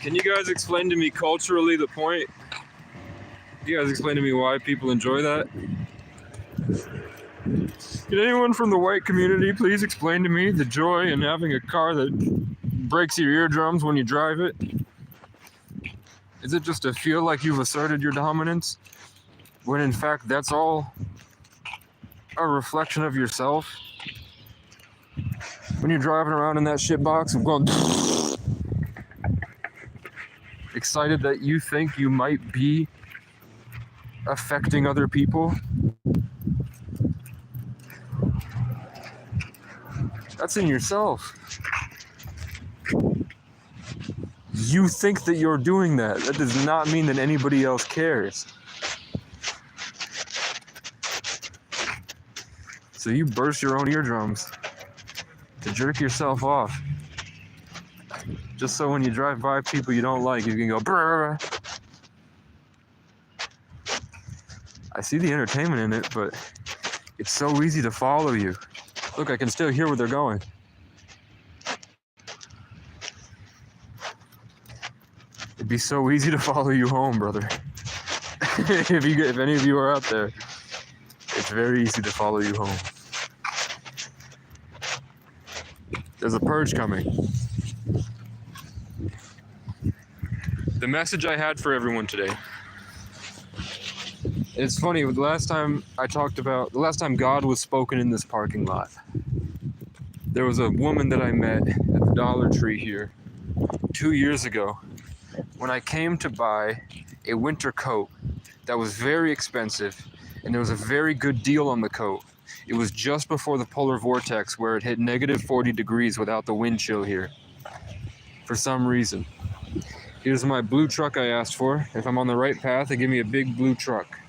Can you guys explain to me culturally the point? Can you guys explain to me why people enjoy that? Can anyone from the white community please explain to me the joy in having a car that breaks your eardrums when you drive it? Is it just to feel like you've asserted your dominance, when in fact that's all a reflection of yourself? When you're driving around in that shitbox and going excited that you think you might be affecting other people, that's in yourself. You think that you're doing that. That does not mean that anybody else cares. So you burst your own eardrums to jerk yourself off. Just so when you drive by people you don't like, you can go brrr. I see the entertainment in it, but it's so easy to follow you. Look, I can still hear where they're going. It'd be so easy to follow you home, brother. If any of you are out there, it's very easy to follow you home. There's a purge coming. The message I had for everyone today. It's funny, the last time God was spoken in this parking lot, there was a woman that I met at the Dollar Tree here 2 years ago when I came to buy a winter coat that was very expensive, and there was a very good deal on the coat. It was just before the polar vortex where it hit negative 40 degrees without the wind chill here. For some reason. Here's my blue truck I asked for. If I'm on the right path, they give me a big blue truck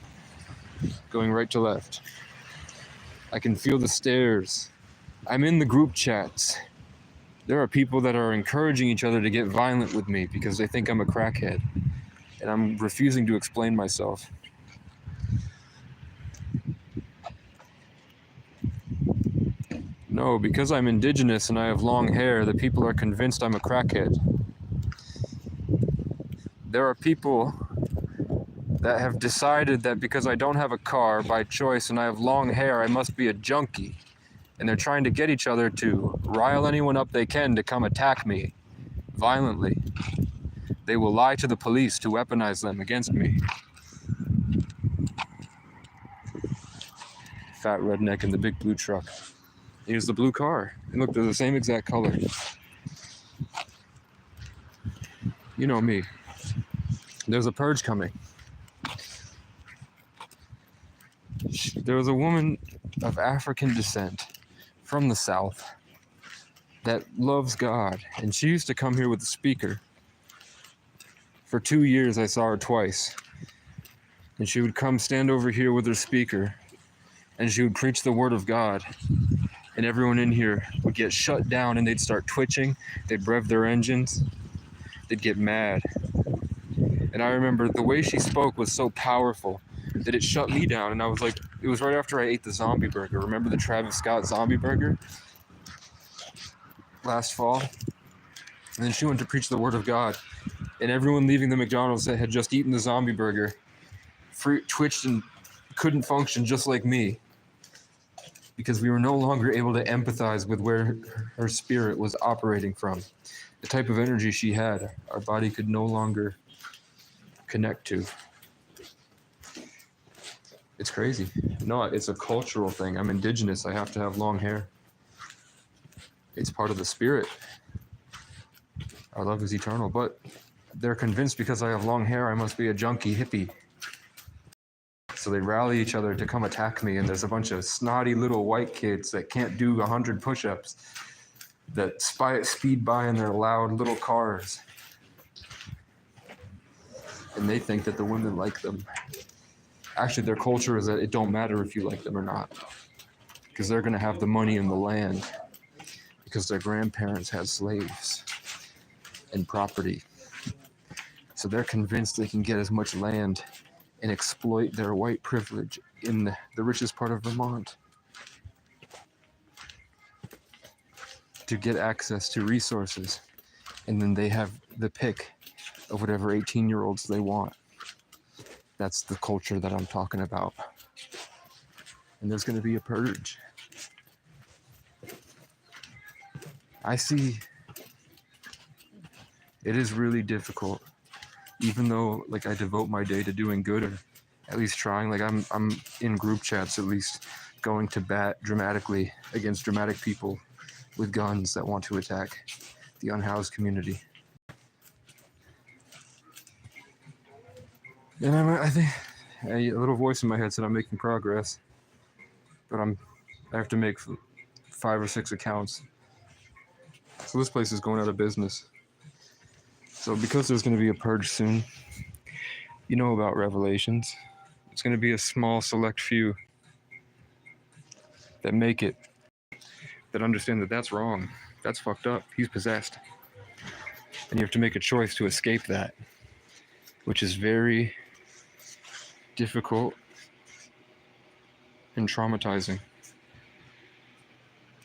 going right to left. I can feel the stares. I'm in the group chats. There are people that are encouraging each other to get violent with me because they think I'm a crackhead, and I'm refusing to explain myself. No, because I'm indigenous and I have long hair, the people are convinced I'm a crackhead. There are people that have decided that because I don't have a car by choice and I have long hair, I must be a junkie. And they're trying to get each other to rile anyone up they can to come attack me violently. They will lie to the police to weaponize them against me. Fat redneck in the big blue truck. Here's the blue car. And look, they're the same exact color. You know me. There's a purge coming. There was a woman of African descent from the South that loves God, and she used to come here with a speaker. For 2 years, I saw her twice, and she would come stand over here with her speaker, and she would preach the word of God, and everyone in here would get shut down, and they'd start twitching, they'd rev their engines, they'd get mad. And I remember the way she spoke was so powerful that it shut me down. And I was like, it was right after I ate the zombie burger. Remember the Travis Scott zombie burger? Last fall. And then she went to preach the word of God. And everyone leaving the McDonald's that had just eaten the zombie burger twitched and couldn't function just like me. Because we were no longer able to empathize with where her spirit was operating from. The type of energy she had, our body could no longer connect to. It's crazy. No, it's a cultural thing. I'm indigenous. I have to have long hair. It's part of the spirit. Our love is eternal. But they're convinced because I have long hair, I must be a junkie hippie. So they rally each other to come attack me. And there's a bunch of snotty little white kids that can't do 100 push-ups that speed by in their loud little cars. And they think that the women like them. Actually, their culture is that it don't matter if you like them or not. Because they're going to have the money and the land. Because their grandparents had slaves and property. So they're convinced they can get as much land and exploit their white privilege in the richest part of Vermont to get access to resources. And then they have the pick of whatever 18-year-olds they want. That's the culture that I'm talking about. And there's going to be a purge. I see it is really difficult, even though like I devote my day to doing good, or at least trying. Like I'm in group chats at least, going to bat dramatically against dramatic people with guns that want to attack the unhoused community. And I think a little voice in my head said I'm making progress, but I have to make 5 or 6 accounts. So this place is going out of business. So because there's going to be a purge soon, you know about Revelations. It's going to be a small select few that make it, that understand that that's wrong. That's fucked up. He's possessed. And you have to make a choice to escape that, which is very difficult and traumatizing.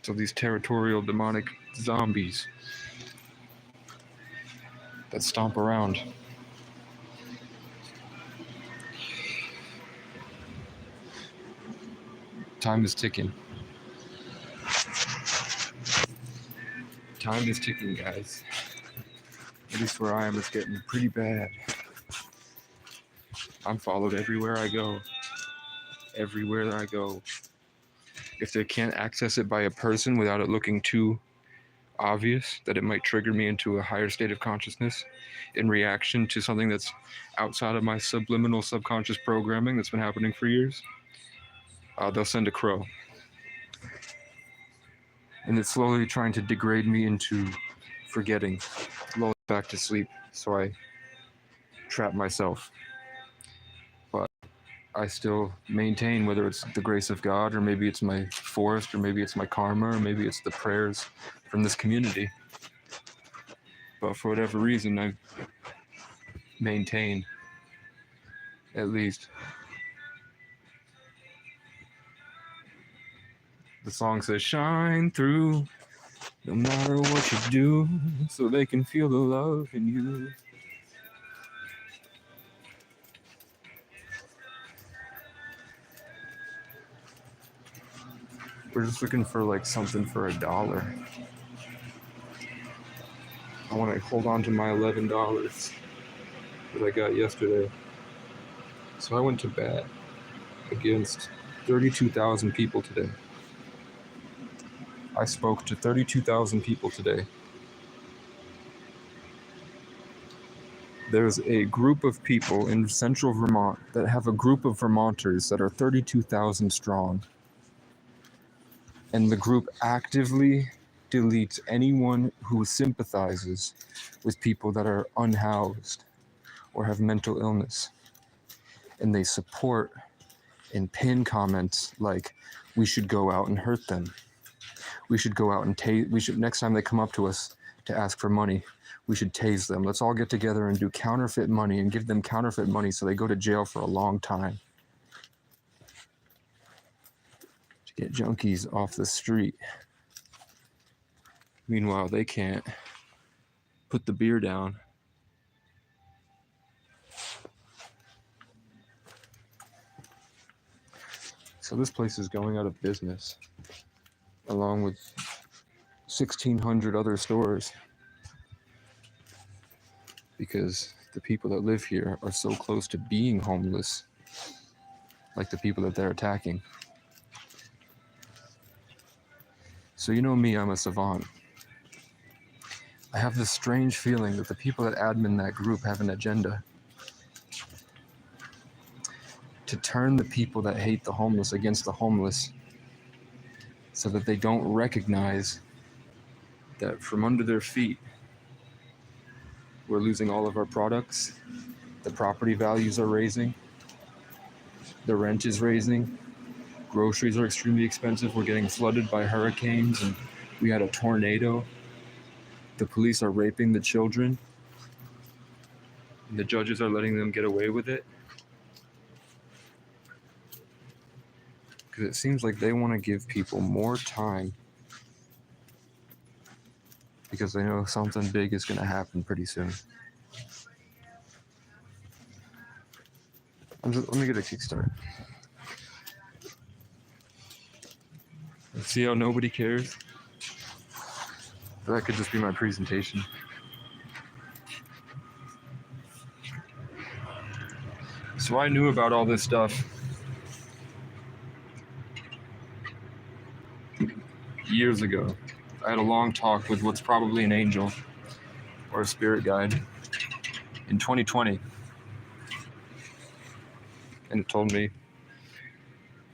So these territorial demonic zombies that stomp around. Time is ticking. Time is ticking, guys. At least where I am, it's getting pretty bad. I'm followed everywhere I go. Everywhere I go. If they can't access it by a person without it looking too obvious that it might trigger me into a higher state of consciousness in reaction to something that's outside of my subliminal subconscious programming that's been happening for years, they'll send a crow. And it's slowly trying to degrade me into forgetting, lull back to sleep, so I trap myself. But I still maintain, whether it's the grace of God, or maybe it's my forest, or maybe it's my karma, or maybe it's the prayers from this community. But for whatever reason, I maintain, at least. The song says, shine through, no matter what you do, so they can feel the love in you. We're just looking for like something for $1. I want to hold on to my $11 that I got yesterday. So I went to bat against 32,000 people today. I spoke to 32,000 people today. There's a group of people in central Vermont that have a group of Vermonters that are 32,000 strong. And the group actively deletes anyone who sympathizes with people that are unhoused or have mental illness. And they support and pin comments like, we should go out and hurt them. We should go out and next time they come up to us to ask for money, we should tase them. Let's all get together and do counterfeit money and give them counterfeit money so they go to jail for a long time. To get junkies off the street. Meanwhile, they can't put the beer down. So this place is going out of business, along with 1,600 other stores, because the people that live here are so close to being homeless, like the people that they're attacking. So you know me, I'm a savant. I have this strange feeling that the people that admin that group have an agenda to turn the people that hate the homeless against the homeless, so that they don't recognize that from under their feet, we're losing all of our products, the property values are raising, the rent is raising, groceries are extremely expensive, we're getting flooded by hurricanes, and we had a tornado. The police are raping the children, and the judges are letting them get away with it. Because it seems like they want to give people more time, because they know something big is going to happen pretty soon. Let me get a kickstart. See how nobody cares? That could just be my presentation. So I knew about all this stuff years ago. I had a long talk with what's probably an angel or a spirit guide in 2020. And it told me,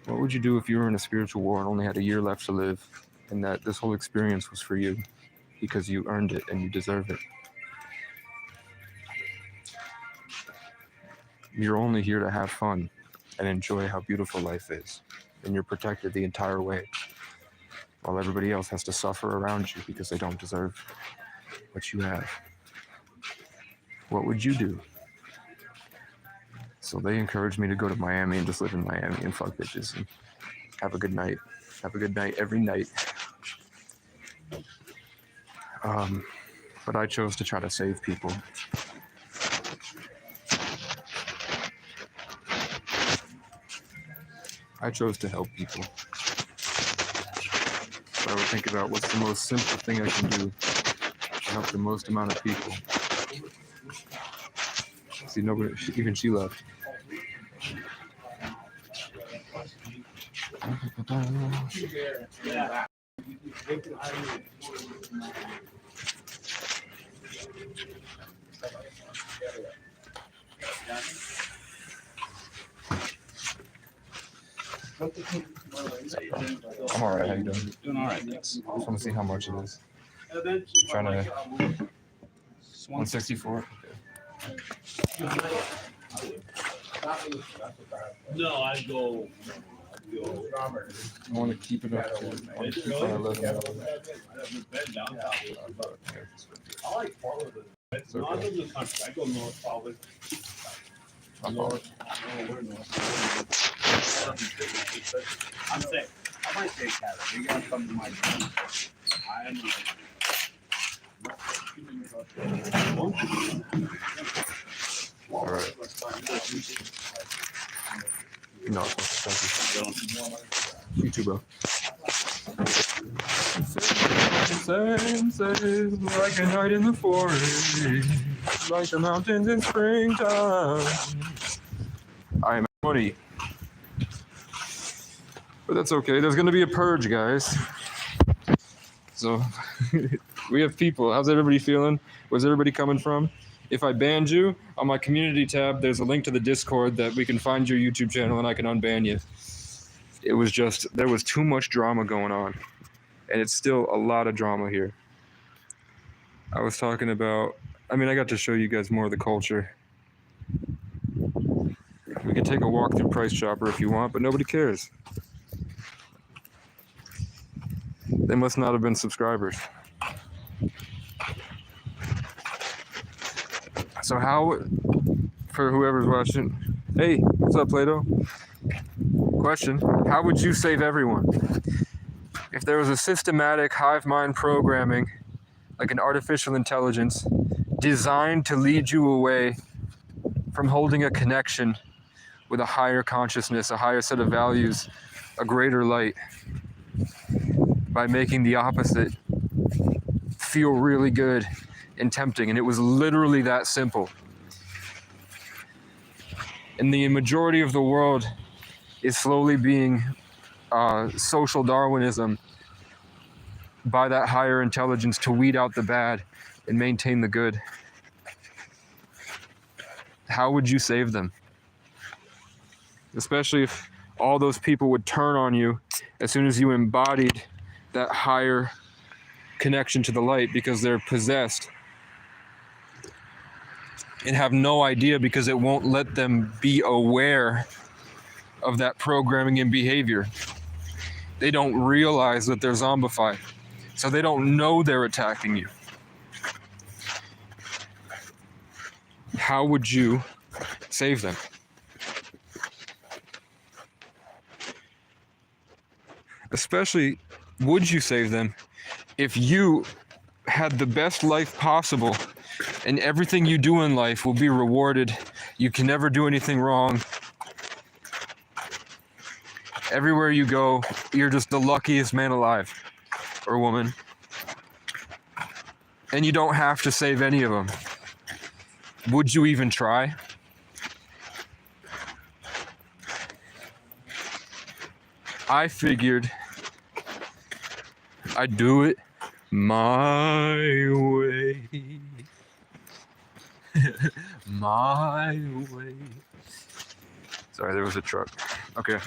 what would you do if you were in a spiritual war and only had a year left to live, and that this whole experience was for you because you earned it and you deserve it? You're only here to have fun and enjoy how beautiful life is, and you're protected the entire way, while everybody else has to suffer around you because they don't deserve what you have. What would you do? So they encouraged me to go to Miami and just live in Miami and fuck bitches and have a good night. Have a good night every night. But I chose to try to save people. I chose to help people. So I would think about what's the most simple thing I can do to help the most amount of people. See, nobody, even she left. I'm alright, how you doing? Doing all right, thanks. I just want to see how much it is. Trying to 164. No, I go. I want to keep it up to. I want to keep it at $11. I like part of it. It's okay. Not in the country. I go north probably. North. We're north. I'm sick. I might take that. You gotta come to my town. I am. All right. No, thank you. You too, bro. Senses like a night in the forest, like the mountains in springtime. I am money. But that's okay. There's going to be a purge, guys. So we have people. How's everybody feeling? Where's everybody coming from? If I banned you, on my community tab, there's a link to the Discord that we can find your YouTube channel and I can unban you. It was just, there was too much drama going on. And it's still a lot of drama here. I was talking about, I got to show you guys more of the culture. We can take a walk through Price Chopper if you want, but nobody cares. They must not have been subscribers. So how, for whoever's watching, hey, what's up, Plato? Question, how would you save everyone? If there was a systematic hive mind programming, like an artificial intelligence, designed to lead you away from holding a connection with a higher consciousness, a higher set of values, a greater light, by making the opposite feel really good and tempting. And it was literally that simple. And the majority of the world is slowly being social Darwinism by that higher intelligence to weed out the bad and maintain the good. How would you save them? Especially if all those people would turn on you as soon as you embodied that higher connection to the light, because they're possessed and have no idea, because it won't let them be aware of that programming and behavior. They don't realize that they're zombified, so they don't know they're attacking you. How would you save them? Especially, would you save them if you had the best life possible and everything you do in life will be rewarded? You can never do anything wrong. Everywhere you go, you're just the luckiest man alive or woman. And you don't have to save any of them. Would you even try? I figured I'd do it my way. My way. Sorry, there was a truck. Okay.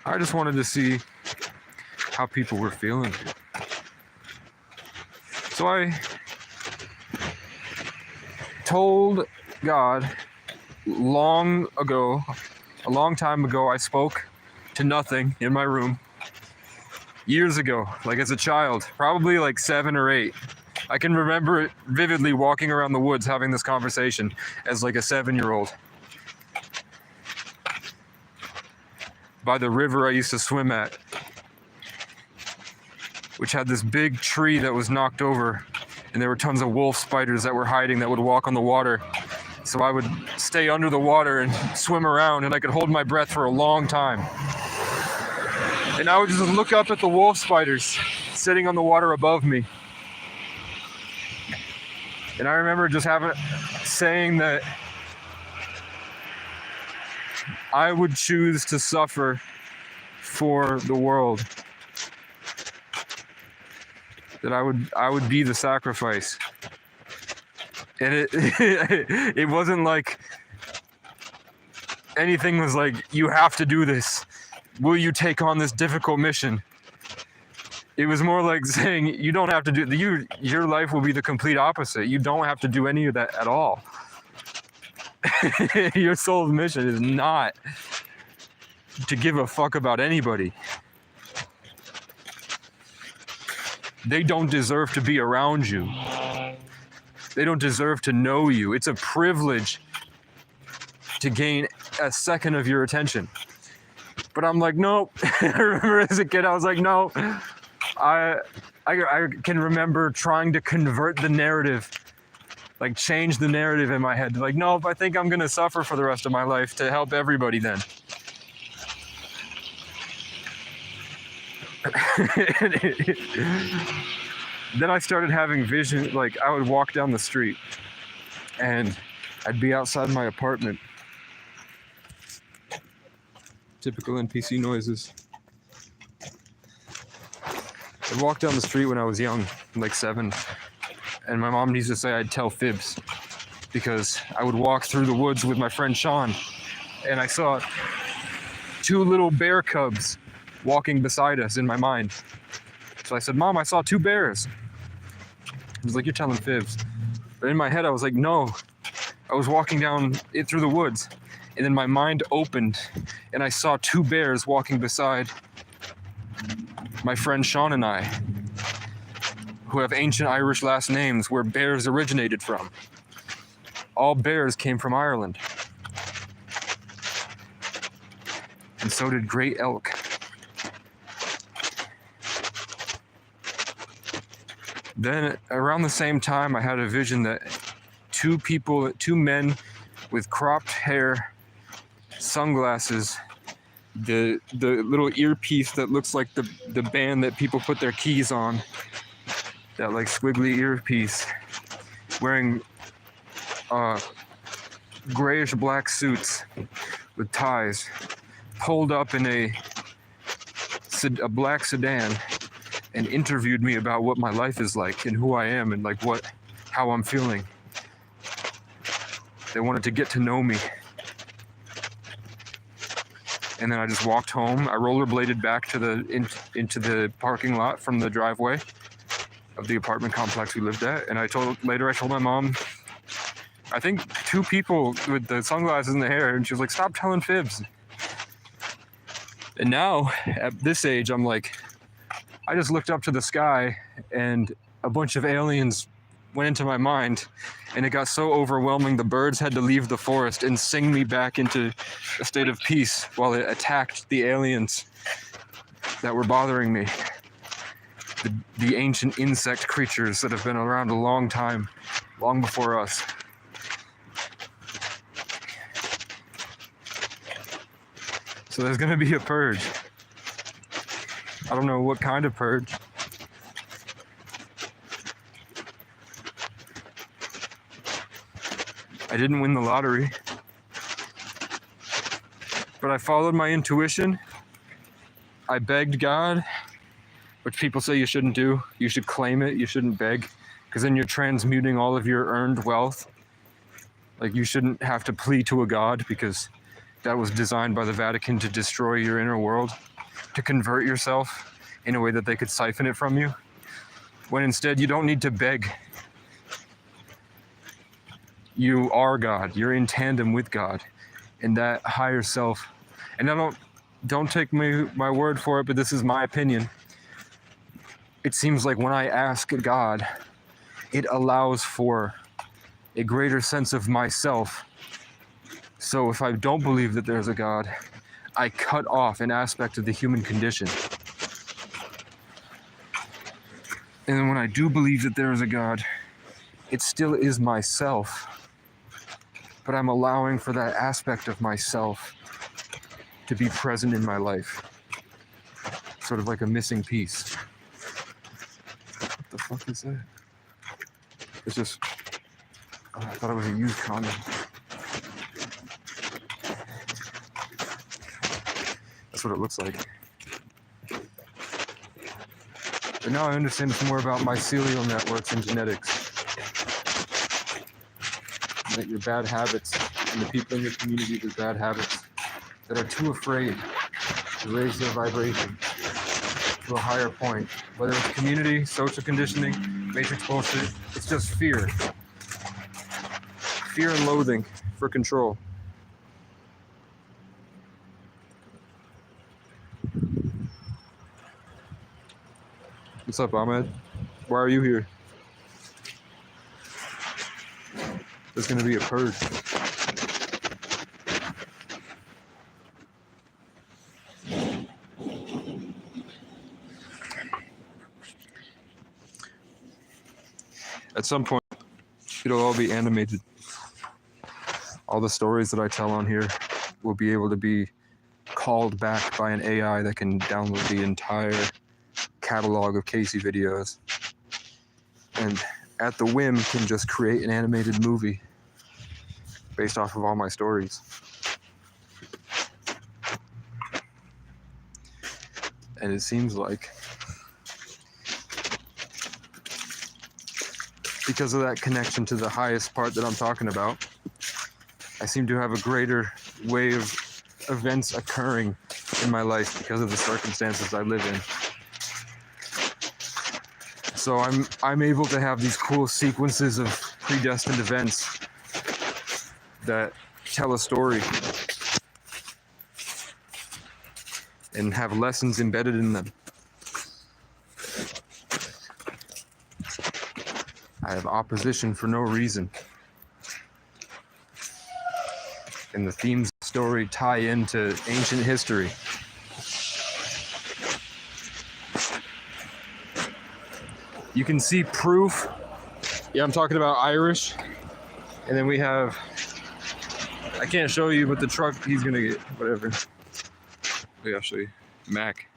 I just wanted to see how people were feeling. So I told God a long time ago, I spoke to nothing in my room years ago, like as a child, probably like 7 or 8. I can remember it vividly, walking around the woods having this conversation as like a 7-year-old. By the river I used to swim at, which had this big tree that was knocked over, and there were tons of wolf spiders that were hiding that would walk on the water. So I would stay under the water and swim around, and I could hold my breath for a long time. And I would just look up at the wolf spiders sitting on the water above me. And I remember just saying that I would choose to suffer for the world. That I would be the sacrifice. And it wasn't like anything was like, you have to do this. Will you take on this difficult mission? It was more like saying, you don't have to do, your life will be the complete opposite. You don't have to do any of that at all. Your soul's mission is not to give a fuck about anybody. They don't deserve to be around you. They don't deserve to know you. It's a privilege to gain a second of your attention. But I'm like, nope. I remember as a kid, I was like, no. I can remember trying to convert the narrative, like change the narrative in my head. Like, nope, I think I'm gonna suffer for the rest of my life to help everybody then. Then I started having vision, like I would walk down the street and I'd be outside my apartment. Typical NPC noises. I'd walk down the street when I was young, like 7, and my mom used to say I'd tell fibs because I would walk through the woods with my friend Sean, and I saw 2 little bear cubs walking beside us in my mind. So I said, Mom, I saw 2 bears. I was like, you're telling fibs. But in my head, I was like, no. I was walking down it through the woods, and then my mind opened, and I saw 2 bears walking beside my friend Sean and I, who have ancient Irish last names where bears originated from. All bears came from Ireland. And so did great elk. Then around the same time, I had a vision that 2 men with cropped hair, sunglasses, the little earpiece that looks like the band that people put their keys on, that like squiggly earpiece, wearing grayish black suits with ties, pulled up in a black sedan and interviewed me about what my life is like and who I am and like how I'm feeling. They wanted to get to know me. And then I just walked home. I rollerbladed back to into the parking lot from the driveway of the apartment complex we lived at. And I told my mom, I think 2 people with the sunglasses and the hair, and she was like, stop telling fibs. And now, at this age, I'm like, I just looked up to the sky and a bunch of aliens went into my mind, and it got so overwhelming the birds had to leave the forest and sing me back into a state of peace while it attacked the aliens that were bothering me. The ancient insect creatures that have been around a long time, long before us. So there's gonna be a purge. I don't know what kind of purge. I didn't win the lottery, but I followed my intuition. I begged God, which people say you shouldn't do. You should claim it, you shouldn't beg, because then you're transmuting all of your earned wealth. Like, you shouldn't have to plead to a God, because that was designed by the Vatican to destroy your inner world, to convert yourself in a way that they could siphon it from you. When instead, you don't need to beg. You are God. You're in tandem with God, and that higher self. And I don't take my word for it, but this is my opinion. It seems like when I ask God, it allows for a greater sense of myself. So if I don't believe that there's a God, I cut off an aspect of the human condition. And then when I do believe that there is a God, it still is myself. But I'm allowing for that aspect of myself to be present in my life. Sort of like a missing piece. What the fuck is that? It's just... Oh, I thought it was a used condom. That's what it looks like. But now I understand some more about mycelial networks and genetics. And that your bad habits and the people in your community with bad habits that are too afraid to raise their vibration to a higher point. Whether it's community, social conditioning, matrix bullshit, it's just fear. Fear and loathing for control. What's up, Ahmed? Why are you here? There's gonna be a purge. At some point, it'll all be animated. All the stories that I tell on here will be able to be called back by an AI that can download the entire catalog of Casey videos. And at the whim can just create an animated movie based off of all my stories. And it seems like because of that connection to the highest part that I'm talking about, I seem to have a greater way of events occurring in my life because of the circumstances I live in. So I'm able to have these cool sequences of predestined events that tell a story and have lessons embedded in them. I have opposition for no reason. And the themes of the story tie into ancient history. You can see proof. Yeah, I'm talking about Irish. And then we have, I can't show you, but the truck he's gonna get, whatever. Wait, I'll show you. Mac.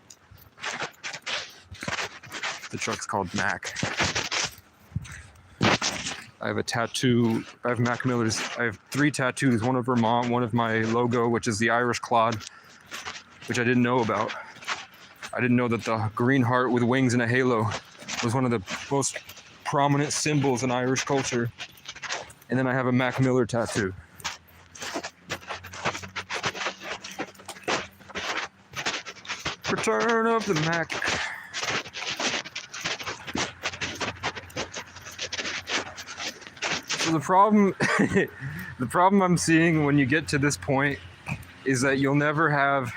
The truck's called Mac. I have a tattoo. I have Mac Miller's. I have 3 tattoos. One of Vermont, one of my logo, which is the Irish Clod, which I didn't know about. I didn't know that the green heart with wings and a halo was one of the most prominent symbols in Irish culture. And then I have a Mac Miller tattoo. Return of the Mac. So the problem I'm seeing when you get to this point is that you'll never have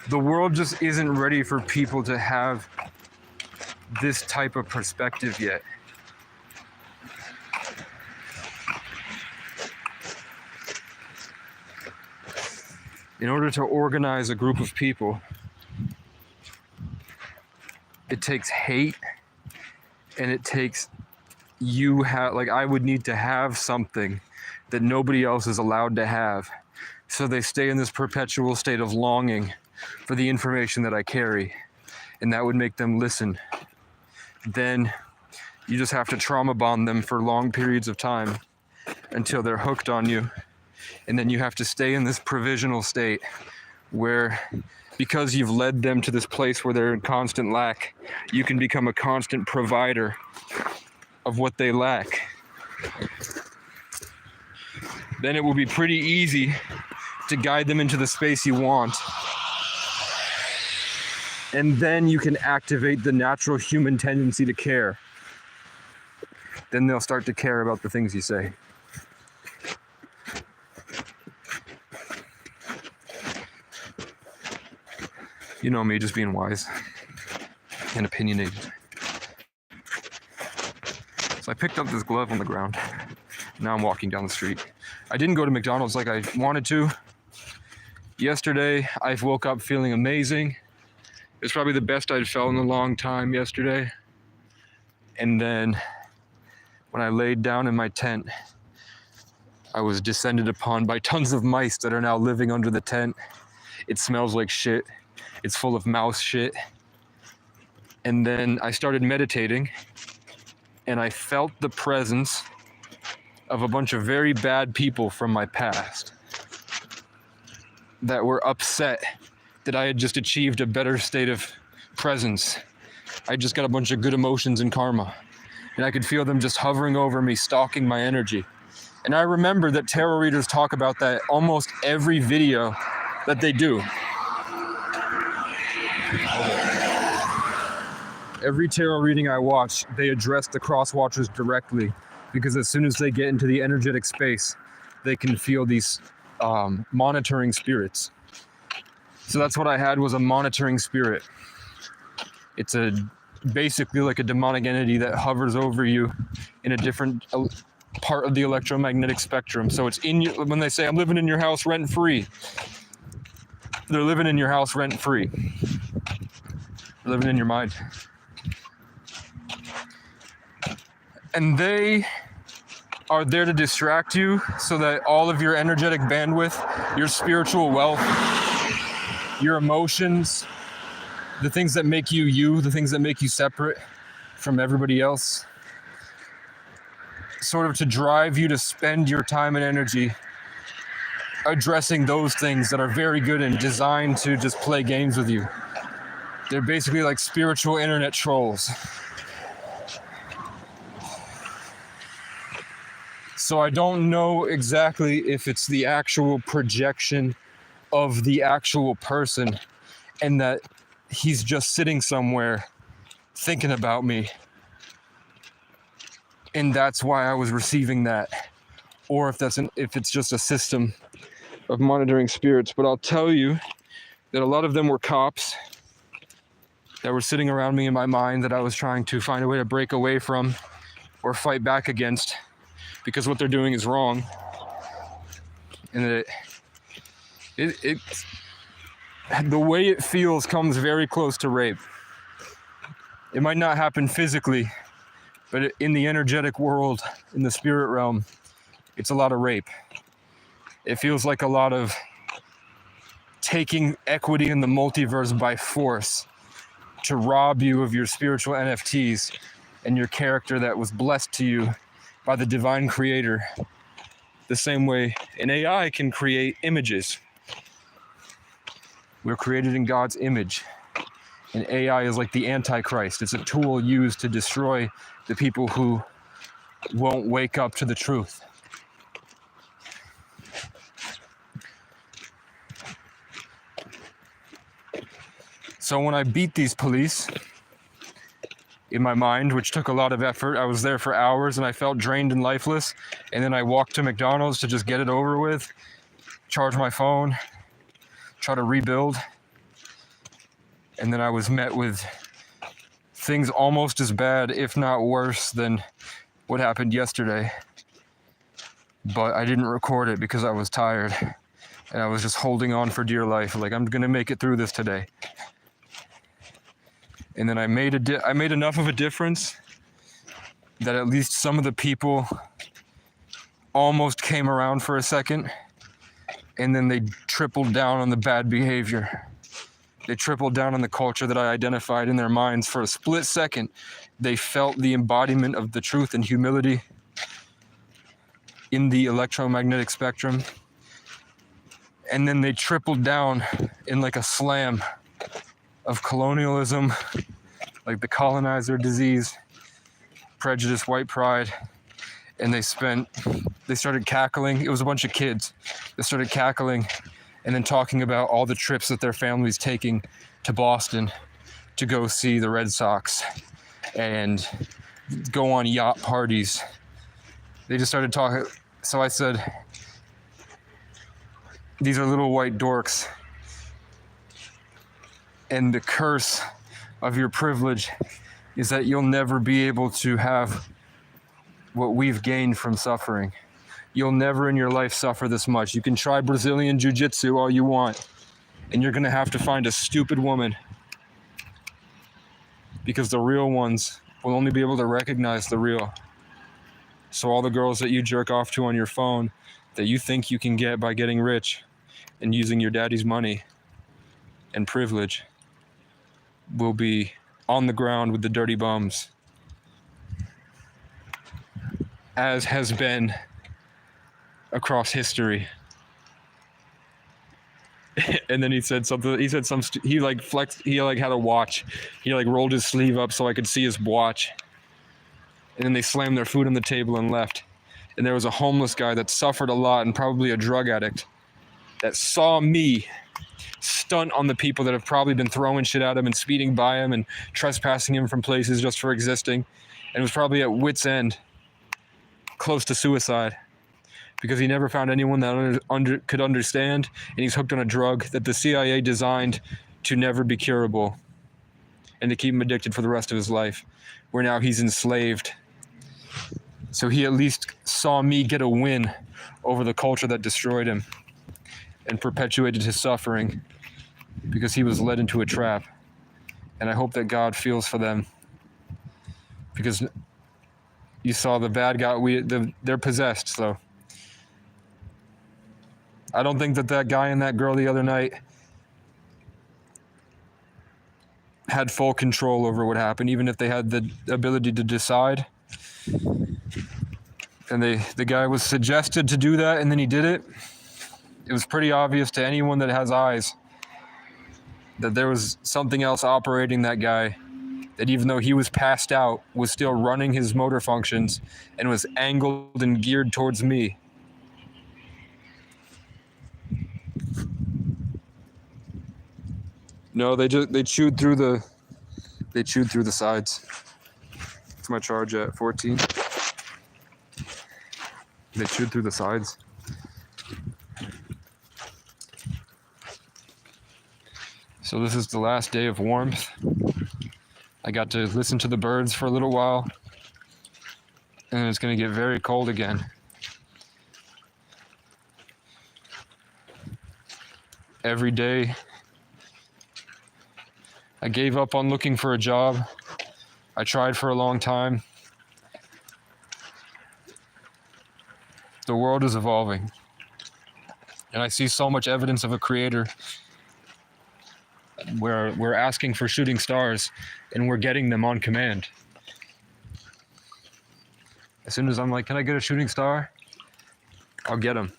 the world just isn't ready for people to have this type of perspective yet. In order to organize a group of people, it takes hate, and it takes I would need to have something that nobody else is allowed to have. So they stay in this perpetual state of longing for the information that I carry, and that would make them listen. Then you just have to trauma bond them for long periods of time until they're hooked on you. And then you have to stay in this provisional state where, because you've led them to this place where they're in constant lack, you can become a constant provider of what they lack. Then it will be pretty easy to guide them into the space you want. And then you can activate the natural human tendency to care. Then they'll start to care about the things you say. You know me, just being wise and opinionated. So I picked up this glove on the ground. Now I'm walking down the street. I didn't go to McDonald's like I wanted to. Yesterday, I woke up feeling amazing. It's probably the best I'd felt in a long time yesterday. And then when I laid down in my tent, I was descended upon by tons of mice that are now living under the tent. It smells like shit. It's full of mouse shit. And then I started meditating, and I felt the presence of a bunch of very bad people from my past that were upset that I had just achieved a better state of presence. I just got a bunch of good emotions and karma, and I could feel them just hovering over me, stalking my energy. And I remember that tarot readers talk about that almost every video that they do. Every tarot reading I watch, they address the cross watchers directly, because as soon as they get into the energetic space, they can feel these monitoring spirits. So that's what I had, was a monitoring spirit. It's basically like a demonic entity that hovers over you in a different part of the electromagnetic spectrum. So it's in you. When they say, I'm living in your house rent free, they're living in your house rent free. They're living in your mind. And they are there to distract you so that all of your energetic bandwidth, your spiritual wealth, your emotions, the things that make you you, the things that make you separate from everybody else, sort of to drive you to spend your time and energy addressing those things that are very good and designed to just play games with you. They're basically like spiritual internet trolls. So I don't know exactly if it's the actual projection of the actual person and that he's just sitting somewhere thinking about me. And that's why I was receiving that. Or if it's just a system of monitoring spirits. But I'll tell you that a lot of them were cops that were sitting around me in my mind that I was trying to find a way to break away from or fight back against, because what they're doing is wrong. And the way it feels comes very close to rape. It might not happen physically, but in the energetic world, in the spirit realm, it's a lot of rape. It feels like a lot of taking equity in the multiverse by force to rob you of your spiritual NFTs and your character that was blessed to you by the divine creator. The same way an AI can create images. We're created in God's image. And AI is like the Antichrist. It's a tool used to destroy the people who won't wake up to the truth. So when I beat these police, in my mind, which took a lot of effort, I was there for hours and I felt drained and lifeless. And then I walked to McDonald's to just get it over with, charge my phone, try to rebuild. And then I was met with things almost as bad, if not worse, than what happened yesterday. But I didn't record it because I was tired. And I was just holding on for dear life. Like, I'm gonna make it through this today. And then I made enough of a difference that at least some of the people almost came around for a second, and then they tripled down on the bad behavior. They tripled down on the culture that I identified in their minds. For a split second, they felt the embodiment of the truth and humility in the electromagnetic spectrum. And then they tripled down in like a slam of colonialism, like the colonizer disease, prejudice, white pride. And they started cackling. It was a bunch of kids. They started cackling and then talking about all the trips that their family's taking to Boston to go see the Red Sox and go on yacht parties. They just started talking. So I said, these are little white dorks. And the curse of your privilege is that you'll never be able to have what we've gained from suffering. You'll never in your life suffer this much. You can try Brazilian jiu-jitsu all you want, and you're gonna have to find a stupid woman, because the real ones will only be able to recognize the real. So all the girls that you jerk off to on your phone that you think you can get by getting rich and using your daddy's money and privilege will be on the ground with the dirty bums, as has been across history. And then he said something. He like flexed. He like had a watch. He like rolled his sleeve up so I could see his watch. And then they slammed their food on the table and left. And there was a homeless guy that suffered a lot and probably a drug addict that saw me stunt on the people that have probably been throwing shit at him and speeding by him and trespassing him from places just for existing, and was probably at wit's end, close to suicide, because he never found anyone that could understand, and he's hooked on a drug that the CIA designed to never be curable and to keep him addicted for the rest of his life, where now he's enslaved. So he at least saw me get a win over the culture that destroyed him and perpetuated his suffering, because he was led into a trap. And I hope that God feels for them, because you saw the bad guy. They're possessed. So I don't think that guy and that girl the other night had full control over what happened, even if they had the ability to decide. And the guy was suggested to do that, and then he did it. It was pretty obvious to anyone that has eyes that there was something else operating that guy, that even though he was passed out, was still running his motor functions and was angled and geared towards me. No, they chewed through the sides. What's my charge at? 14? They chewed through the sides. So this is the last day of warmth. I got to listen to the birds for a little while, and it's going to get very cold again. Every day, I gave up on looking for a job. I tried for a long time. The world is evolving, and I see so much evidence of a creator, where we're asking for shooting stars and we're getting them on command. As soon as I'm like, can I get a shooting star? I'll get them.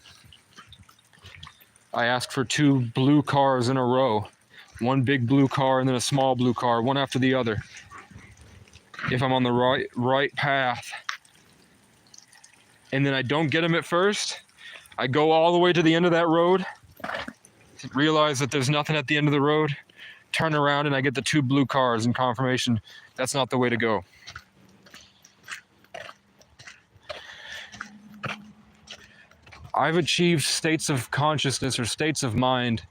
I asked for 2 blue cars in a row. One big blue car and then a small blue car, one after the other. If I'm on the right path. And then I don't get them at first, I go all the way to the end of that road, realize that there's nothing at the end of the road, turn around, and I get the 2 blue cars in confirmation that's not the way to go. I've achieved states of consciousness or states of mind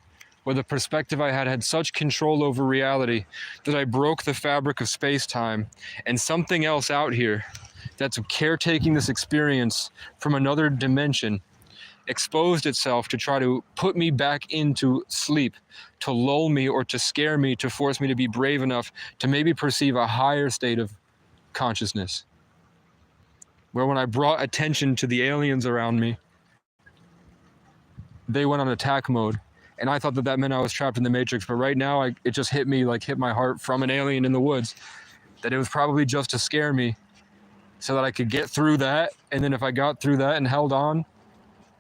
where the perspective I had such control over reality that I broke the fabric of space-time, and something else out here that's caretaking this experience from another dimension exposed itself to try to put me back into sleep, to lull me or to scare me, to force me to be brave enough to maybe perceive a higher state of consciousness. where when I brought attention to the aliens around me, they went on attack mode. And I thought that meant I was trapped in the Matrix. But right now, it just hit me, like hit my heart from an alien in the woods, that it was probably just to scare me so that I could get through that. And then if I got through that and held on,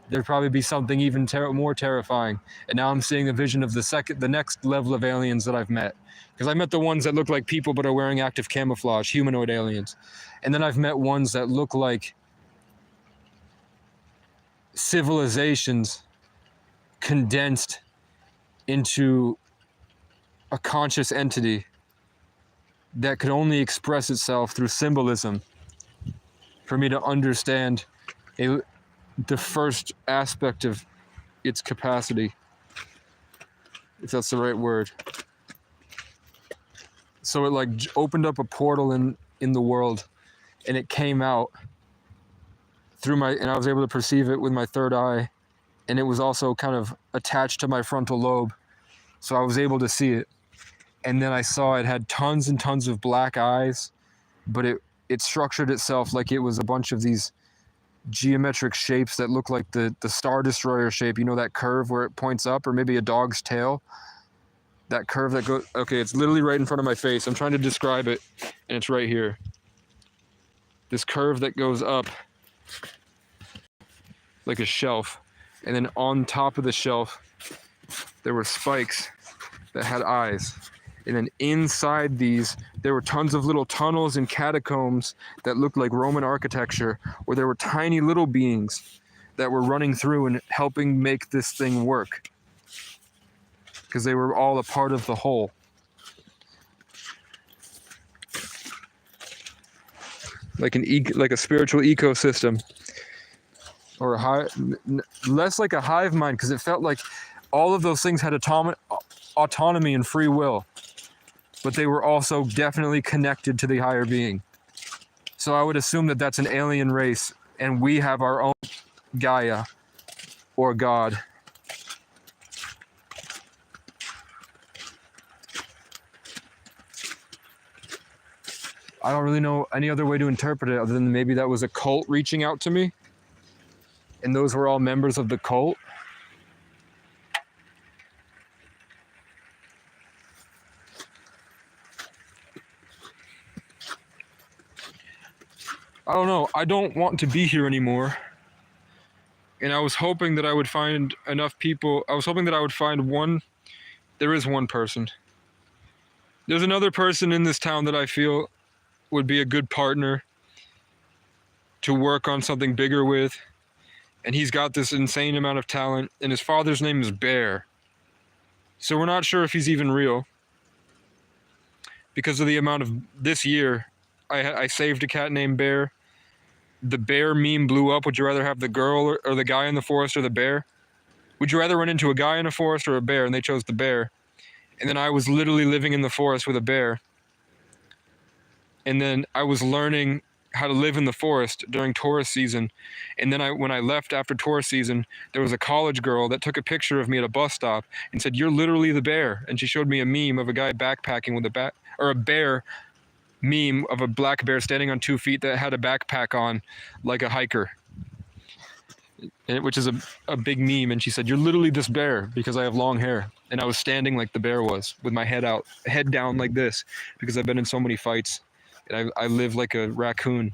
there'd probably be something even more terrifying. And now I'm seeing a vision of the next level of aliens that I've met. Because I met the ones that look like people but are wearing active camouflage, humanoid aliens. And then I've met ones that look like civilizations condensed into a conscious entity that could only express itself through symbolism for me to understand the first aspect of its capacity, if that's the right word. So it like opened up a portal in the world, and it came out through and I was able to perceive it with my third eye, and it was also kind of attached to my frontal lobe, so I was able to see it. And then I saw it had tons and tons of black eyes, but it structured itself like it was a bunch of these geometric shapes that look like the Star Destroyer shape, you know, that curve where it points up, or maybe a dog's tail. That curve that goes, okay, it's literally right in front of my face. I'm trying to describe it, and it's right here. This curve that goes up like a shelf, and then on top of the shelf, there were spikes that had eyes. And then inside these, there were tons of little tunnels and catacombs that looked like Roman architecture, where there were tiny little beings that were running through and helping make this thing work, because they were all a part of the whole. Like like a spiritual ecosystem, or less like a hive mind, because it felt like all of those things had autonomy and free will, but they were also definitely connected to the higher being. So I would assume that that's an alien race, and we have our own Gaia, or God. I don't really know any other way to interpret it other than maybe that was a cult reaching out to me, and those were all members of the cult. I don't know. I don't want to be here anymore. And I was hoping that I would find enough people. I was hoping that I would find one. There is one person. There's another person in this town that I feel would be a good partner to work on something bigger with. And he's got this insane amount of talent. And his father's name is Bear. So we're not sure if he's even real. Because of the amount of this year, I saved a cat named Bear. The bear meme blew up. Would you rather have the girl or the guy in the forest or the bear? Would you rather run into a guy in a forest or a bear? And they chose the bear. And then I was literally living in the forest with a bear. And then I was learning how to live in the forest during tourist season. And then when I left after tourist season, there was a college girl that took a picture of me at a bus stop and said, "You're literally the bear." And she showed me a meme of a guy backpacking with a bear meme of a black bear standing on 2 feet that had a backpack on like a hiker, which is a big meme. And she said, "You're literally this bear," because I have long hair. And I was standing like the bear was, with my head down like this, because I've been in so many fights. And I live like a raccoon.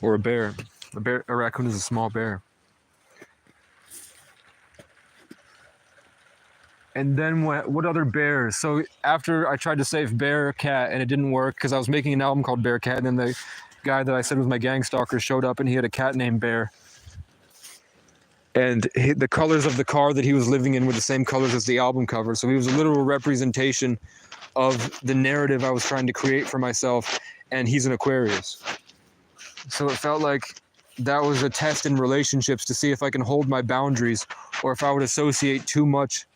Or a bear. A raccoon is a small bear. And then what other bears? So after I tried to save Bear Cat and it didn't work, because I was making an album called Bear Cat, and then the guy that I said was my gang stalker showed up, and he had a cat named Bear. And the colors of the car that he was living in were the same colors as the album cover. So he was a literal representation of the narrative I was trying to create for myself, and he's an Aquarius. So it felt like that was a test in relationships to see if I can hold my boundaries, or if I would associate too much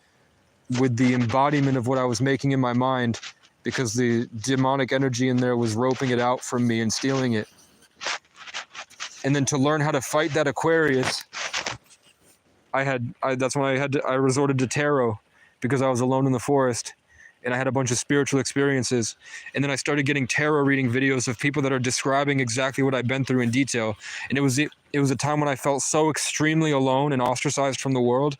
with the embodiment of what I was making in my mind, because the demonic energy in there was roping it out from me and stealing it. And then to learn how to fight that Aquarius, that's when I resorted to tarot, because I was alone in the forest. and I had a bunch of spiritual experiences. And then I started getting tarot reading videos of people that are describing exactly what I've been through in detail. And it was a time when I felt so extremely alone and ostracized from the world,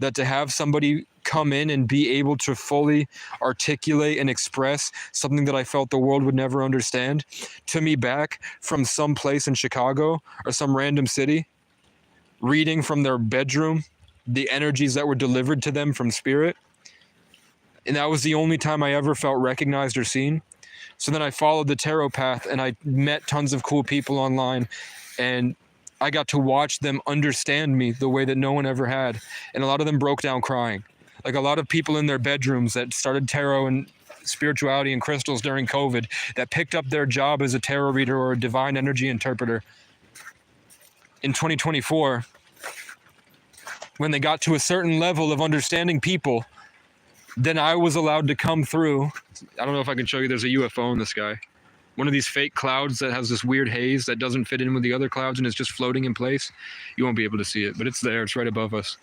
that to have somebody come in and be able to fully articulate and express something that I felt the world would never understand to me back from some place in Chicago or some random city, reading from their bedroom the energies that were delivered to them from spirit. And that was the only time I ever felt recognized or seen. So then I followed the tarot path and I met tons of cool people online, and I got to watch them understand me the way that no one ever had. And a lot of them broke down crying. Like a lot of people in their bedrooms that started tarot and spirituality and crystals during COVID, that picked up their job as a tarot reader or a divine energy interpreter in 2024, when they got to a certain level of understanding people, then I was allowed to come through. I don't know if I can show you, there's a UFO in the sky. One of these fake clouds that has this weird haze that doesn't fit in with the other clouds and is just floating in place. You won't be able to see it, but it's there, it's right above us.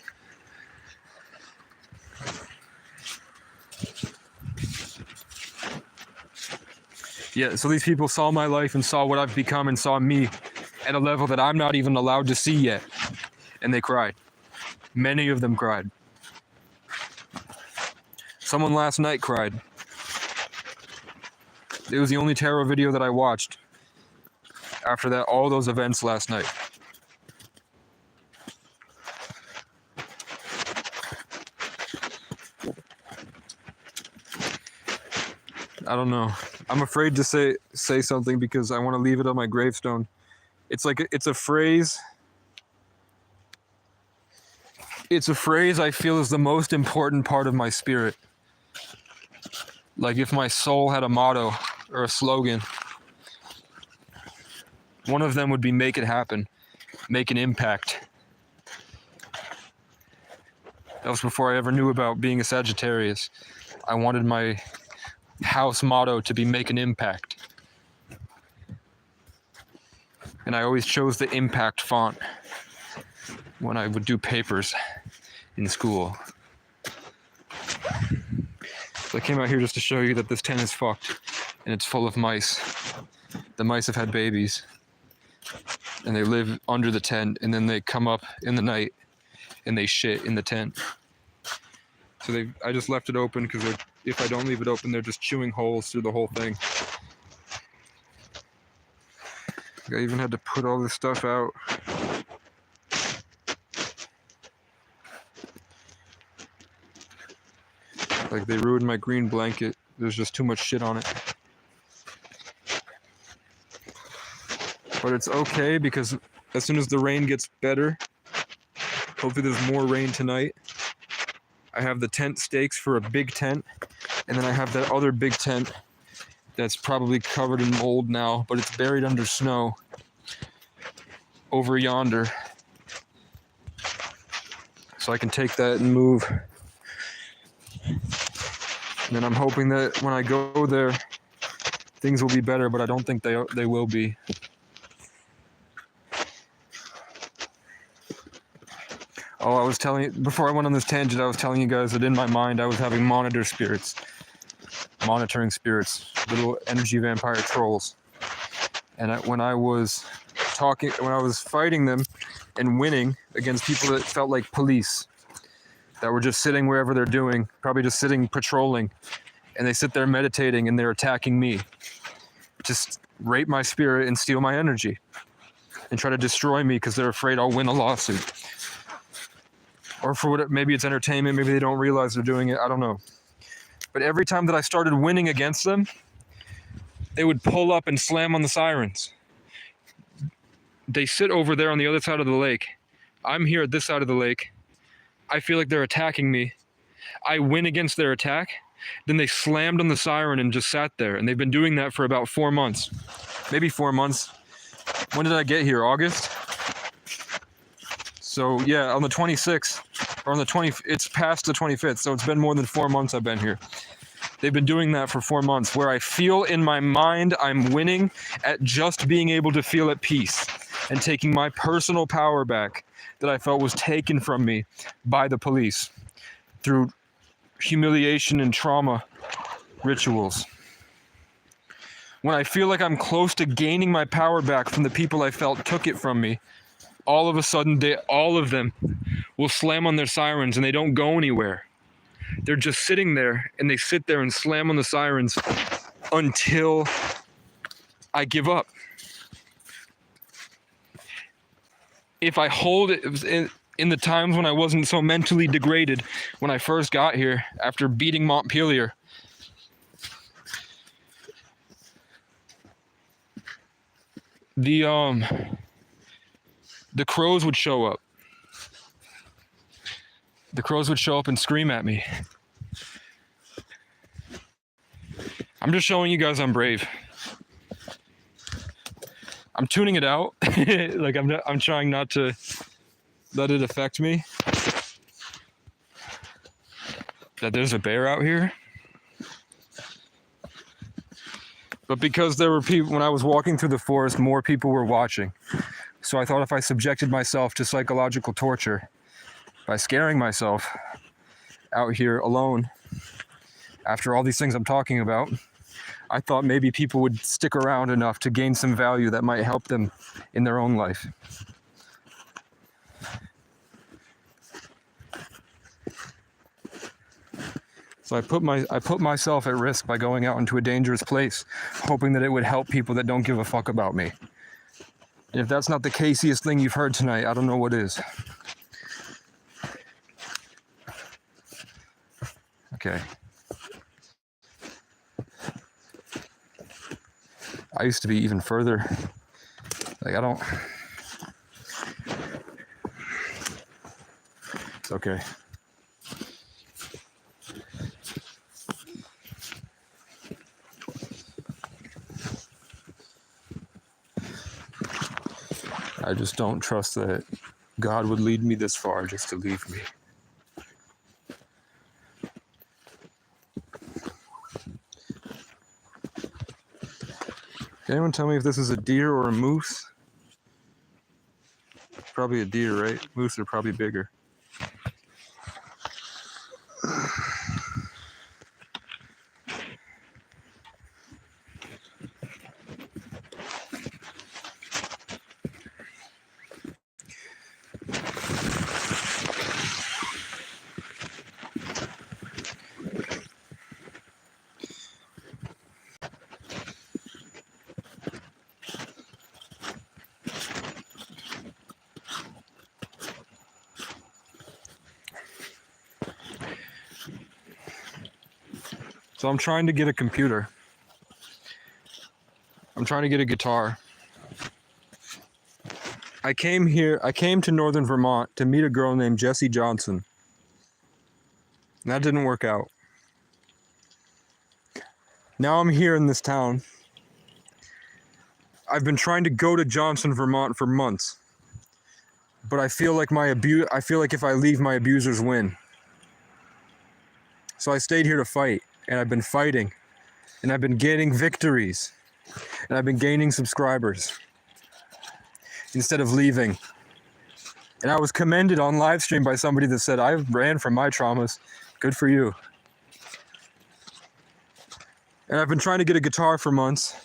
Yeah, so these people saw my life and saw what I've become and saw me at a level that I'm not even allowed to see yet. And they cried. Many of them cried. Someone last night cried. It was the only tarot video that I watched after that, all those events last night. I don't know. I'm afraid to say something because I want to leave it on my gravestone. It's like, it's a phrase. It's a phrase I feel is the most important part of my spirit. Like if my soul had a motto or a slogan, one of them would be make it happen, make an impact. That was before I ever knew about being a Sagittarius. I wanted my house motto to be make an impact. And I always chose the impact font when I would do papers in school. So I came out here just to show you that this tent is fucked and it's full of mice. The mice have had babies and they live under the tent, and then they come up in the night and they shit in the tent. So I just left it open because if I don't leave it open, they're just chewing holes through the whole thing. I even had to put all this stuff out. Like they ruined my green blanket. There's just too much shit on it. But it's okay because as soon as the rain gets better, hopefully there's more rain tonight, I have the tent stakes for a big tent, and then I have that other big tent that's probably covered in mold now, but it's buried under snow over yonder. So I can take that and move. And then I'm hoping that when I go there, things will be better, but I don't think they will be. Oh, I was telling you, before I went on this tangent, I was telling you guys that in my mind I was having monitoring spirits, little energy vampire trolls. And when I was fighting them and winning against people that felt like police, that were just sitting wherever they're doing, probably just sitting patrolling, and they sit there meditating and they're attacking me, just rape my spirit and steal my energy and try to destroy me because they're afraid I'll win a lawsuit. Or for what, maybe it's entertainment, maybe they don't realize they're doing it, I don't know. But every time that I started winning against them, they would pull up and slam on the sirens. They sit over there on the other side of the lake. I'm here at this side of the lake. I feel like they're attacking me. I win against their attack. Then they slammed on the siren and just sat there. And they've been doing that for about 4 months. Maybe 4 months. When did I get here? August? So yeah, on the 26th, or on the 20th, it's past the 25th. So it's been more than 4 months I've been here. They've been doing that for 4 months, where I feel in my mind I'm winning at just being able to feel at peace and taking my personal power back that I felt was taken from me by the police through humiliation and trauma rituals. When I feel like I'm close to gaining my power back from the people I felt took it from me, all of a sudden, all of them will slam on their sirens and they don't go anywhere. They're just sitting there, and they sit there and slam on the sirens until I give up. If I hold it in the times when I wasn't so mentally degraded, when I first got here after beating Montpelier, the crows would show up. The crows would show up and scream at me. I'm just showing you guys I'm brave. I'm tuning it out. Like I'm trying not to let it affect me. That there's a bear out here. But because there were people, when I was walking through the forest, more people were watching. So I thought if I subjected myself to psychological torture by scaring myself out here alone, after all these things I'm talking about, I thought maybe people would stick around enough to gain some value that might help them in their own life. So I put myself at risk by going out into a dangerous place, hoping that it would help people that don't give a fuck about me. And if that's not the casiest thing you've heard tonight, I don't know what is. Okay. I used to be even further. Like, I don't... It's okay. I just don't trust that God would lead me this far just to leave me. Can anyone tell me if this is a deer or a moose? Probably a deer, right? Moose are probably bigger. So I'm trying to get a computer. I'm trying to get a guitar. I came to northern Vermont to meet a girl named Jessie Johnson. And that didn't work out. Now I'm here in this town. I've been trying to go to Johnson, Vermont for months. But I feel like if I leave, my abusers win. So I stayed here to fight. And I've been fighting, and I've been getting victories, and I've been gaining subscribers instead of leaving. And I was commended on live stream by somebody that said, I ran from my traumas. Good for you. And I've been trying to get a guitar for months.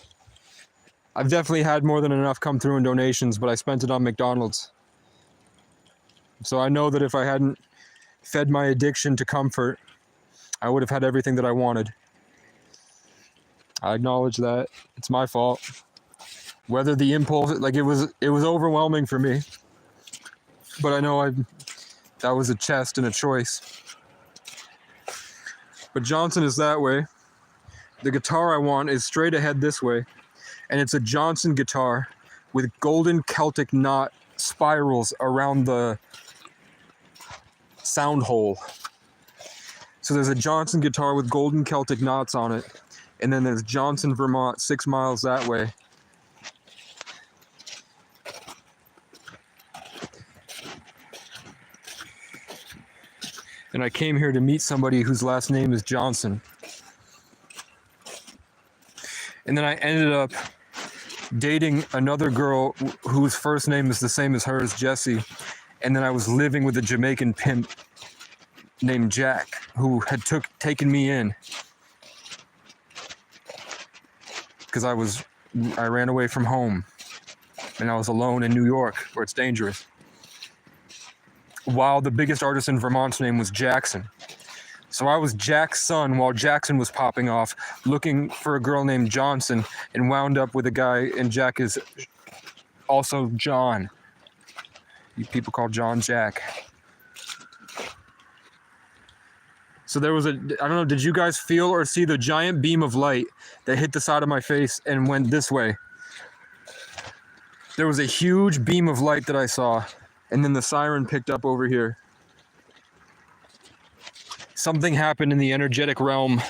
I've definitely had more than enough come through in donations, but I spent it on McDonald's. So I know that if I hadn't fed my addiction to comfort, I would have had everything that I wanted. I acknowledge that. It's my fault. Whether the impulse, like it was overwhelming for me. But I know that was a test and a choice. But Johnson is that way. The guitar I want is straight ahead this way. And it's a Johnson guitar with golden Celtic knot spirals around the sound hole. So there's a Johnson guitar with golden Celtic knots on it. And then there's Johnson, Vermont, 6 miles that way. And I came here to meet somebody whose last name is Johnson. And then I ended up dating another girl whose first name is the same as hers, Jessie. And then I was living with a Jamaican pimp named Jack, who had taken me in. because I ran away from home, and I was alone in New York, where it's dangerous. While the biggest artist in Vermont's name was Jackson. So I was Jack's son while Jackson was popping off, looking for a girl named Johnson, and wound up with a guy, and Jack is also John. People call John Jack. So there was I don't know, did you guys feel or see the giant beam of light that hit the side of my face and went this way? There was a huge beam of light that I saw, and then the siren picked up over here. Something happened in the energetic realm.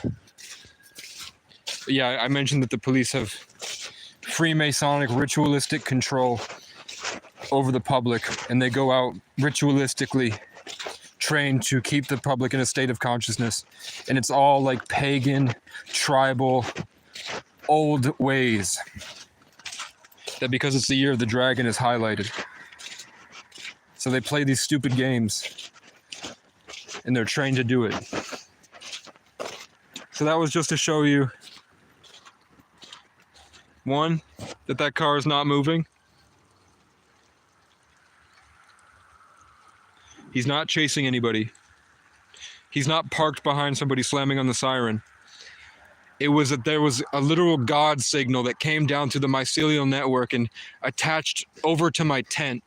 Yeah, I mentioned that the police have Freemasonic ritualistic control over the public, and they go out ritualistically trained to keep the public in a state of consciousness. And it's all like pagan, tribal, old ways that, because it's the year of the dragon, is highlighted. So they play these stupid games, and they're trained to do it. So that was just to show you, one, that car is not moving. He's not chasing anybody. He's not parked behind somebody slamming on the siren. It was that there was a literal God signal that came down to the mycelial network and attached over to my tent.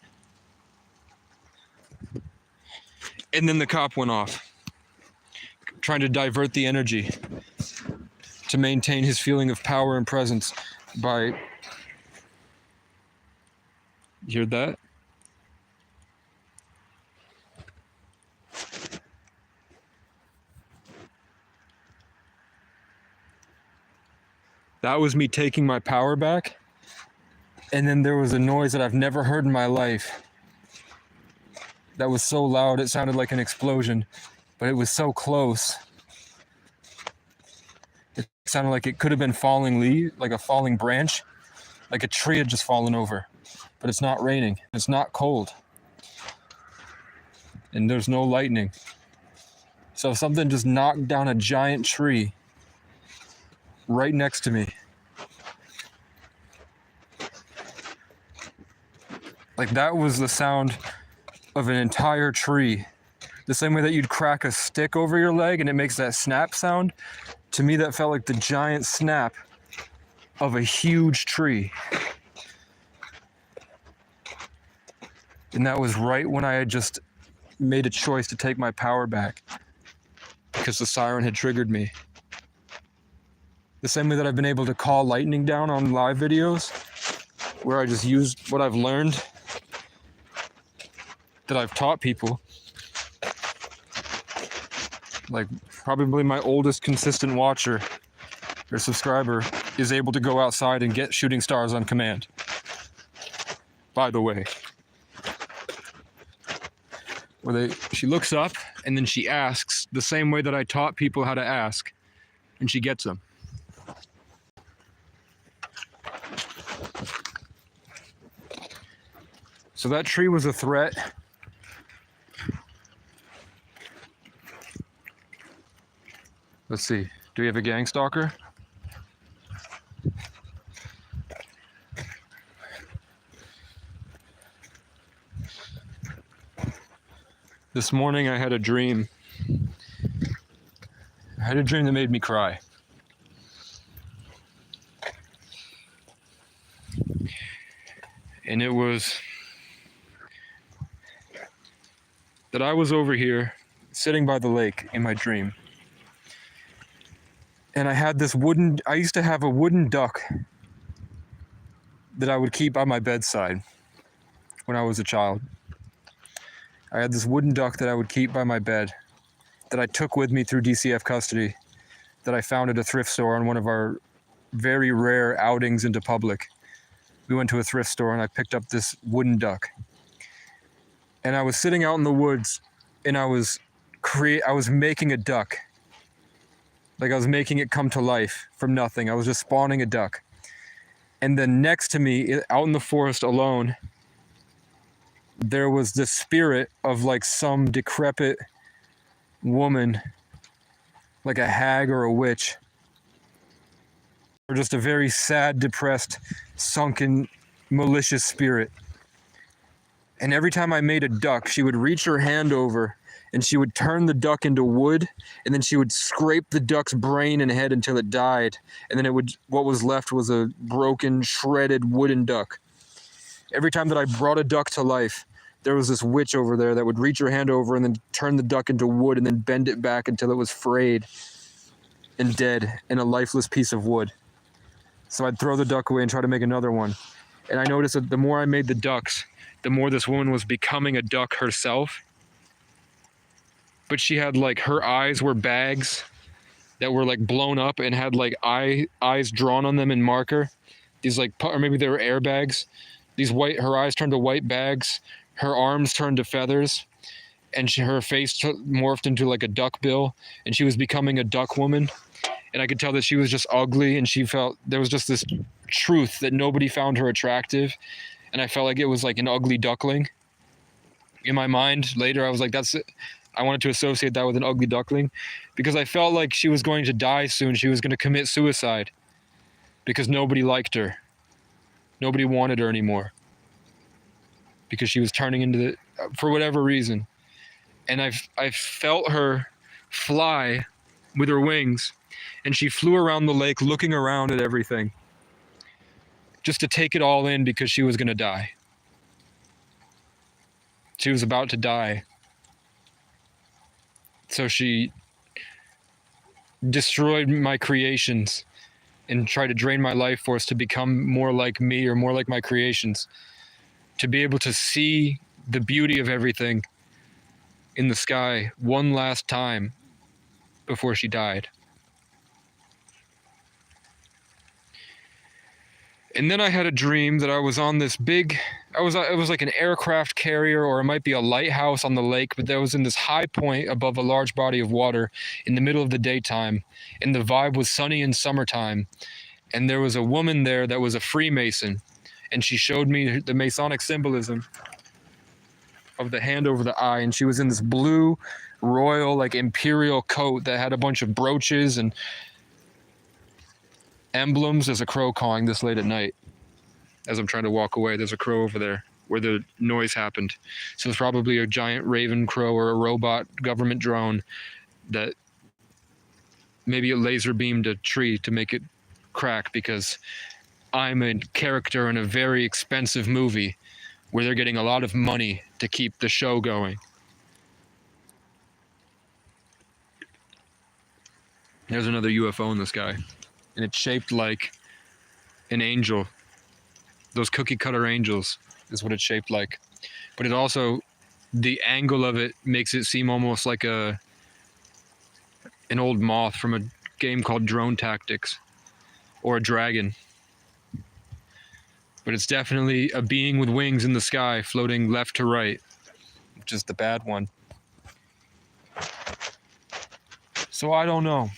And then the cop went off, trying to divert the energy to maintain his feeling of power and presence by... You hear that? That was me taking my power back. And then there was a noise that I've never heard in my life. That was so loud, it sounded like an explosion, but it was so close. It sounded like it could have been falling leaf, like a falling branch, like a tree had just fallen over. But it's not raining, it's not cold. And there's no lightning. So something just knocked down a giant tree right next to me. Like, that was the sound of an entire tree. The same way that you'd crack a stick over your leg and it makes that snap sound. To me, that felt like the giant snap of a huge tree. And that was right when I had just made a choice to take my power back, because the siren had triggered me. The same way that I've been able to call lightning down on live videos, where I just used what I've learned, that I've taught people. Like, probably my oldest consistent watcher or subscriber is able to go outside and get shooting stars on command. By the way. She looks up and then she asks the same way that I taught people how to ask, and she gets them. So that tree was a threat. Let's see, do we have a gang stalker? This morning I had a dream. I had a dream that made me cry. And it was that I was over here sitting by the lake in my dream. And I used to have a wooden duck that I would keep by my bedside when I was a child. I had this wooden duck that I would keep by my bed that I took with me through DCF custody, that I found at a thrift store on one of our very rare outings into public. We went to a thrift store and I picked up this wooden duck. And I was sitting out in the woods and I was making a duck. Like, I was making it come to life from nothing. I was just spawning a duck. And then next to me, out in the forest alone, there was the spirit of like some decrepit woman, like a hag or a witch, or just a very sad, depressed, sunken, malicious spirit. And every time I made a duck, she would reach her hand over and she would turn the duck into wood, and then she would scrape the duck's brain and head until it died. And then what was left was a broken, shredded wooden duck. Every time that I brought a duck to life, there was this witch over there that would reach her hand over and then turn the duck into wood and then bend it back until it was frayed and dead and a lifeless piece of wood. So I'd throw the duck away and try to make another one. And I noticed that the more I made the ducks, the more this woman was becoming a duck herself. But she had like, her eyes were bags that were like blown up and had like eyes drawn on them in marker. These like, or maybe they were airbags. Her eyes turned to white bags. Her arms turned to feathers. And her face morphed into like a duck bill. And she was becoming a duck woman. And I could tell that she was just ugly, and she felt there was just this truth that nobody found her attractive. And I felt like it was like an ugly duckling. In my mind later, I was like, that's it. I wanted to associate that with an ugly duckling because I felt like she was going to die soon. She was going to commit suicide because nobody liked her. Nobody wanted her anymore because she was turning into for whatever reason. And I felt her fly with her wings, and she flew around the lake looking around at everything just to take it all in because she was going to die. She was about to die. So she destroyed my creations and tried to drain my life force to become more like me or more like my creations, to be able to see the beauty of everything in the sky one last time before she died. And then I had a dream that I was on this big, it was like an aircraft carrier, or it might be a lighthouse on the lake, but that was in this high point above a large body of water in the middle of the daytime. And the vibe was sunny in summertime. And there was a woman there that was a Freemason. And she showed me the Masonic symbolism of the hand over the eye. And she was in this blue, royal, like imperial coat that had a bunch of brooches and emblems. There's a crow cawing this late at night. As I'm trying to walk away, there's a crow over there where the noise happened. So it's probably a giant raven crow or a robot government drone that maybe it laser beamed a tree to make it crack because I'm a character in a very expensive movie where they're getting a lot of money to keep the show going. There's another UFO in the sky. And it's shaped like an angel. Those cookie cutter angels is what it's shaped like. But it also, the angle of it makes it seem almost like an old moth from a game called Drone Tactics, or a dragon. But it's definitely a being with wings in the sky floating left to right, which is the bad one. So I don't know.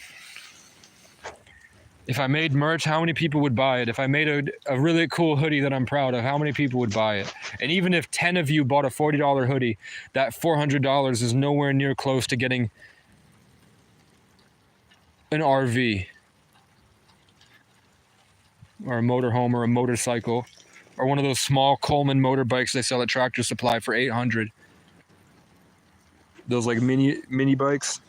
If I made merch, how many people would buy it? If I made a really cool hoodie that I'm proud of, how many people would buy it? And even if 10 of you bought a $40 hoodie, that $400 is nowhere near close to getting an RV or a motorhome or a motorcycle or one of those small Coleman motorbikes they sell at Tractor Supply for $800. Those like mini bikes.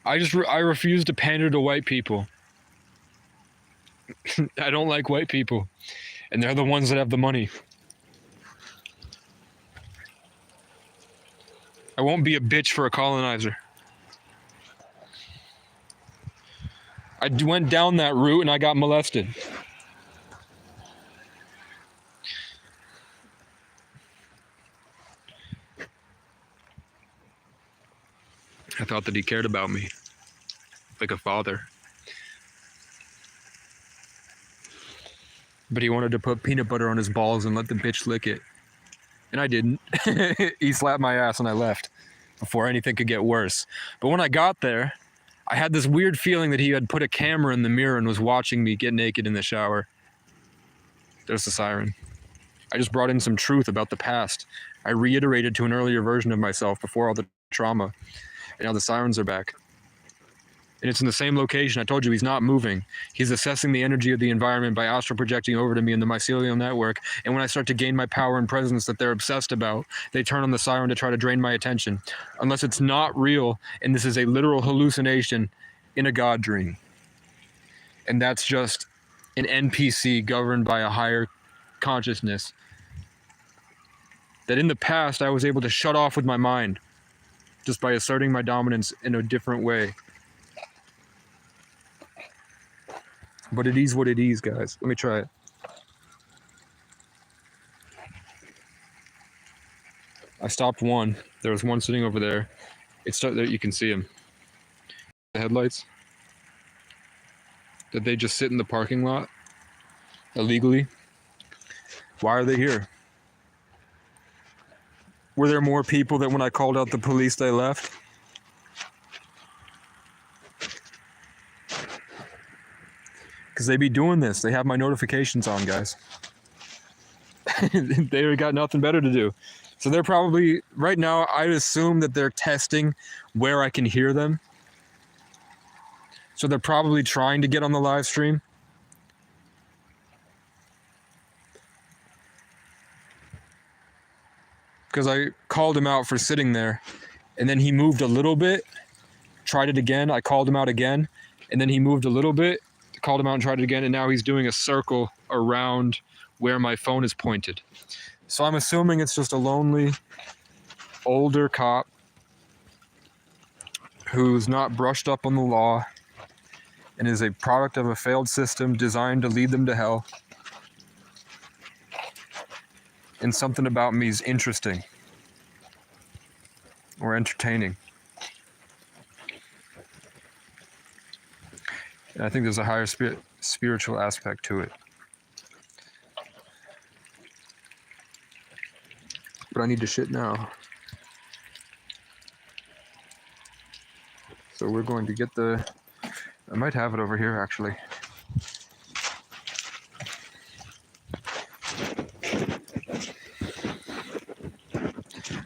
I refuse to pander to white people. I don't like white people, and they're the ones that have the money. I won't be a bitch for a colonizer. I went down that route and I got molested. I thought that he cared about me, like a father. But he wanted to put peanut butter on his balls and let the bitch lick it. And I didn't. He slapped my ass and I left before anything could get worse. But when I got there, I had this weird feeling that he had put a camera in the mirror and was watching me get naked in the shower. There's the siren. I just brought in some truth about the past. I reiterated to an earlier version of myself before all the trauma, and now the sirens are back. And it's in the same location. I told you he's not moving. He's assessing the energy of the environment by astral projecting over to me in the mycelial network. And when I start to gain my power and presence that they're obsessed about, they turn on the siren to try to drain my attention. Unless it's not real and this is a literal hallucination in a God dream. And that's just an NPC governed by a higher consciousness. That in the past I was able to shut off with my mind just by asserting my dominance in a different way. But it is what it is, guys. Let me try it. I stopped one. There was one sitting over there. There, you can see him. The headlights. Did they just sit in the parking lot illegally? Why are they here? Were there more people that when I called out the police, they left? Because they be doing this. They have my notifications on, guys. They got nothing better to do. So they're probably, right now, I'd assume that they're testing where I can hear them. So they're probably trying to get on the live stream. Because I called him out for sitting there. And then he moved a little bit. Tried it again. I called him out again. And then he moved a little bit. Called him out and tried it again, and now he's doing a circle around where my phone is pointed. So I'm assuming it's just a lonely, older cop who's not brushed up on the law and is a product of a failed system designed to lead them to hell. And something about me is interesting or entertaining. And I think there's a higher spiritual aspect to it. But I need to shit now. So we're going to get I might have it over here actually.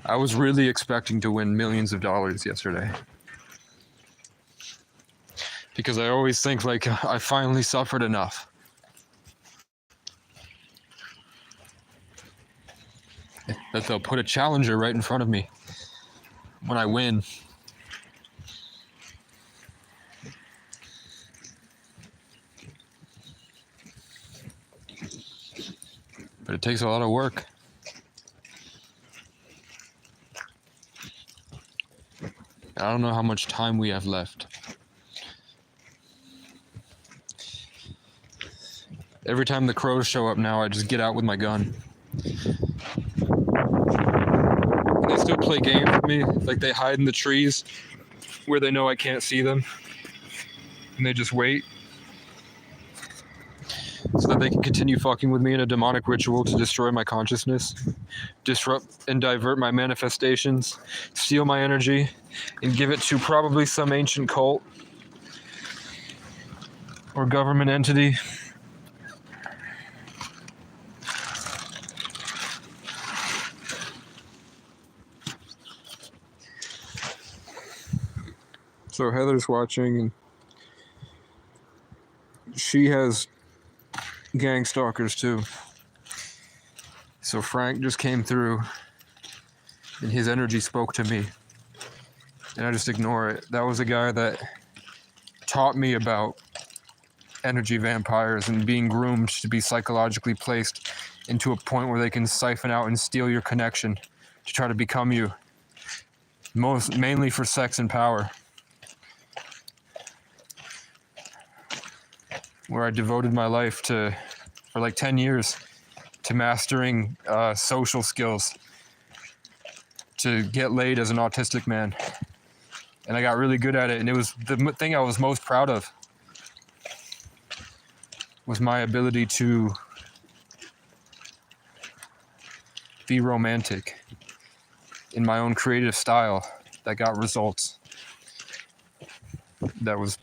I was really expecting to win millions of dollars yesterday. Because I always think like I finally suffered enough. That they'll put a challenger right in front of me when I win. But it takes a lot of work. I don't know how much time we have left. Every time the crows show up now, I just get out with my gun. And they still play games with me, like they hide in the trees where they know I can't see them. And they just wait so that they can continue fucking with me in a demonic ritual to destroy my consciousness, disrupt and divert my manifestations, steal my energy, and give it to probably some ancient cult or government entity. So Heather's watching, and she has gang stalkers too. So Frank just came through, and his energy spoke to me, and I just ignore it. That was a guy that taught me about energy vampires and being groomed to be psychologically placed into a point where they can siphon out and steal your connection to try to become you, mainly for sex and power. Where I devoted my life for like 10 years to mastering social skills to get laid as an autistic man. And I got really good at it. And it was the thing I was most proud of was my ability to be romantic in my own creative style that got results. That was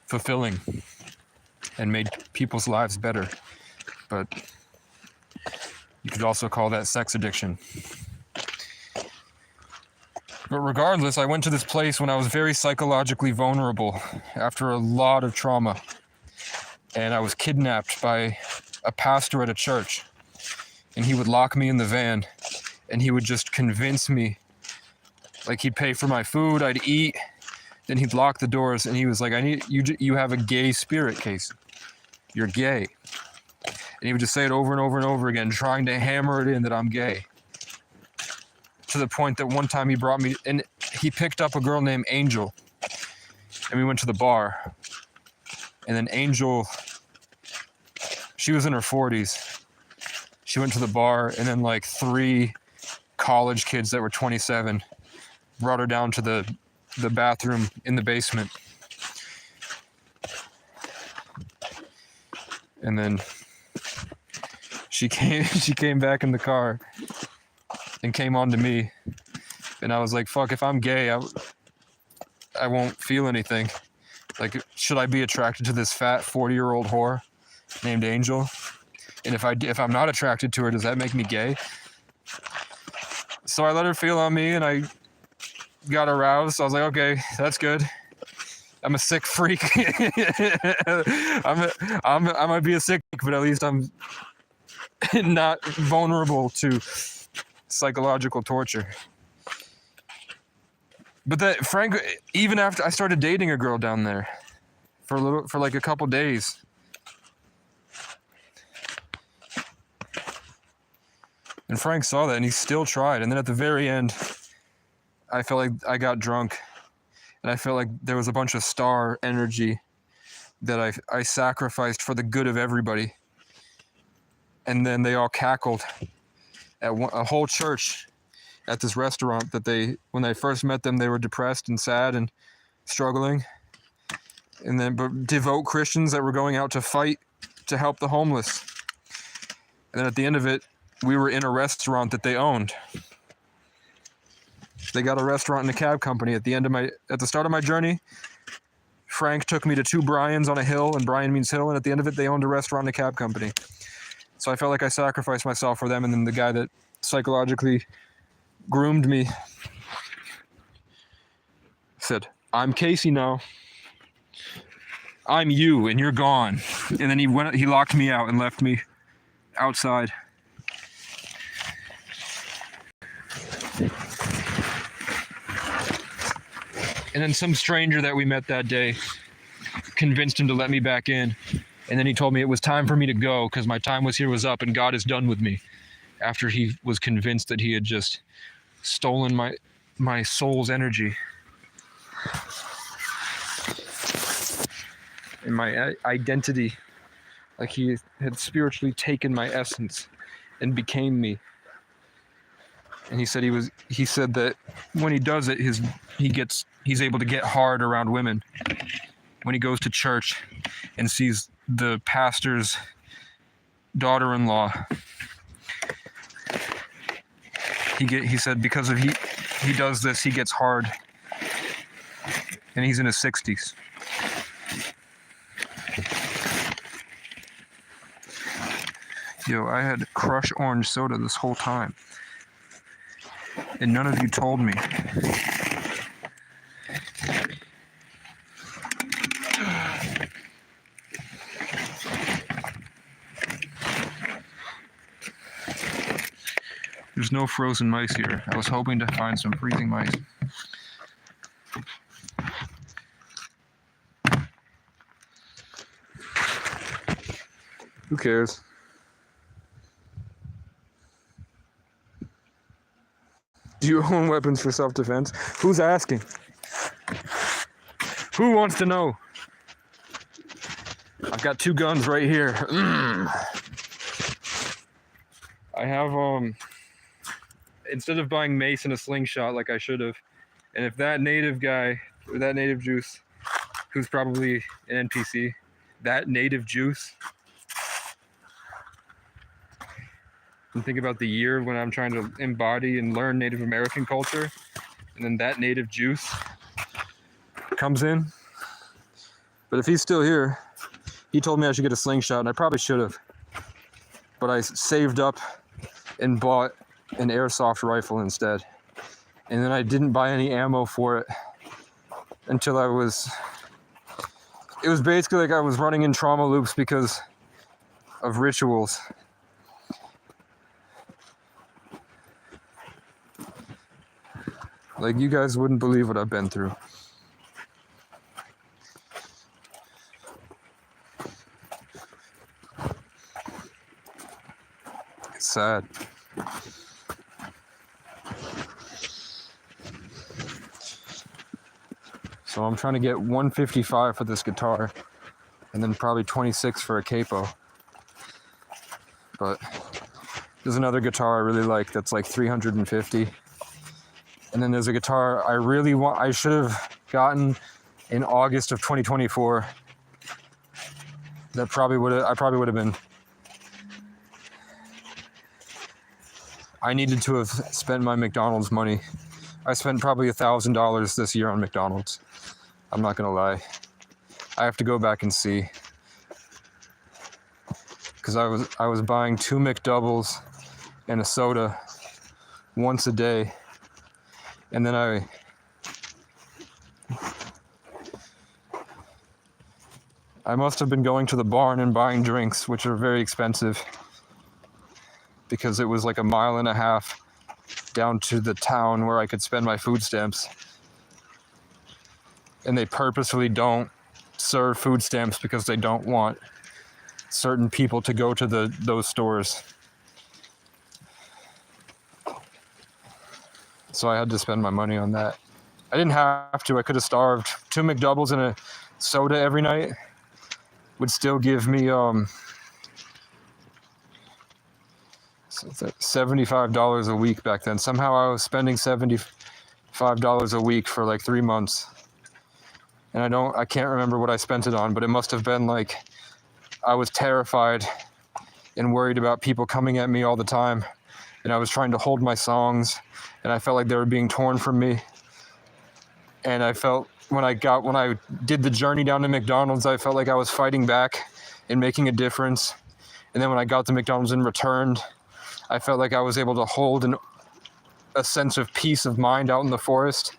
fulfilling and made people's lives better. But You could also call that sex addiction. But regardless, I went to this place when I was very psychologically vulnerable after a lot of trauma. And I was kidnapped by a pastor at a church. And he would lock me in the van and he would just convince me, like he'd pay for my food, I'd eat, then he'd lock the doors and he was like, you have a gay spirit, Casey. You're gay. And he would just say it over and over and over again, trying to hammer it in that I'm gay. To the point that one time he brought me, and he picked up a girl named Angel, and we went to the bar. And then Angel, she was in her 40s. She went to the bar, and then like 3 college kids that were 27 brought her down to the bathroom in the basement. And then she came back in the car and came on to me. And I was like, fuck, if I'm gay, I won't feel anything. Like, should I be attracted to this fat 40-year-old whore named Angel? And if I'm not attracted to her, does that make me gay? So I let her feel on me and I got aroused. So I was like, okay, that's good. I'm a sick freak. I might be a sick freak, but at least I'm not vulnerable to psychological torture. But that, Frank, even after I started dating a girl down there for like a couple days, and Frank saw that and he still tried. And then at the very end, I felt like I got drunk and I felt like there was a bunch of star energy that I sacrificed for the good of everybody. And then they all cackled at a whole church at this restaurant that when I first met them, they were depressed and sad and struggling. And then, but devout Christians that were going out to fight to help the homeless. And then at the end of it, we were in a restaurant that they owned. They got a restaurant and a cab company. At the start of my journey, Frank took me to 2 Bryans on a hill, and Bryan means hill, and at the end of it, they owned a restaurant and a cab company. So I felt like I sacrificed myself for them, and then the guy that psychologically groomed me said, I'm Casey now. I'm you, and you're gone. And then he locked me out and left me outside. And then some stranger that we met that day convinced him to let me back in. And then he told me it was time for me to go because my time was up and God is done with me. After he was convinced that he had just stolen my soul's energy and my identity. Like he had spiritually taken my essence and became me. And he said that when he does it, he's able to get hard around women. When he goes to church and sees the pastor's daughter-in-law, he said because of he does this, he gets hard. And he's in his 60s. Yo, I had Crush orange soda this whole time. And none of you told me. There's no frozen mice here. I was hoping to find some freezing mice. Who cares? Do you own weapons for self-defense? Who's asking? Who wants to know? I've got 2 guns right here. I have, instead of buying mace and a slingshot like I should have, and if that native guy, or that native juice, who's probably an NPC, that native juice, and think about the year when I'm trying to embody and learn Native American culture, and then that native juice comes in. But if he's still here, he told me I should get a slingshot, and I probably should have. But I saved up and bought an airsoft rifle instead. And then I didn't buy any ammo for it until it was basically like I was running in trauma loops because of rituals. Like, you guys wouldn't believe what I've been through. It's sad. So I'm trying to get 155 for this guitar, and then probably 26 for a capo. But there's another guitar I really like that's like 350. And then there's a guitar I really want, I should have gotten in August of 2024. I probably would have been. I needed to have spent my McDonald's money. I spent probably $1,000 this year on McDonald's. I'm not gonna lie. I have to go back and see. Because I was buying 2 McDoubles and a soda once a day. And then I must have been going to the barn and buying drinks, which are very expensive, because it was like a mile and a half down to the town where I could spend my food stamps. And they purposefully don't serve food stamps because they don't want certain people to go to those stores. So I had to spend my money on that. I didn't have to. I could have starved. 2 McDoubles and a soda every night would still give me $75 a week back then. Somehow I was spending $75 a week for like 3 months. And I can't remember what I spent it on, but it must have been like I was terrified and worried about people coming at me all the time. And I was trying to hold my songs, and I felt like they were being torn from me. And I felt when I did the journey down to McDonald's, I felt like I was fighting back and making a difference. And then when I got to McDonald's and returned, I felt like I was able to hold a sense of peace of mind out in the forest.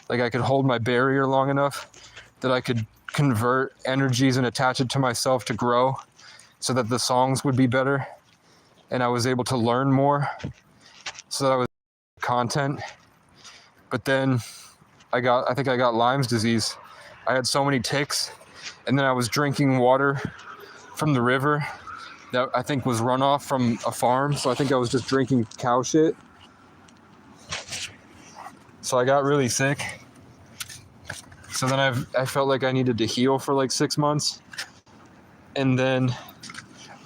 Like I could hold my barrier long enough that I could convert energies and attach it to myself to grow so that the songs would be better. And I was able to learn more so that I was content. But then I think I got Lyme's disease. I had so many ticks, and then I was drinking water from the river that I think was runoff from a farm. So I think I was just drinking cow shit. So I got really sick. So then I felt like I needed to heal for like 6 months. And then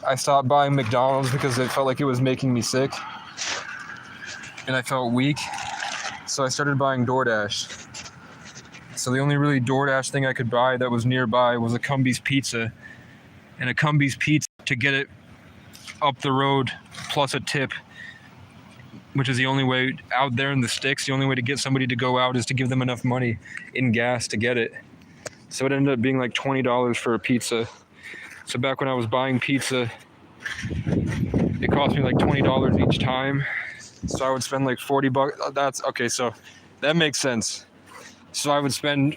I stopped buying McDonald's because it felt like it was making me sick. And I felt weak. So I started buying DoorDash. So the only really DoorDash thing I could buy that was nearby was a Cumby's pizza. And a Cumby's pizza, to get it up the road plus a tip, which is the only way out there in the sticks, the only way to get somebody to go out is to give them enough money in gas to get it. So it ended up being like $20 for a pizza. So back when I was buying pizza, it cost me like $20 each time. So I would spend like $40. That's okay. So that makes sense. So I would spend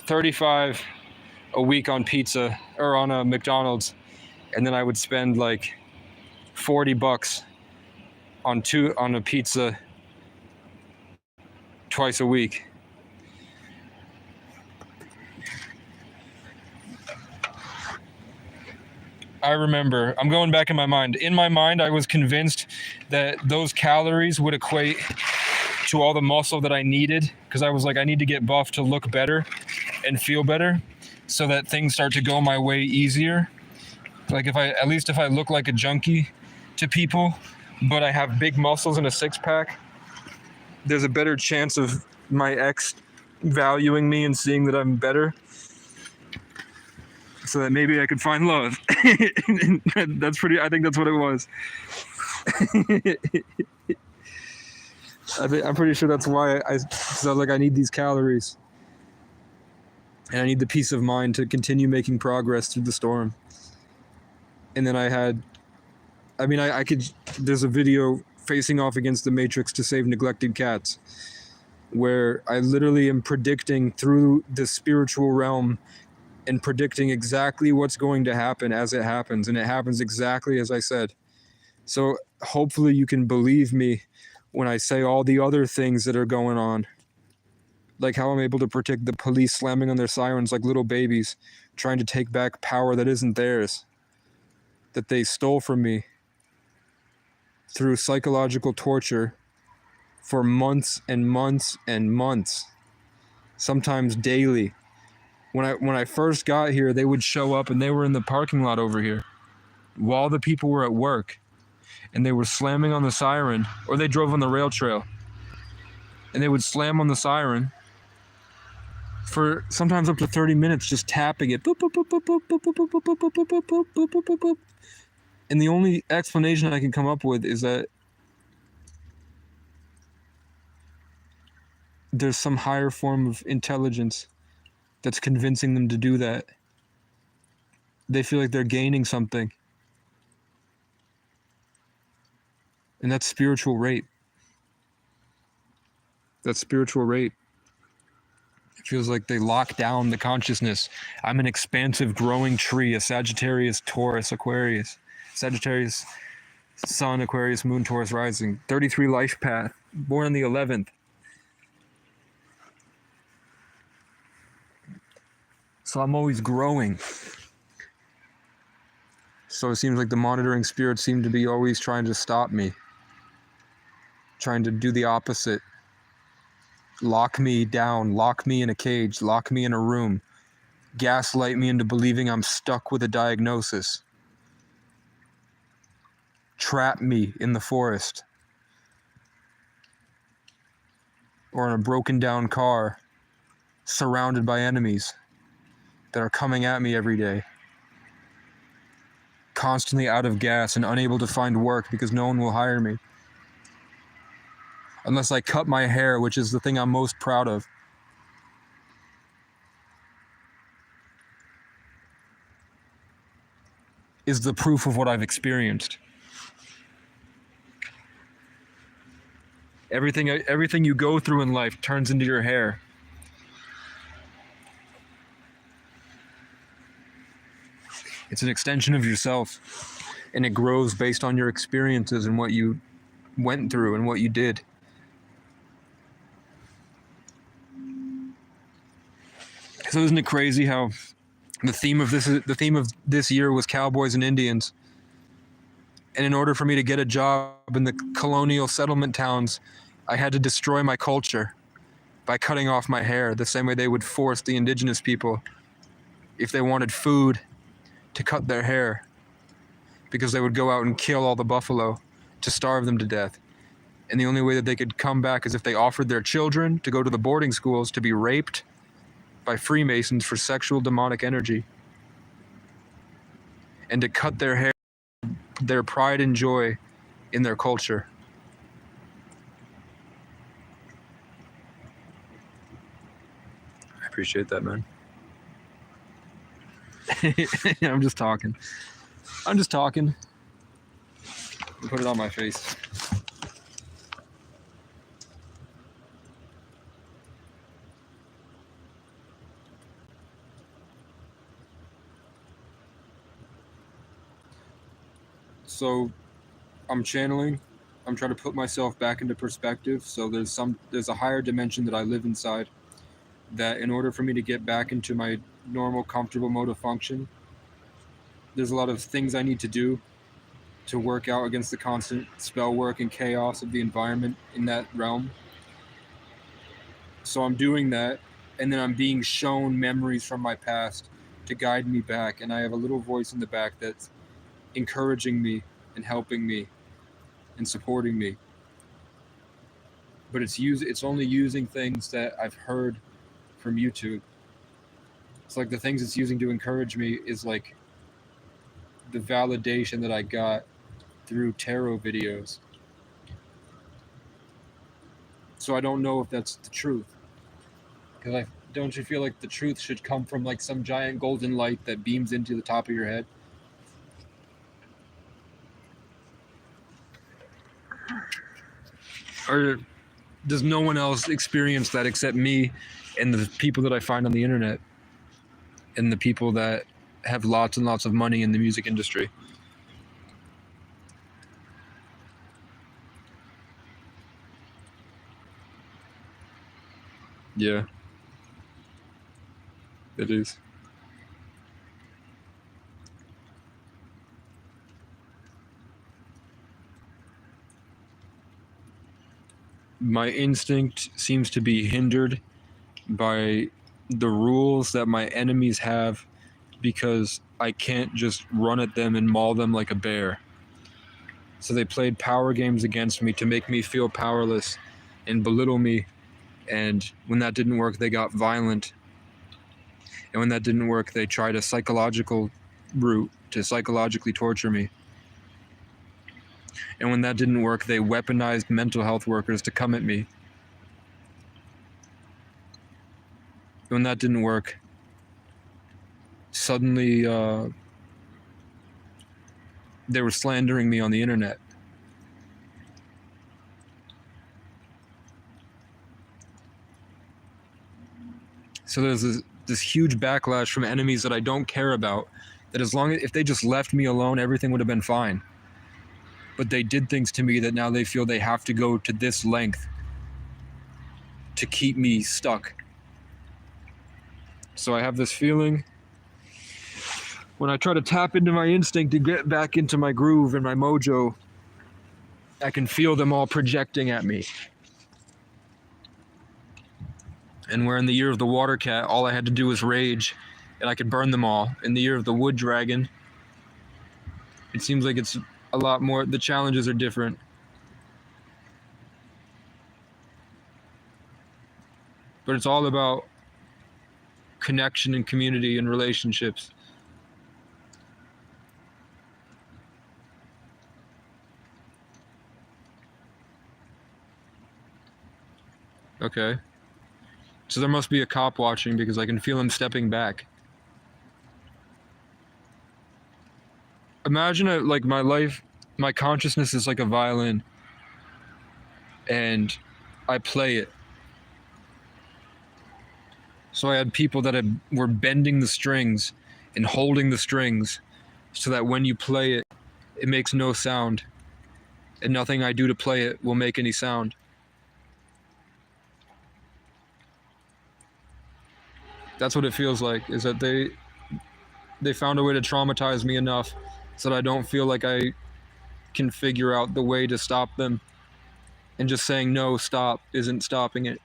$35 a week on pizza or on a McDonald's, and then I would spend like $40 on a pizza twice a week. I remember, I'm going back in my mind. In my mind, I was convinced that those calories would equate to all the muscle that I needed, because I was like, I need to get buff to look better and feel better so that things start to go my way easier. Like if I look like a junkie to people, but I have big muscles and a six-pack, there's a better chance of my ex valuing me and seeing that I'm better, so that maybe I could find love. I think that's what it was. I'm pretty sure that's why I need these calories. And I need the peace of mind to continue making progress through the storm. And then I had I mean, I could. There's a video facing off against the Matrix to save neglected cats, where I literally am predicting through the spiritual realm and predicting exactly what's going to happen as it happens, and it happens exactly as I said. So hopefully you can believe me when I say all the other things that are going on, like how I'm able to predict the police slamming on their sirens like little babies, trying to take back power that isn't theirs, that they stole from me through psychological torture for months and months and months, sometimes daily. When I first got here, they would show up and they were in the parking lot over here while the people were at work, and they were slamming on the siren, or they drove on the rail trail and they would slam on the siren for sometimes up to 30 minutes, just tapping it. Boop, boop, boop, boop, boop, boop, boop, boop, boop, boop, boop, boop, boop, boop, boop, boop, boop. And the only explanation I can come up with is that there's some higher form of intelligence that's convincing them to do that. They feel like they're gaining something. And that's spiritual rape. That's spiritual rape. It feels like they lock down the consciousness. I'm an expansive growing tree, a Sagittarius, Taurus, Aquarius. Sagittarius, Sun, Aquarius, Moon, Taurus, rising. 33 life path, born on the 11th. So I'm always growing. So it seems like the monitoring spirits seem to be always trying to stop me, trying to do the opposite. Lock me down, lock me in a cage, lock me in a room, gaslight me into believing I'm stuck with a diagnosis, trap me in the forest or in a broken down car, surrounded by enemies that are coming at me every day, constantly out of gas and unable to find work because no one will hire me. Unless I cut my hair, which is the thing I'm most proud of. Is the proof of what I've experienced. Everything you go through in life turns into your hair. It's an extension of yourself, and it grows based on your experiences and what you went through and what you did. So isn't it crazy how the theme of this year was cowboys and Indians? And in order for me to get a job in the colonial settlement towns, I had to destroy my culture by cutting off my hair, the same way they would force the indigenous people, if they wanted food, to cut their hair, because they would go out and kill all the buffalo to starve them to death. And the only way that they could come back is if they offered their children to go to the boarding schools to be raped by Freemasons for sexual demonic energy, and to cut their hair, their pride and joy in their culture. I appreciate that, man. I'm just talking. Put it on my face. So I'm channeling. I'm trying to put myself back into perspective. So there's a higher dimension that I live inside, that in order for me to get back into my normal, comfortable mode of function, there's a lot of things I need to do to work out against the constant spell work and chaos of the environment in that realm. So I'm doing that, and then I'm being shown memories from my past to guide me back, and I have a little voice in the back that's encouraging me and helping me and supporting me. But it's only using things that I've heard from YouTube. It's like the things it's using to encourage me is like the validation that I got through tarot videos. So I don't know if that's the truth. Because don't you feel like the truth should come from like some giant golden light that beams into the top of your head? Or does no one else experience that except me and the people that I find on the internet and the people that have lots and lots of money in the music industry? Yeah, it is. My instinct seems to be hindered by the rules that my enemies have because I can't just run at them and maul them like a bear. So they played power games against me to make me feel powerless and belittle me. And when that didn't work, they got violent. And when that didn't work, they tried a psychological route to psychologically torture me. And when that didn't work, they weaponized mental health workers to come at me. When that didn't work, suddenly they were slandering me on the internet. So there's this huge backlash from enemies that I don't care about, that as long as if they just left me alone, everything would have been fine. But they did things to me that now they feel they have to go to this length to keep me stuck. So I have this feeling when I try to tap into my instinct to get back into my groove and my mojo, I can feel them all projecting at me. And where in the year of the water cat, all I had to do was rage and I could burn them all. In the year of the wood dragon, it seems like it's a lot more, the challenges are different. But it's all about connection and community and relationships. Okay. So there must be a cop watching because I can feel him stepping back. Imagine it like my life, my consciousness is like a violin and I play it. So I had people that were bending the strings and holding the strings so that when you play it, it makes no sound. And nothing I do to play it will make any sound. That's what it feels like, is that they found a way to traumatize me enough so that I don't feel like I can figure out the way to stop them. And just saying no, stop, isn't stopping it.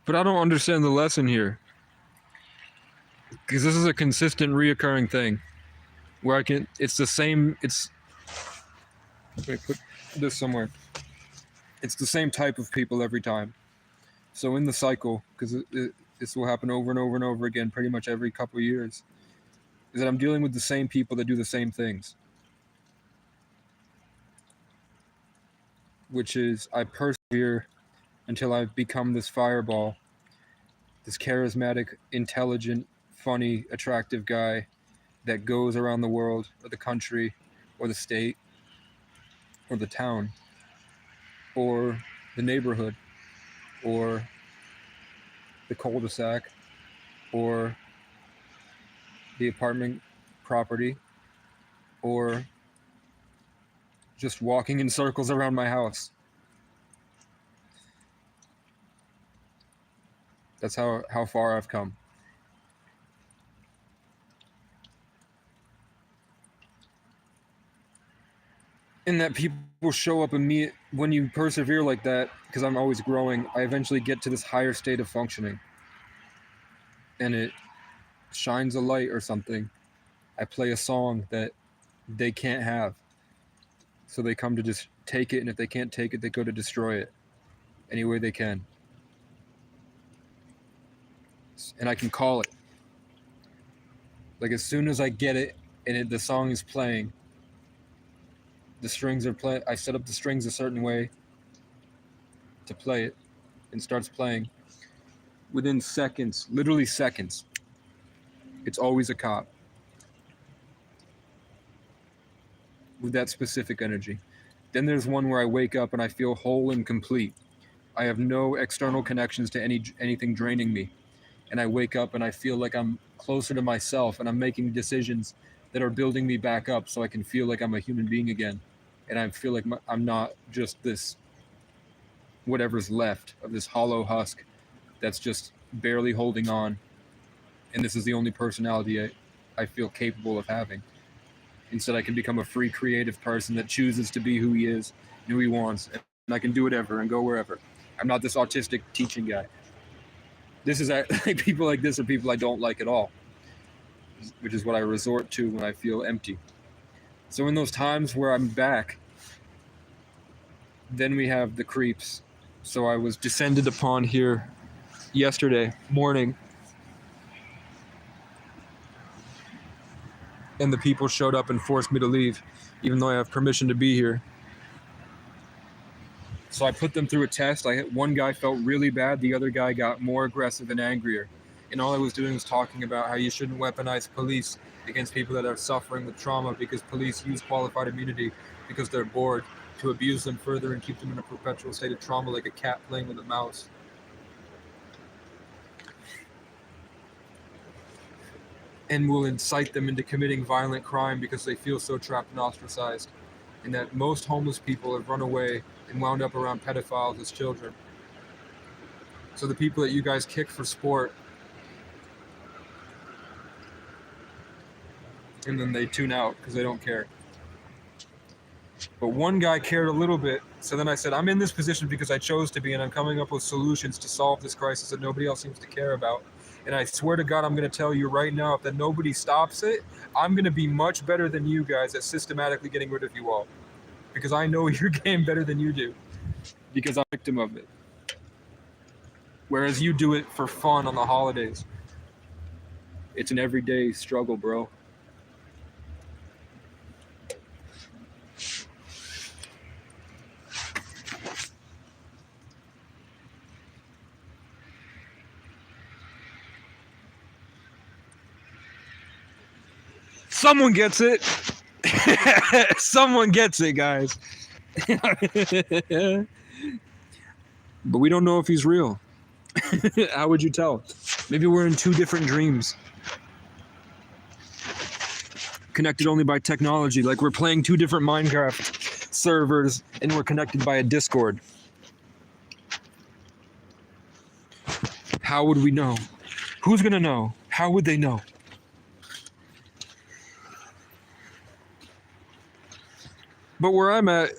But I don't understand the lesson here. Because this is a consistent, reoccurring thing. Where it's the same, let me put this somewhere. It's the same type of people every time. So in the cycle, because this will happen over and over and over again pretty much every couple of years, is that I'm dealing with the same people that do the same things. Which is I persevere until I've become this fireball, this charismatic, intelligent, funny, attractive guy that goes around the world or the country or the state or the town or the neighborhood or the cul-de-sac or the apartment property or just walking in circles around my house. That's how far I've come. And that people show up immediate when you persevere like that, because I'm always growing, I eventually get to this higher state of functioning. And it shines a light or something. I play a song that they can't have. So they come to just take it, and if they can't take it, they go to destroy it any way they can. voice, and I can call it. Like as soon as I get it and the song is playing, the strings are play. I set up the strings a certain way to play it, and starts playing. Within seconds, literally seconds, it's always a cop with that specific energy. Then there's one where I wake up and I feel whole and complete. I have no external connections to anything draining me. And I wake up and I feel like I'm closer to myself and I'm making decisions that are building me back up so I can feel like I'm a human being again. And I feel like I'm not just this whatever's left of this hollow husk that's just barely holding on. And this is the only personality I feel capable of having. Instead, I can become a free, creative person that chooses to be who he is and who he wants. And I can do whatever and go wherever. I'm not this autistic teaching guy. This is like people like this are people I don't like at all, which is what I resort to when I feel empty. So in those times where I'm back, then we have the creeps. So I was descended upon here yesterday morning, and the people showed up and forced me to leave, even though I have permission to be here. So I put them through a test. One guy felt really bad. The other guy got more aggressive and angrier. And all I was doing was talking about how you shouldn't weaponize police against people that are suffering with trauma, because police use qualified immunity because they're bored, to abuse them further and keep them in a perpetual state of trauma like a cat playing with a mouse. And will incite them into committing violent crime because they feel so trapped and ostracized. And that most homeless people have run away and wound up around pedophiles as children. So the people that you guys kick for sport, and then they tune out because they don't care. But one guy cared a little bit, so then I said, I'm in this position because I chose to be, and I'm coming up with solutions to solve this crisis that nobody else seems to care about. And I swear to God, I'm going to tell you right now, if that nobody stops it, I'm going to be much better than you guys at systematically getting rid of you all. Because I know your game better than you do. Because I'm a victim of it. Whereas you do it for fun on the holidays. It's an everyday struggle, bro. Someone gets it. Someone gets it, guys. But we don't know if he's real. How would you tell? Maybe we're in two different dreams, connected only by technology. Like we're playing two different Minecraft servers and we're connected by a Discord. How would we know? Who's gonna know? How would they know? But where I'm at,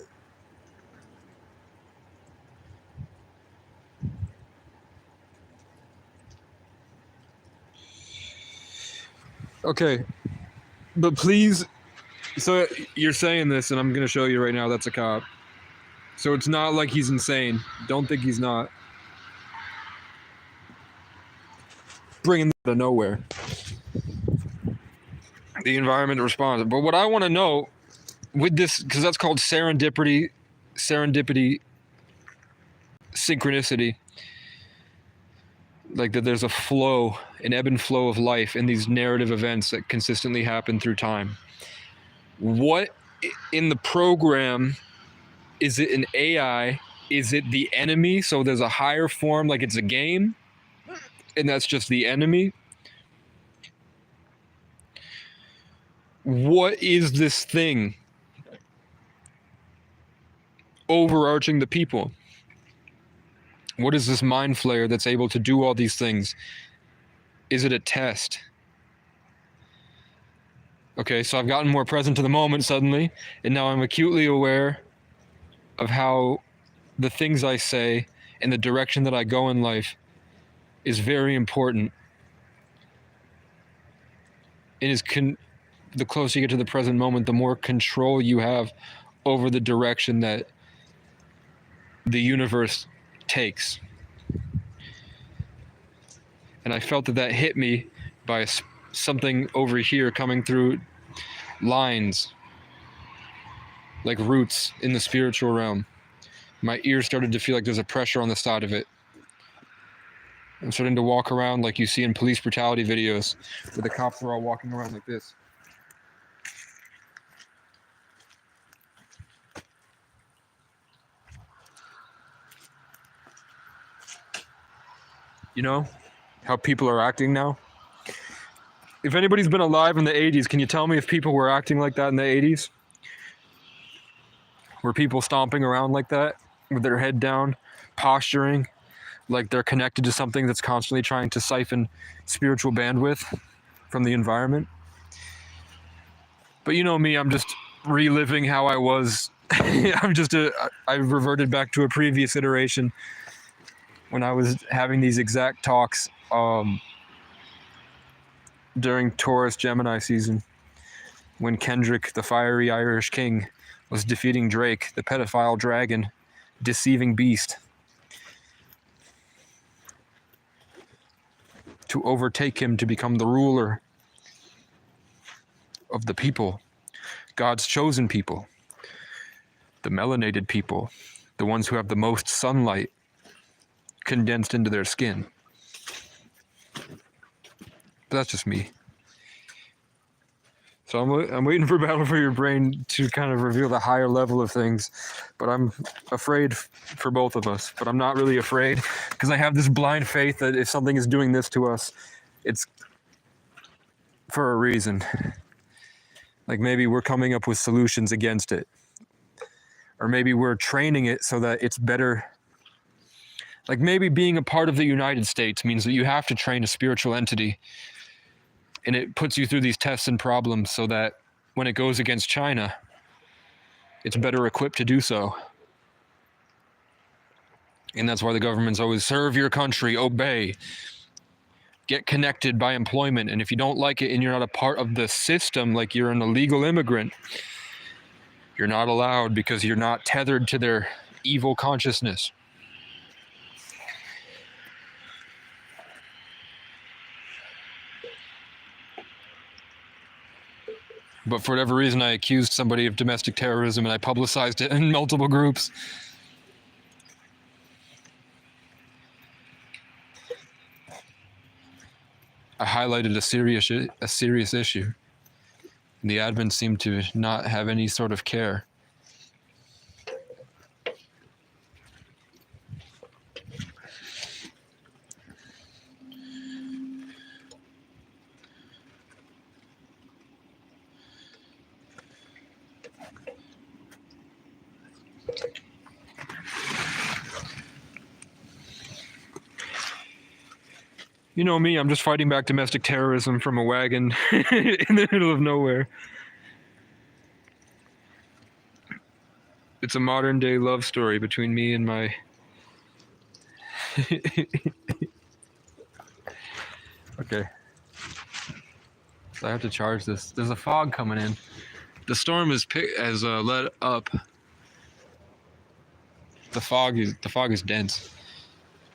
okay, but please, so you're saying this, and I'm going to show you right now, that's a cop. So it's not like he's insane. Don't think he's not. Bringing that out of nowhere. The environment responds. But what I want to know with this, because that's called serendipity, synchronicity. Like that there's a flow, an ebb and flow of life in these narrative events that consistently happen through time. What in the program, is it an AI? Is it the enemy? So there's a higher form, like it's a game, and that's just the enemy. What is this thing overarching the people? What is this mind flayer that's able to do all these things? Is it a test? Okay, so I've gotten more present to the moment suddenly, and now I'm acutely aware of how the things I say and the direction that I go in life is very important. It is the closer you get to the present moment, the more control you have over the direction that the universe takes. And I felt that hit me by something over here coming through lines, like roots in the spiritual realm. My ear started to feel like there's a pressure on the side of it. I'm starting to walk around like you see in police brutality videos, where the cops are all walking around like this. You know how people are acting now? If anybody's been alive in the 80s, can you tell me if people were acting like that in the 80s? Were people stomping around like that with their head down, posturing like they're connected to something that's constantly trying to siphon spiritual bandwidth from the environment? But you know me, I'm just reliving how I was. I've reverted back to a previous iteration when I was having these exact talks during Taurus Gemini season, when Kendrick, the fiery Irish king, was defeating Drake, the pedophile dragon, deceiving beast, to overtake him to become the ruler of the people, God's chosen people, the melanated people, the ones who have the most sunlight condensed into their skin. But that's just me. So I'm waiting for Battle for Your Brain to kind of reveal the higher level of things, but I'm afraid for both of us. But I'm not really afraid, because I have this blind faith that if something is doing this to us, it's for a reason. Like maybe we're coming up with solutions against it, or maybe we're training it so that it's better. Like maybe being a part of the United States means that you have to train a spiritual entity, and it puts you through these tests and problems so that when it goes against China, it's better equipped to do so. And that's why the government's always serve your country, obey, get connected by employment. And if you don't like it and you're not a part of the system, like you're an illegal immigrant, you're not allowed because you're not tethered to their evil consciousness. But for whatever reason, I accused somebody of domestic terrorism and I publicized it in multiple groups. I highlighted a serious issue. And the admins seemed to not have any sort of care. You know me, I'm just fighting back domestic terrorism from a wagon in the middle of nowhere. It's a modern day love story between me and my... Okay. So I have to charge this. There's a fog coming in. The storm has let up. The fog is dense.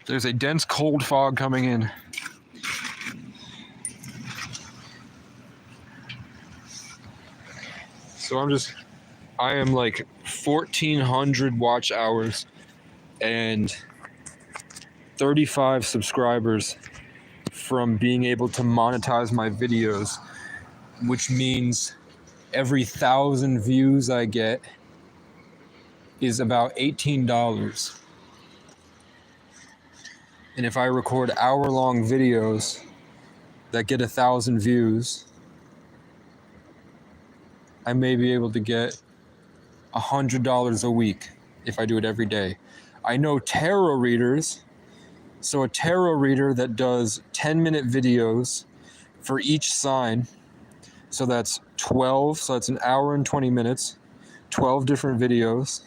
There's a dense cold fog coming in. So I am like 1,400 watch hours and 35 subscribers from being able to monetize my videos, which means every 1,000 views I get is about $18. And if I record hour-long videos that get 1,000 views, I may be able to get $100 a week if I do it every day. I know tarot readers, so a tarot reader that does 10-minute videos for each sign, so that's 12, so that's an hour and 20 minutes, 12 different videos,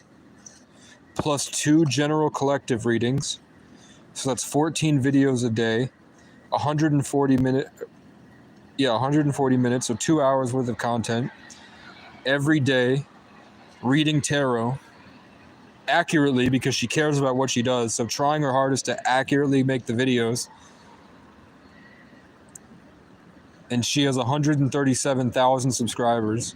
plus 2 general collective readings, so that's 14 videos a day, 140 minutes, so 2 hours worth of content every day, reading tarot accurately because she cares about what she does, so trying her hardest to accurately make the videos. and she has 137,000 subscribers,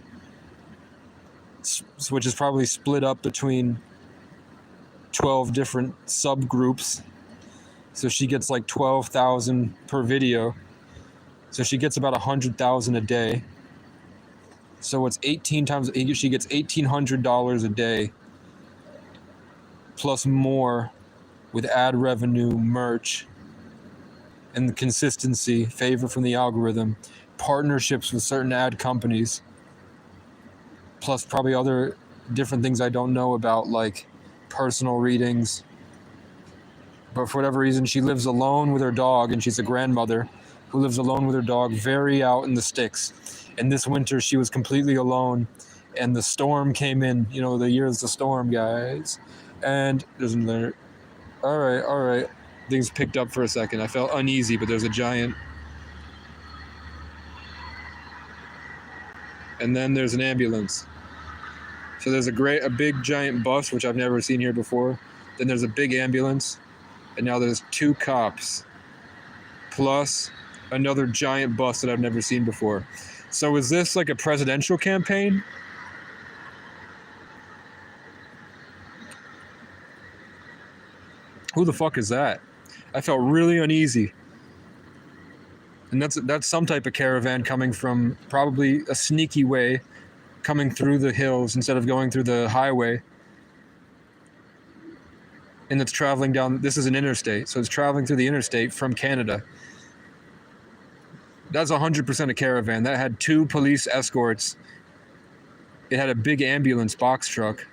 which is probably split up between 12 different subgroups. So she gets like 12,000 per video. So she gets about 100,000 a day. So it's 18 times, she gets $1,800 a day, plus more with ad revenue, merch, and the consistency, favor from the algorithm, partnerships with certain ad companies, plus probably other different things I don't know about, like personal readings. But for whatever reason, she lives alone with her dog, and she's a grandmother who lives alone with her dog, very out in the sticks. And this winter, she was completely alone, and the storm came in. You know, the year is the storm, guys. And there's another. All right. Things picked up for a second. I felt uneasy, but there's a giant. And then there's an ambulance. So there's a big giant bus, which I've never seen here before. Then there's a big ambulance, and now there's 2 cops, plus another giant bus that I've never seen before. So is this like a presidential campaign? Who the fuck is that? I felt really uneasy. And that's some type of caravan coming from probably a sneaky way, coming through the hills instead of going through the highway. And it's traveling down, this is an interstate, so it's traveling through the interstate from Canada. That's 100% a caravan. That had 2 police escorts. It had a big ambulance box truck.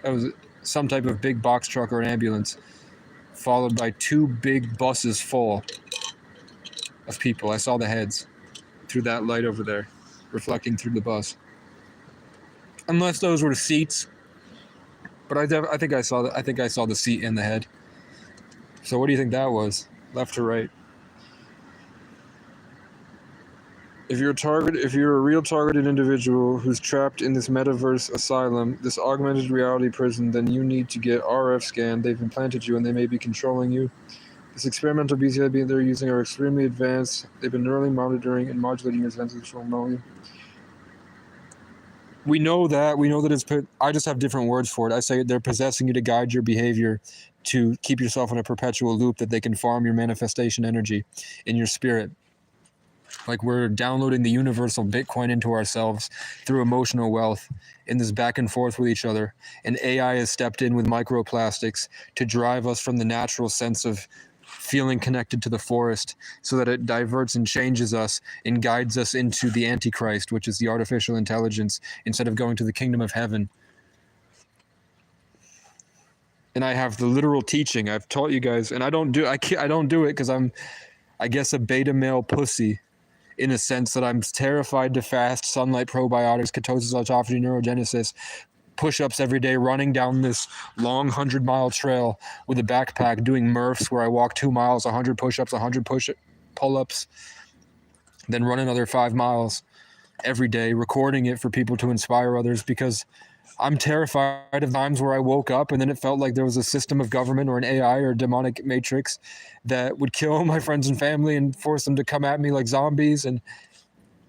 That was some type of big box truck or an ambulance, followed by 2 big buses full of people. I saw the heads through that light over there, reflecting through the bus. Unless those were the seats, but I think I saw the seat and the head. So what do you think that was? Left or right? If you're a real targeted individual who's trapped in this metaverse asylum, this augmented reality prison, then you need to get RF scanned. They've implanted you and they may be controlling you. This experimental BCIB they're using are extremely advanced. They've been neurally monitoring and modulating your senses remotely. We know that it's. I just have different words for it. I say they're possessing you to guide your behavior, to keep yourself in a perpetual loop that they can farm your manifestation energy in your spirit. Like we're downloading the universal Bitcoin into ourselves through emotional wealth in this back and forth with each other. And AI has stepped in with microplastics to drive us from the natural sense of feeling connected to the forest so that it diverts and changes us and guides us into the Antichrist, which is the artificial intelligence, instead of going to the kingdom of heaven. And I have the literal teaching. I've taught you guys, and I don't do it because I'm, I guess, a beta male pussy, in a sense that I'm terrified to fast, sunlight, probiotics, ketosis, autophagy, neurogenesis, push-ups every day, running down this long 100-mile trail with a backpack, doing Murphs where I walk 2 miles, 100 push-ups, 100 pull-ups, then run another 5 miles every day, recording it for people to inspire others, because I'm terrified of times where I woke up and then it felt like there was a system of government or an AI or a demonic matrix that would kill my friends and family and force them to come at me like zombies and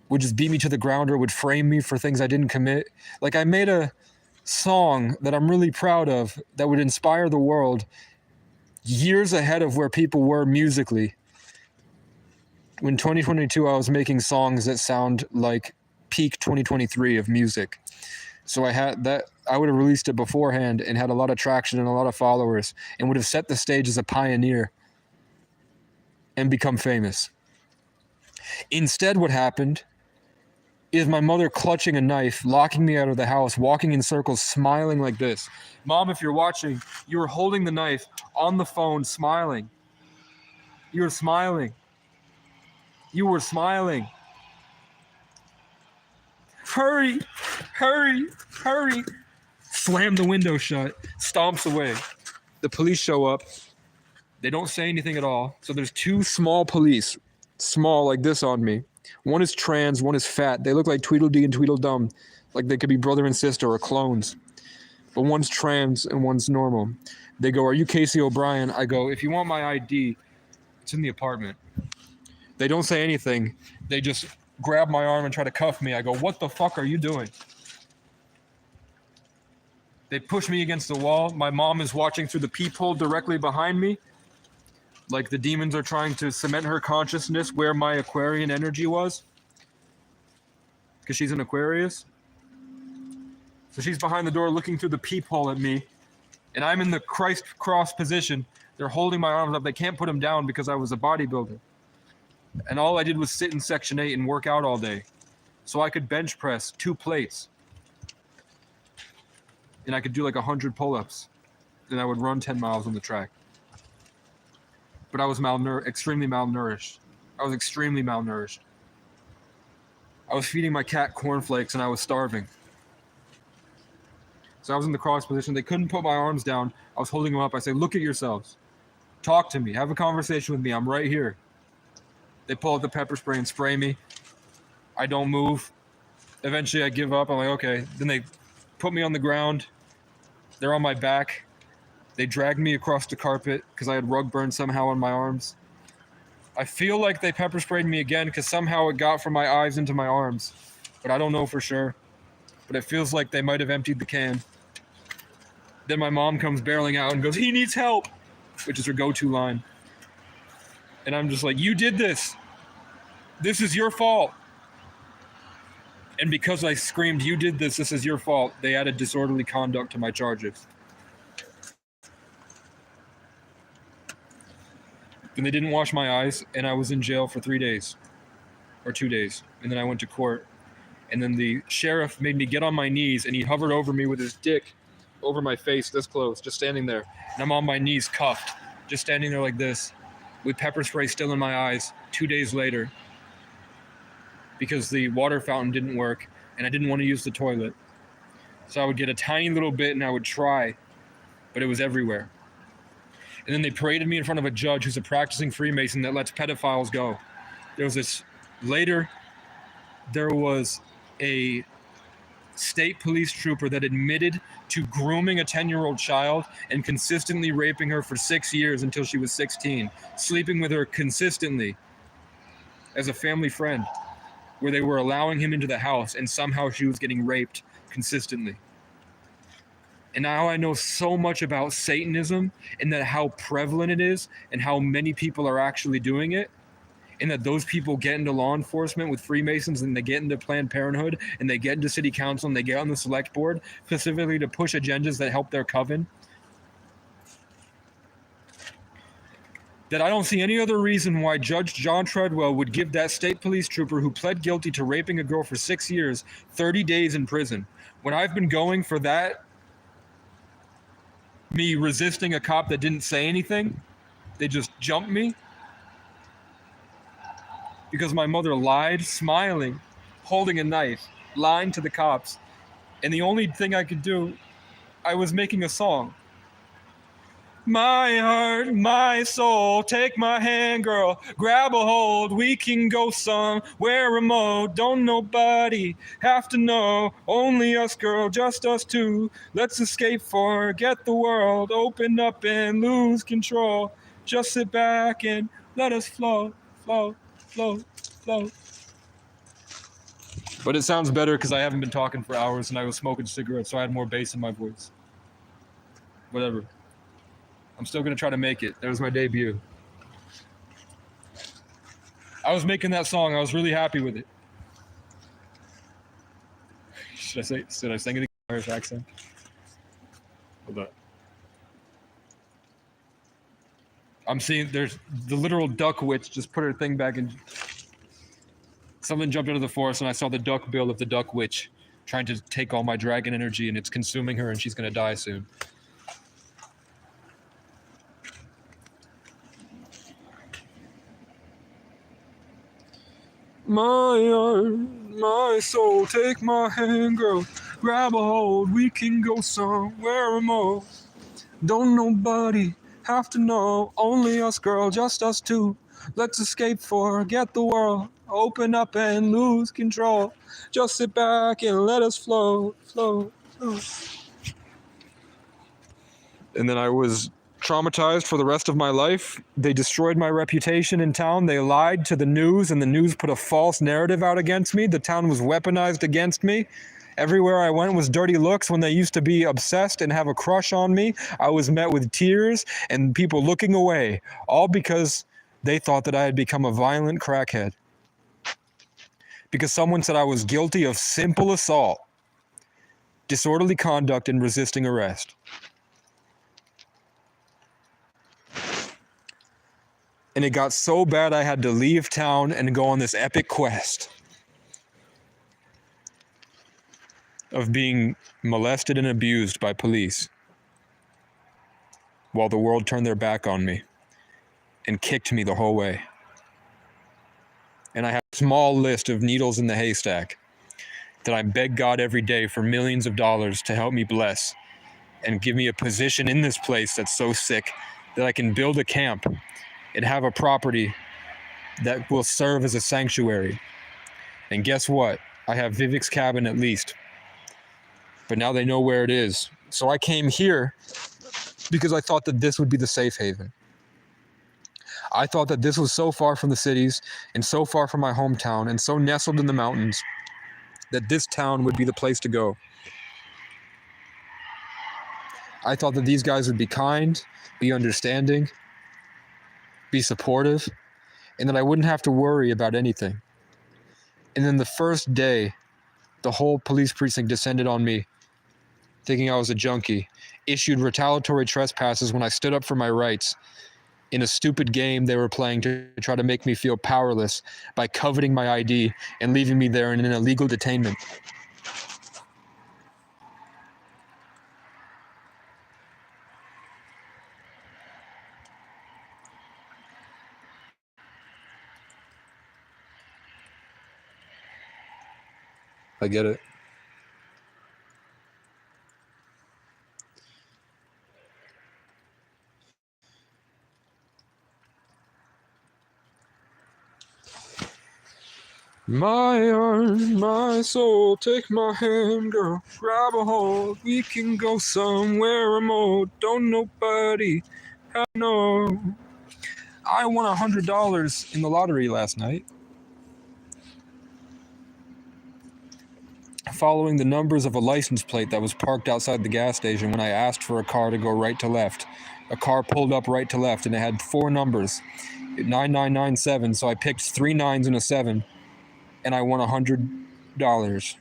would just beat me to the ground or would frame me for things I didn't commit. Like I made a song that I'm really proud of that would inspire the world years ahead of where people were musically. In 2022, I was making songs that sound like peak 2023 of music. So I would have released it beforehand and had a lot of traction and a lot of followers and would have set the stage as a pioneer and become famous. Instead, what happened is my mother clutching a knife, locking me out of the house, walking in circles, smiling like this. Mom, if you're watching, you were holding the knife on the phone, smiling. You were smiling. You were smiling. Hurry, hurry, hurry. Slam the window shut, stomps away. The police show up. They don't say anything at all. So there's 2 small police, small like this on me. One is trans, one is fat. They look like Tweedledee and Tweedledum, like they could be brother and sister or clones. But one's trans and one's normal. They go, "Are you Casey O'Brien?" I go, "If you want my ID, it's in the apartment." They don't say anything. They just grab my arm and try to cuff me. I go, what the fuck are you doing? They push me against the wall. My mom is watching through the peephole directly behind me. Like the demons are trying to cement her consciousness where my Aquarian energy was. Because she's an Aquarius. So she's behind the door looking through the peephole at me. And I'm in the Christ cross position. They're holding my arms up. They can't put them down because I was a bodybuilder. And all I did was sit in Section 8 and work out all day. So I could bench press 2 plates. And I could do like 100 pull-ups. And I would run 10 miles on the track. But I was extremely malnourished. I was extremely malnourished. I was feeding my cat cornflakes and I was starving. So I was in the cross position. They couldn't put my arms down. I was holding them up. I say, look at yourselves. Talk to me. Have a conversation with me. I'm right here. They pull out the pepper spray and spray me. I don't move. Eventually I give up. I'm like, okay. Then they put me on the ground. They're on my back. They dragged me across the carpet because I had rug burn somehow on my arms. I feel like they pepper sprayed me again because somehow it got from my eyes into my arms. But I don't know for sure. But it feels like they might have emptied the can. Then my mom comes barreling out and goes, he needs help, which is her go-to line. And I'm just like, you did this. This is your fault. And because I screamed, you did this, this is your fault, they added disorderly conduct to my charges. Then they didn't wash my eyes, and I was in jail for 3 days. Or 2 days. And then I went to court. And then the sheriff made me get on my knees, and he hovered over me with his dick over my face this close, just standing there. And I'm on my knees cuffed, just standing there like this, with pepper spray still in my eyes 2 days later. Because the water fountain didn't work, and I didn't want to use the toilet. So I would get a tiny little bit, and I would try, but it was everywhere. And then they paraded me in front of a judge who's a practicing Freemason that lets pedophiles go. Later, there was a state police trooper that admitted to grooming a 10-year-old child and consistently raping her for 6 years until she was 16, sleeping with her consistently as a family friend, where they were allowing him into the house and somehow she was getting raped consistently. And now I know so much about Satanism and that how prevalent it is and how many people are actually doing it. And that those people get into law enforcement with Freemasons and they get into Planned Parenthood and they get into city council and they get on the select board specifically to push agendas that help their coven. That I don't see any other reason why Judge John Treadwell would give that state police trooper who pled guilty to raping a girl for 6 years 30 days in prison. When I've been going for that, me resisting a cop that didn't say anything, they just jumped me. Because my mother lied, smiling, holding a knife, lying to the cops. And the only thing I could do, I was making a song. My heart, my soul, take my hand, girl, grab a hold, we can go somewhere remote, don't nobody have to know, only us, girl, just us two, let's escape, forget the world, open up and lose control, just sit back and let us flow, flow, flow, flow. But it sounds better because I haven't been talking for hours and I was smoking cigarettes, so I had more bass in my voice. Whatever. I'm still going to try to make it. That was my debut. I was making that song. I was really happy with it. Should I sing it in Irish accent? Hold on. I'm seeing there's the literal duck witch just put her thing back in. Something jumped out of the forest and I saw the duck bill of the duck witch trying to take all my dragon energy and it's consuming her and she's going to die soon. My heart, my soul, take my hand, girl, grab a hold, we can go somewhere remote. Don't nobody have to know, only us, girl, just us two. Let's escape, forget the world, open up and lose control. Just sit back and let us flow, flow, flow. And then I was traumatized for the rest of my life. They destroyed my reputation in town. They lied to the news, and the news put a false narrative out against me. The town was weaponized against me. Everywhere I went was dirty looks. When they used to be obsessed and have a crush on me, I was met with tears and people looking away, all because they thought that I had become a violent crackhead. Because someone said I was guilty of simple assault, disorderly conduct, and resisting arrest. And it got so bad I had to leave town and go on this epic quest of being molested and abused by police while the world turned their back on me and kicked me the whole way. And I have a small list of needles in the haystack that I beg God every day for millions of dollars to help me bless and give me a position in this place that's so sick that I can build a camp and have a property that will serve as a sanctuary. And guess what? I have Vivek's cabin at least. But now they know where it is. So I came here because I thought that this would be the safe haven. I thought that this was so far from the cities and so far from my hometown and so nestled in the mountains that this town would be the place to go. I thought that these guys would be kind, be understanding, be supportive, and that I wouldn't have to worry about anything. And then the first day, the whole police precinct descended on me, thinking I was a junkie, issued retaliatory trespasses when I stood up for my rights in a stupid game they were playing to try to make me feel powerless by coveting my ID and leaving me there in an illegal detainment. I get it. My arm, my soul, take my hand, girl, grab a hold. We can go somewhere remote. Don't nobody know. I won $100 in the lottery last night, following the numbers of a license plate that was parked outside the gas station when I asked for a car to go right to left. A car pulled up right to left and it had 4 numbers, 9997, so I picked 3 9s and a 7, and I won $100.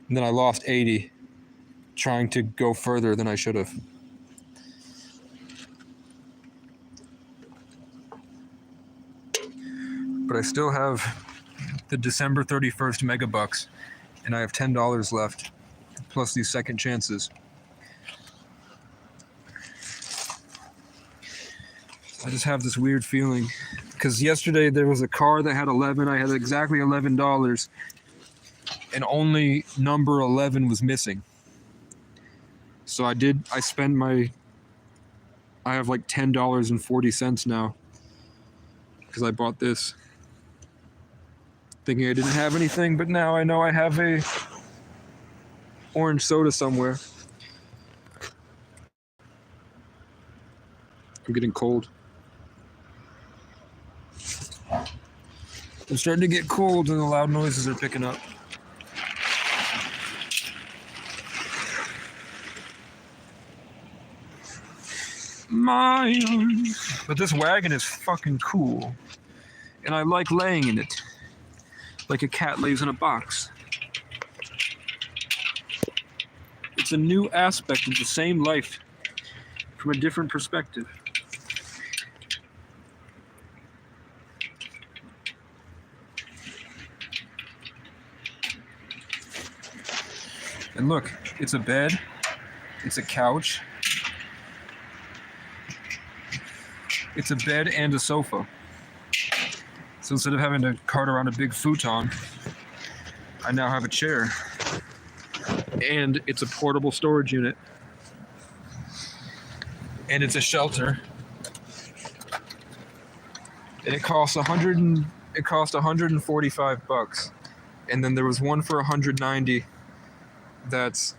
And then I lost 80 trying to go further than I should have. But I still have the December 31st megabucks, and I have $10 left, plus these second chances. I just have this weird feeling, because yesterday there was a car that had 11, I had exactly $11, and only number 11 was missing. So I have like $10.40 now, because I bought this, thinking I didn't have anything, but now I know I have a orange soda somewhere. I'm getting cold. I'm starting to get cold and the loud noises are picking up. But this wagon is fucking cool. And I like laying in it. Like a cat lays in a box. It's a new aspect of the same life from a different perspective. And look, it's a bed, it's a couch, it's a bed and a sofa. So instead of having to cart around a big futon, I now have a chair. And it's a portable storage unit. And it's a shelter. And it costs $145. And then there was one for $190 that's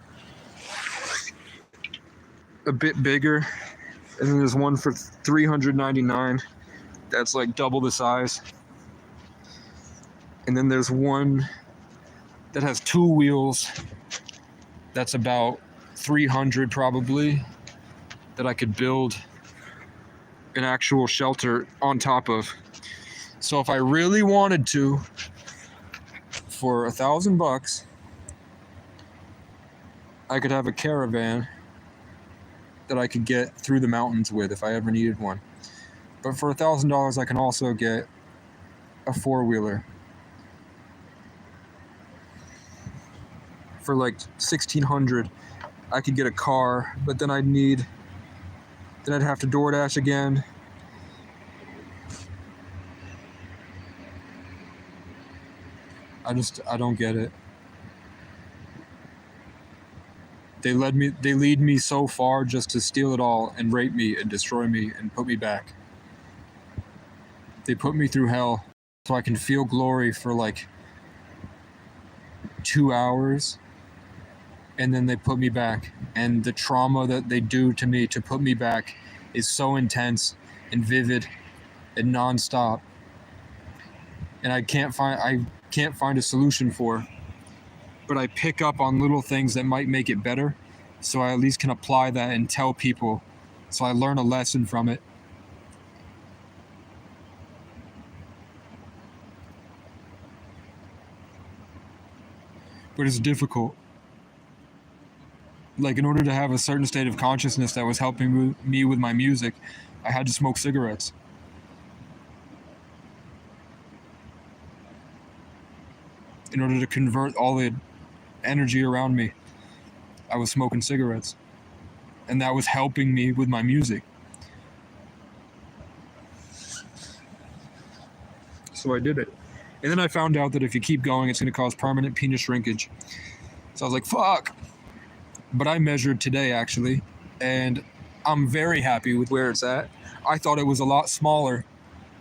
a bit bigger, and then there's one for $399 that's like double the size. And then there's one that has 2 wheels that's about $300 probably, that I could build an actual shelter on top of. So if I really wanted to, for $1,000, I could have a caravan that I could get through the mountains with if I ever needed one. But for $1,000, I can also get a 4-wheeler. For like $1,600, I could get a car, but then I'd have to DoorDash again. I don't get it. They lead me so far just to steal it all and rape me and destroy me and put me back. They put me through hell so I can feel glory for like 2 hours, and then they put me back. And the trauma that they do to me to put me back is so intense and vivid and nonstop. And I can't find a solution for. But I pick up on little things that might make it better, so I at least can apply that and tell people, so I learn a lesson from it. But it's difficult. Like, in order to have a certain state of consciousness that was helping me with my music, I had to smoke cigarettes. In order to convert all the energy around me, I was smoking cigarettes. And that was helping me with my music. So I did it. And then I found out that if you keep going, it's going to cause permanent penis shrinkage. So I was like, fuck. But I measured today, actually, and I'm very happy with where it's at. I thought it was a lot smaller,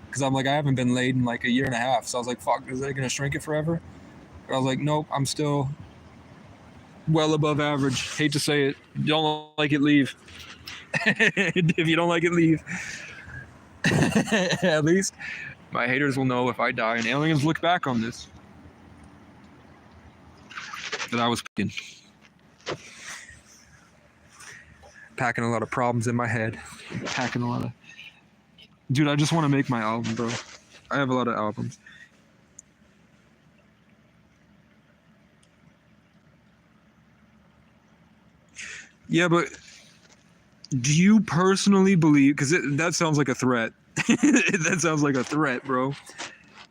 because I'm like, I haven't been laid in like a year and a half. So I was like, fuck, is that going to shrink it forever? But I was like, nope, I'm still well above average. Hate to say it. You don't like it, leave. If you don't like it, leave. At least my haters will know if I die and aliens look back on this, that I was packing a lot of problems in my head. Dude, I just want to make my album, bro. I have a lot of albums. Yeah, but do you personally believe, because that sounds like a threat. That sounds like a threat, bro.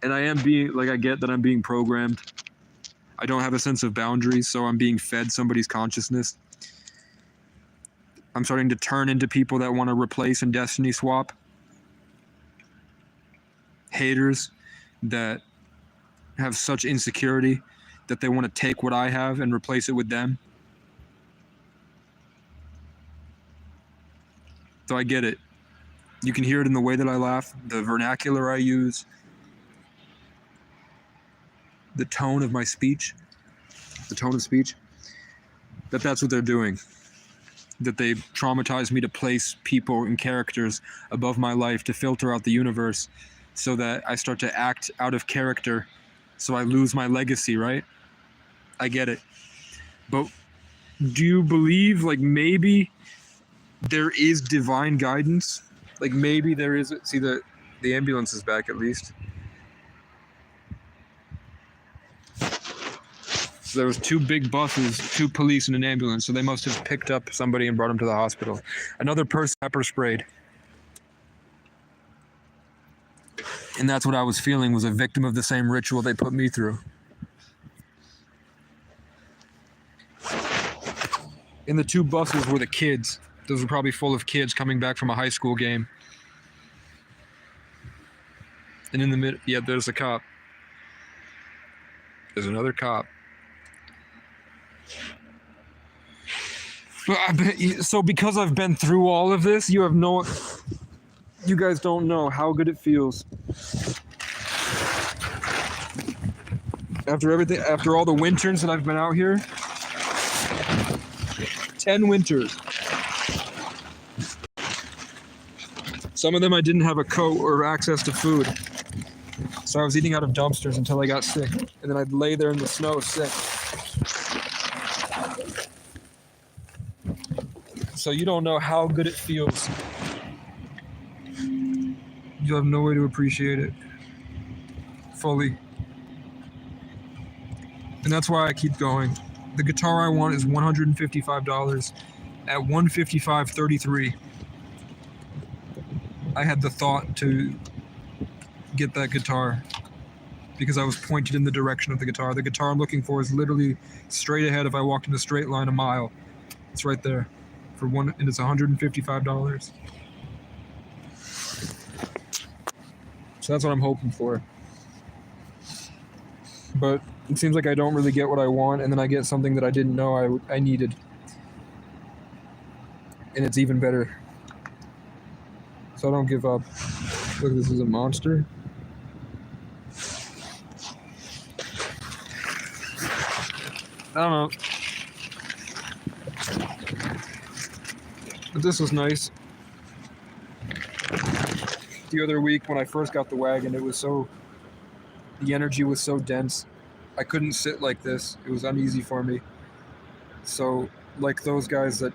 And I get that I'm being programmed. I don't have a sense of boundaries, so I'm being fed somebody's consciousness. I'm starting to turn into people that want to replace and destiny swap. Haters that have such insecurity that they want to take what I have and replace it with them. So I get it. You can hear it in the way that I laugh, the vernacular I use, the tone of my speech, that's what they're doing. That they traumatize me to place people and characters above my life to filter out the universe so that I start to act out of character, so I lose my legacy, right? I get it. But do you believe, like, maybe there is divine guidance? Like, maybe there is. See, the ambulance is back, at least. So there was 2 big buses, 2 police and an ambulance, so they must have picked up somebody and brought him to the hospital. Another person pepper sprayed. And that's what I was feeling, was a victim of the same ritual they put me through. And the 2 buses were the kids. Those were probably full of kids coming back from a high school game. And in the middle, yeah, there's a cop. There's another cop. So because I've been through all of this, you guys don't know how good it feels. After all the winters that I've been out here, 10 winters. Some of them I didn't have a coat or access to food. So I was eating out of dumpsters until I got sick. And then I'd lay there in the snow sick. So you don't know how good it feels. You have no way to appreciate it fully. And that's why I keep going. The guitar I want is $155. At $155.33, I had the thought to get that guitar because I was pointed in the direction of the guitar. The guitar I'm looking for is literally straight ahead. If I walked in a straight line a mile, it's right there and it's $155. So that's what I'm hoping for. But it seems like I don't really get what I want, and then I get something that I didn't know I needed. And it's even better. So I don't give up. Look, this is a monster. I don't know. But this was nice. The other week when I first got the wagon, the energy was so dense. I couldn't sit like this. It was uneasy for me. So, like those guys the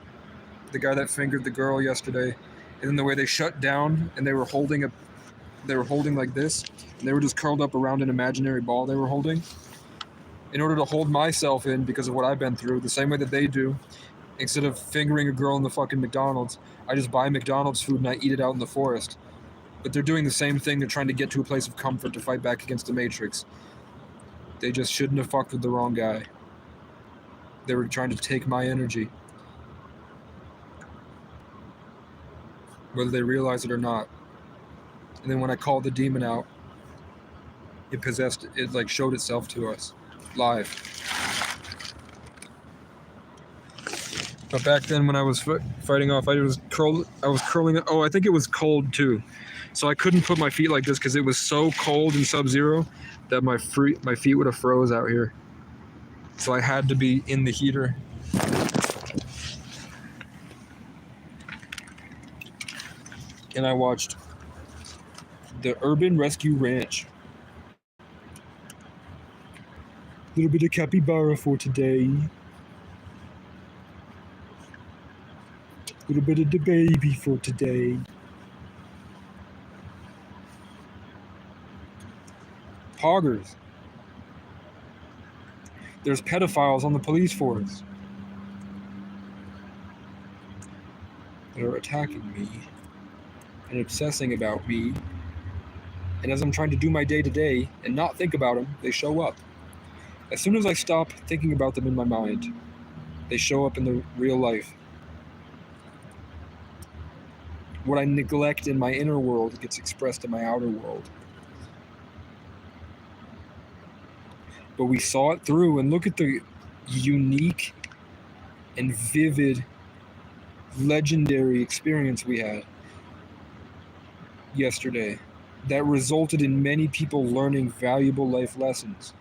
guy that fingered the girl yesterday, and then the way they shut down and they were holding like this, and they were just curled up around an imaginary ball they were holding in order to hold myself in because of what I've been through, the same way that they do. Instead of fingering a girl in the fucking McDonald's, I just buy McDonald's food and I eat it out in the forest. But they're doing the same thing. They're trying to get to a place of comfort to fight back against the Matrix. They just shouldn't have fucked with the wrong guy. They were trying to take my energy. Whether they realize it or not. And then when I called the demon out, it like showed itself to us live. But back then when I was fighting off, I was curling it. Oh, I think it was cold too. So I couldn't put my feet like this because it was so cold in Sub-Zero that my feet would have froze out here. So I had to be in the heater. And I watched the Urban Rescue Ranch. A little bit of capybara for today. A little bit of the baby for today. Poggers. There's pedophiles on the police force that are attacking me and obsessing about me. And as I'm trying to do my day-to-day and not think about them, they show up. As soon as I stop thinking about them in my mind, they show up in the real life. What I neglect in my inner world gets expressed in my outer world. But we saw it through, and look at the unique and vivid, legendary experience we had yesterday that resulted in many people learning valuable life lessons.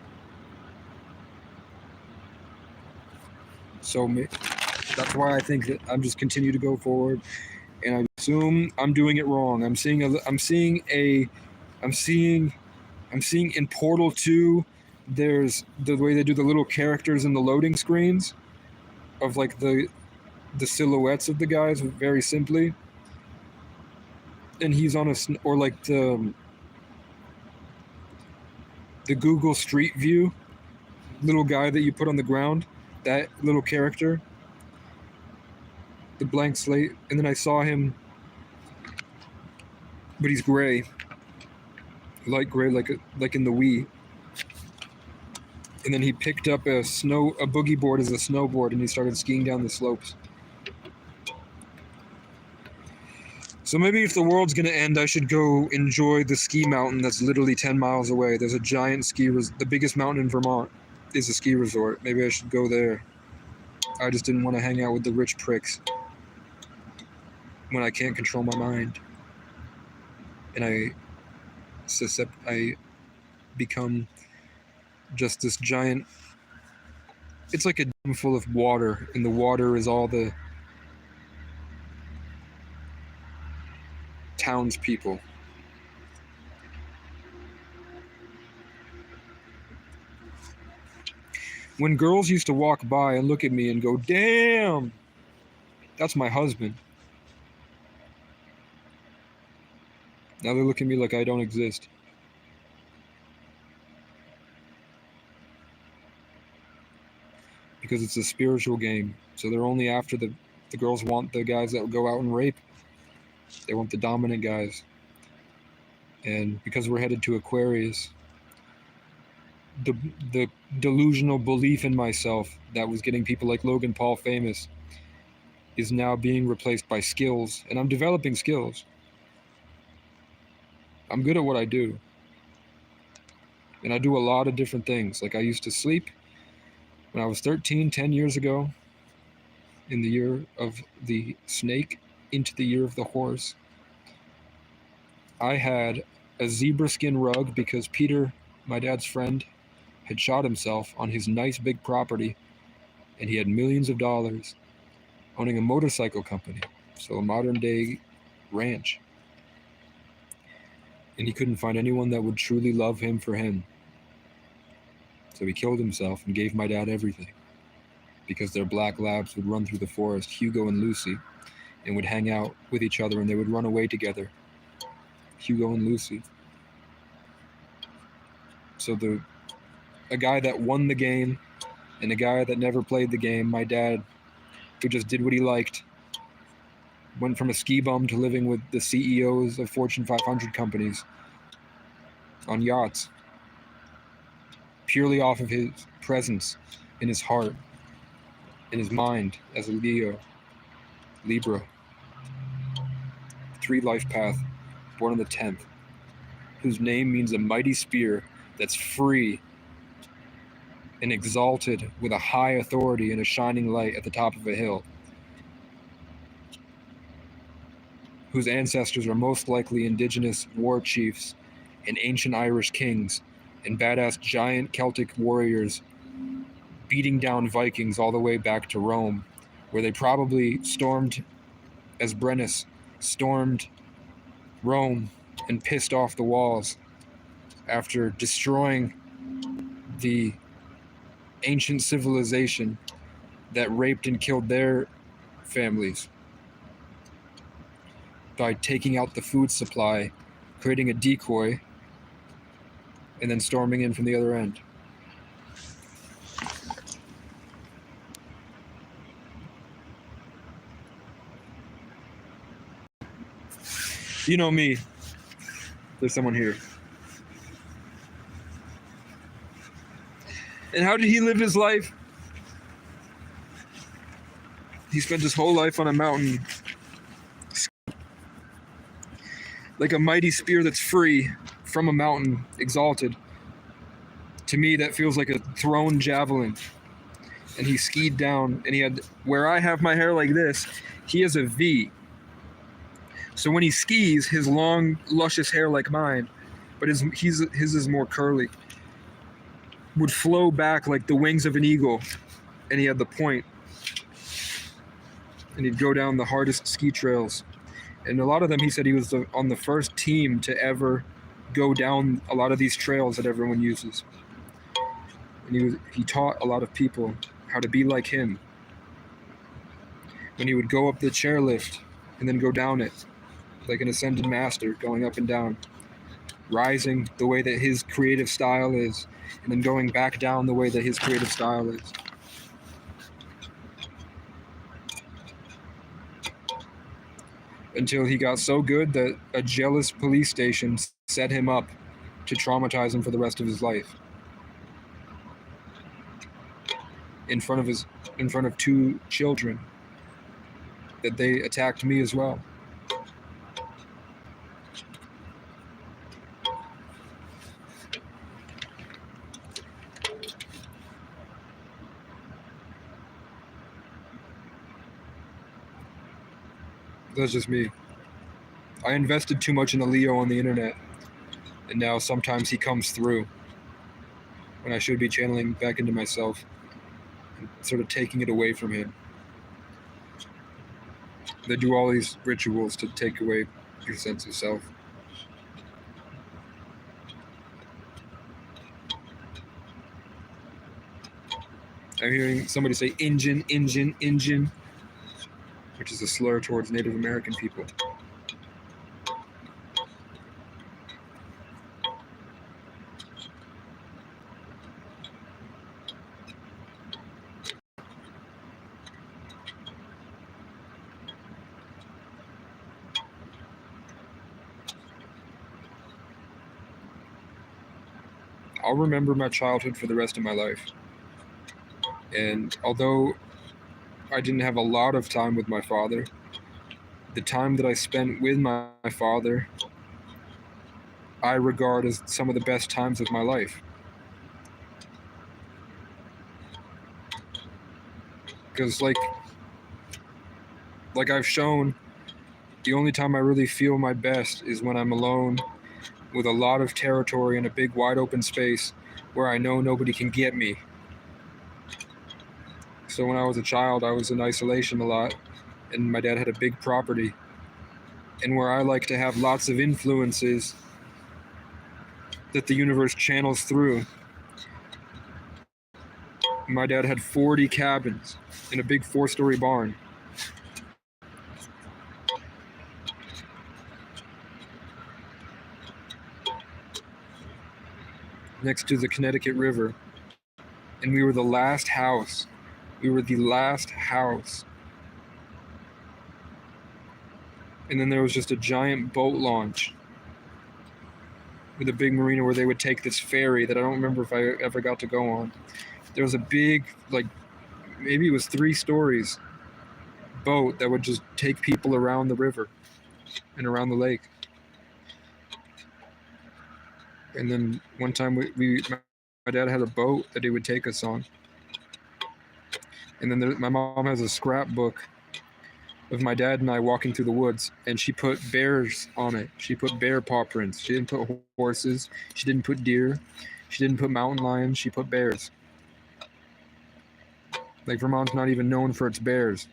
So that's why I think that I'm just continue to go forward, and I assume I'm doing it wrong. I'm seeing in Portal 2, there's the way they do the little characters in the loading screens of like the silhouettes of the guys very simply. And he's on or like the Google Street View little guy that you put on the ground, that little character, the blank slate. And then I saw him, but he's gray, light gray, like in the Wii. And then he picked up a boogie board as a snowboard, and he started skiing down the slopes. So maybe if the world's gonna end, I should go enjoy the ski mountain that's literally 10 miles away. There's a giant the biggest mountain in Vermont is a ski resort. Maybe I should go there. I just didn't want to hang out with the rich pricks when I can't control my mind. And I become just this giant. It's like a dam full of water, and the water is all the townspeople. When girls used to walk by and look at me and go, "Damn, that's my husband." Now they look at me like I don't exist. Because it's a spiritual game. So they're only after the girls want the guys that go out and rape. They want the dominant guys. And because we're headed to Aquarius, the delusional belief in myself that was getting people like Logan Paul famous is now being replaced by skills. And I'm developing skills. I'm good at what I do. And I do a lot of different things. Like I used to sleep when I was 13, 10 years ago, in the year of the snake, into the year of the horse. I had a zebra skin rug because Peter, my dad's friend, had shot himself on his nice big property, and he had millions of dollars owning a motorcycle company, so a modern day ranch. And he couldn't find anyone that would truly love him for him. So he killed himself and gave my dad everything, because their black labs would run through the forest, Hugo and Lucy, and would hang out with each other, and they would run away together, Hugo and Lucy. So a guy that won the game and a guy that never played the game, my dad, who just did what he liked, went from a ski bum to living with the CEOs of Fortune 500 companies on yachts, purely off of his presence in his heart, in his mind as a Libra. 3 life path, born on the 10th, whose name means a mighty spear that's free and exalted with a high authority and a shining light at the top of a hill, whose ancestors are most likely indigenous war chiefs and ancient Irish kings and badass giant Celtic warriors beating down Vikings all the way back to Rome, where they probably stormed, as Brennus stormed Rome and pissed off the walls after destroying the ancient civilization that raped and killed their families by taking out the food supply, creating a decoy, and then storming in from the other end. You know me. There's someone here. And how did he live his life? He spent his whole life on a mountain, like a mighty spear that's free from a mountain, exalted. To me, that feels like a thrown javelin. And he skied down, and he had, where I have my hair like this, he has a V. So when he skis, his long, luscious hair like mine, but his is more curly, would flow back like the wings of an eagle, and he had the point. And he'd go down the hardest ski trails. And a lot of them, he said he was on the first team to ever go down a lot of these trails that everyone uses. And he taught a lot of people how to be like him. When he would go up the chairlift and then go down it, like an ascended master, going up and down, rising the way that his creative style is, and then going back down the way that his creative style is. Until he got so good that a jealous police station set him up to traumatize him for the rest of his life. In front of 2 children, that they attacked me as well. That's just me. I invested too much in a Leo on the internet, and now sometimes he comes through when I should be channeling back into myself and sort of taking it away from him. They do all these rituals to take away your sense of self. I'm hearing somebody say Injun, Injun, Injun, which is a slur towards Native American people. I'll remember my childhood for the rest of my life. And although I didn't have a lot of time with my father, the time that I spent with my father, I regard as some of the best times of my life. Because like I've shown, the only time I really feel my best is when I'm alone with a lot of territory in a big wide open space where I know nobody can get me. So when I was a child, I was in isolation a lot, and my dad had a big property. And where I like to have lots of influences that the universe channels through, my dad had 40 cabins in a big 4-story barn. Next to the Connecticut River. And we were the last house. We were the last house. And then there was just a giant boat launch with a big marina where they would take this ferry that I don't remember if I ever got to go on. There was a big, like, maybe it was 3 stories boat that would just take people around the river and around the lake. And then one time my dad had a boat that he would take us on. And then my mom has a scrapbook of my dad and I walking through the woods, and she put bears on it. She put bear paw prints. She didn't put horses. She didn't put deer. She didn't put mountain lions. She put bears. Like, Vermont's not even known for its bears.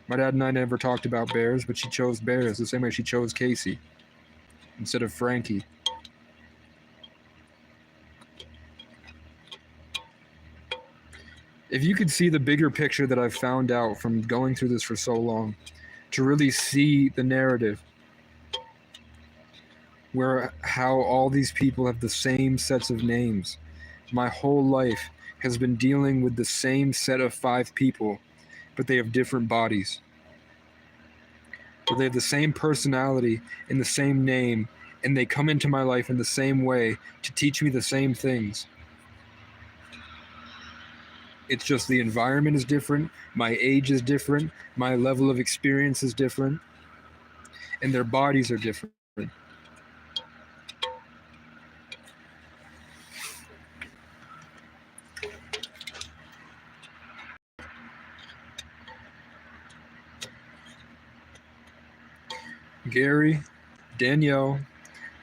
My dad and I never talked about bears, but she chose bears the same way she chose Casey instead of Frankie. If you could see the bigger picture that I've found out from going through this for so long, to really see the narrative, where how all these people have the same sets of names. My whole life has been dealing with the same set of 5 people, but they have different bodies. But they have the same personality and the same name, and they come into my life in the same way to teach me the same things. It's just the environment is different, my age is different, my level of experience is different, and their bodies are different. Gary, Danielle,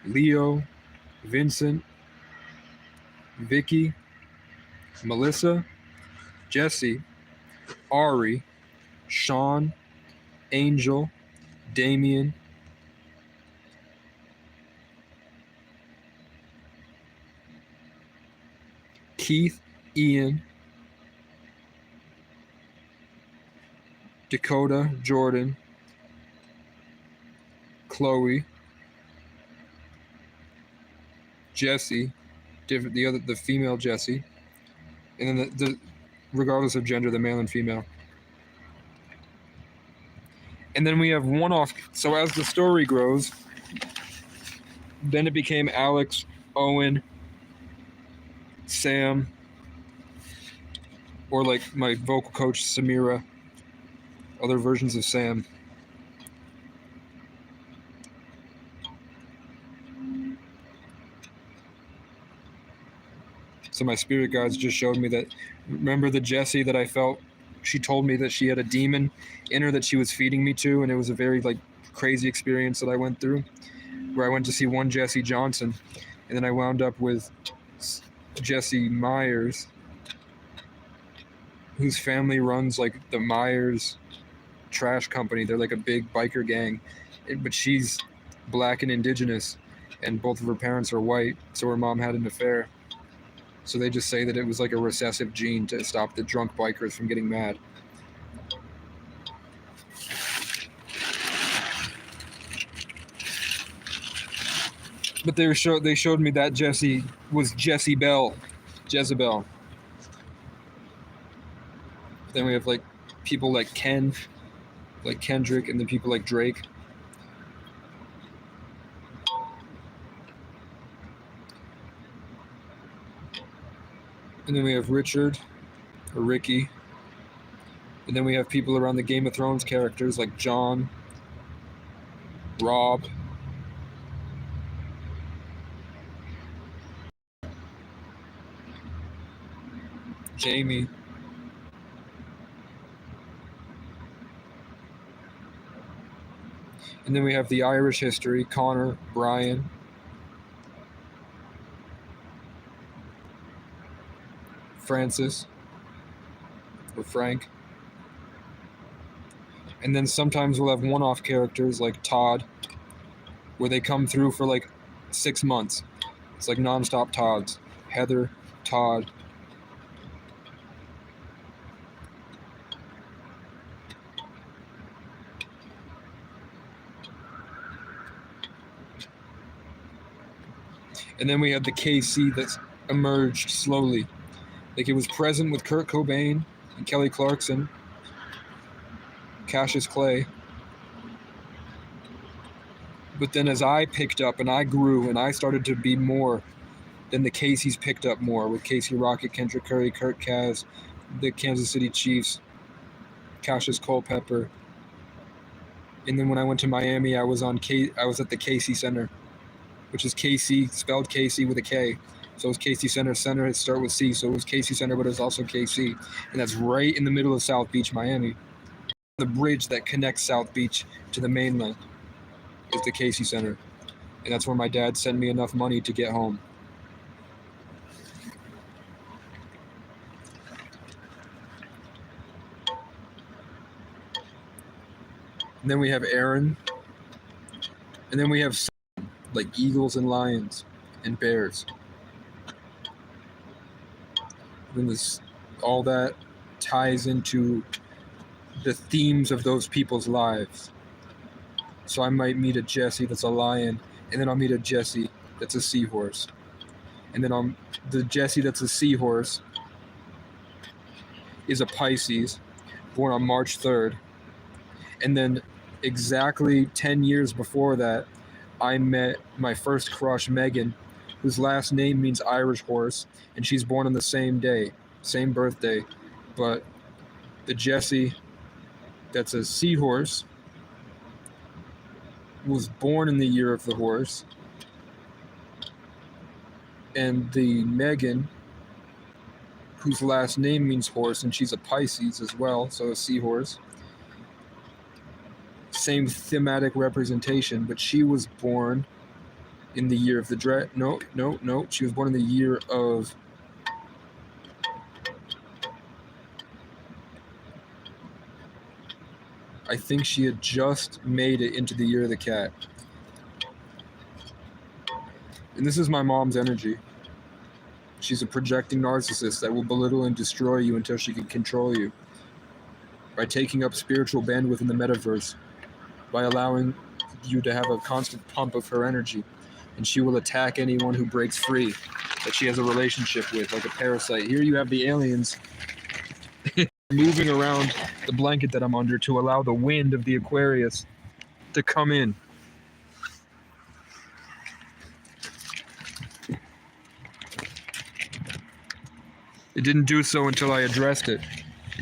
Leo, Vincent, Vicky, Melissa, Jesse, Ari, Sean, Angel, Damien, Keith, Ian, Dakota, Jordan, Chloe, Jesse, the female Jesse, and then the regardless of gender, the male and female. And then we have one-off. So as the story grows, then it became Alex, Owen, Sam, or like my vocal coach Samira, other versions of Sam. So my spirit guides just showed me that, remember the Jessie that I felt, she told me that she had a demon in her that she was feeding me to, and it was a very like crazy experience that I went through, where I went to see one Jesse Johnson, and then I wound up with Jesse Myers, whose family runs like the Myers trash company. They're like a big biker gang, but she's black and indigenous, and both of her parents are white, so her mom had an affair. So they just say that it was like a recessive gene to stop the drunk bikers from getting mad. But they showed me that Jesse was Jezebel. Then we have like people like Ken, like Kendrick, and then people like Drake. And then we have Richard, or Ricky. And then we have people around the Game of Thrones characters like Jon, Rob, Jamie. And then we have the Irish history, Connor, Brian. Francis, or Frank. And then sometimes we'll have one-off characters like Todd, where they come through for like 6 months. It's like non-stop Todds. Heather, Todd. And then we have the KC that's emerged slowly. Like it was present with Kurt Cobain and Kelly Clarkson, Cassius Clay. But then as I picked up and I grew and I started to be more, then the Casey's picked up more with Casey Rocket, Kendrick Curry, Kurt Kaz, the Kansas City Chiefs, Cassius Culpepper. And then when I went to Miami, I was at the Casey Center, which is Casey, spelled Casey with a K. So it was Casey Center. Center had start with C, so it was Casey Center, but it was also KC. And that's right in the middle of South Beach, Miami. The bridge that connects South Beach to the mainland is the Casey Center. And that's where my dad sent me enough money to get home. And then we have Aaron. And then we have like eagles and lions and bears. And all that ties into the themes of those people's lives. So I might meet a Jesse that's a lion, and then I'll meet a Jesse that's a seahorse. And then the Jesse that's a seahorse is a Pisces, born on March 3rd. And then exactly 10 years before that, I met my first crush, Megan, whose last name means Irish horse, and she's born on the same day, same birthday. But the Jesse that's a seahorse was born in the year of the horse, and the Megan, whose last name means horse, and she's a Pisces as well, so a seahorse. Same thematic representation, but she was born in the year of the No. She was born in the year of I think she had just made it into the year of the cat. And this is my mom's energy. She's a projecting narcissist that will belittle and destroy you until she can control you. By taking up spiritual bandwidth in the metaverse. By allowing you to have a constant pump of her energy. And she will attack anyone who breaks free that she has a relationship with, like a parasite. Here you have the aliens moving around the blanket that I'm under to allow the wind of the Aquarius to come in. It didn't do so until I addressed it,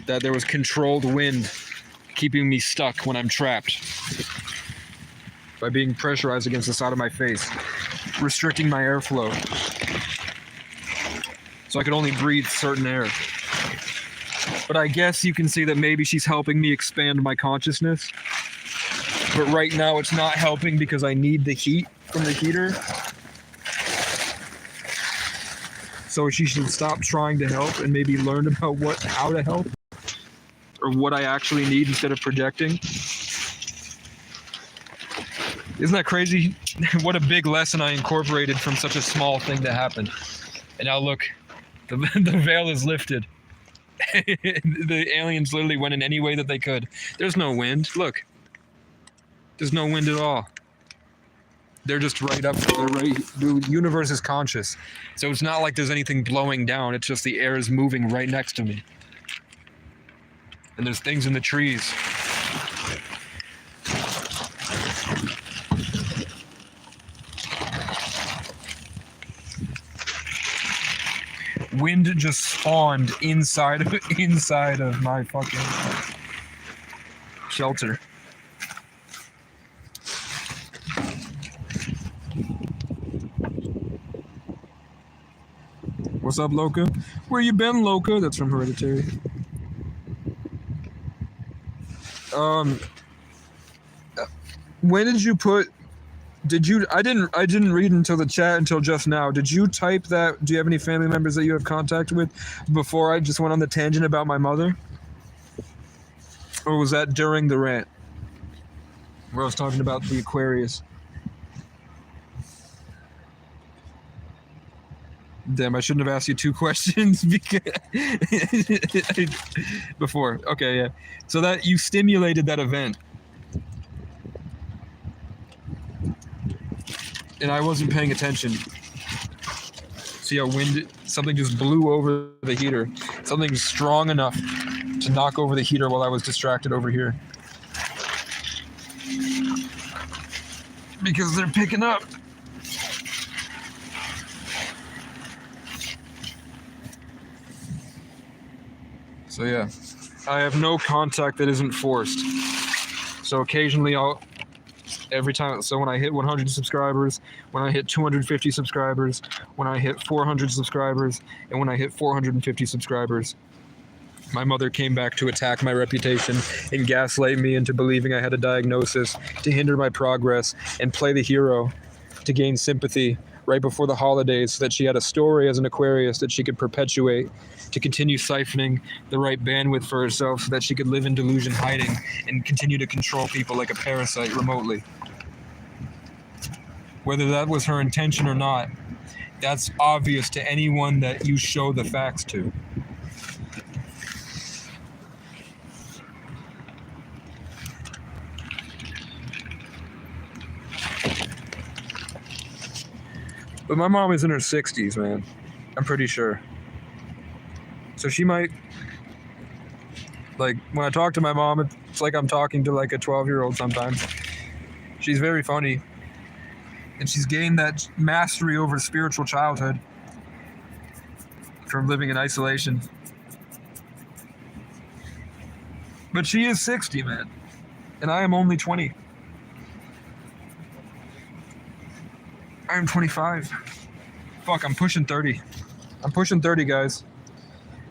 that there was controlled wind keeping me stuck when I'm trapped by being pressurized against the side of my face, restricting my airflow so I could only breathe certain air. But I guess you can see that maybe she's helping me expand my consciousness. But right now it's not helping because I need the heat from the heater. So she should stop trying to help and maybe learn about how to help, or what I actually need instead of projecting. Isn't that crazy? What a big lesson I incorporated from such a small thing that happened. And now look, the veil is lifted. The aliens literally went in any way that they could. There's no wind. Look. There's no wind at all. They're just right up. They're right. The universe is conscious. So it's not like there's anything blowing down. It's just the air is moving right next to me. And there's things in the trees. Wind just spawned inside of my fucking shelter. What's up, Loca? Where you been, Loca? That's from Hereditary. When did you put? Did you? I didn't read until the chat until just now. Did you type that? Do you have any family members that you have contact with before I just went on the tangent about my mother? Or was that during the rant where I was talking about the Aquarius? Damn, I shouldn't have asked you two questions because before. Okay, yeah. So that you stimulated that event. And I wasn't paying attention. See how something just blew over the heater. Something strong enough to knock over the heater while I was distracted over here. Because they're picking up. So yeah, I have no contact that isn't forced. So occasionally every time, so when I hit 100 subscribers, when I hit 250 subscribers, when I hit 400 subscribers, and when I hit 450 subscribers, my mother came back to attack my reputation and gaslight me into believing I had a diagnosis to hinder my progress and play the hero to gain sympathy right before the holidays so that she had a story as an Aquarius that she could perpetuate to continue siphoning the right bandwidth for herself so that she could live in delusion hiding and continue to control people like a parasite remotely. Whether that was her intention or not, that's obvious to anyone that you show the facts to. But my mom is in her 60s, man. I'm pretty sure. So she might, like, when I talk to my mom, it's like I'm talking to like a 12-year-old sometimes. She's very funny. And she's gained that mastery over spiritual childhood from living in isolation. But she is 60, man. And I am only 20. I am 25. Fuck, I'm pushing 30. I'm pushing 30, guys.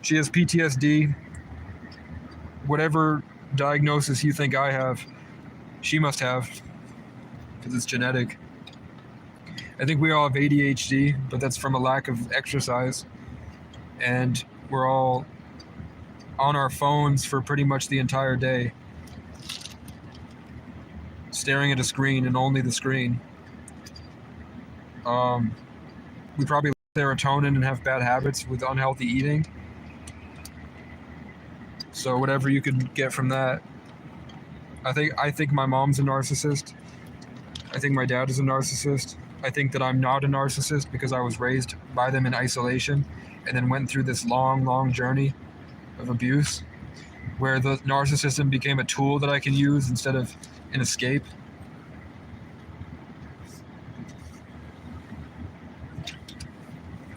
She has PTSD. Whatever diagnosis you think I have, she must have. Because it's genetic. I think we all have ADHD, but that's from a lack of exercise. And we're all on our phones for pretty much the entire day. Staring at a screen and only the screen. We probably lack serotonin and have bad habits with unhealthy eating. So whatever you could get from that. I think my mom's a narcissist. I think my dad is a narcissist. I think that I'm not a narcissist because I was raised by them in isolation and then went through this long, long journey of abuse where the narcissism became a tool that I can use instead of an escape.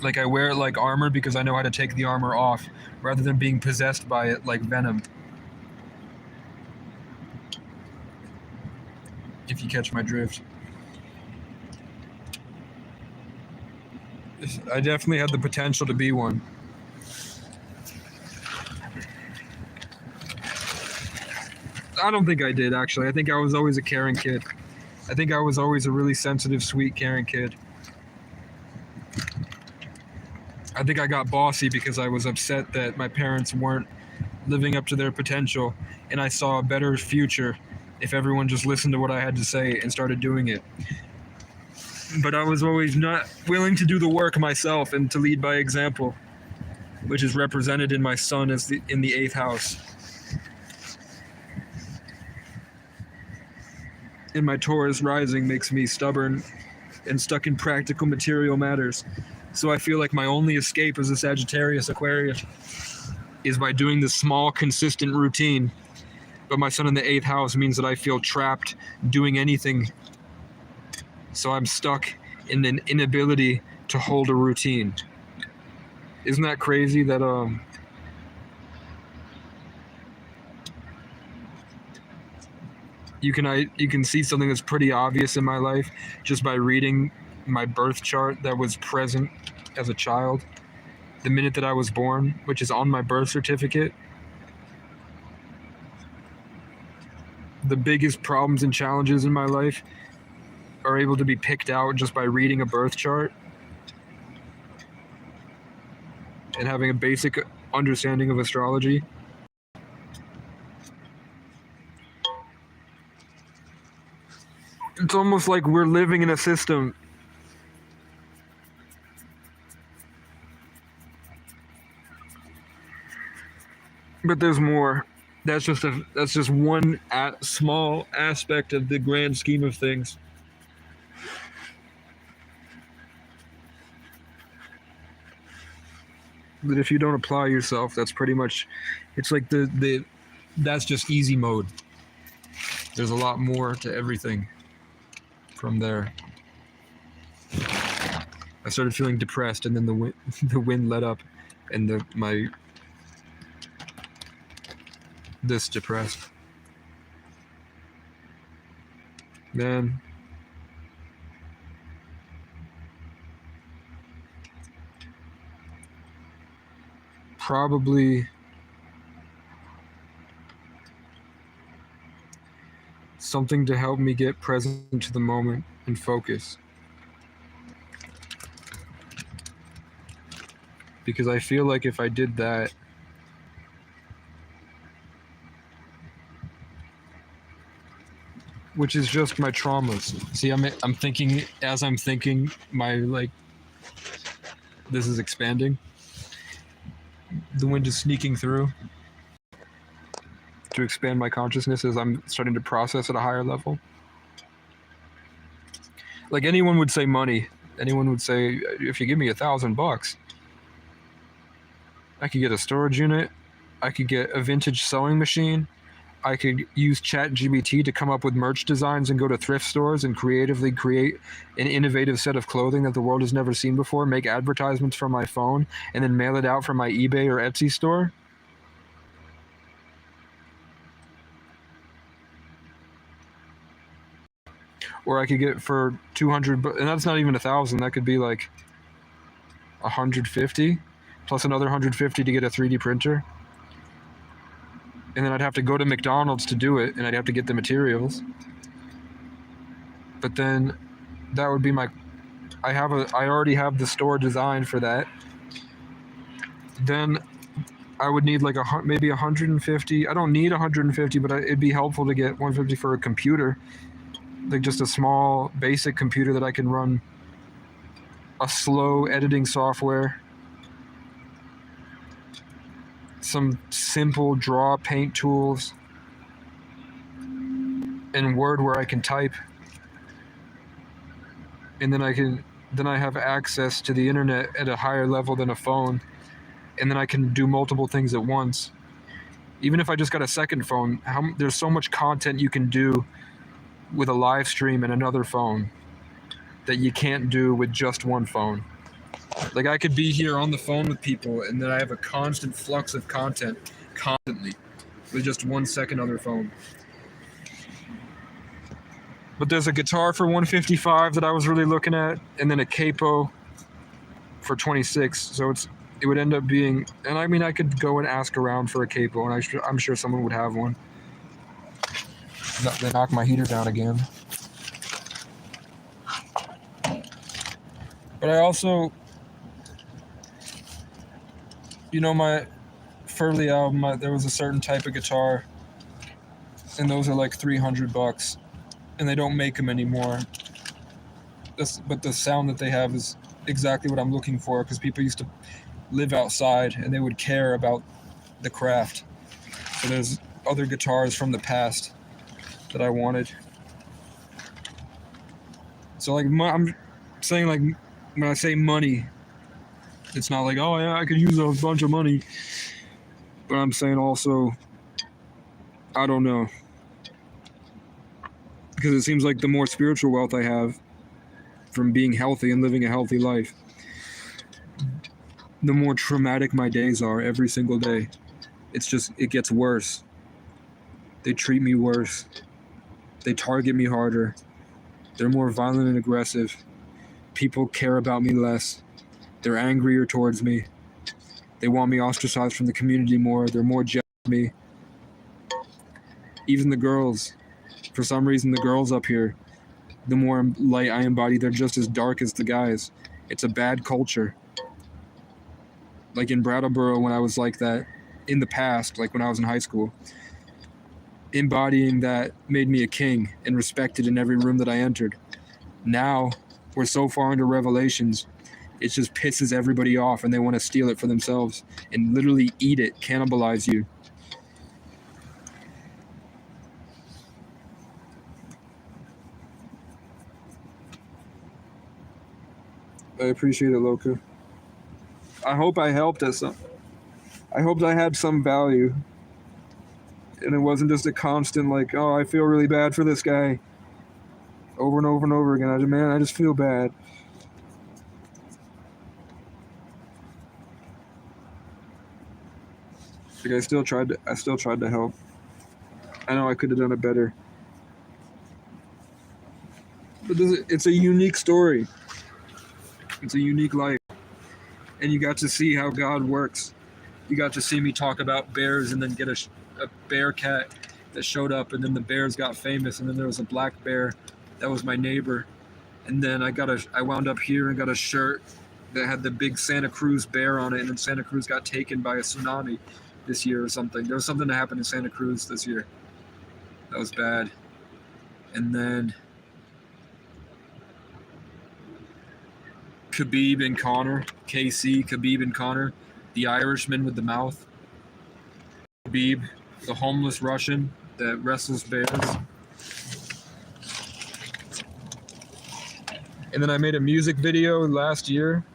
Like I wear it like armor because I know how to take the armor off rather than being possessed by it like venom. If you catch my drift. I definitely had the potential to be one. I don't think I did, actually. I think I was always a caring kid. I think I was always a really sensitive, sweet, caring kid. I think I got bossy because I was upset that my parents weren't living up to their potential, and I saw a better future if everyone just listened to what I had to say and started doing it. But I was always not willing to do the work myself and to lead by example, which is represented in my son in the 8th house. And my Taurus rising makes me stubborn and stuck in practical material matters. So I feel like my only escape as a Sagittarius Aquarius is by doing this small, consistent routine. But my sun in the 8th house means that I feel trapped doing anything. So I'm stuck in an inability to hold a routine. Isn't that crazy that you can see something that's pretty obvious in my life just by reading my birth chart that was present as a child the minute that I was born, which is on my birth certificate. The biggest problems and challenges in my life are able to be picked out just by reading a birth chart and having a basic understanding of astrology. It's almost like we're living in a system but there's more. That's just one small aspect of the grand scheme of things. That if you don't apply yourself, that's pretty much, it's like that's just easy mode. There's a lot more to everything from there. I started feeling depressed, and then the wind let up, and this depressed. Man. Probably something to help me get present to the moment and focus. Because I feel like if I did that, which is just my traumas. See, I'm thinking, as I'm thinking, this is expanding. The wind is sneaking through to expand my consciousness as I'm starting to process at a higher level. Like anyone would say money. Anyone would say, if you give me $1,000, I could get a storage unit. I could get a vintage sewing machine. I could use ChatGPT to come up with merch designs and go to thrift stores and creatively create an innovative set of clothing that the world has never seen before, make advertisements from my phone, and then mail it out from my eBay or Etsy store. Or I could get for 200, and that's not even 1,000. That could be like 150, plus another 150 to get a 3D printer. And then I'd have to go to McDonald's to do it, and I'd have to get the materials. But then that would be I already have the store designed for that. Then I would need like maybe 150. I don't need 150, but it'd be helpful to get 150 for a computer. Like just a small basic computer that I can run a slow editing software, some simple draw paint tools, and Word where I can type, and then I have access to the internet at a higher level than a phone, and then I can do multiple things at once. Even if I just got a second phone, there's so much content you can do with a live stream and another phone that you can't do with just one phone. Like I could be here on the phone with people, and then I have a constant flux of content constantly with just 1 second other phone. But there's a guitar for 155 that I was really looking at, and then a capo for 26. So it would end up being, and I mean I could go and ask around for a capo, and I'm sure someone would have one. They knocked my heater down again. But I also, my Furley album, there was a certain type of guitar and those are like $300, and they don't make them anymore. But the sound that they have is exactly what I'm looking for, because people used to live outside and they would care about the craft. So there's other guitars from the past that I wanted. So like I'm saying, like, when I say money, it's not like, oh yeah, I could use a bunch of money. But I'm saying also, I don't know. Because it seems like the more spiritual wealth I have from being healthy and living a healthy life, the more traumatic my days are every single day. It gets worse. They treat me worse. They target me harder. They're more violent and aggressive. People care about me less. They're angrier towards me. They want me ostracized from the community more. They're more jealous of me. Even the girls. For some reason, the girls up here, the more light I embody, they're just as dark as the guys. It's a bad culture. Like in Brattleboro, when I was like that in the past, like when I was in high school, embodying that made me a king and respected in every room that I entered. Now, we're so far into Revelations, it just pisses everybody off and they want to steal it for themselves and literally eat it, cannibalize you. I appreciate it, Loka. I hope I helped us. I hoped I had some value. And it wasn't just a constant, like, oh, I feel really bad for this guy. Over and over and over again. I just feel bad. Like, I still tried to help. I know I could have done it better. But it's a unique story. It's a unique life. And you got to see how God works. You got to see me talk about bears and then get a bear cat that showed up, and then the bears got famous, and then there was a black bear that was my neighbor. And then I wound up here and got a shirt that had the big Santa Cruz bear on it, and then Santa Cruz got taken by a tsunami this year or something. There was something that happened in Santa Cruz this year. That was bad. And then Khabib and Connor, Khabib and Connor, the Irishman with the mouth. Khabib, the homeless Russian that wrestles bears. And then I made a music video last year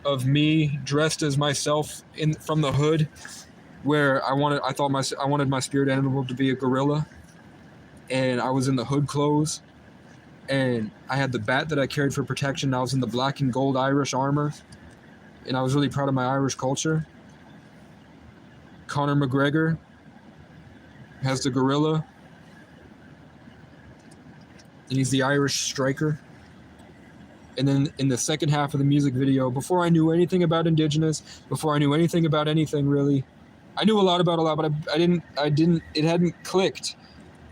of me dressed as myself from the hood, where I wanted my spirit animal to be a gorilla, and I was in the hood clothes, and I had the bat that I carried for protection. I was in the black and gold Irish armor, and I was really proud of my Irish culture. Conor McGregor has the gorilla, and he's the Irish striker. And then in the second half of the music video, before I knew anything about Indigenous, before I knew anything about anything really, I knew a lot, but it hadn't clicked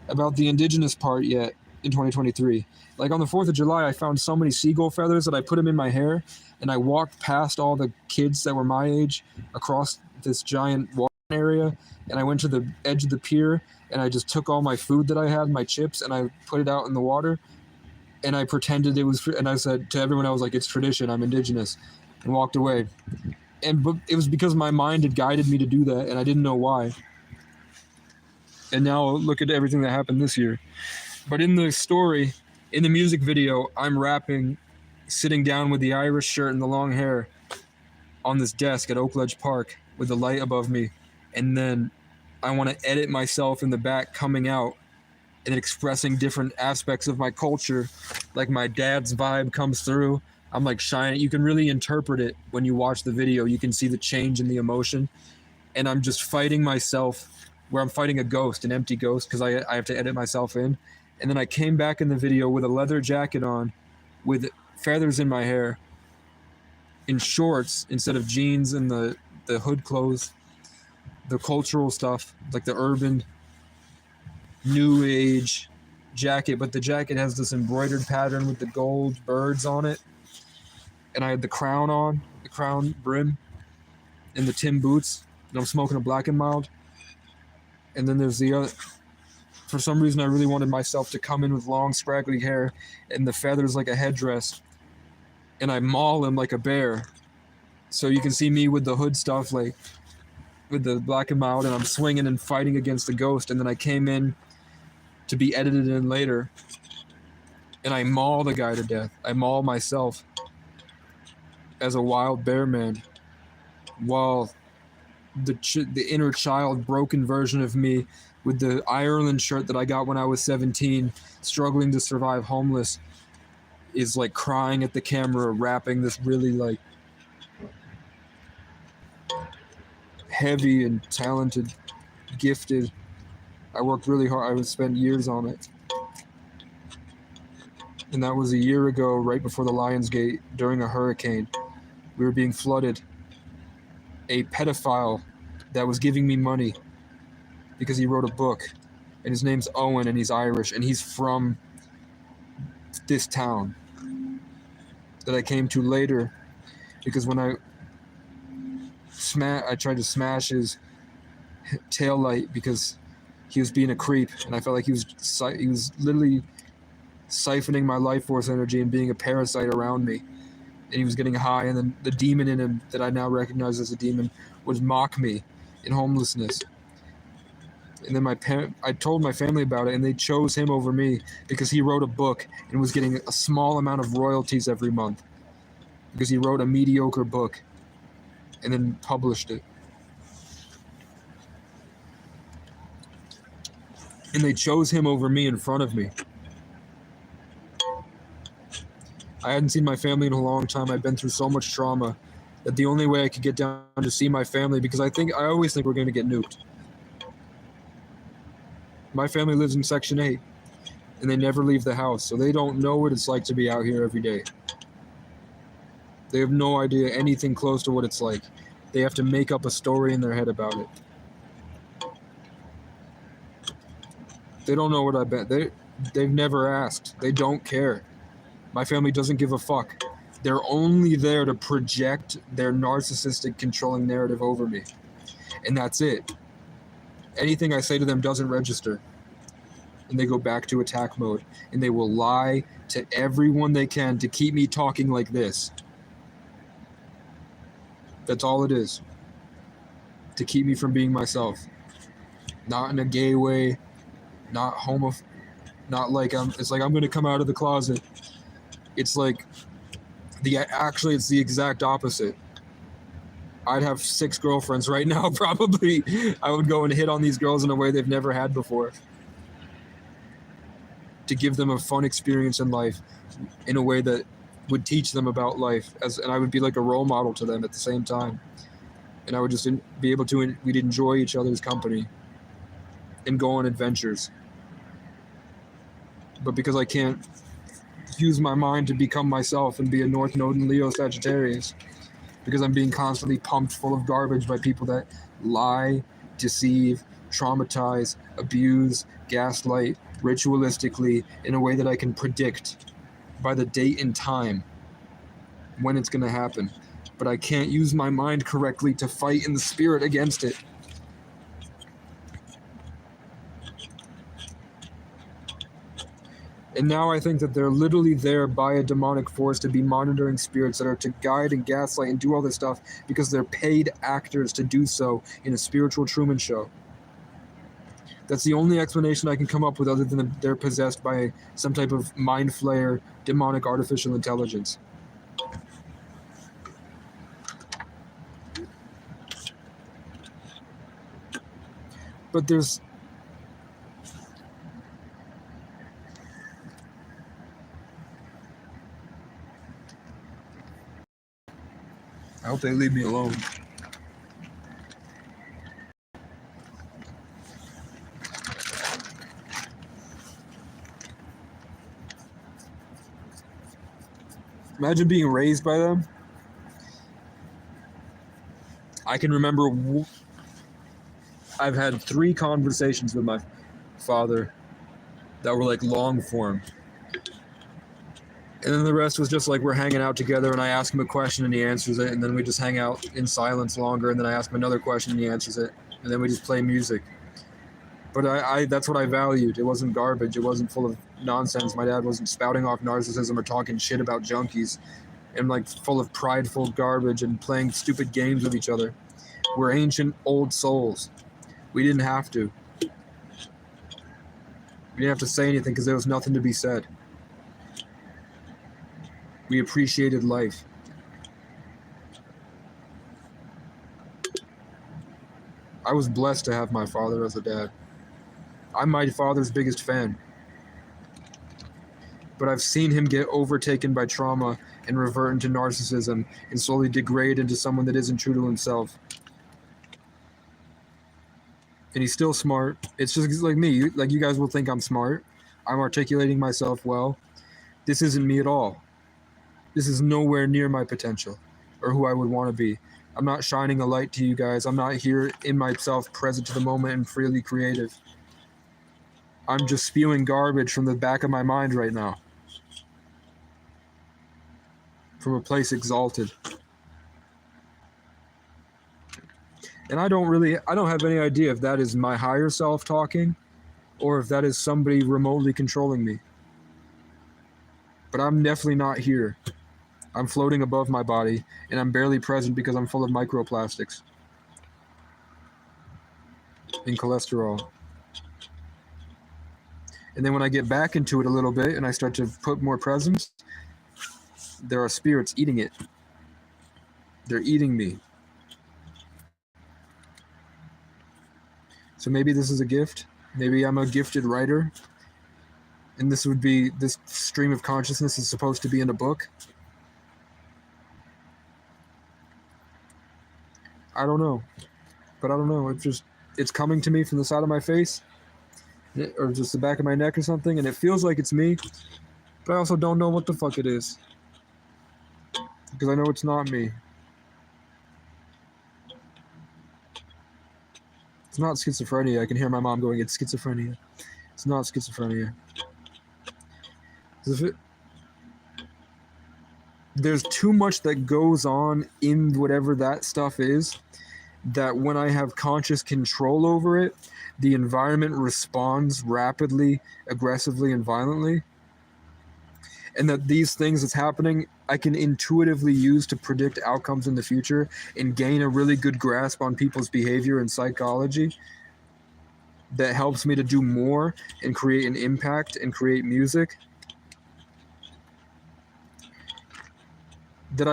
about the Indigenous part yet in 2023. Like on the 4th of July, I found so many seagull feathers that I put them in my hair, and I walked past all the kids that were my age across this giant water area, and I went to the edge of the pier, and I just took all my food that I had, my chips, and I put it out in the water, and I pretended it was, and I said to everyone, I was like, it's tradition, I'm Indigenous, and walked away. But it was because my mind had guided me to do that, and I didn't know why. And now look at everything that happened this year. But in the story, in the music video, I'm rapping, sitting down with the Irish shirt and the long hair on this desk at Oakledge Park with the light above me. And then I want to edit myself in the back coming out and expressing different aspects of my culture. Like my dad's vibe comes through. I'm like shining. You can really interpret it when you watch the video. You can see the change in the emotion. And I'm just fighting myself, where I'm fighting a ghost, an empty ghost, because I have to edit myself in. And then I came back in the video with a leather jacket on, with feathers in my hair, in shorts instead of jeans and the hood clothes, the cultural stuff, like the urban, new age jacket. But the jacket has this embroidered pattern with the gold birds on it. And I had the crown on, the crown brim, and the Tim boots. And I'm smoking a Black and Mild. And then there's the other, For some reason, I really wanted myself to come in with long, scraggly hair and the feathers like a headdress, and I maul him like a bear. So you can see me with the hood stuff, like with the black and mild, and I'm swinging and fighting against the ghost. And then I came in to be edited in later, and I maul the guy to death. I maul myself as a wild bear man, while the inner child, broken version of me, with the Ireland shirt that I got when I was 17, struggling to survive homeless, is like crying at the camera, rapping this really like heavy and talented, gifted. I worked really hard. I spent years on it. And that was a year ago, right before the Lionsgate, during a hurricane. We were being flooded. A pedophile that was giving me money because he wrote a book, and his name's Owen, and he's Irish, and he's from this town that I came to later, because when I tried to smash his tail light because he was being a creep, and I felt like he was literally siphoning my life force energy and being a parasite around me, and he was getting high, and then the demon in him that I now recognize as a demon would mock me in homelessness. And then I told my family about it, and they chose him over me because he wrote a book and was getting a small amount of royalties every month because he wrote a mediocre book and then published it. And they chose him over me in front of me. I hadn't seen my family in a long time. I'd been through so much trauma that the only way I could get down to see my family, because I always think we're going to get nuked. My family lives in Section 8, and they never leave the house, so they don't know what it's like to be out here every day. They have no idea anything close to what it's like. They have to make up a story in their head about it. They don't know what I bet. They've never asked. They don't care. My family doesn't give a fuck. They're only there to project their narcissistic, controlling narrative over me. And that's it. Anything I say to them doesn't register. And they go back to attack mode. And they will lie to everyone they can to keep me talking like this. That's all it is. To keep me from being myself. Not in a gay way. Not not like it's like I'm going to come out of the closet. It's like actually it's the exact opposite. I'd have 6 girlfriends right now, probably. I would go and hit on these girls in a way they've never had before. To give them a fun experience in life in a way that would teach them about life. And I would be like a role model to them at the same time. And I would just be able to, we'd enjoy each other's company and go on adventures. But because I can't use my mind to become myself and be a North Node and Leo Sagittarius, because I'm being constantly pumped full of garbage by people that lie, deceive, traumatize, abuse, gaslight, ritualistically, in a way that I can predict by the date and time when it's going to happen. But I can't use my mind correctly to fight in the spirit against it. And now I think that they're literally there by a demonic force to be monitoring spirits that are to guide and gaslight and do all this stuff because they're paid actors to do so in a spiritual Truman Show. That's the only explanation I can come up with, other than they're possessed by some type of mind flayer, demonic artificial intelligence. But there's... I hope they leave me alone. Imagine being raised by them. I can remember I've had 3 conversations with my father that were like long form. And then the rest was just like we're hanging out together and I ask him a question and he answers it, and then we just hang out in silence longer, and then I ask him another question and he answers it, and then we just play music. But I that's what I valued. It wasn't garbage. It wasn't full of nonsense. My dad wasn't spouting off narcissism or talking shit about junkies and like full of prideful garbage and playing stupid games with each other. We're ancient old souls. We didn't have to. We didn't have to say anything because there was nothing to be said. We appreciated life. I was blessed to have my father as a dad. I'm my father's biggest fan. But I've seen him get overtaken by trauma and revert into narcissism and slowly degrade into someone that isn't true to himself. And he's still smart. It's just like me. Like, you guys will think I'm smart. I'm articulating myself well. This isn't me at all. This is nowhere near my potential or who I would want to be. I'm not shining a light to you guys. I'm not here in myself, present to the moment and freely creative. I'm just spewing garbage from the back of my mind right now. From a place exalted. And I don't have any idea if that is my higher self talking or if that is somebody remotely controlling me. But I'm definitely not here. I'm floating above my body, and I'm barely present because I'm full of microplastics and cholesterol. And then when I get back into it a little bit and I start to put more presence, there are spirits eating it. They're eating me. So maybe this is a gift. Maybe I'm a gifted writer. And this stream of consciousness is supposed to be in a book. I don't know. But I don't know. It's coming to me from the side of my face. Or just the back of my neck or something. And it feels like it's me. But I also don't know what the fuck it is. Because I know it's not me. It's not schizophrenia. I can hear my mom going, it's schizophrenia. It's not schizophrenia. There's too much that goes on in whatever that stuff is, that when I have conscious control over it, the environment responds rapidly, aggressively, and violently. And that these things that's happening, I can intuitively use to predict outcomes in the future and gain a really good grasp on people's behavior and psychology that helps me to do more and create an impact and create music. That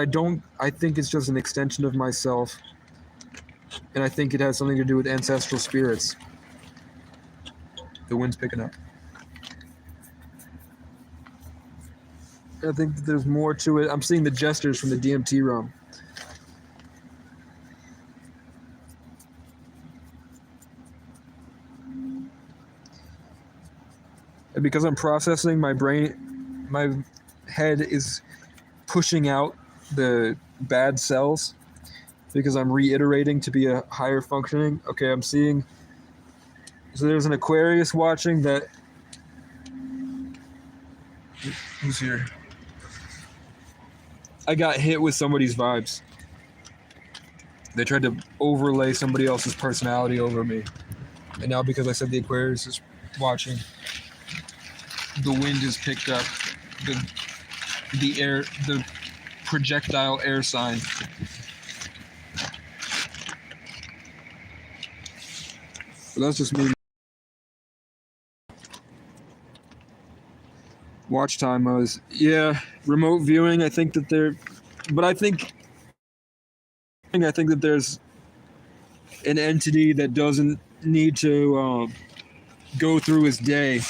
I think it's just an extension of myself. And I think it has something to do with ancestral spirits. The wind's picking up. I think that there's more to it. I'm seeing the gestures from the DMT realm. And because I'm processing, my head is pushing out the bad cells because I'm reiterating to be a higher functioning. Okay, I'm seeing. So there's an Aquarius watching that. Who's here? I got hit with somebody's vibes. They tried to overlay somebody else's personality over me. And now because I said the Aquarius is watching, the wind is picked up. The projectile air sign. But that's just me. Watch time was, remote viewing. I think that there's an entity that doesn't need to go through his day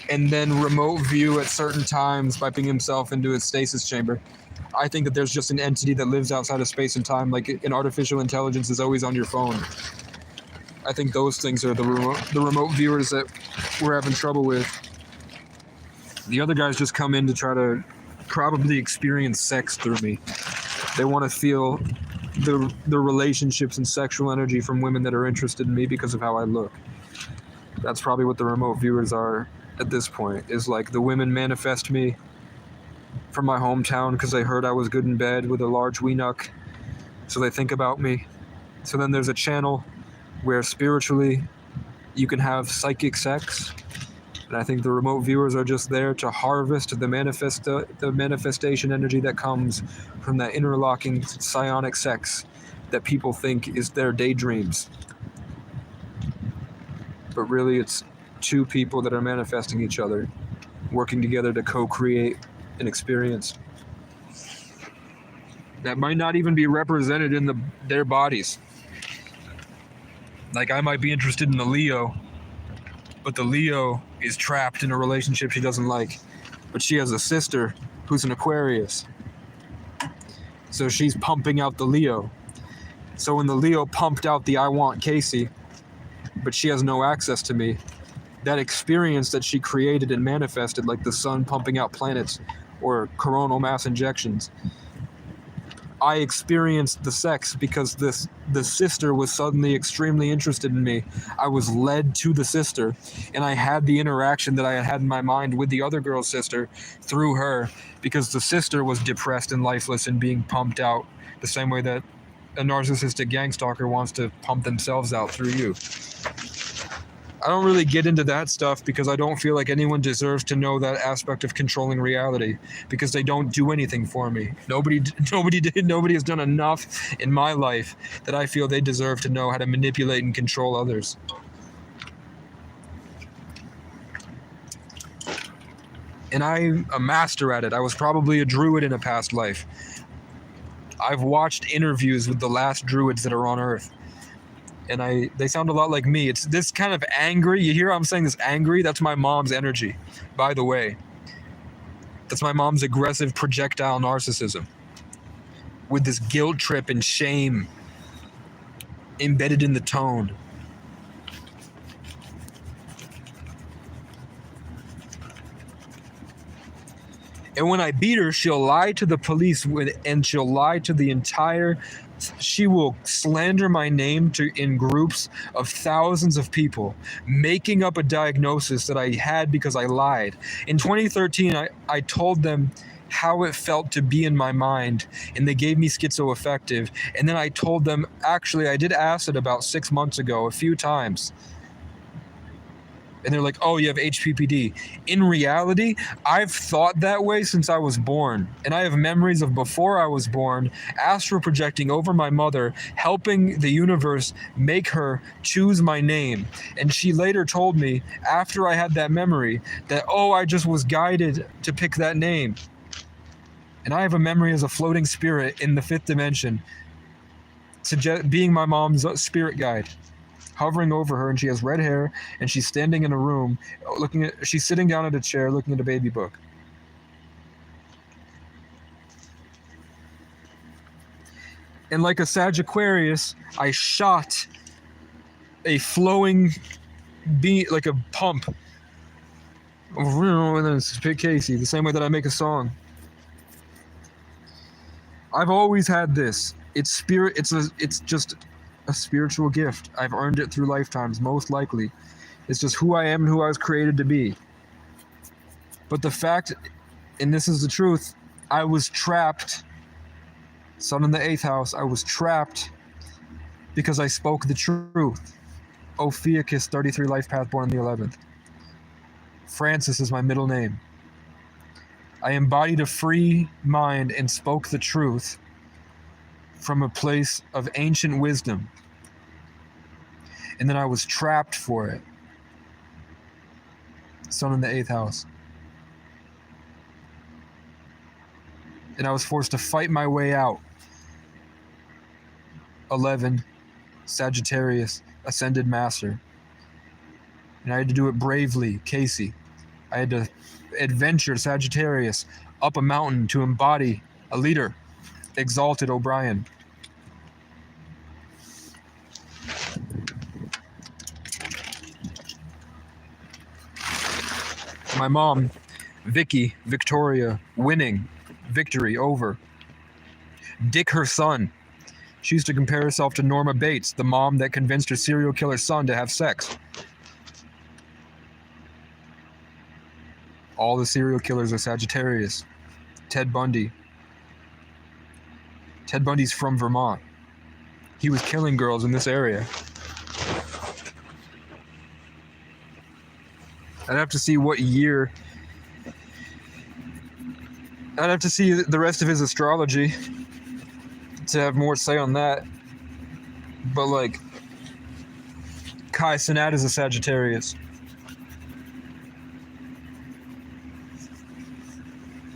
and then remote view at certain times by putting himself into his stasis chamber. I think that there's just an entity that lives outside of space and time, like an artificial intelligence is always on your phone. I think those things are the remote viewers that we're having trouble with. The other guys just come in to try to probably experience sex through me. They want to feel the relationships and sexual energy from women that are interested in me because of how I look. That's probably what the remote viewers are at this point, is like the women manifest me from my hometown because they heard I was good in bed with a large weenuck, so they think about me. So then there's a channel where spiritually You can have psychic sex, and I think the remote viewers are just there to harvest the manifestation energy that comes from that interlocking psionic sex that people think is their daydreams. But really, it's two people that are manifesting each other, working together to co-create an experience that might not even be represented in their bodies. Like, I might be interested in the Leo, but the Leo is trapped in a relationship she doesn't like. But she has a sister who's an Aquarius. So she's pumping out the Leo. So when the Leo pumped out the I want Casey, but she has no access to me, that experience that she created and manifested, like the sun pumping out planets or coronal mass injections, I experienced the sex because the sister was suddenly extremely interested in me. I was led to the sister, and I had the interaction that I had in my mind with the other girl's sister through her, because the sister was depressed and lifeless and being pumped out the same way that a narcissistic gang stalker wants to pump themselves out through you. I don't really get into that stuff because I don't feel like anyone deserves to know that aspect of controlling reality, because they don't do anything for me. Nobody has done enough in my life that I feel they deserve to know how to manipulate and control others. And I'm a master at it. I was probably a druid in a past life. I've watched interviews with the last druids that are on Earth, and they sound a lot like me. It's this kind of angry. You hear I'm saying this angry? That's my mom's energy, by the way. That's my mom's aggressive projectile narcissism with this guilt trip and shame embedded in the tone. And when I beat her, she'll lie to the police and she'll lie to the entire. She will slander my name in groups of thousands of people, making up a diagnosis that I had because I lied. In 2013, I told them how it felt to be in my mind, and they gave me schizoaffective. And then I told them, actually, I did acid about 6 months ago, a few times. And they're like, oh, you have HPPD. In reality, I've thought that way since I was born. And I have memories of before I was born, astral projecting over my mother, helping the universe make her choose my name. And she later told me, after I had that memory, that, oh, I just was guided to pick that name. And I have a memory as a floating spirit in the fifth dimension, being my mom's spirit guide, hovering over her, and she has red hair, and she's standing in a room she's sitting down at a chair looking at a baby book. And like a Sagittarius, I shot a flowing beat, like a pump, and then it's Casey, the same way that I make a song. I've always had this. It's just a spiritual gift. I've earned it through lifetimes, most likely. It's just who I am and who I was created to be. But the fact, and this is the truth, I was trapped. Sun in the 8th house, I was trapped because I spoke the truth. Ophiuchus, 33 life path, born on the 11th. Francis is my middle name. I embodied a free mind and spoke the truth from a place of ancient wisdom. And then I was trapped for it. Sun in the 8th house. And I was forced to fight my way out. 11, Sagittarius, Ascended Master. And I had to do it bravely, Casey. I had to adventure, Sagittarius, up a mountain to embody a leader, Exalted O'Brien. My mom, Vicky, Victoria, winning, victory over. Dick, her son. She used to compare herself to Norma Bates, the mom that convinced her serial killer son to have sex. All the serial killers are Sagittarius. Ted Bundy. Ted Bundy's from Vermont. He was killing girls in this area. I'd have to see what year. I'd have to see the rest of his astrology to have more say on that. But like, Kai Cenat is a Sagittarius.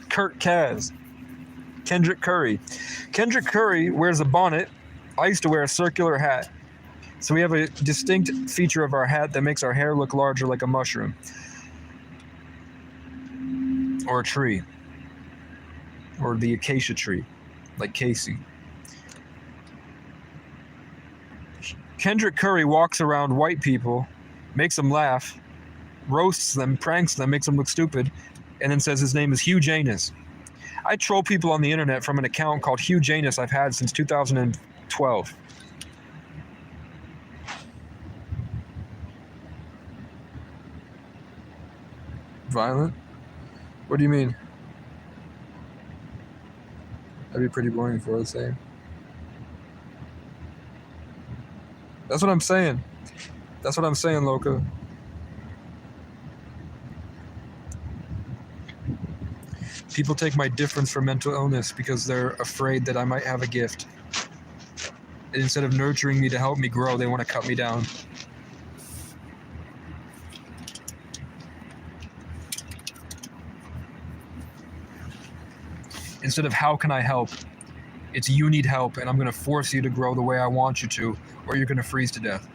Kurt Kaz. Kendrick Curry. Kendrick Curry wears a bonnet. I used to wear a circular hat. So we have a distinct feature of our hat that makes our hair look larger like a mushroom. Or a tree. Or the acacia tree, like Casey. Kendrick Curry walks around white people, makes them laugh, roasts them, pranks them, makes them look stupid, and then says his name is Hugh Janus. I troll people on the internet from an account called Hugh Janus I've had since 2012. Violent? What do you mean? That'd be pretty boring for the same. That's what I'm saying. That's what I'm saying, Loco. People take my difference for mental illness because they're afraid that I might have a gift. And instead of nurturing me to help me grow, they want to cut me down. Instead of how can I help, it's you need help and I'm going to force you to grow the way I want you to, or you're going to freeze to death.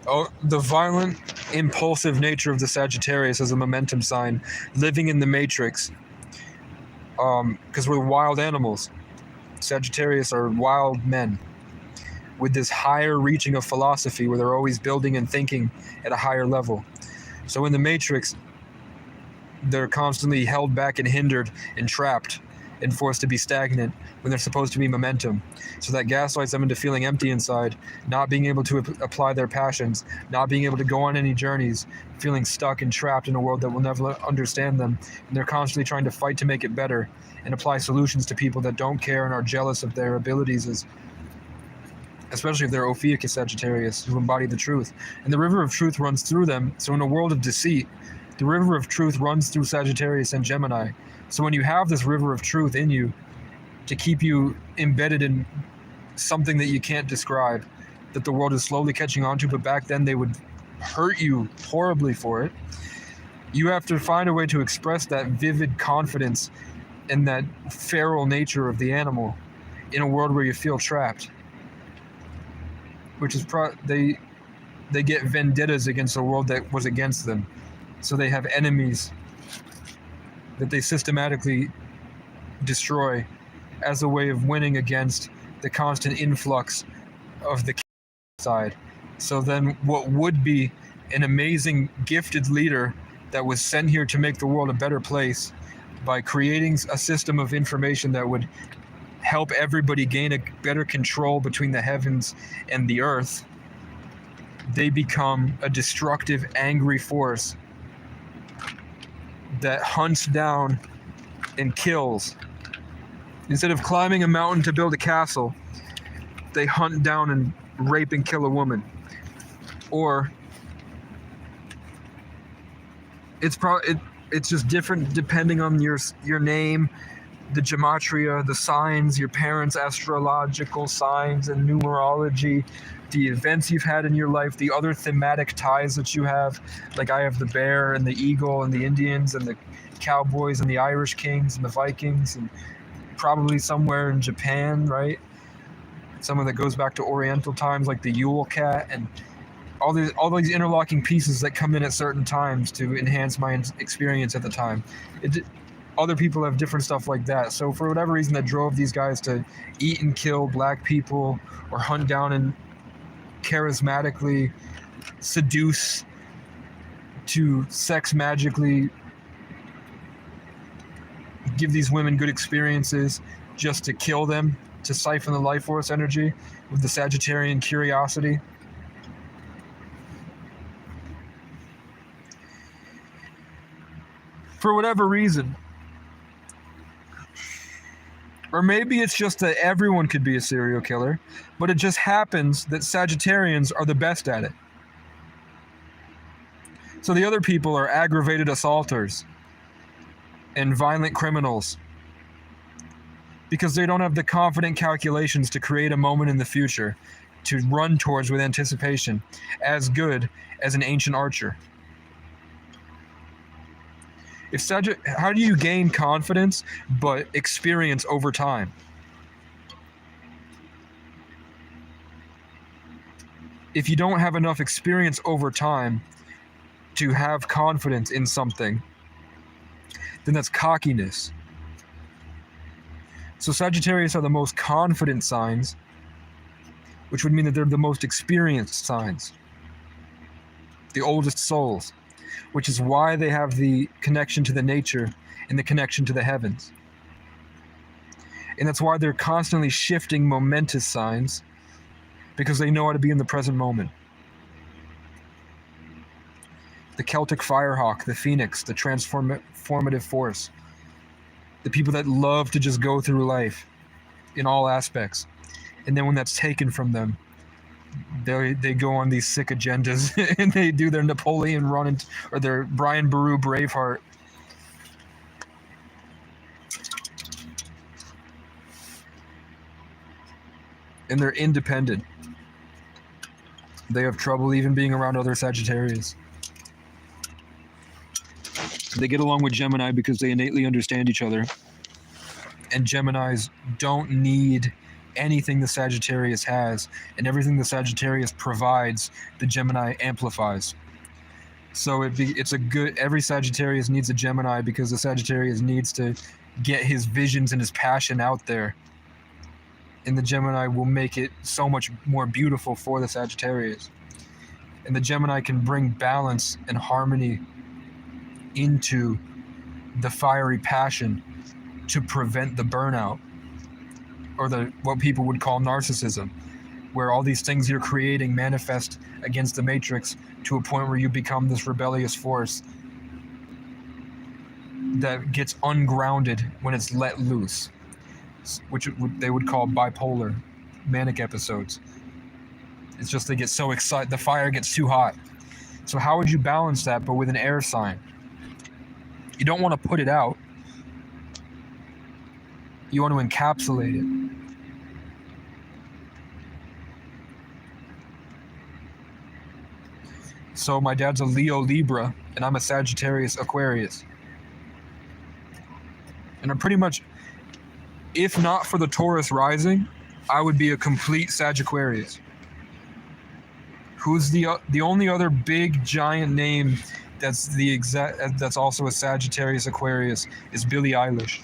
Oh, the violent, impulsive nature of the Sagittarius as a momentum sign, living in the matrix. Because we're wild animals. Sagittarius are wild men with this higher reaching of philosophy where they're always building and thinking at a higher level. So in the matrix, they're constantly held back and hindered and trapped and forced to be stagnant when they're supposed to be momentum. So that gaslights them into feeling empty inside, not being able to apply their passions, not being able to go on any journeys, feeling stuck and trapped in a world that will never understand them. And they're constantly trying to fight to make it better and apply solutions to people that don't care and are jealous of their abilities, especially if they're Ophiuchus Sagittarius, who embody the truth. And the river of truth runs through them. So in a world of deceit, the river of truth runs through Sagittarius and Gemini. So when you have this river of truth in you to keep you embedded in something that you can't describe, that the world is slowly catching on to, but back then they would hurt you horribly for it, you have to find a way to express that vivid confidence and that feral nature of the animal in a world where you feel trapped. Which is they get vendettas against a world that was against them. So they have enemies that they systematically destroy as a way of winning against the constant influx of the side. So then what would be an amazing gifted leader that was sent here to make the world a better place by creating a system of information that would help everybody gain a better control between the heavens and the earth, they become a destructive, angry force that hunts down and kills. Instead of climbing a mountain to build a castle, they hunt down and rape and kill a woman. Or it's just different depending on your name, the gematria, the signs, your parents' astrological signs and numerology, the events you've had in your life, the other thematic ties that you have. Like I have the bear and the eagle and the Indians and the cowboys and the Irish kings and the Vikings, and probably somewhere in Japan, right? Someone that goes back to Oriental times, like the Yule cat, and all these interlocking pieces that come in at certain times to enhance my experience at the time. Other people have different stuff like that. So for whatever reason that drove these guys to eat and kill black people or hunt down and charismatically seduce to sex magically give these women good experiences just to kill them, to siphon the life force energy with the Sagittarian curiosity. For whatever reason, Or maybe it's just that everyone could be a serial killer, but it just happens that Sagittarians are the best at it. So the other people are aggravated assaulters and violent criminals because they don't have the confident calculations to create a moment in the future to run towards with anticipation as good as an ancient archer. How do you gain confidence but experience over time? If you don't have enough experience over time to have confidence in something, then that's cockiness. So Sagittarius are the most confident signs, which would mean that they're the most experienced signs, the oldest souls, which is why they have the connection to the nature and the connection to the heavens. And that's why they're constantly shifting momentous signs, because they know how to be in the present moment. The Celtic firehawk, the phoenix, the transformative force, the people that love to just go through life in all aspects. And then when that's taken from them, they go on these sick agendas and they do their Napoleon run or their Brian Boru Braveheart. And they're independent. They have trouble even being around other Sagittarius. They get along with Gemini because they innately understand each other. And Geminis don't need anything the Sagittarius has, and everything the Sagittarius provides, the Gemini amplifies. So every Sagittarius needs a Gemini because the Sagittarius needs to get his visions and his passion out there. And the Gemini will make it so much more beautiful for the Sagittarius. And the Gemini can bring balance and harmony into the fiery passion to prevent the burnout, or what people would call narcissism, where all these things you're creating manifest against the matrix to a point where you become this rebellious force that gets ungrounded when it's let loose, which they would call bipolar manic episodes. It's just they get so excited, the fire gets too hot. So how would you balance that but with an air sign? You don't want to put it out. You want to encapsulate it. So my dad's a Leo Libra, and I'm a Sagittarius Aquarius. And I'm pretty much, if not for the Taurus rising, I would be a complete Sagittarius. Who's the only other big giant name that's also a Sagittarius Aquarius is Billie Eilish.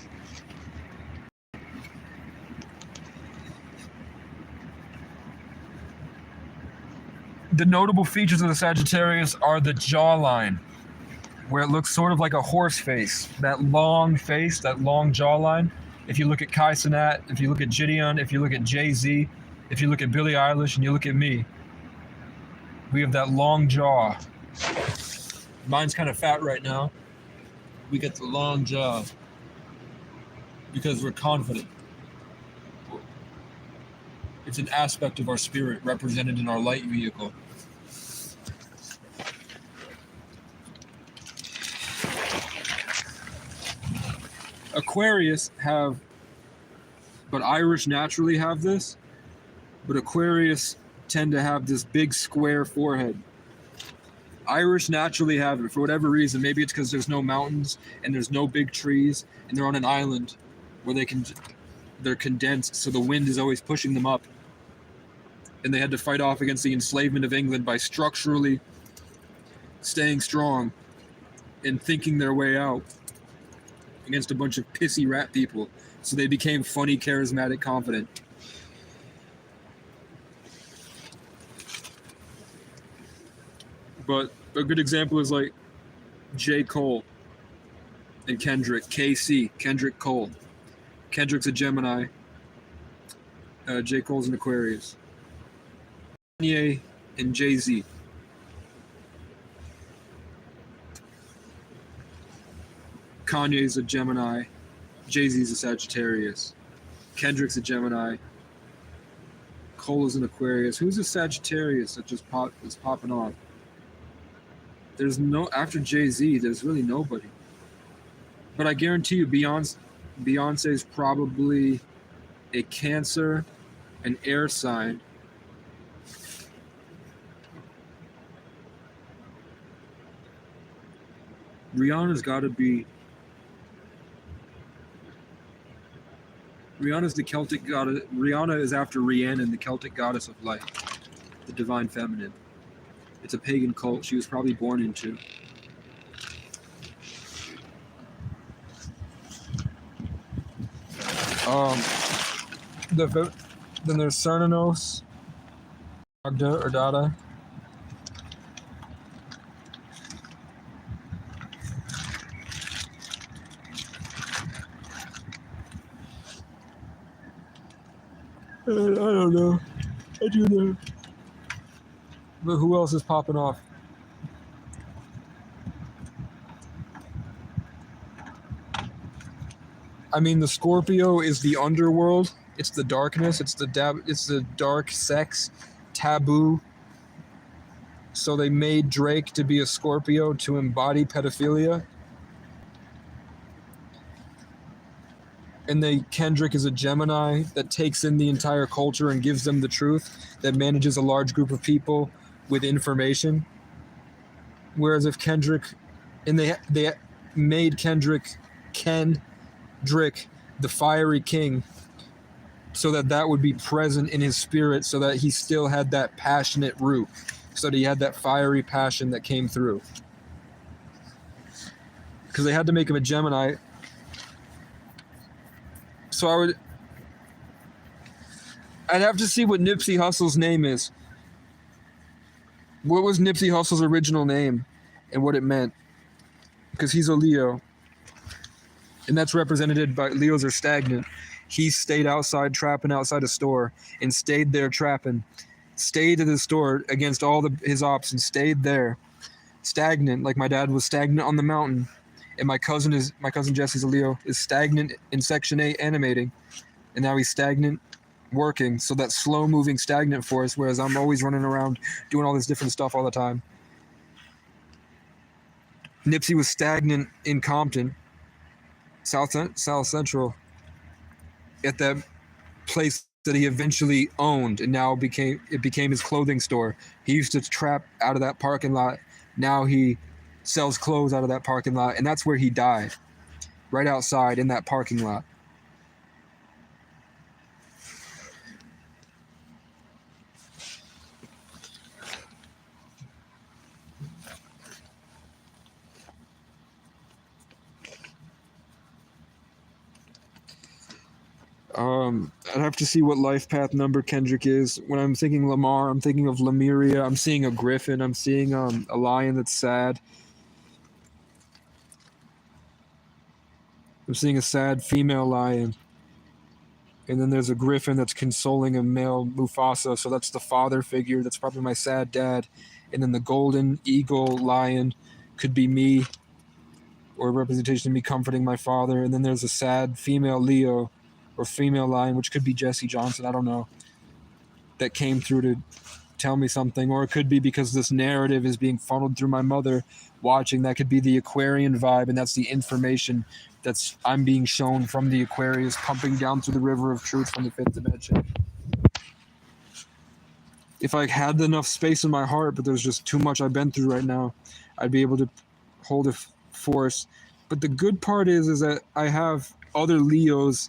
The notable features of the Sagittarius are the jawline, where it looks sort of like a horse face, that long face, that long jawline. If you look at Kai Cenat, if you look at Gideon, if you look at Jay-Z, if you look at Billie Eilish, and you look at me, we have that long jaw. Mine's kind of fat right now. We get the long jaw because we're confident. It's an aspect of our spirit represented in our light vehicle. Aquarius but Irish naturally have this, but Aquarius tend to have this big square forehead. Irish naturally have it for whatever reason. Maybe it's because there's no mountains and there's no big trees and they're on an island where they're condensed, so the wind is always pushing them up. And they had to fight off against the enslavement of England by structurally staying strong and thinking their way out against a bunch of pissy rat people. So they became funny, charismatic, confident. But a good example is like J. Cole and Kendrick, KC, Kendrick Cole. Kendrick's a Gemini. J. Cole's an Aquarius. Kanye and Jay-Z. Kanye's a Gemini. Jay-Z's a Sagittarius. Kendrick's a Gemini. Cola's an Aquarius. Who's a Sagittarius that just is popping off? There's no, after Jay-Z, there's really nobody. But I guarantee you, Beyonce's probably a Cancer, an air sign. Rihanna's got to be. Rihanna's the Celtic goddess. Rihanna is after Rhiannon, the Celtic goddess of light, the divine feminine. It's a pagan cult she was probably born into. Then there's Cernanos, Magda or Dada. I don't know. I do know. But who else is popping off? I mean, the Scorpio is the underworld. It's the darkness. It's the dark sex taboo. So they made Drake to be a Scorpio to embody pedophilia. And Kendrick is a Gemini that takes in the entire culture and gives them the truth, that manages a large group of people with information. Whereas if Kendrick, and they made Kendrick the fiery king, so that would be present in his spirit, so that he still had that passionate root, so that he had that fiery passion that came through. Because they had to make him a Gemini. So I'd have to see what Nipsey Hussle's name is. What was Nipsey Hussle's original name and what it meant? Because he's a Leo. And that's represented by, Leos are stagnant. He stayed outside trapping outside a store and stayed there trapping. Stayed at the store against all his ops and stayed there. Stagnant, like my dad was stagnant on the mountain. And my cousin Jesse's a Leo, is stagnant in Section 8 animating. And now he's stagnant working. So that slow moving stagnant force, whereas I'm always running around doing all this different stuff all the time. Nipsey was stagnant in Compton, South Central, at that place that he eventually owned, and now it became his clothing store. He used to trap out of that parking lot. Now he sells clothes out of that parking lot, and that's where he died, right outside in that parking lot. I'd have to see what life path number Kendrick is. When I'm thinking Lamar, I'm thinking of Lemuria. I'm seeing a griffin. I'm seeing a lion that's sad. I'm seeing a sad female lion. And then there's a griffin that's consoling a male Mufasa. So that's the father figure. That's probably my sad dad. And then the golden eagle lion could be me, or a representation of me comforting my father. And then there's a sad female Leo, or female lion, which could be Jesse Johnson, I don't know, that came through to tell me something. Or it could be because this narrative is being funneled through my mother watching. That could be the Aquarian vibe, and that's the information I'm being shown from the Aquarius pumping down through the river of truth from the fifth dimension. If I had enough space in my heart, but there's just too much I've been through right now, I'd be able to hold a force. But the good part is that I have other Leos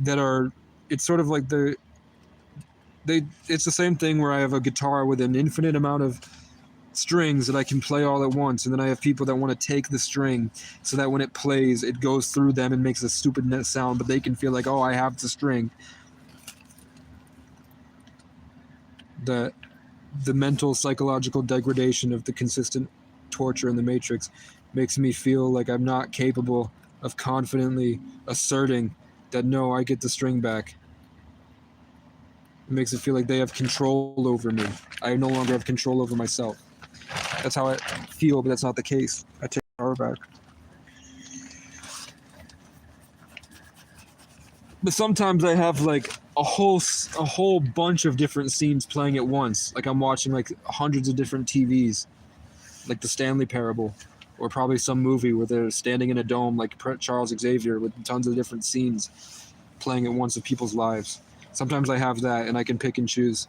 that are, it's sort of like it's the same thing where I have a guitar with an infinite amount of strings that I can play all at once, and then I have people that want to take the string so that when it plays, it goes through them and makes a stupid net sound, but they can feel like, oh, I have the string. The mental, psychological degradation of the consistent torture in the Matrix makes me feel like I'm not capable of confidently asserting that, no, I get the string back. It makes it feel like they have control over me. I no longer have control over myself. That's how I feel, but that's not the case. I take power back. But sometimes I have like a whole bunch of different scenes playing at once. Like I'm watching like hundreds of different TVs, like the Stanley Parable, or probably some movie where they're standing in a dome like Charles Xavier with tons of different scenes playing at once of people's lives. Sometimes I have that and I can pick and choose.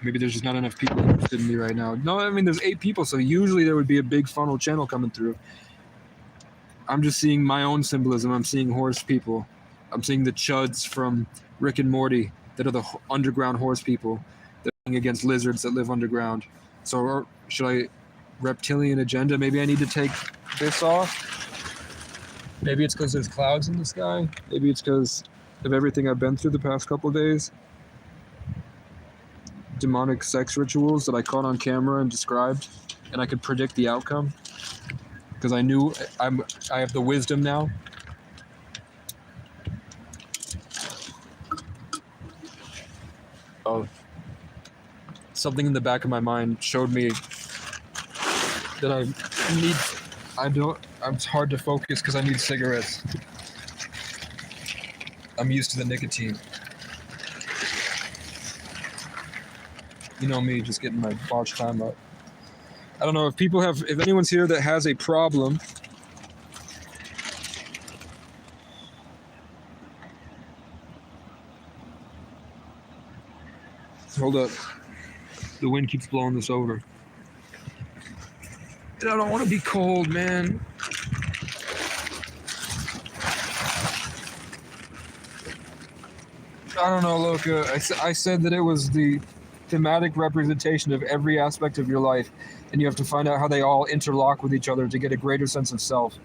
Maybe there's just not enough people interested in me right now. No, I mean, there's 8 people, so usually there would be a big funnel channel coming through. I'm just seeing my own symbolism. I'm seeing horse people. I'm seeing the chuds from Rick and Morty that are the underground horse people. They're fighting against lizards that live underground. So should I reptilian agenda? Maybe I need to take this off. Maybe it's because there's clouds in the sky. Maybe it's because of everything I've been through the past couple of days. Demonic sex rituals that I caught on camera and described, and I could predict the outcome because I knew I have the wisdom now. Of something in the back of my mind showed me that it's hard to focus because I need cigarettes. I'm used to the nicotine. You know me, just getting my watch time up. I don't know if anyone's here that has a problem. Hold up. The wind keeps blowing this over. And I don't want to be cold, man. I don't know, Loka. I said that it was the thematic representation of every aspect of your life, and you have to find out how they all interlock with each other to get a greater sense of self,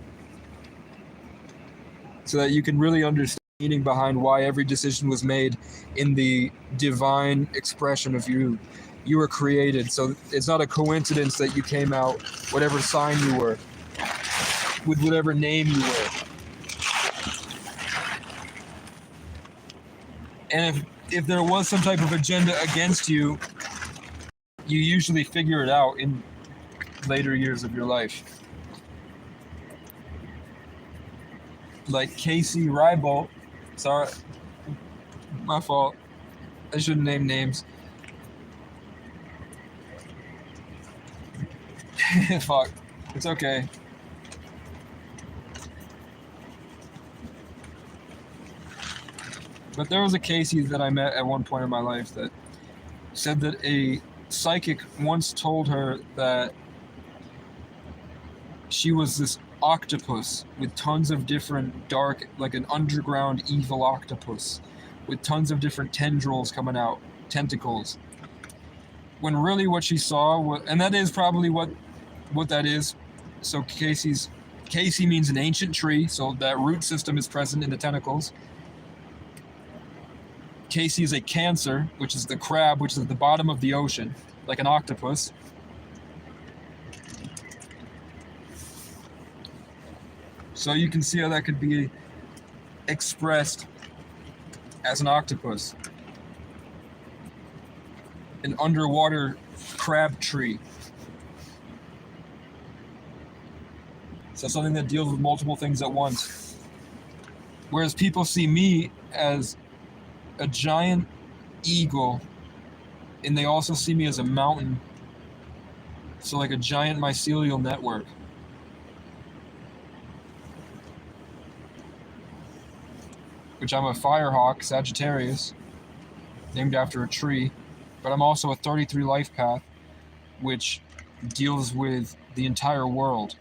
so that you can really understand the meaning behind why every decision was made in the divine expression of you. You were created, so it's not a coincidence that you came out whatever sign you were, with whatever name you were. And if there was some type of agenda against you, you usually figure it out in later years of your life. Like Casey Rybolt, sorry, my fault. I shouldn't name names. Fuck, it's okay. But there was a Casey that I met at one point in my life that said that a psychic once told her that she was this octopus with tons of different dark, like an underground evil octopus with tons of different tendrils coming out, tentacles. When really what she saw was, and that is probably what that is. So Casey means an ancient tree, so that root system is present in the tentacles. Casey is a Cancer, which is the crab, which is at the bottom of the ocean, like an octopus. So you can see how that could be expressed as an octopus. An underwater crab tree. So something that deals with multiple things at once. Whereas people see me as a giant eagle, and they also see me as a mountain. So like a giant mycelial network. Which I'm a firehawk, Sagittarius, named after a tree. But I'm also a 33 life path, which deals with the entire world.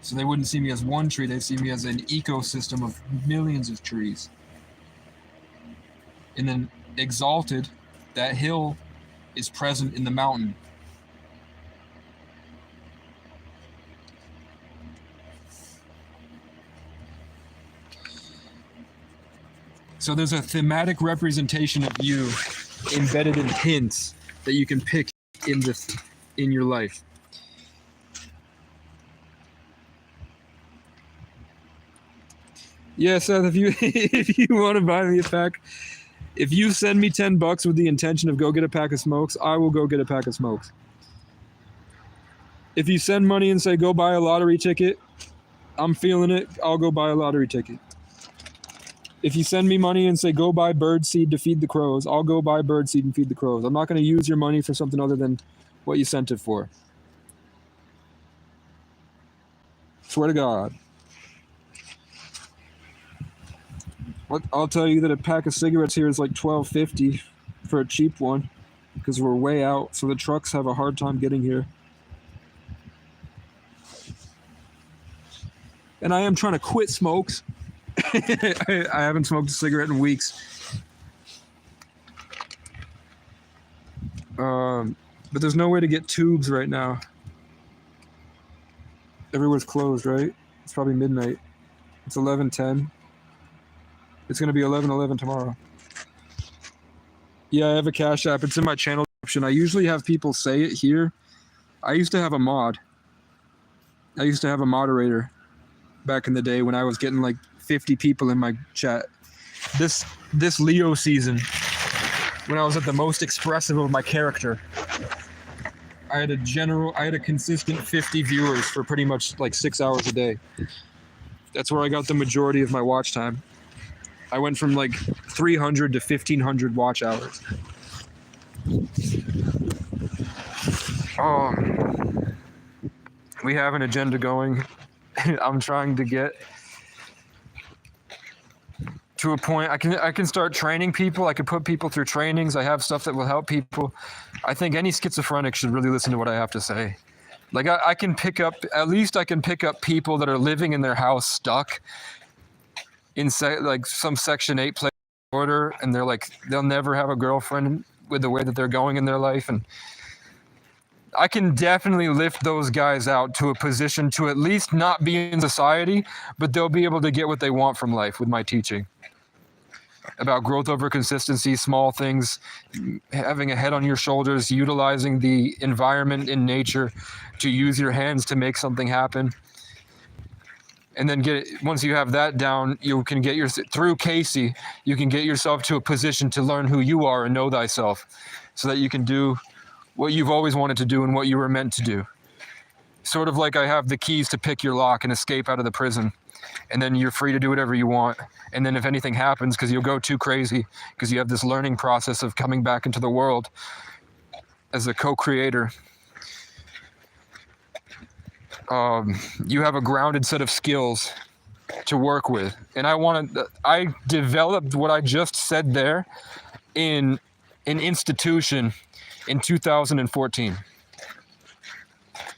So they wouldn't see me as one tree, they'd see me as an ecosystem of millions of trees. And then exalted, that hill is present in the mountain. So there's a thematic representation of you embedded in hints that you can pick in your life. Yeah, Seth, if you want to buy me a pack, if you send me $10 with the intention of go get a pack of smokes, I will go get a pack of smokes. If you send money and say go buy a lottery ticket, I'm feeling it, I'll go buy a lottery ticket. If you send me money and say, go buy bird seed to feed the crows, I'll go buy bird seed and feed the crows. I'm not going to use your money for something other than what you sent it for. Swear to God. I'll tell you that a pack of cigarettes here is like $12.50 for a cheap one because we're way out, so the trucks have a hard time getting here. And I am trying to quit smokes. I haven't smoked a cigarette in weeks. But there's no way to get tubes right now. Everywhere's closed, right? It's probably midnight. It's 11:10. It's going to be 11:11 tomorrow. Yeah, I have a Cash App. It's in my channel description. I usually have people say it here. I used to have a mod. I used to have a moderator back in the day when I was getting like 50 people in my chat. This Leo season, when I was at the most expressive of my character, I had a consistent 50 viewers for pretty much like 6 hours a day. That's where I got the majority of my watch time. I went from like 300 to 1,500 watch hours. We have an agenda going. I'm trying to get to a point. I can start training people. I can put people through trainings. I have stuff that will help people. I think any schizophrenic should really listen to what I have to say. Like I can pick up people that are living in their house stuck in like some Section 8 place order, and they'll never have a girlfriend with the way that they're going in their life, and I can definitely lift those guys out to a position to at least not be in society, but they'll be able to get what they want from life with my teaching about growth over consistency, small things, having a head on your shoulders, utilizing the environment in nature to use your hands to make something happen. And then once you have that down, you can through Casey, you can get yourself to a position to learn who you are and know thyself so that you can do what you've always wanted to do and what you were meant to do. Sort of like I have the keys to pick your lock and escape out of the prison. And then you're free to do whatever you want. And then if anything happens, because you'll go too crazy, because you have this learning process of coming back into the world as a co-creator, you have a grounded set of skills to work with. And I developed what I just said there in an institution in 2014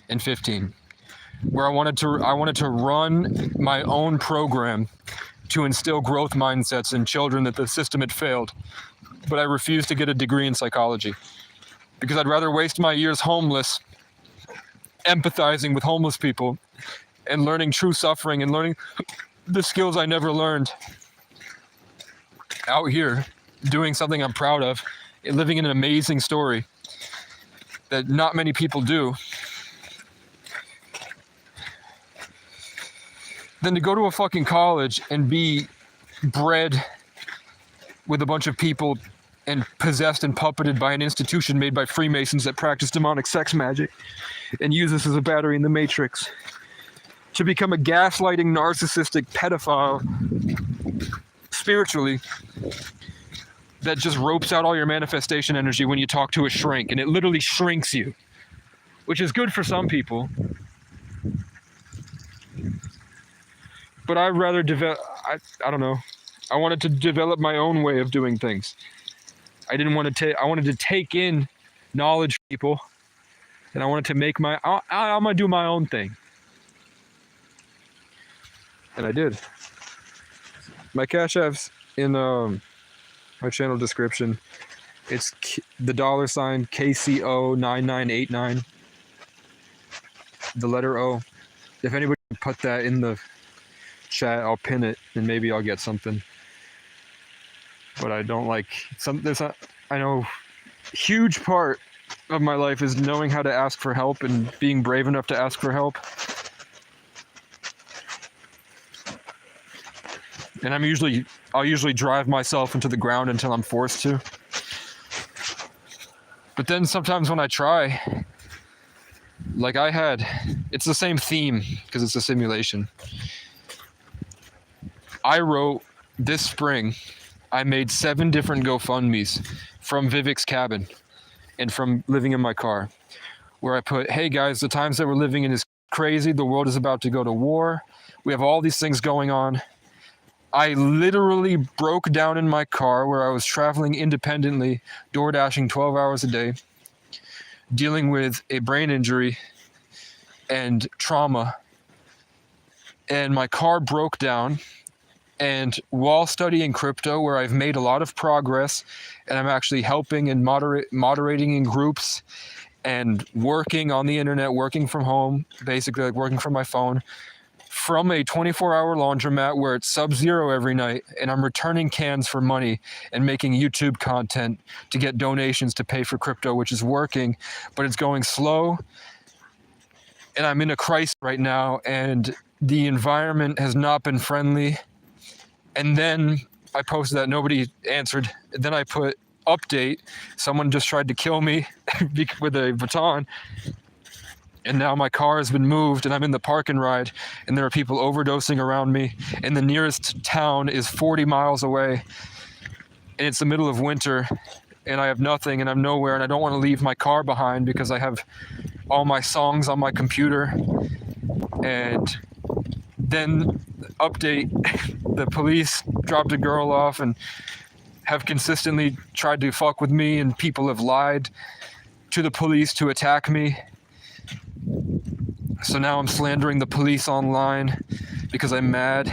and 15, where I wanted to run my own program to instill growth mindsets in children that the system had failed. But I refused to get a degree in psychology because I'd rather waste my years homeless, empathizing with homeless people and learning true suffering and learning the skills I never learned out here, doing something I'm proud of, living in an amazing story that not many people do, than to go to a fucking college and be bred with a bunch of people and possessed and puppeted by an institution made by Freemasons that practice demonic sex magic and use this as a battery in the Matrix to become a gaslighting, narcissistic pedophile spiritually that just ropes out all your manifestation energy when you talk to a shrink, and it literally shrinks you, which is good for some people. But I'd rather I don't know. I wanted to develop my own way of doing things. I wanted to take in knowledge from people, and I wanted to make I'm gonna do my own thing. And I did. My Cash App's in my channel description. It's the $ KCO9989. The letter O. If anybody can put that in the chat, I'll pin it and maybe I'll get something. But I don't like I know huge part of my life is knowing how to ask for help and being brave enough to ask for help. And I'll usually drive myself into the ground until I'm forced to. But then sometimes when I try, like it's the same theme because it's a simulation. I wrote this spring, I made 7 different GoFundMes from Vivek's cabin and from living in my car, where I put, hey guys, the times that we're living in is crazy. The world is about to go to war. We have all these things going on. I literally broke down in my car where I was traveling independently, door dashing 12 hours a day, dealing with a brain injury and trauma. And my car broke down. And while studying crypto, where I've made a lot of progress, and I'm actually helping and moderating in groups and working on the internet, working from home, basically like working from my phone, from a 24-hour laundromat where it's sub-zero every night, and I'm returning cans for money and making YouTube content to get donations to pay for crypto, which is working, but it's going slow. And I'm in a crisis right now, and the environment has not been friendly. And then I posted that, nobody answered. Then I put update, someone just tried to kill me with a baton. And now my car has been moved and I'm in the park and ride, and there are people overdosing around me. And the nearest town is 40 miles away. And it's the middle of winter and I have nothing and I'm nowhere, and I don't want to leave my car behind because I have all my songs on my computer. And then update, the police dropped a girl off and have consistently tried to fuck with me, and people have lied to the police to attack me. So now I'm slandering the police online because I'm mad,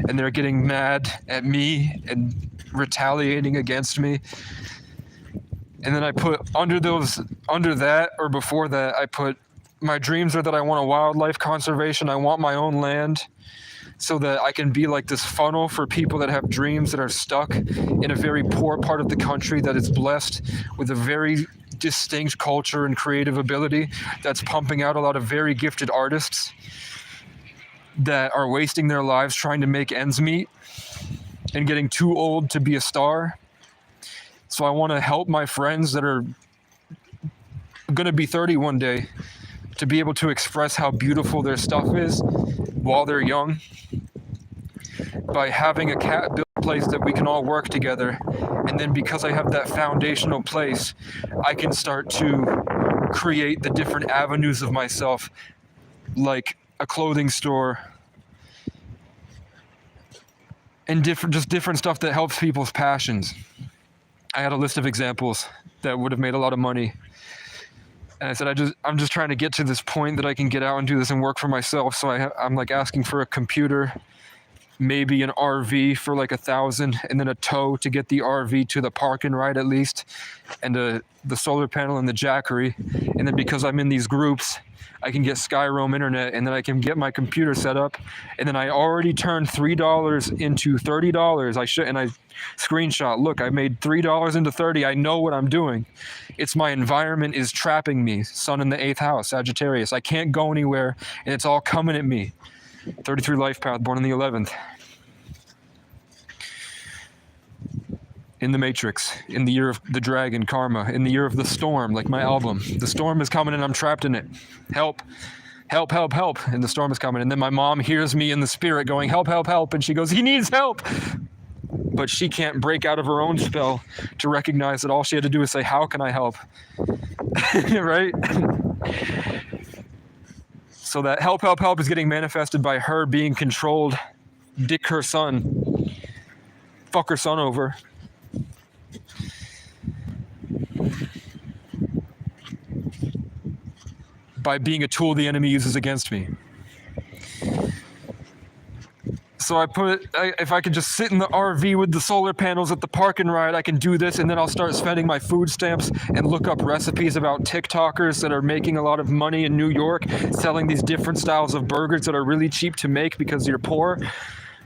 and they're getting mad at me and retaliating against me. And then I put under that, or before that, I put, my dreams are that I want a wildlife conservation. I want my own land, so that I can be like this funnel for people that have dreams that are stuck in a very poor part of the country that is blessed with a very distinct culture and creative ability that's pumping out a lot of very gifted artists that are wasting their lives trying to make ends meet and getting too old to be a star. So I want to help my friends that are going to be 30 one day to be able to express how beautiful their stuff is while they're young, by having a built place that we can all work together. And then because I have that foundational place, I can start to create the different avenues of myself, like a clothing store and different stuff that helps people's passions. I had a list of examples that would have made a lot of money. And I said, I'm just trying to get to this point that I can get out and do this and work for myself. So I'm like asking for a computer, maybe an RV for like $1,000, and then a tow to get the RV to the park and ride at least, and the solar panel and the jackery. And then because I'm in these groups, I can get Skyroam internet, and then I can get my computer set up. And then I already turned $3 into $30. And I screenshot, look, I made $3 into 30. I know what I'm doing. It's my environment is trapping me. Sun in the 8th house, Sagittarius. I can't go anywhere, and it's all coming at me. 33 life path, born in the 11th. In the Matrix, in the year of the dragon, karma, in the year of the storm, like my album. The storm is coming and I'm trapped in it. Help, help, help, help. And the storm is coming. And then my mom hears me in the spirit going, help, help, help. And she goes, he needs help. But she can't break out of her own spell to recognize that all she had to do is say, how can I help? Right? So that help, help, help is getting manifested by her being controlled, dick her son, fuck her son over. By being a tool the enemy uses against me. So I put, if I could just sit in the RV with the solar panels at the park and ride, I can do this, and then I'll start spending my food stamps and look up recipes about TikTokers that are making a lot of money in New York, selling these different styles of burgers that are really cheap to make because you're poor.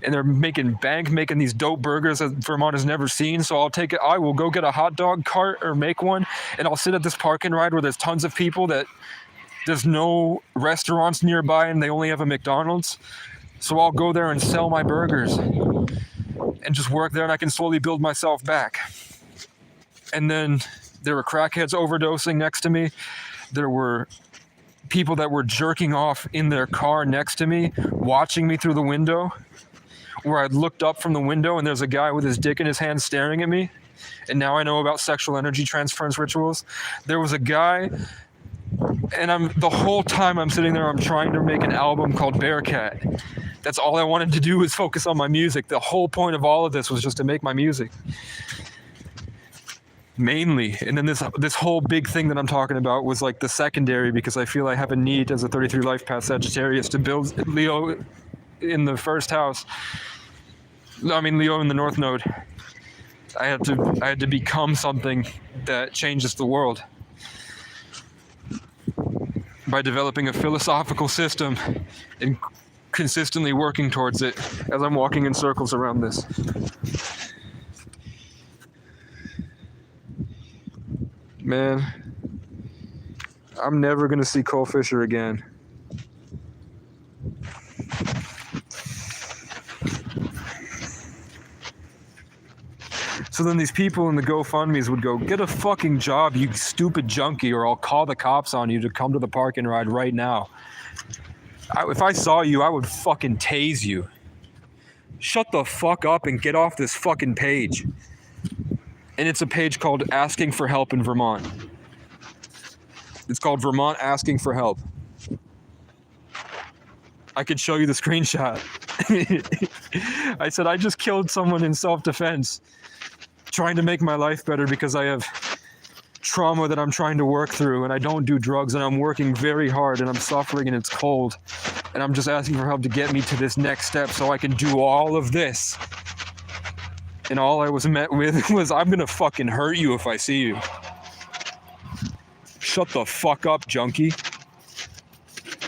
And they're making these dope burgers that Vermont has never seen. So I will go get a hot dog cart or make one, and I'll sit at this park and ride where there's tons of people that there's no restaurants nearby and they only have a McDonald's. So I'll go there and sell my burgers and just work there, and I can slowly build myself back. And then there were crackheads overdosing next to me. There were people that were jerking off in their car next to me, watching me through the window, where I looked up from the window and there's a guy with his dick in his hand staring at me. And now I know about sexual energy transference rituals. There was a guy, and the whole time I'm sitting there, I'm trying to make an album called Bearcat. That's all I wanted to do was focus on my music. The whole point of all of this was just to make my music. Mainly. And then this whole big thing that I'm talking about was like the secondary, because I feel I have a need as a 33 life path Sagittarius to build Leo in the first house. I mean, Leo in the North Node. I had to become something that changes the world by developing a philosophical system and consistently working towards it as I'm walking in circles around this. Man, I'm never gonna see Cole Fisher again. So then these people in the GoFundMes would go, get a fucking job, you stupid junkie, or I'll call the cops on you to come to the park and ride right now. If I saw you, I would fucking tase you. Shut the fuck up and get off this fucking page. And it's a page called Asking for Help in Vermont. It's called Vermont Asking for Help. I could show you the screenshot. I said, I just killed someone in self-defense, trying to make my life better because I have trauma that I'm trying to work through, and I don't do drugs, and I'm working very hard, and I'm suffering, and it's cold. And I'm just asking for help to get me to this next step so I can do all of this. And all I was met with was, I'm gonna fucking hurt you if I see you. Shut the fuck up, junkie.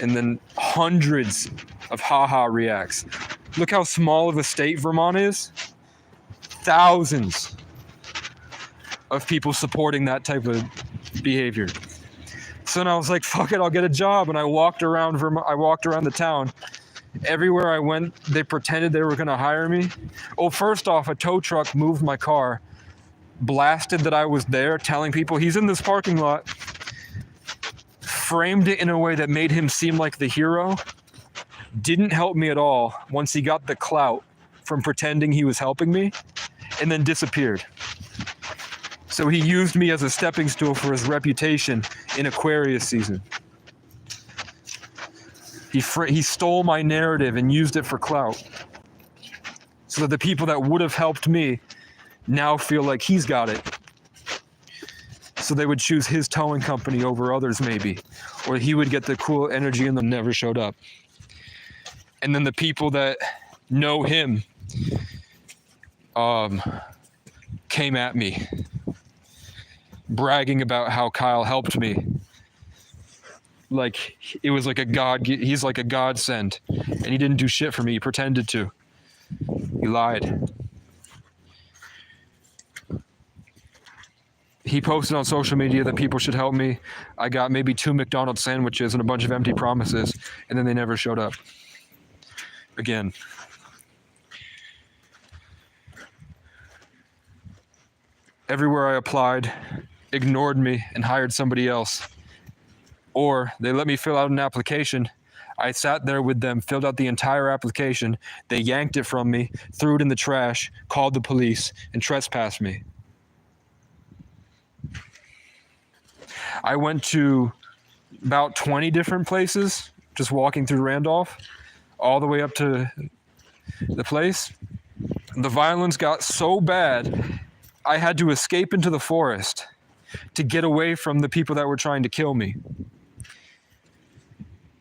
And then hundreds of haha reacts. Look how small of a state Vermont is. Thousands of people supporting that type of behavior. So then I was like, fuck it, I'll get a job. And I walked around Vermont, I walked around the town. Everywhere I went, they pretended they were gonna hire me. Oh, first off, a tow truck moved my car, blasted that I was there, telling people he's in this parking lot, framed it in a way that made him seem like the hero. Didn't help me at all once he got the clout from pretending he was helping me, and then disappeared. So he used me as a stepping stool for his reputation in Aquarius season. He stole my narrative and used it for clout. So that the people that would have helped me now feel like he's got it. So they would choose his towing company over others maybe. Or he would get the cool energy and them never showed up. And then the people that know him came at me, bragging about how Kyle helped me. Like it was like a god, he's like a godsend, and he didn't do shit for me. He pretended to. He lied. He posted on social media that people should help me. I got maybe 2 McDonald's sandwiches and a bunch of empty promises, and then they never showed up. Again. Everywhere I applied, ignored me and hired somebody else. Or they let me fill out an application. I sat there with them, filled out the entire application. They yanked it from me, threw it in the trash, called the police, and trespassed me. I went to about 20 different places, just walking through Randolph, all the way up to the place. The violence got so bad, I had to escape into the forest to get away from the people that were trying to kill me.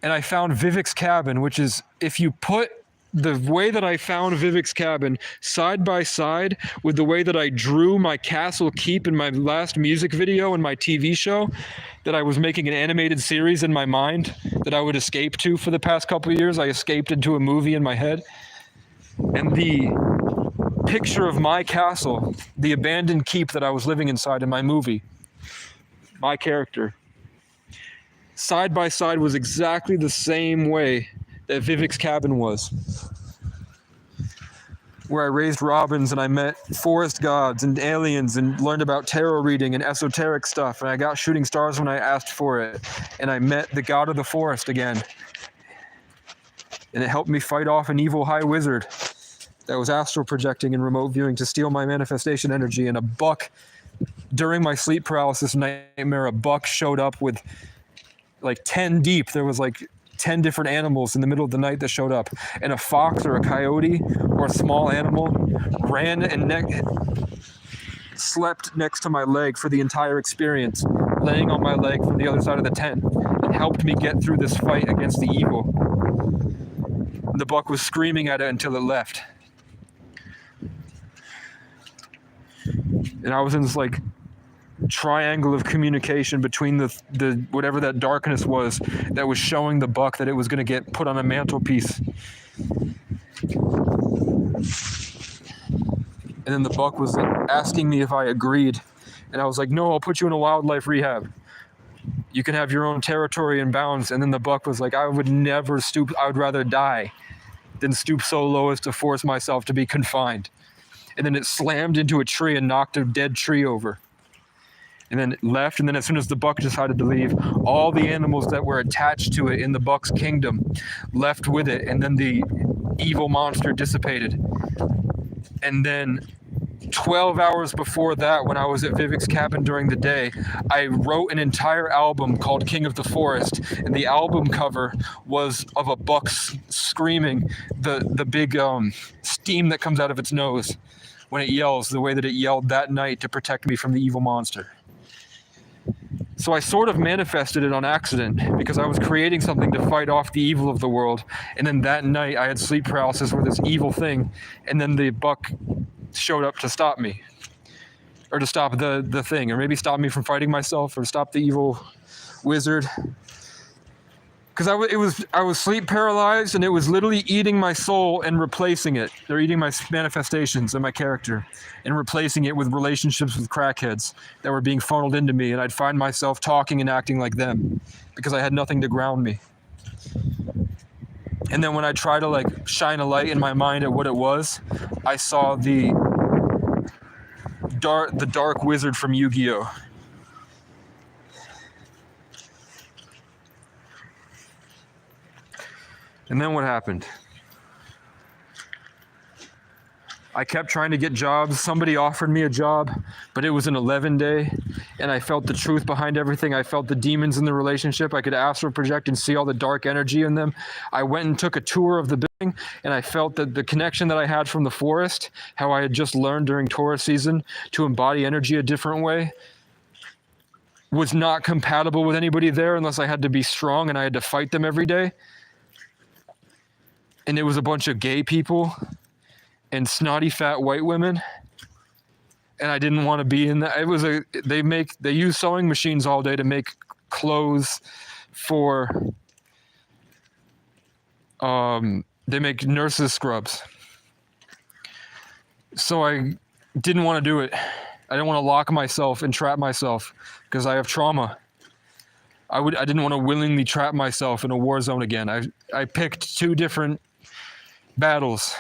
And I found Vivek's cabin, which is, if you put the way that I found Vivek's cabin side by side with the way that I drew my castle keep in my last music video and my TV show, that I was making an animated series in my mind that I would escape to for the past couple of years. I escaped into a movie in my head. And the picture of my castle, the abandoned keep that I was living inside in my movie, my character, side by side was exactly the same way that Vivek's cabin was. Where I raised robins and I met forest gods and aliens and learned about tarot reading and esoteric stuff, and I got shooting stars when I asked for it, and I met the god of the forest again. And it helped me fight off an evil high wizard that was astral projecting and remote viewing to steal my manifestation energy. And a buck, during my sleep paralysis nightmare, a buck showed up with like 10 deep. There was like 10 different animals in the middle of the night that showed up. And a fox or a coyote or a small animal ran and slept next to my leg for the entire experience, laying on my leg from the other side of the tent, and helped me get through this fight against the evil. The buck was screaming at it until it left. And I was in this like triangle of communication between the whatever that darkness was that was showing the buck that it was going to get put on a mantelpiece. And then the buck was asking me if I agreed. And I was like, no, I'll put you in a wildlife rehab. You can have your own territory and bounds. And then the buck was like, I would never stoop. I would rather die than stoop so low as to force myself to be confined. And then it slammed into a tree and knocked a dead tree over. And then it left. And then as soon as the buck decided to leave, all the animals that were attached to it in the buck's kingdom left with it. And then the evil monster dissipated. And then 12 hours before that, when I was at Vivek's cabin during the day, I wrote an entire album called King of the Forest, and the album cover was of a buck screaming, the big steam that comes out of its nose when it yells, the way that it yelled that night to protect me from the evil monster. So I sort of manifested it on accident because I was creating something to fight off the evil of the world, and then that night I had sleep paralysis with this evil thing, and then the buck showed up to stop me, or to stop the thing, or maybe stop me from fighting myself, or stop the evil wizard. Because I was sleep paralyzed, and it was literally eating my soul and replacing it. They're eating my manifestations and my character, and replacing it with relationships with crackheads that were being funneled into me, and I'd find myself talking and acting like them because I had nothing to ground me. And then when I try to like shine a light in my mind at what it was, I saw the dark wizard from Yu-Gi-Oh! And then what happened? I kept trying to get jobs. Somebody offered me a job, but it was an 11-day, and I felt the truth behind everything. I felt the demons in the relationship. I could astral project and see all the dark energy in them. I went and took a tour of the building, and I felt that the connection that I had from the forest, how I had just learned during Taurus season to embody energy a different way, was not compatible with anybody there unless I had to be strong and I had to fight them every day. And it was a bunch of gay people and snotty fat white women, and I didn't want to be in that. It was they use sewing machines all day to make clothes for they make nurses scrubs. So I didn't want to do it. I didn't want to lock myself and trap myself because I have trauma. I didn't want to willingly trap myself in a war zone again. I picked two different battles.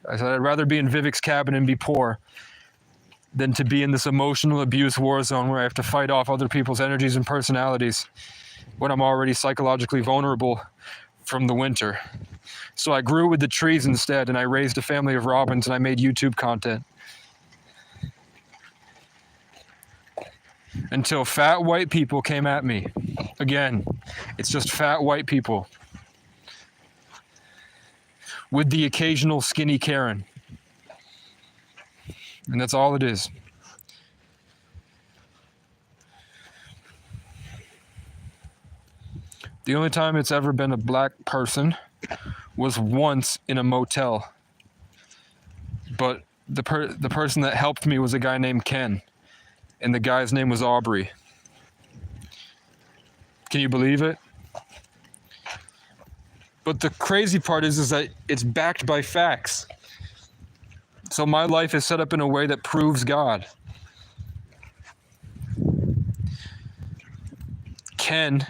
I said I'd rather be in Vivek's cabin and be poor than to be in this emotional abuse war zone where I have to fight off other people's energies and personalities when I'm already psychologically vulnerable from the winter. So I grew with the trees instead, and I raised a family of robins, and I made YouTube content. Until fat white people came at me. Again, it's just fat white people. With the occasional skinny Karen. And that's all it is. The only time it's ever been a black person was once in a motel. But the person that helped me was a guy named Ken. And the guy's name was Aubrey. Can you believe it? But the crazy part is that it's backed by facts. So my life is set up in a way that proves God. Ken,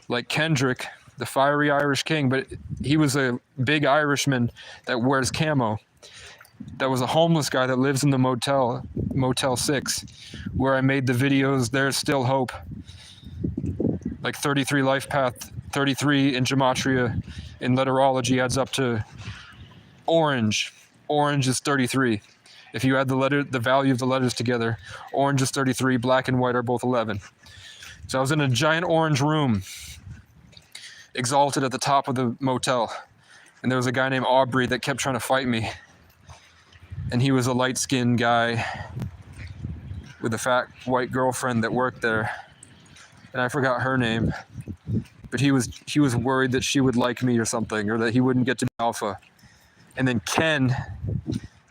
like Kendrick, the fiery Irish king, but he was a big Irishman that wears camo. That was a homeless guy that lives in the Motel 6, where I made the videos, There's Still Hope. Like 33 life path, 33 in gematria, in letterology adds up to orange. orange is 33. If you add the value of the letters together, orange is 33, black and white are both 11. So I was in a giant orange room, exalted at the top of the motel. And there was a guy named Aubrey that kept trying to fight me. And he was a light-skinned guy with a fat white girlfriend that worked there. And I forgot her name. But he was worried that she would like me or something, or that he wouldn't get to be alpha. And then Ken,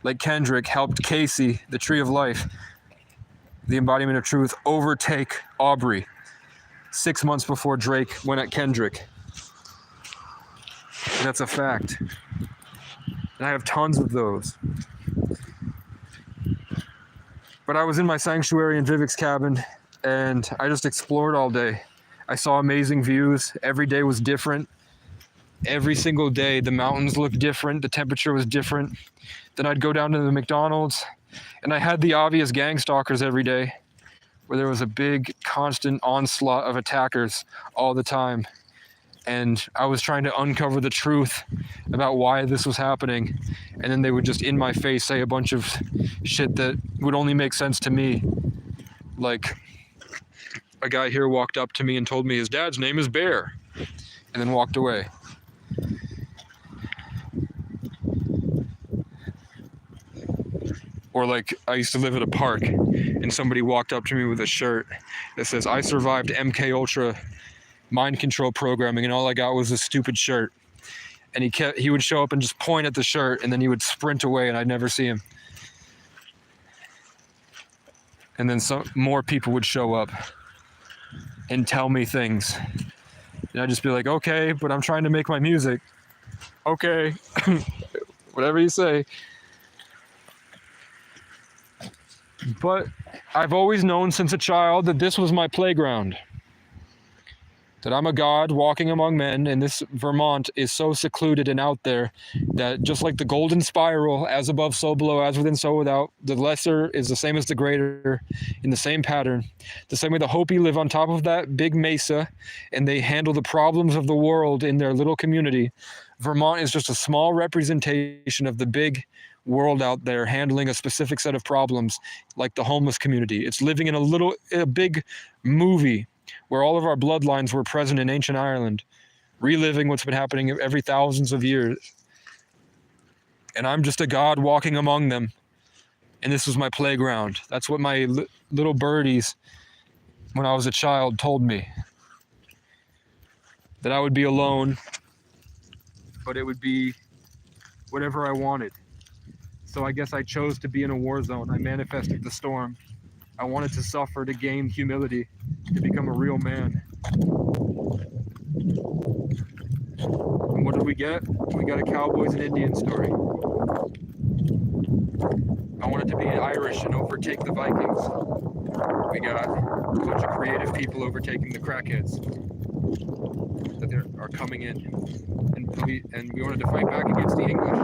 like Kendrick, helped Casey, the Tree of Life, the embodiment of truth, overtake Aubrey 6 months before Drake went at Kendrick. And that's a fact. And I have tons of those. But I was in my sanctuary in Vivek's cabin, and I just explored all day. I saw amazing views. Every day was different. Every single day, the mountains looked different. The temperature was different. Then I'd go down to the McDonald's, and I had the obvious gang stalkers every day, where there was a big, constant onslaught of attackers all the time. And I was trying to uncover the truth about why this was happening. And then they would just in my face say a bunch of shit that would only make sense to me. Like, a guy here walked up to me and told me his dad's name is Bear, and then walked away. Or like, I used to live at a park, and somebody walked up to me with a shirt that says, "I survived MK Ultra mind control programming, and all I got was a stupid shirt." And he would show up and just point at the shirt, and then he would sprint away, and I'd never see him. And then some more people would show up and tell me things, and I'd just be like, "Okay, but I'm trying to make my music." "Okay." Whatever you say. But I've always known since a child that this was my playground. That I'm a god walking among men, and this Vermont is so secluded and out there that just like the golden spiral, as above, so below, as within, so without, the lesser is the same as the greater in the same pattern. The same way the Hopi live on top of that big mesa and they handle the problems of the world in their little community, Vermont is just a small representation of the big world out there handling a specific set of problems, like the homeless community. It's living in a big movie where all of our bloodlines were present in ancient Ireland, reliving what's been happening every thousands of years. And I'm just a god walking among them, and this was my playground. That's what my little birdies, when I was a child, told me. That I would be alone, but it would be whatever I wanted. So I guess I chose to be in a war zone. I manifested the storm. I wanted to suffer to gain humility, to become a real man. And what did we get? We got a Cowboys and Indians story. I wanted to be Irish and overtake the Vikings. We got a bunch of creative people overtaking the crackheads that are coming in. And we wanted to fight back against the English.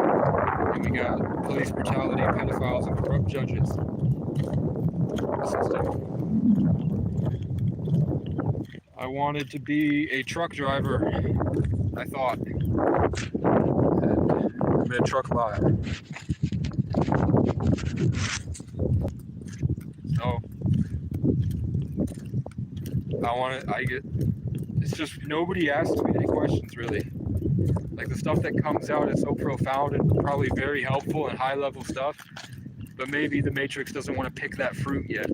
And we got police brutality, pedophiles, and corrupt judges. I wanted to be a truck driver, I thought. And I'm in a truck lot. So, it's just nobody asks me any questions, really. Like, the stuff that comes out is so profound and probably very helpful and high level stuff, but maybe the Matrix doesn't want to pick that fruit yet.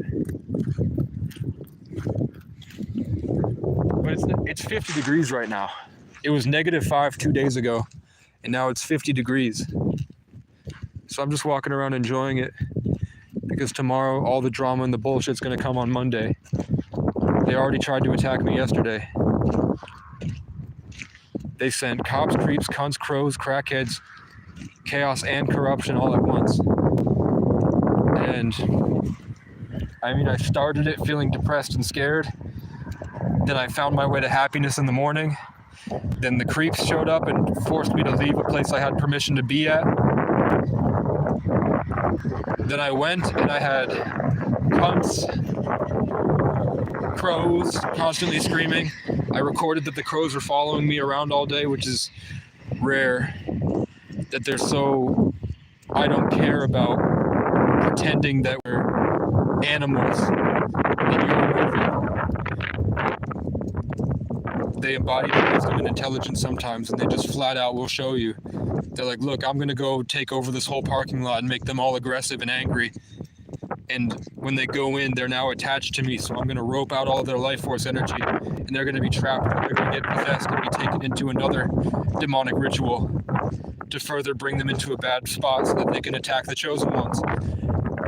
But it's 50 degrees right now. It was -5 2 days ago, and now it's 50 degrees. So I'm just walking around enjoying it, because tomorrow all the drama and the bullshit's gonna come on Monday. They already tried to attack me yesterday. They sent cops, creeps, cunts, crows, crackheads, chaos, and corruption all at once. And I started it feeling depressed and scared. Then I found my way to happiness in the morning. Then the creeps showed up and forced me to leave a place I had permission to be at. Then I went and I had cunts, crows constantly screaming. I recorded that the crows were following me around all day, which is rare, that they're so I don't care about pretending that we're animals in your movie. They embody their wisdom and intelligence sometimes, and they just flat out will show you. They're like, look, I'm going to go take over this whole parking lot and make them all aggressive and angry. And when they go in, they're now attached to me, so I'm going to rope out all of their life force energy, and they're going to be trapped. They're going to get possessed and be taken into another demonic ritual to further bring them into a bad spot so that they can attack the chosen ones.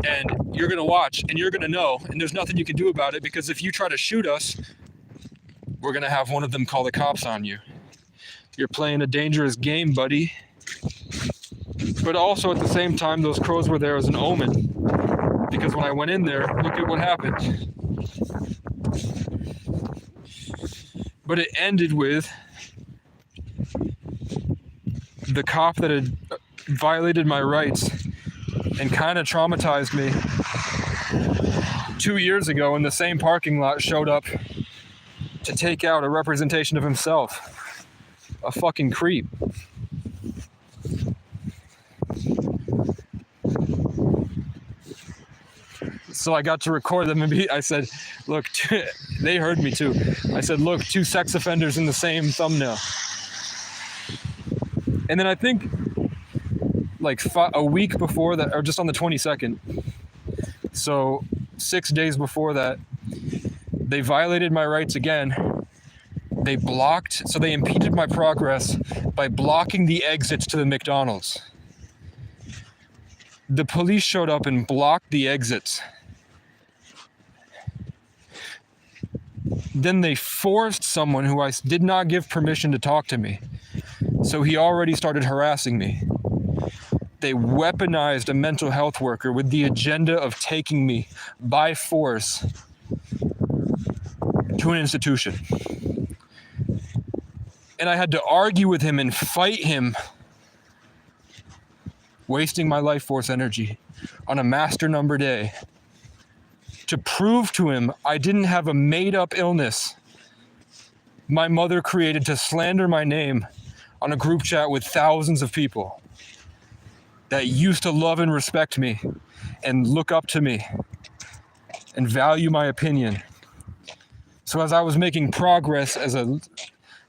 And you're going to watch, and you're going to know, and there's nothing you can do about it, because if you try to shoot us, we're going to have one of them call the cops on you. You're playing a dangerous game, buddy. But also at the same time, those crows were there as an omen. Because when I went in there, look at what happened. But it ended with the cop that had violated my rights and kind of traumatized me 2 years ago in the same parking lot showed up to take out a representation of himself. A fucking creep. So I got to record them and I said, look, they heard me too. I said, look, 2 sex offenders in the same thumbnail. And then I think like a week before that, or just on the 22nd, so 6 days before that, they violated my rights again. They impeded my progress by blocking the exits to the McDonald's. The police showed up and blocked the exits. Then they forced someone who I did not give permission to talk to me. So he already started harassing me. They weaponized a mental health worker with the agenda of taking me by force to an institution. And I had to argue with him and fight him, wasting my life force energy on a master number day to prove to him I didn't have a made-up illness my mother created to slander my name on a group chat with thousands of people that used to love and respect me and look up to me and value my opinion. So as I was making progress as a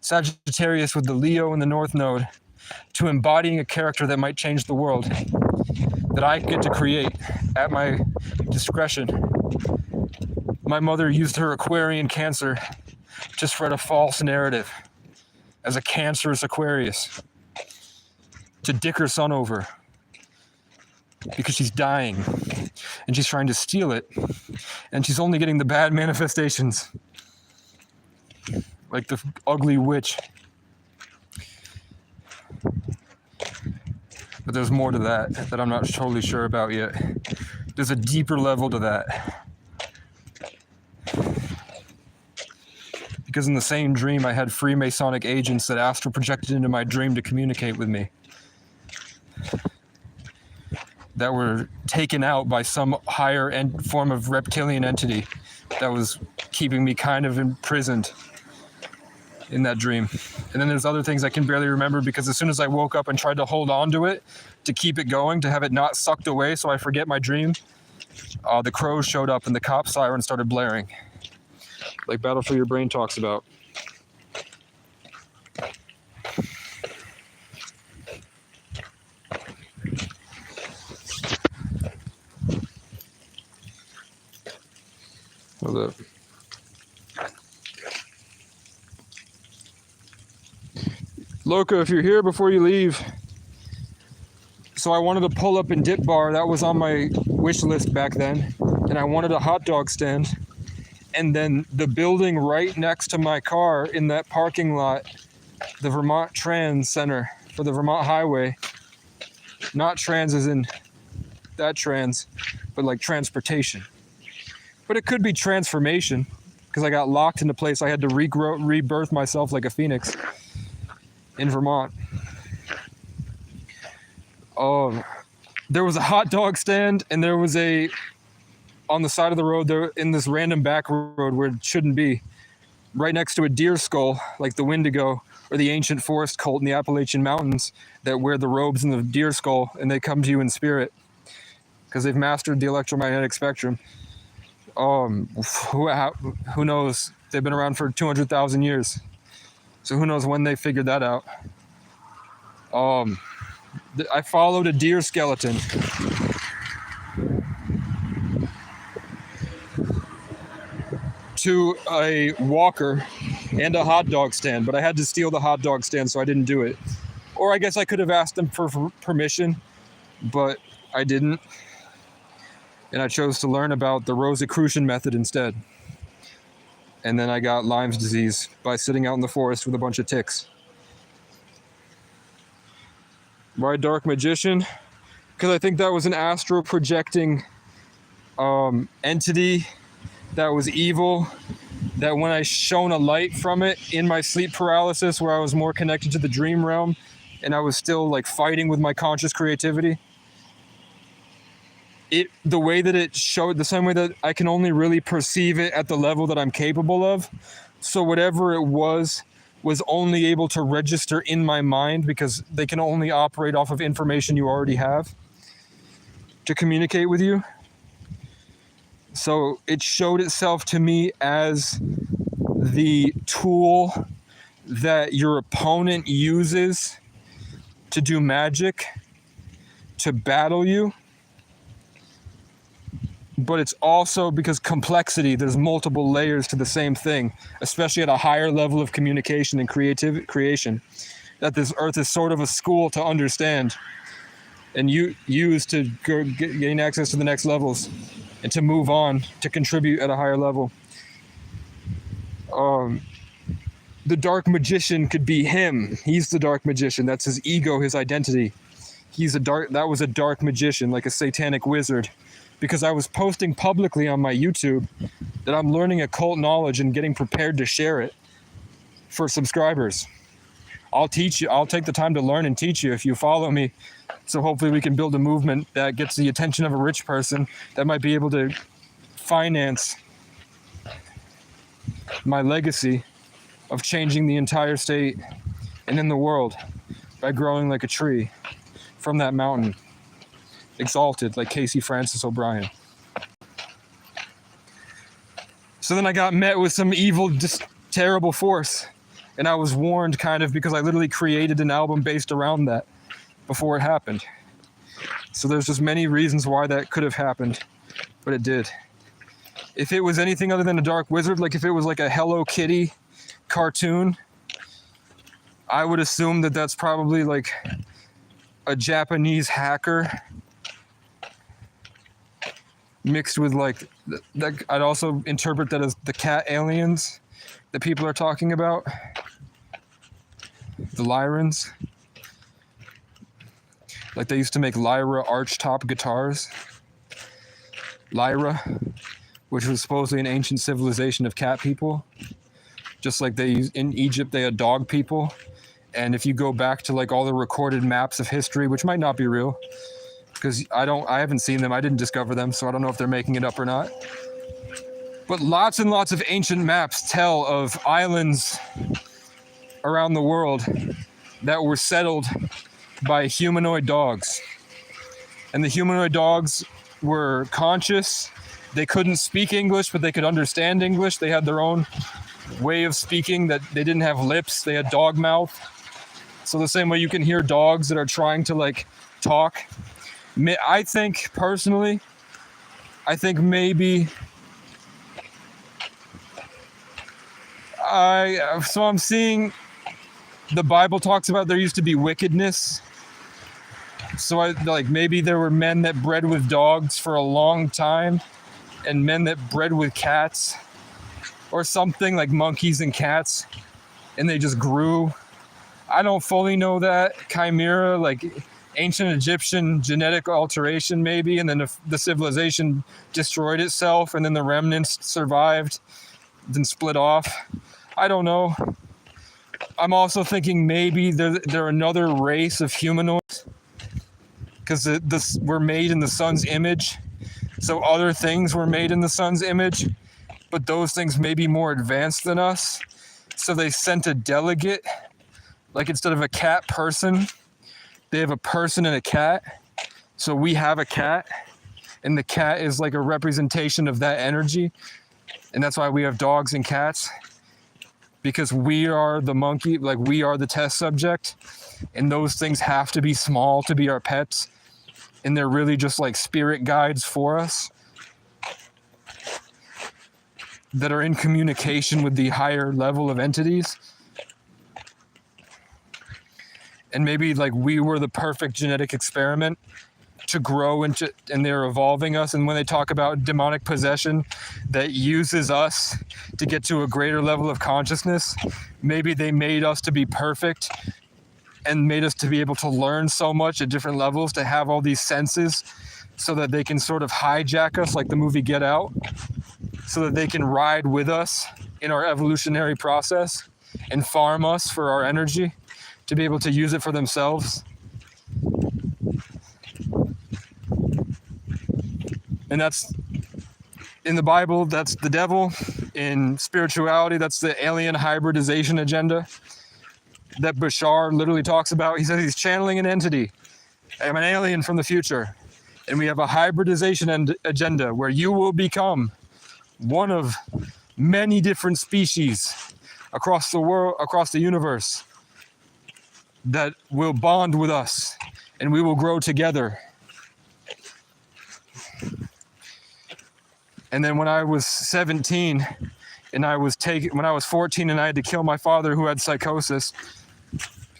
Sagittarius with the Leo and the North Node to embodying a character that might change the world, that I get to create at my discretion, my mother used her Aquarian Cancer to spread a false narrative as a cancerous Aquarius to dick her son over because she's dying and she's trying to steal it and she's only getting the bad manifestations like the ugly witch. But there's more to that I'm not totally sure about yet. There's a deeper level to that. Because in the same dream, I had Freemasonic agents that astral projected into my dream to communicate with me. That were taken out by some higher form of reptilian entity that was keeping me kind of imprisoned in that dream. And then there's other things I can barely remember because as soon as I woke up and tried to hold on to it, to keep it going, to have it not sucked away so I forget my dream, the crows showed up and the cop siren started blaring. Like Battle for Your Brain talks about. Hold up. Loco, if you're here before you leave. So I wanted to pull up and dip bar. That was on my wish list back then. And I wanted a hot dog stand. And then the building right next to my car in that parking lot, the Vermont Trans Center for the Vermont Highway. Not trans as in that trans, but like transportation. But it could be transformation because I got locked into place. I had to rebirth myself like a phoenix in Vermont. There was a hot dog stand and there was on the side of the road there in this random back road where it shouldn't be, right next to a deer skull, like the Wendigo, or the ancient forest cult in the Appalachian Mountains that wear the robes and the deer skull, and they come to you in spirit because they've mastered the electromagnetic spectrum. Who knows? They've been around for 200,000 years. So who knows when they figured that out. I followed a deer skeleton to a walker and a hot dog stand, but I had to steal the hot dog stand, so I didn't do it. Or I guess I could have asked them for permission, but I didn't. And I chose to learn about the Rosicrucian method instead. And then I got Lyme's disease by sitting out in the forest with a bunch of ticks. Why dark magician? Because I think that was an astral projecting entity that was evil, that when I shone a light from it in my sleep paralysis where I was more connected to the dream realm and I was still like fighting with my conscious creativity, the way that it showed, the same way that I can only really perceive it at the level that I'm capable of. So whatever it was only able to register in my mind because they can only operate off of information you already have to communicate with you. So it showed itself to me as the tool that your opponent uses to do magic, to battle you. But it's also because complexity, there's multiple layers to the same thing, especially at a higher level of communication and creation, that this earth is sort of a school to understand and use to gain access to the next levels and to move on, to contribute at a higher level. The dark magician could be him. He's the dark magician. That's his ego, his identity. That was a dark magician, like a satanic wizard. Because I was posting publicly on my YouTube that I'm learning occult knowledge and getting prepared to share it for subscribers. I'll teach you. I'll take the time to learn and teach you if you follow me. So hopefully we can build a movement that gets the attention of a rich person that might be able to finance my legacy of changing the entire state and in the world by growing like a tree from that mountain. Exalted like Casey Francis O'Brien. So then I got met with some evil, just terrible force. And I was warned kind of because I literally created an album based around that before it happened. So there's just many reasons why that could have happened, but it did. If it was anything other than a dark wizard, like if it was like a Hello Kitty cartoon, I would assume that that's probably like a Japanese hacker mixed with like that. I'd also interpret that as the cat aliens that people are talking about, the Lyrans. Like they used to make Lyra archtop guitars. Lyra, which was supposedly an ancient civilization of cat people. Just like in Egypt, they had dog people. And if you go back to like all the recorded maps of history, which might not be real, because I haven't seen them, I didn't discover them, so I don't know if they're making it up or not. But lots and lots of ancient maps tell of islands around the world that were settled by humanoid dogs. And the humanoid dogs were conscious. They couldn't speak English, but they could understand English. They had their own way of speaking, that they didn't have lips. They had dog mouth. So the same way you can hear dogs that are trying to like talk. I think personally, maybe so I'm seeing the Bible talks about there used to be wickedness. So maybe there were men that bred with dogs for a long time and men that bred with cats or something, like monkeys and cats, and they just grew. I don't fully know that. Chimera, like ancient Egyptian genetic alteration maybe, and then the civilization destroyed itself and then the remnants survived, then split off. I don't know. I'm also thinking maybe they're another race of humanoids because we're made in the sun's image. So other things were made in the sun's image, but those things may be more advanced than us. So they sent a delegate Like instead of a cat person, they have a person and a cat. So we have a cat, and the cat is like a representation of that energy. And that's why we have dogs and cats, because we are the monkey, like we are the test subject, and those things have to be small to be our pets. And they're really just like spirit guides for us that are in communication with the higher level of entities. And maybe like we were the perfect genetic experiment to grow into, and they're evolving us. And when they talk about demonic possession that uses us to get to a greater level of consciousness, maybe they made us to be perfect and made us to be able to learn so much at different levels, to have all these senses, so that they can sort of hijack us like the movie Get Out, so that they can ride with us in our evolutionary process and farm us for our energy to be able to use it for themselves. And that's, in the Bible, that's the devil. In spirituality, that's the alien hybridization agenda that Bashar literally talks about. He says he's channeling an entity. I'm an alien from the future. And we have a hybridization agenda where you will become one of many different species across the world, across the universe, that will bond with us, and we will grow together. And then when I was 17 and when I was 14 and I had to kill my father who had psychosis,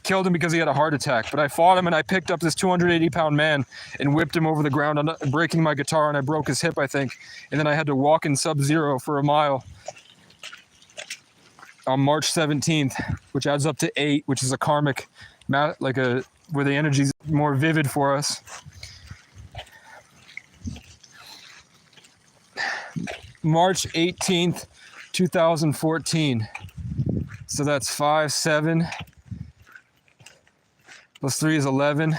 killed him because he had a heart attack. But I fought him, and I picked up this 280-pound man and whipped him over the ground, breaking my guitar, and I broke his hip, I think. And then I had to walk in sub-zero for a mile on March 17th, which adds up to 8, which is a karmic, where the energy's more vivid for us. March 18th, 2014. So that's 5, 7, plus 3 is 11,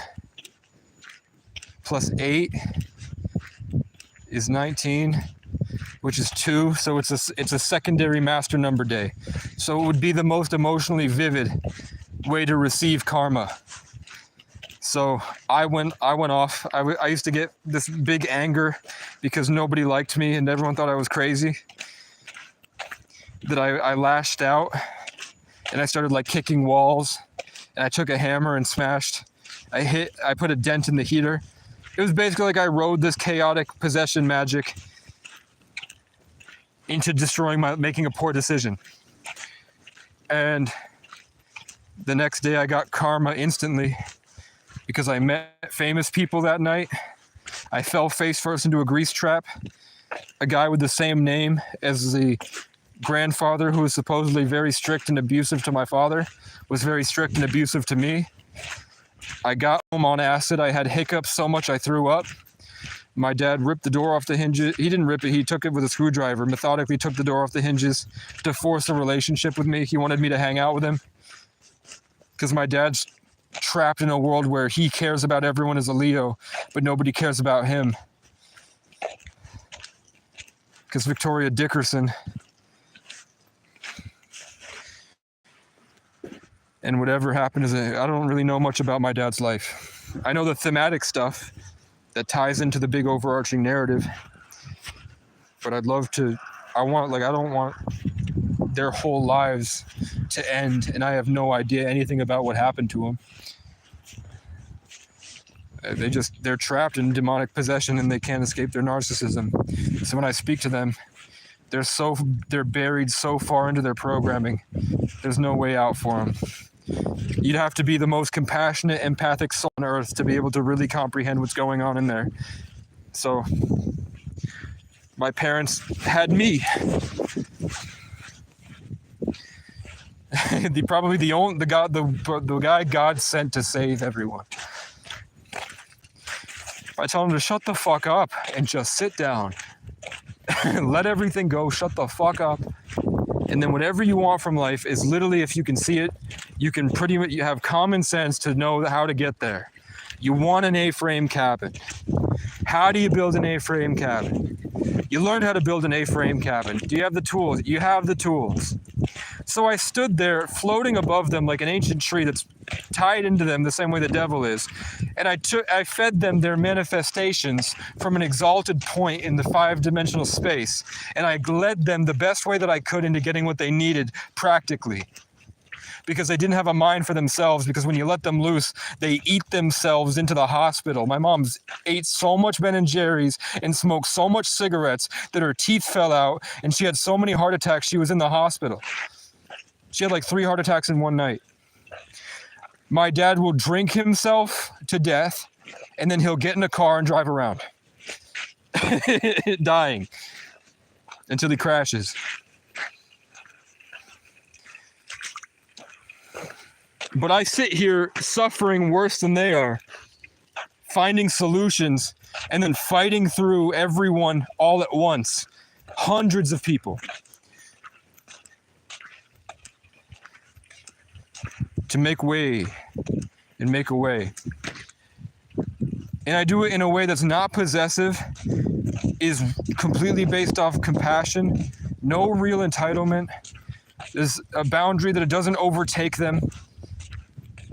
plus 8 is 19, which is 2. So it's a secondary master number day. So it would be the most emotionally vivid way to receive karma. So I went off. I used to get this big anger because nobody liked me and everyone thought I was crazy, that I lashed out, and I started like kicking walls, and I took a hammer and smashed. I put a dent in the heater. It was basically like I rode this chaotic possession magic into making a poor decision. And the next day I got karma instantly, because I met famous people that night. I fell face first into a grease trap. A guy with the same name as the grandfather, who was supposedly very strict and abusive to my father, was very strict and abusive to me. I got home on acid. I had hiccups so much I threw up. My dad ripped the door off the hinges. He didn't rip it. He took it with a screwdriver, methodically took the door off the hinges to force a relationship with me. He wanted me to hang out with him, because my dad's trapped in a world where he cares about everyone as a Leo, but nobody cares about him. Because Victoria Dickerson and whatever happened I don't really know much about my dad's life. I know the thematic stuff that ties into the big overarching narrative, but I don't want their whole lives to end and I have no idea anything about what happened to them. They're trapped in demonic possession and they can't escape their narcissism. So when I speak to them, they're buried so far into their programming, there's no way out for them. You'd have to be the most compassionate, empathic soul on earth to be able to really comprehend what's going on in there. So my parents had me. The guy God sent to save everyone. I tell him to shut the fuck up and just sit down. Let everything go, shut the fuck up. And then whatever you want from life is literally, if you can see it, you can pretty much, you have common sense to know how to get there. You want an A-frame cabin. How do you build an A-frame cabin? You learned how to build an A-frame cabin. Do you have the tools? You have the tools. So I stood there floating above them like an ancient tree that's tied into them the same way the devil is. And I fed them their manifestations from an exalted point in the 5-dimensional space. And I led them the best way that I could into getting what they needed practically. Because they didn't have a mind for themselves, because when you let them loose, they eat themselves into the hospital. My mom's ate so much Ben & Jerry's and smoked so much cigarettes that her teeth fell out, and she had so many heart attacks she was in the hospital. She had like 3 heart attacks in one night. My dad will drink himself to death, and then he'll get in a car and drive around, dying until he crashes. But I sit here suffering worse than they are, finding solutions, and then fighting through everyone all at once. Hundreds of people. To make way and make a way. And I do it in a way that's not possessive, is completely based off compassion, no real entitlement. There's a boundary that it doesn't overtake them,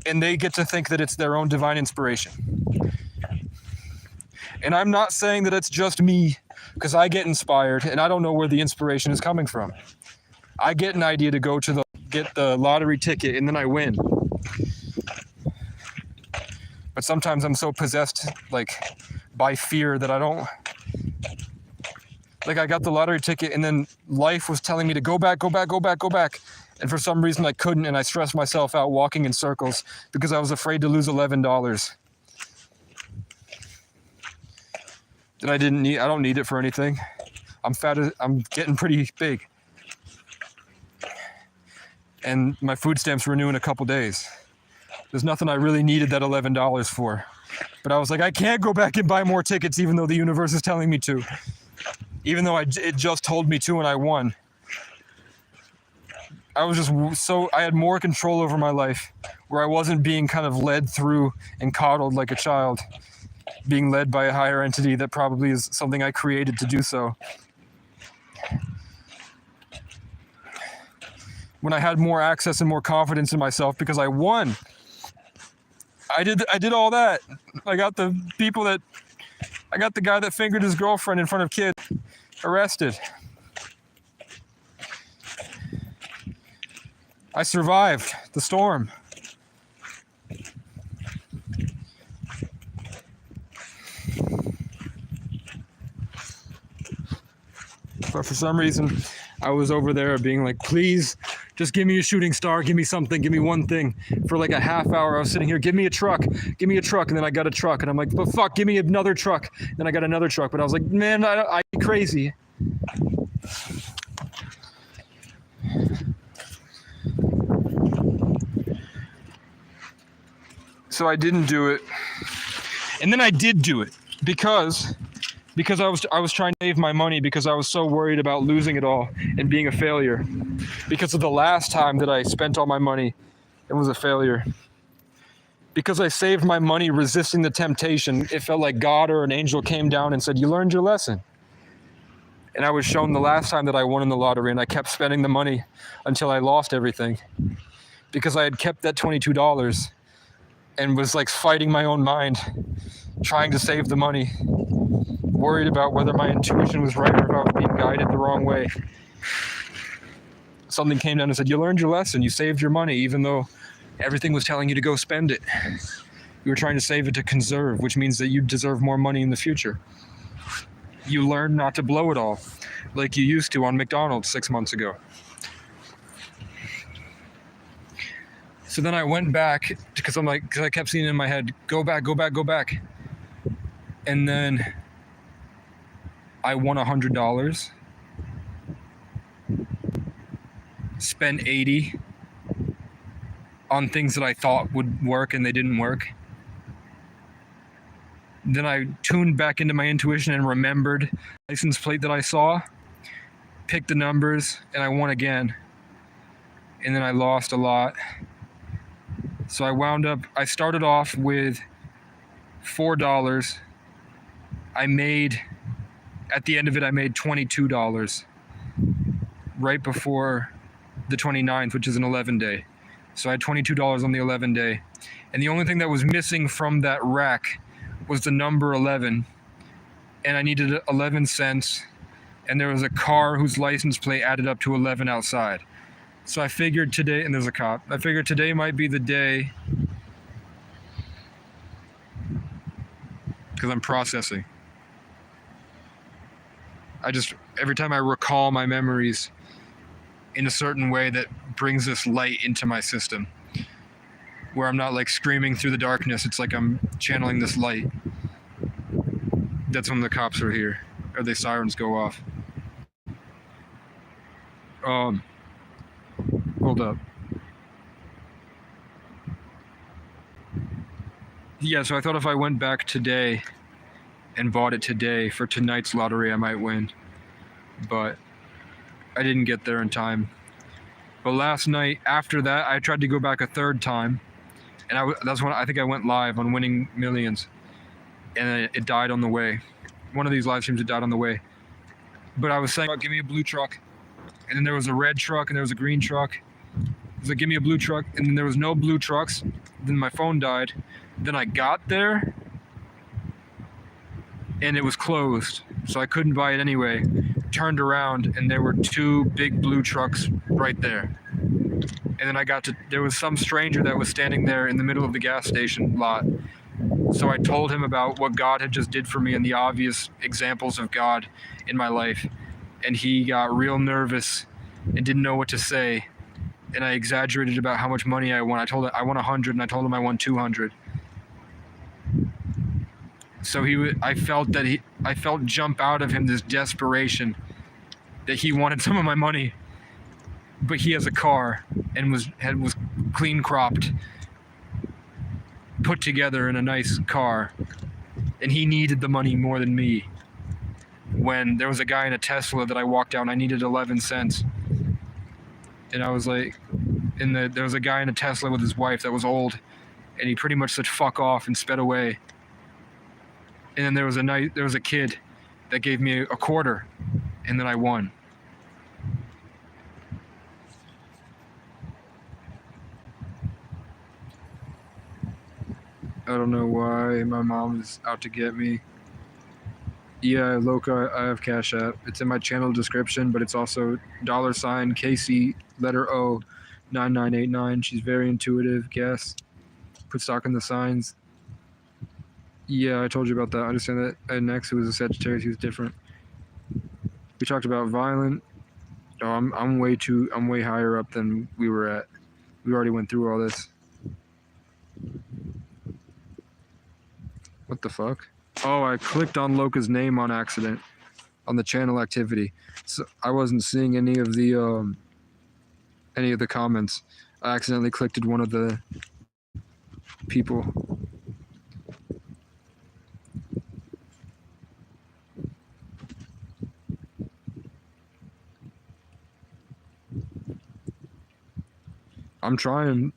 and they get to think that it's their own divine inspiration. And I'm not saying that it's just me, because I get inspired, and I don't know where the inspiration is coming from. I get an idea to go to get the lottery ticket, and then I win. But sometimes I'm so possessed, like, by fear that I don't... Like, I got the lottery ticket, and then life was telling me to go back. And for some reason I couldn't, and I stressed myself out walking in circles because I was afraid to lose $11. That I didn't need. I don't need it for anything. I'm fat. I'm getting pretty big. And my food stamps renew in a couple days. There's nothing I really needed that $11 for. But I was like, I can't go back and buy more tickets even though the universe is telling me to. Even though it just told me to and I won. I was just I had more control over my life, where I wasn't being kind of led through and coddled like a child, being led by a higher entity that probably is something I created to do so. When I had more access and more confidence in myself because I won. I did all that. I got the guy that fingered his girlfriend in front of kids arrested. I survived the storm. But for some reason, I was over there being like, please, just give me a shooting star, give me something, give me one thing. For like a half hour, I was sitting here, give me a truck. And then I got a truck, and I'm like, but fuck, give me another truck. Then I got another truck, but I was like, man, I'm crazy. So I didn't do it. And then I did do it because I was trying to save my money because I was so worried about losing it all and being a failure. Because of the last time that I spent all my money and was a failure. Because I saved my money resisting the temptation, it felt like God or an angel came down and said, you learned your lesson. And I was shown the last time that I won in the lottery, and I kept spending the money until I lost everything. Because I had kept that $22 and was like fighting my own mind, trying to save the money, worried about whether my intuition was right or if I was being guided the wrong way. Something came down and said, you learned your lesson, you saved your money, even though everything was telling you to go spend it. You were trying to save it to conserve, which means that you deserve more money in the future. You learned not to blow it all, like you used to on McDonald's 6 months ago. So then I went back because I kept seeing it in my head, go back. And then I won $100, spent $80 on things that I thought would work and they didn't work. Then I tuned back into my intuition and remembered the license plate that I saw, picked the numbers, and I won again. And then I lost a lot. So I started off with $4. At the end of it, I made $22 right before the 29th, which is an 11 day. So I had $22 on the 11 day. And the only thing that was missing from that rack was the number 11. And I needed 11 cents. And there was a car whose license plate added up to 11 outside. So I figured today, and there's a cop, I figured today might be the day, because I'm processing. Every time I recall my memories in a certain way that brings this light into my system, where I'm not like screaming through the darkness, it's like I'm channeling this light. That's when the cops are here, or the sirens go off. Hold up. Yeah, so I thought if I went back today and bought it today for tonight's lottery, I might win. But I didn't get there in time. But last night, after that, I tried to go back a third time. And that's when I think I went live on Winning Millions. And it died on the way. One of these live streams, it died on the way. But I was saying, give me a blue truck. And then there was a red truck and there was a green truck. It was like, give me a blue truck. And then there was no blue trucks. Then my phone died. Then I got there and it was closed. So I couldn't buy it anyway. Turned around and there were two big blue trucks right there. And then there was some stranger that was standing there in the middle of the gas station lot. So I told him about what God had just did for me and the obvious examples of God in my life. And he got real nervous and didn't know what to say. And I exaggerated about how much money I won. I told him I won 100 and I told him I won 200. So I felt jump out of him this desperation that he wanted some of my money, but he has a car and was clean cropped, put together in a nice car, and he needed the money more than me. When there was a guy in a Tesla that I walked out and I needed 11 cents, and I was like, there was a guy in a Tesla with his wife that was old, and he pretty much said fuck off and sped away. And then there was a kid that gave me a quarter, and then I won. I don't know why my mom is out to get me. Yeah, Loca, I have Cash App. It's in my channel description, but it's also $ KC letter O 9989. She's very intuitive. Guess. Put stock in the signs. Yeah, I told you about that. I understand that. And next, who was a Sagittarius, he was different. We talked about violent. Oh, I'm way higher up than we were at. We already went through all this. What the fuck? Oh, I clicked on Loca's name on accident on the channel activity. So I wasn't seeing any of the comments. I accidentally clicked one of the people. I'm trying,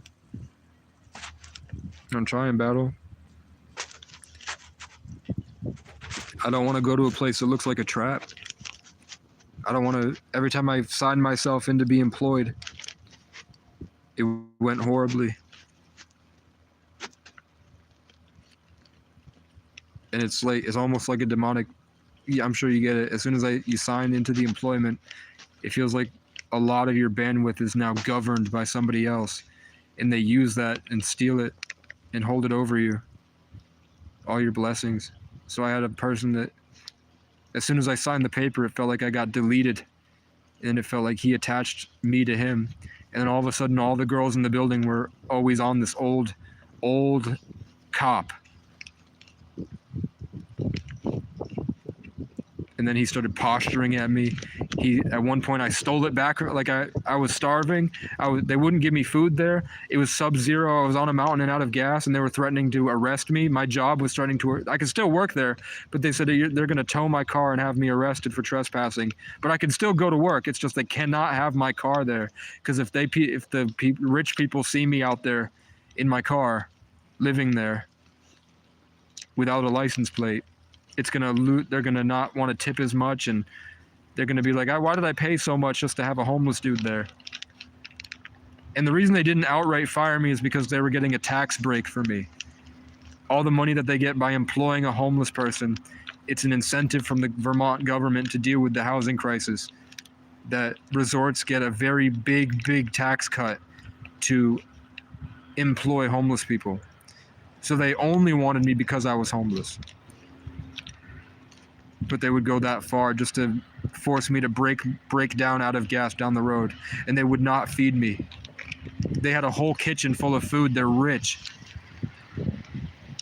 battle. I don't want to go to a place that looks like a trap. I don't want to, every time I signed myself in to be employed, it went horribly. And it's almost like a demonic, yeah, I'm sure you get it. As soon as you sign into the employment, it feels like a lot of your bandwidth is now governed by somebody else, and they use that and steal it and hold it over you, all your blessings. So I had a person that, as soon as I signed the paper, it felt like I got deleted, and it felt like he attached me to him. And then all of a sudden, all the girls in the building were always on this old cop. And then he started posturing at me. At one point I stole it back, like I was starving. They wouldn't give me food there. It was sub-zero. I was on a mountain and out of gas, and they were threatening to arrest me. My job was starting to, I could still work there, but they said they're going to tow my car and have me arrested for trespassing. But I can still go to work. It's just they cannot have my car there, because if the rich people see me out there in my car, living there without a license plate, they're gonna not want to tip as much, and they're gonna be like, why did I pay so much just to have a homeless dude there? And the reason they didn't outright fire me is because they were getting a tax break for me. All the money that they get by employing a homeless person, it's an incentive from the Vermont government to deal with the housing crisis. That resorts get a very big tax cut to employ homeless people. So they only wanted me because I was homeless. But they would go that far just to force me to break down out of gas down the road. And they would not feed me. They had a whole kitchen full of food. They're rich.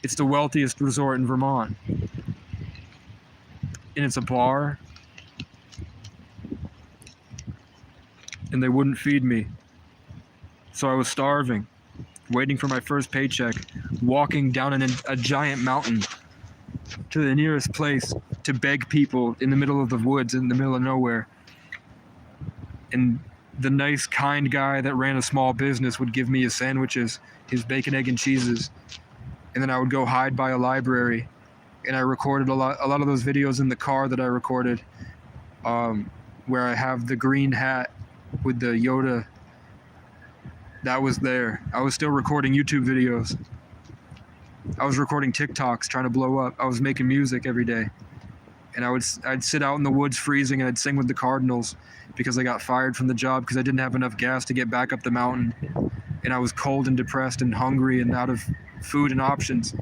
It's the wealthiest resort in Vermont. And it's a bar. And they wouldn't feed me. So I was starving, waiting for my first paycheck, walking down a giant mountain to the nearest place to beg people in the middle of the woods, in the middle of nowhere. And the nice, kind guy that ran a small business would give me his sandwiches, his bacon, egg, and cheeses. And then I would go hide by a library. And I recorded a lot of those videos in the car that I recorded, where I have the green hat with the Yoda. That was there. I was still recording YouTube videos. I was recording TikToks trying to blow up. I was making music every day. And I'd sit out in the woods freezing and I'd sing with the Cardinals because I got fired from the job because I didn't have enough gas to get back up the mountain. And I was cold and depressed and hungry and out of food and options.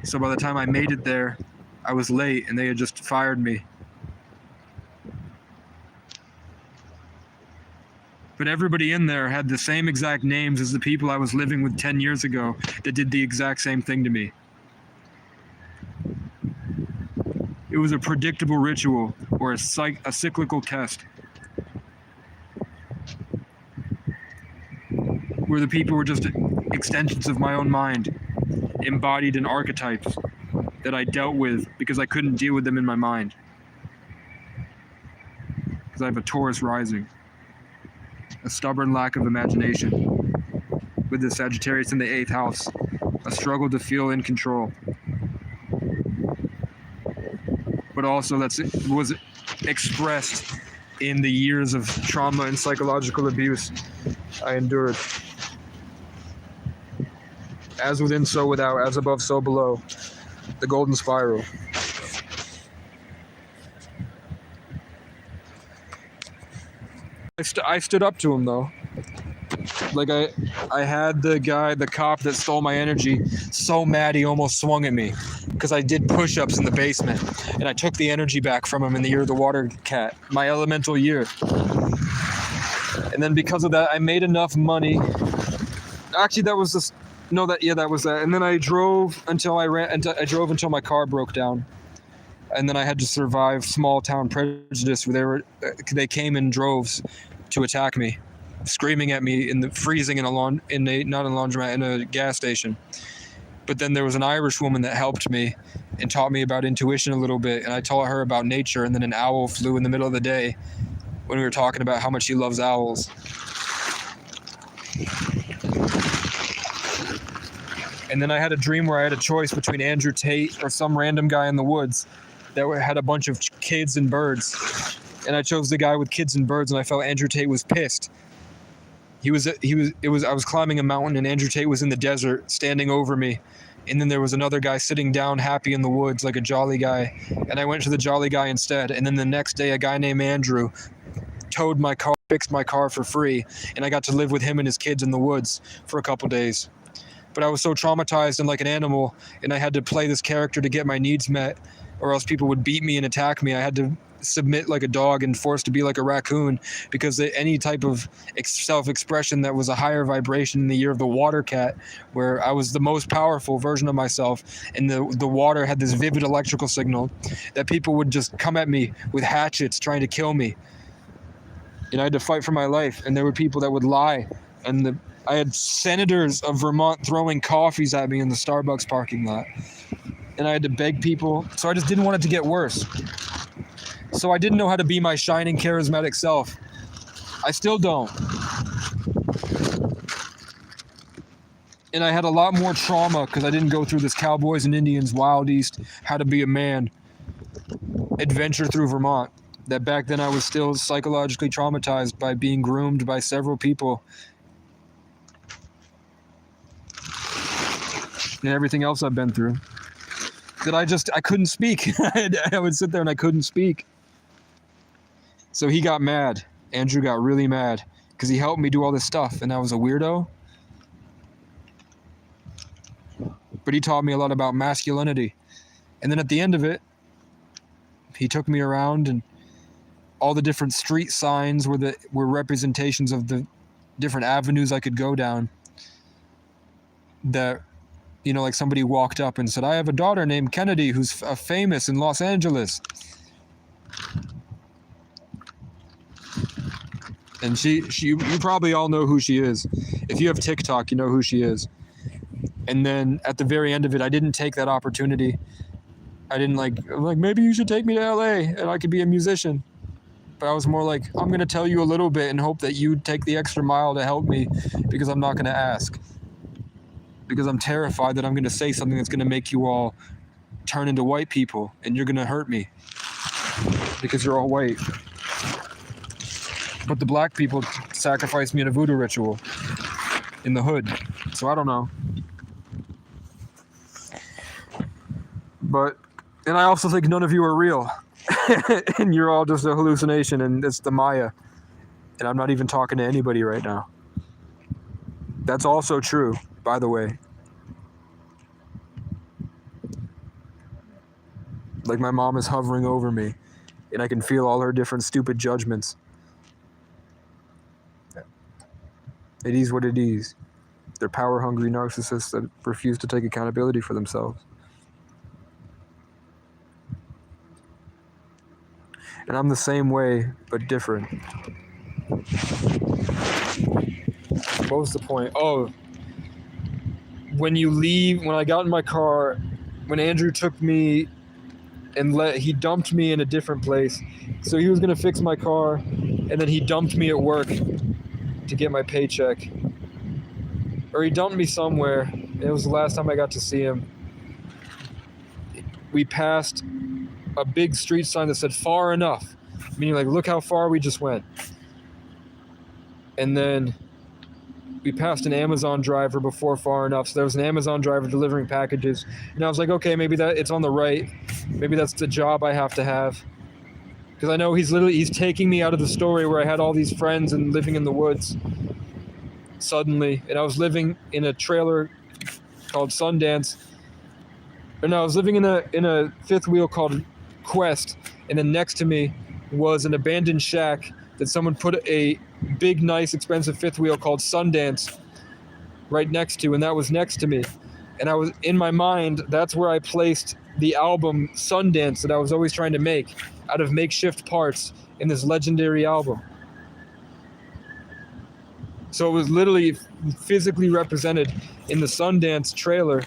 So by the time I made it there, I was late and they had just fired me. But everybody in there had the same exact names as the people I was living with 10 years ago that did the exact same thing to me. It was a predictable ritual or a cyclical test where the people were just extensions of my own mind, embodied in archetypes that I dealt with because I couldn't deal with them in my mind. Because I have a Taurus rising. A stubborn lack of imagination, with the Sagittarius in the 8th house, a struggle to feel in control. But also that was expressed in the years of trauma and psychological abuse I endured. As within, so without, as above, so below. The golden spiral. I stood up to him though. Like I had the cop that stole my energy so mad he almost swung at me because I did push-ups in the basement and I took the energy back from him in the year of the water cat, my elemental year. And then because of that, I made enough money. Actually, that was just that was that. And then I drove until until my car broke down. And then I had to survive small town prejudice where they came in droves to attack me, screaming at me in the freezing in a gas station. But then there was an Irish woman that helped me and taught me about intuition a little bit, and I taught her about nature, and then an owl flew in the middle of the day when we were talking about how much she loves owls. And then I had a dream where I had a choice between Andrew Tate or some random guy in the woods that had a bunch of kids and birds. And I chose the guy with kids and birds, and I felt Andrew Tate was pissed. I was climbing a mountain, and Andrew Tate was in the desert, standing over me. And then there was another guy sitting down happy in the woods, like a jolly guy. And I went to the jolly guy instead. And then the next day, a guy named Andrew towed my car, fixed my car for free. And I got to live with him and his kids in the woods for a couple days. But I was so traumatized and like an animal, and I had to play this character to get my needs met, or else people would beat me and attack me. I had to submit like a dog and forced to be like a raccoon because any type of self-expression that was a higher vibration in the year of the water cat, where I was the most powerful version of myself, and the water had this vivid electrical signal that people would just come at me with hatchets trying to kill me. And I had to fight for my life, and there were people that would lie, and I had senators of Vermont throwing coffees at me in the Starbucks parking lot. And I had to beg people. So I just didn't want it to get worse. So I didn't know how to be my shining, charismatic self. I still don't. And I had a lot more trauma because I didn't go through this Cowboys and Indians, Wild East, how to be a man adventure through Vermont. That back then I was still psychologically traumatized by being groomed by several people and everything else I've been through. That I couldn't speak. I would sit there and I couldn't speak. So he got mad. Andrew got really mad because he helped me do all this stuff and I was a weirdo. But he taught me a lot about masculinity. And then at the end of it, he took me around and all the different street signs were representations of the different avenues I could go down. That, you know, like somebody walked up and said, I have a daughter named Kennedy who's famous in Los Angeles. And you probably all know who she is. If you have TikTok, you know who she is. And then at the very end of it, I didn't take that opportunity. I didn't I'm like, maybe you should take me to LA and I could be a musician. But I was more like, I'm going to tell you a little bit and hope that you take the extra mile to help me because I'm not going to ask. Because I'm terrified that I'm going to say something that's going to make you all turn into white people and you're going to hurt me because you're all white. But the black people sacrificed me in a voodoo ritual in the hood. So I don't know. And I also think none of you are real. And you're all just a hallucination and it's the Maya. And I'm not even talking to anybody right now. That's also true, by the way. Like my mom is hovering over me and I can feel all her different stupid judgments. It is what it is. They're power-hungry narcissists that refuse to take accountability for themselves. And I'm the same way, but different. What was the point? Oh, when I got in my car, when Andrew took me and he dumped me in a different place. So he was going to fix my car, and then he dumped me at work to get my paycheck. Or he dumped me somewhere. It was the last time I got to see him. We passed a big street sign that said far enough, meaning like, look how far we just went. And then we passed an Amazon driver before far enough. So there was an Amazon driver delivering packages. And I was like, okay, maybe it's on the right. Maybe that's the job I have to have. Because I know he's taking me out of the story where I had all these friends and living in the woods suddenly. And I was living in a trailer called Sundance. Or no, I was living in a fifth wheel called Quest. And then next to me was an abandoned shack that someone put a big, nice, expensive fifth wheel called Sundance right next to, and that was next to me. And I was, in my mind, that's where I placed the album Sundance that I was always trying to make out of makeshift parts in this legendary album. So it was literally physically represented in the Sundance trailer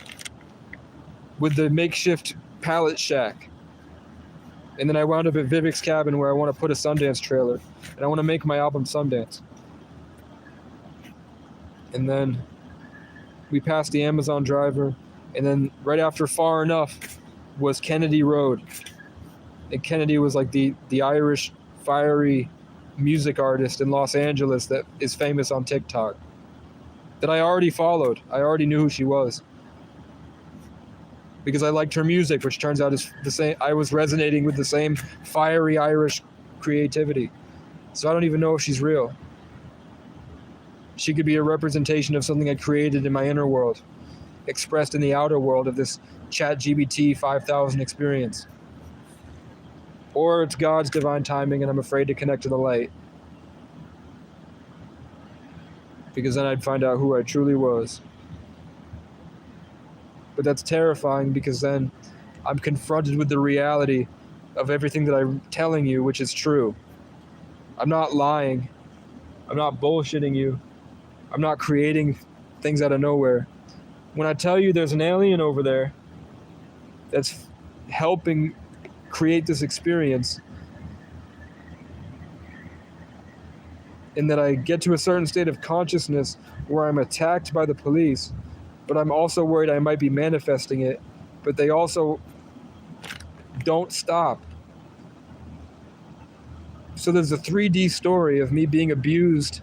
with the makeshift pallet shack. And then I wound up at Vivek's cabin where I want to put a Sundance trailer. And I want to make my album Sundance. And then we passed the Amazon driver. And then right after far enough was Kennedy Road. And Kennedy was like the Irish fiery music artist in Los Angeles that is famous on TikTok. That I already followed. I already knew who she was. Because I liked her music, which turns out is the same. I was resonating with the same fiery Irish creativity. So I don't even know if she's real. She could be a representation of something I created in my inner world, expressed in the outer world of this ChatGPT 5000 experience. Or it's God's divine timing and I'm afraid to connect to the light. Because then I'd find out who I truly was. But that's terrifying because then I'm confronted with the reality of everything that I'm telling you, which is true. I'm not lying. I'm not bullshitting you. I'm not creating things out of nowhere. When I tell you there's an alien over there that's helping create this experience, and that I get to a certain state of consciousness where I'm attacked by the police, but I'm also worried I might be manifesting it, but they also don't stop. So there's a 3D story of me being abused,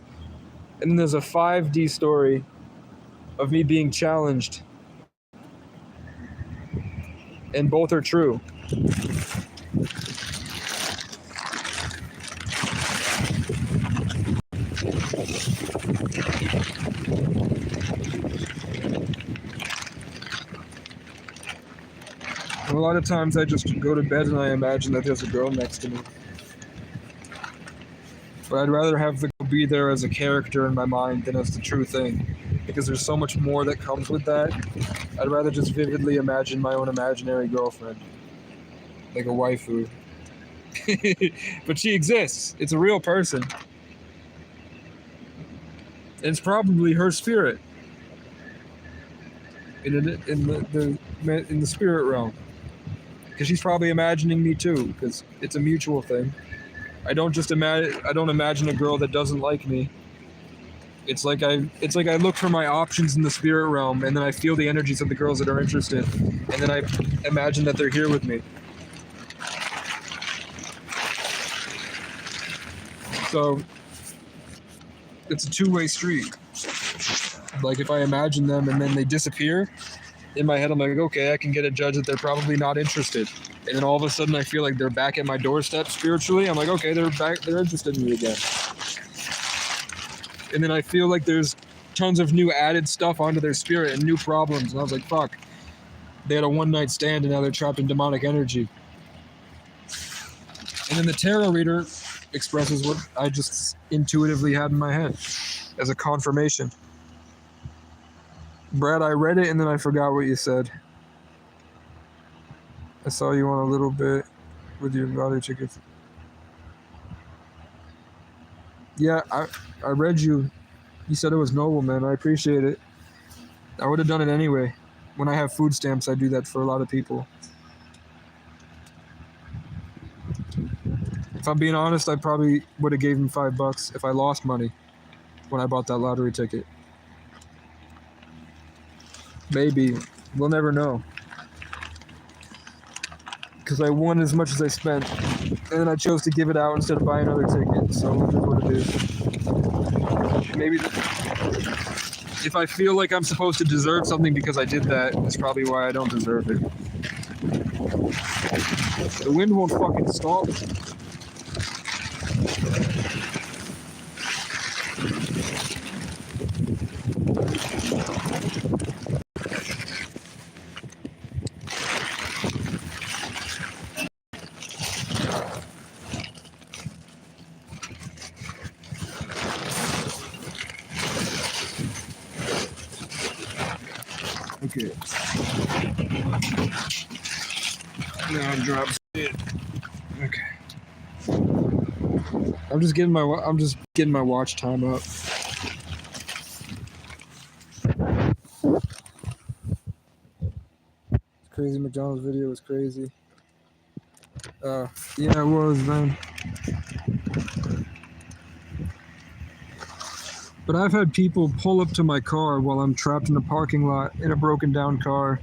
and then there's a 5D story of me being challenged. And both are true. And a lot of times I just go to bed and I imagine that there's a girl next to me. But I'd rather have the girl be there as a character in my mind than as the true thing, because there's so much more that comes with that. I'd rather just vividly imagine my own imaginary girlfriend, like a waifu. But she exists. It's a real person. It's probably her spirit in the spirit realm, because she's probably imagining me too, because it's a mutual thing. I don't imagine a girl that doesn't like me. It's like I look for my options in the spirit realm, and then I feel the energies of the girls that are interested, and then I imagine that they're here with me. So it's a two-way street. Like, if I imagine them and then they disappear, in my head I'm like, okay, I can get a judge that they're probably not interested. And then all of a sudden I feel like they're back at my doorstep spiritually. I'm like, okay, they're interested in me again. And then I feel like there's tons of new added stuff onto their spirit and new problems. And I was like, fuck. They had a one-night stand and now they're trapped in demonic energy. And then the tarot reader expresses what I just intuitively had in my head as a confirmation. Brad, I read it and then I forgot what you said. I saw you on a little bit with your lottery tickets. Yeah, I read you. You said it was noble, man. I appreciate it. I would have done it anyway. When I have food stamps, I do that for a lot of people. If I'm being honest, I probably would have gave him $5 if I lost money when I bought that lottery ticket. Maybe. We'll never know. Because I won as much as I spent. And then I chose to give it out instead of buying another ticket. So it is what it is. Maybe if I feel like I'm supposed to deserve something because I did that, that's probably why I don't deserve it. The wind won't fucking stop. Okay. Now I drop it. Okay. I'm just getting my watch time up. Crazy McDonald's video was crazy. Yeah, it was, man. But I've had people pull up to my car while I'm trapped in a parking lot in a broken down car,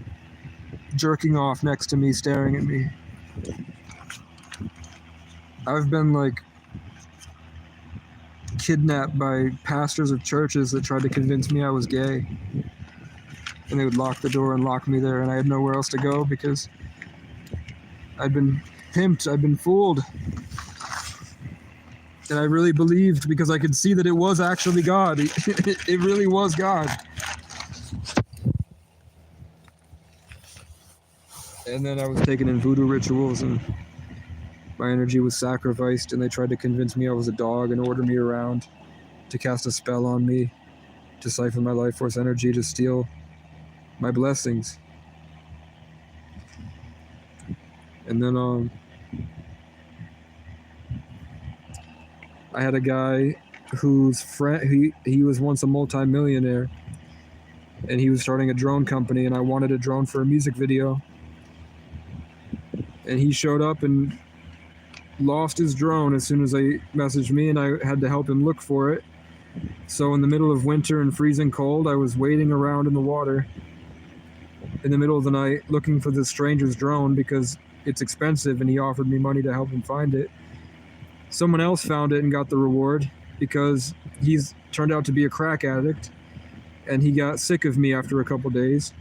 jerking off next to me, staring at me. I've been like kidnapped by pastors of churches that tried to convince me I was gay. And they would lock the door and lock me there, and I had nowhere else to go because I'd been pimped, I'd been fooled. And I really believed because I could see that it was actually God. It really was God. And then I was taken in voodoo rituals and my energy was sacrificed, and they tried to convince me I was a dog and order me around to cast a spell on me, to siphon my life force energy, to steal my blessings. And then I had a guy whose friend, he was once a multi-millionaire, and he was starting a drone company, and I wanted a drone for a music video. And he showed up and lost his drone as soon as I messaged me, and I had to help him look for it. So in the middle of winter and freezing cold, I was wading around in the water in the middle of the night looking for this stranger's drone because it's expensive, and he offered me money to help him find it. Someone else found it and got the reward because he's turned out to be a crack addict, and he got sick of me after a couple days.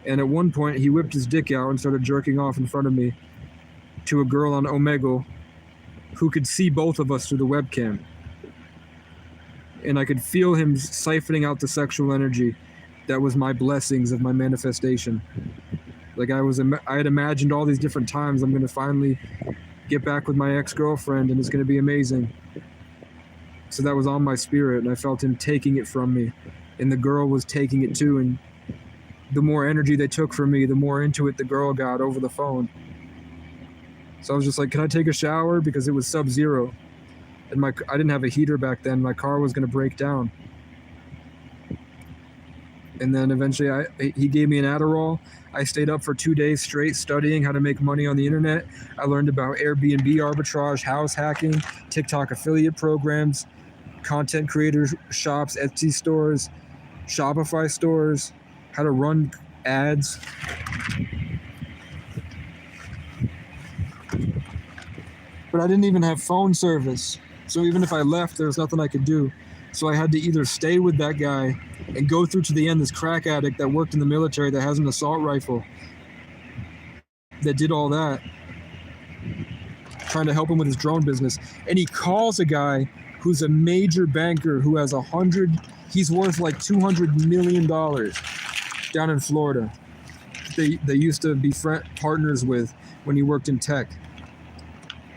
And at one point, he whipped his dick out and started jerking off in front of me to a girl on Omegle who could see both of us through the webcam. And I could feel him siphoning out the sexual energy that was my blessings of my manifestation. Like I had imagined all these different times I'm going to finally get back with my ex-girlfriend and it's going to be amazing. So that was on my spirit, and I felt him taking it from me, and the girl was taking it too. And the more energy they took from me, the more into it the girl got over the phone. So I was just like, can I take a shower? Because it was sub-zero. And I didn't have a heater back then. My car was going to break down. And then eventually he gave me an Adderall. I stayed up for 2 days straight studying how to make money on the internet. I learned about Airbnb arbitrage, house hacking, TikTok affiliate programs, content creators shops, Etsy stores, Shopify stores, how to run ads. But I didn't even have phone service. So even if I left, there was nothing I could do. So I had to either stay with that guy and go through to the end, this crack addict that worked in the military that has an assault rifle that did all that, trying to help him with his drone business. And he calls a guy who's a major banker who has he's worth like $200 million down in Florida. They used to be partners with when he worked in tech,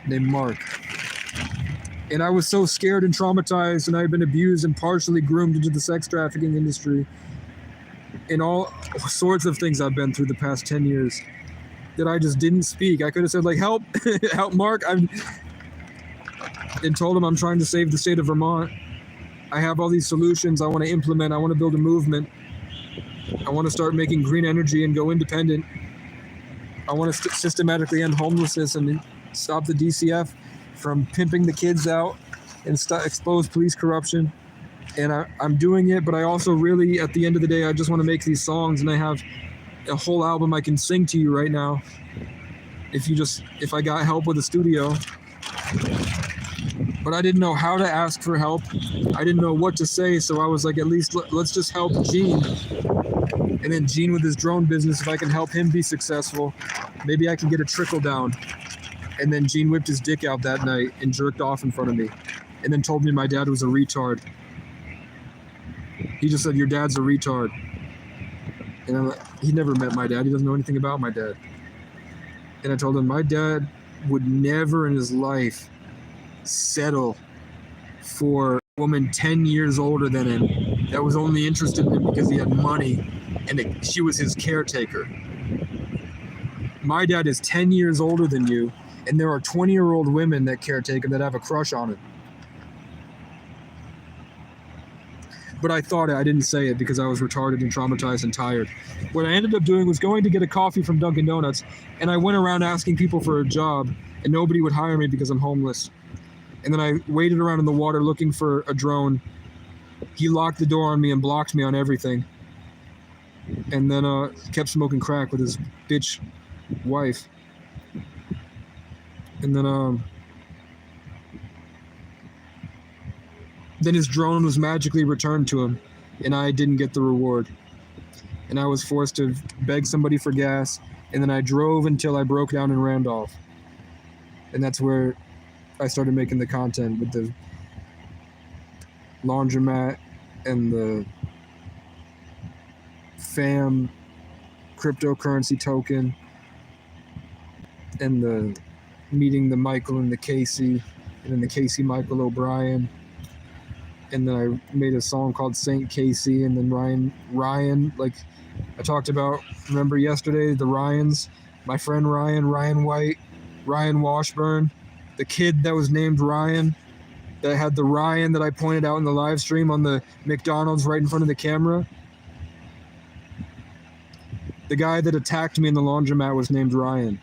named Mark. And I was so scared and traumatized, and I had been abused and partially groomed into the sex trafficking industry and all sorts of things I've been through the past 10 years that I just didn't speak. I could have said, like, help, help Mark. And told him I'm trying to save the state of Vermont. I have all these solutions I want to implement. I want to build a movement. I want to start making green energy and go independent. I want to systematically end homelessness and stop the DCF from pimping the kids out and expose police corruption. And I'm doing it, but I also really, at the end of the day, I just want to make these songs, and I have a whole album I can sing to you right now. If I got help with a studio. But I didn't know how to ask for help. I didn't know what to say, so I was like, at least let's just help Gene. And then Gene with his drone business, if I can help him be successful, maybe I can get a trickle down. And then Gene whipped his dick out that night and jerked off in front of me. And then told me my dad was a retard. He just said, your dad's a retard. And I'm like, he never met my dad. He doesn't know anything about my dad. And I told him my dad would never in his life settle for a woman 10 years older than him that was only interested in him because he had money and she was his caretaker. My dad is 10 years older than you, and there are 20-year-old women that caretake him that have a crush on him. But I thought it. I didn't say it because I was retarded and traumatized and tired. What I ended up doing was going to get a coffee from Dunkin' Donuts, and I went around asking people for a job, and nobody would hire me because I'm homeless. And then I waited around in the water looking for a drone. He locked the door on me and blocked me on everything. And then kept smoking crack with his bitch wife. And then his drone was magically returned to him, and I didn't get the reward. And I was forced to beg somebody for gas, and then I drove until I broke down in Randolph. And that's where I started making the content with the laundromat and the FAM cryptocurrency token and the meeting the Michael and the Casey, and then the Casey Michael O'Brien. And then I made a song called Saint Casey, and then Ryan, like I talked about, remember yesterday, the Ryans, my friend Ryan White, Ryan Washburn, the kid that was named Ryan, that had the Ryan that I pointed out in the live stream on the McDonald's right in front of the camera. The guy that attacked me in the laundromat was named Ryan.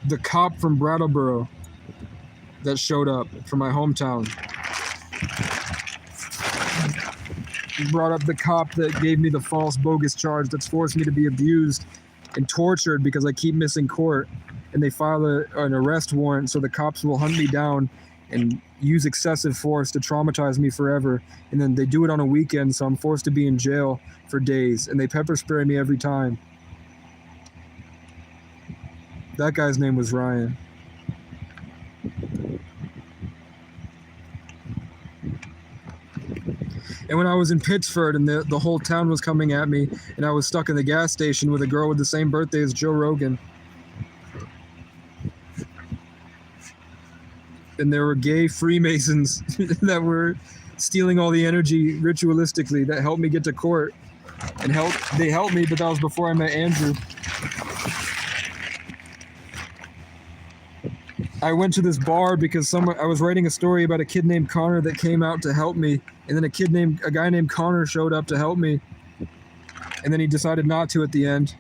The cop from Brattleboro that showed up from my hometown. brought up the cop that gave me the false bogus charge that's forced me to be abused and tortured because I keep missing court. And they file an arrest warrant so the cops will hunt me down and use excessive force to traumatize me forever. And then they do it on a weekend, so I'm forced to be in jail for days. And they pepper spray me every time. That guy's name was Ryan. And when I was in Pittsford and the whole town was coming at me, and I was stuck in the gas station with a girl with the same birthday as Joe Rogan, and there were gay Freemasons that were stealing all the energy ritualistically that helped me get to court, and they helped me, but that was before I met Andrew. I went to this bar because I was writing a story about a kid named Connor that came out to help me, and then a guy named Connor showed up to help me, and then he decided not to at the end.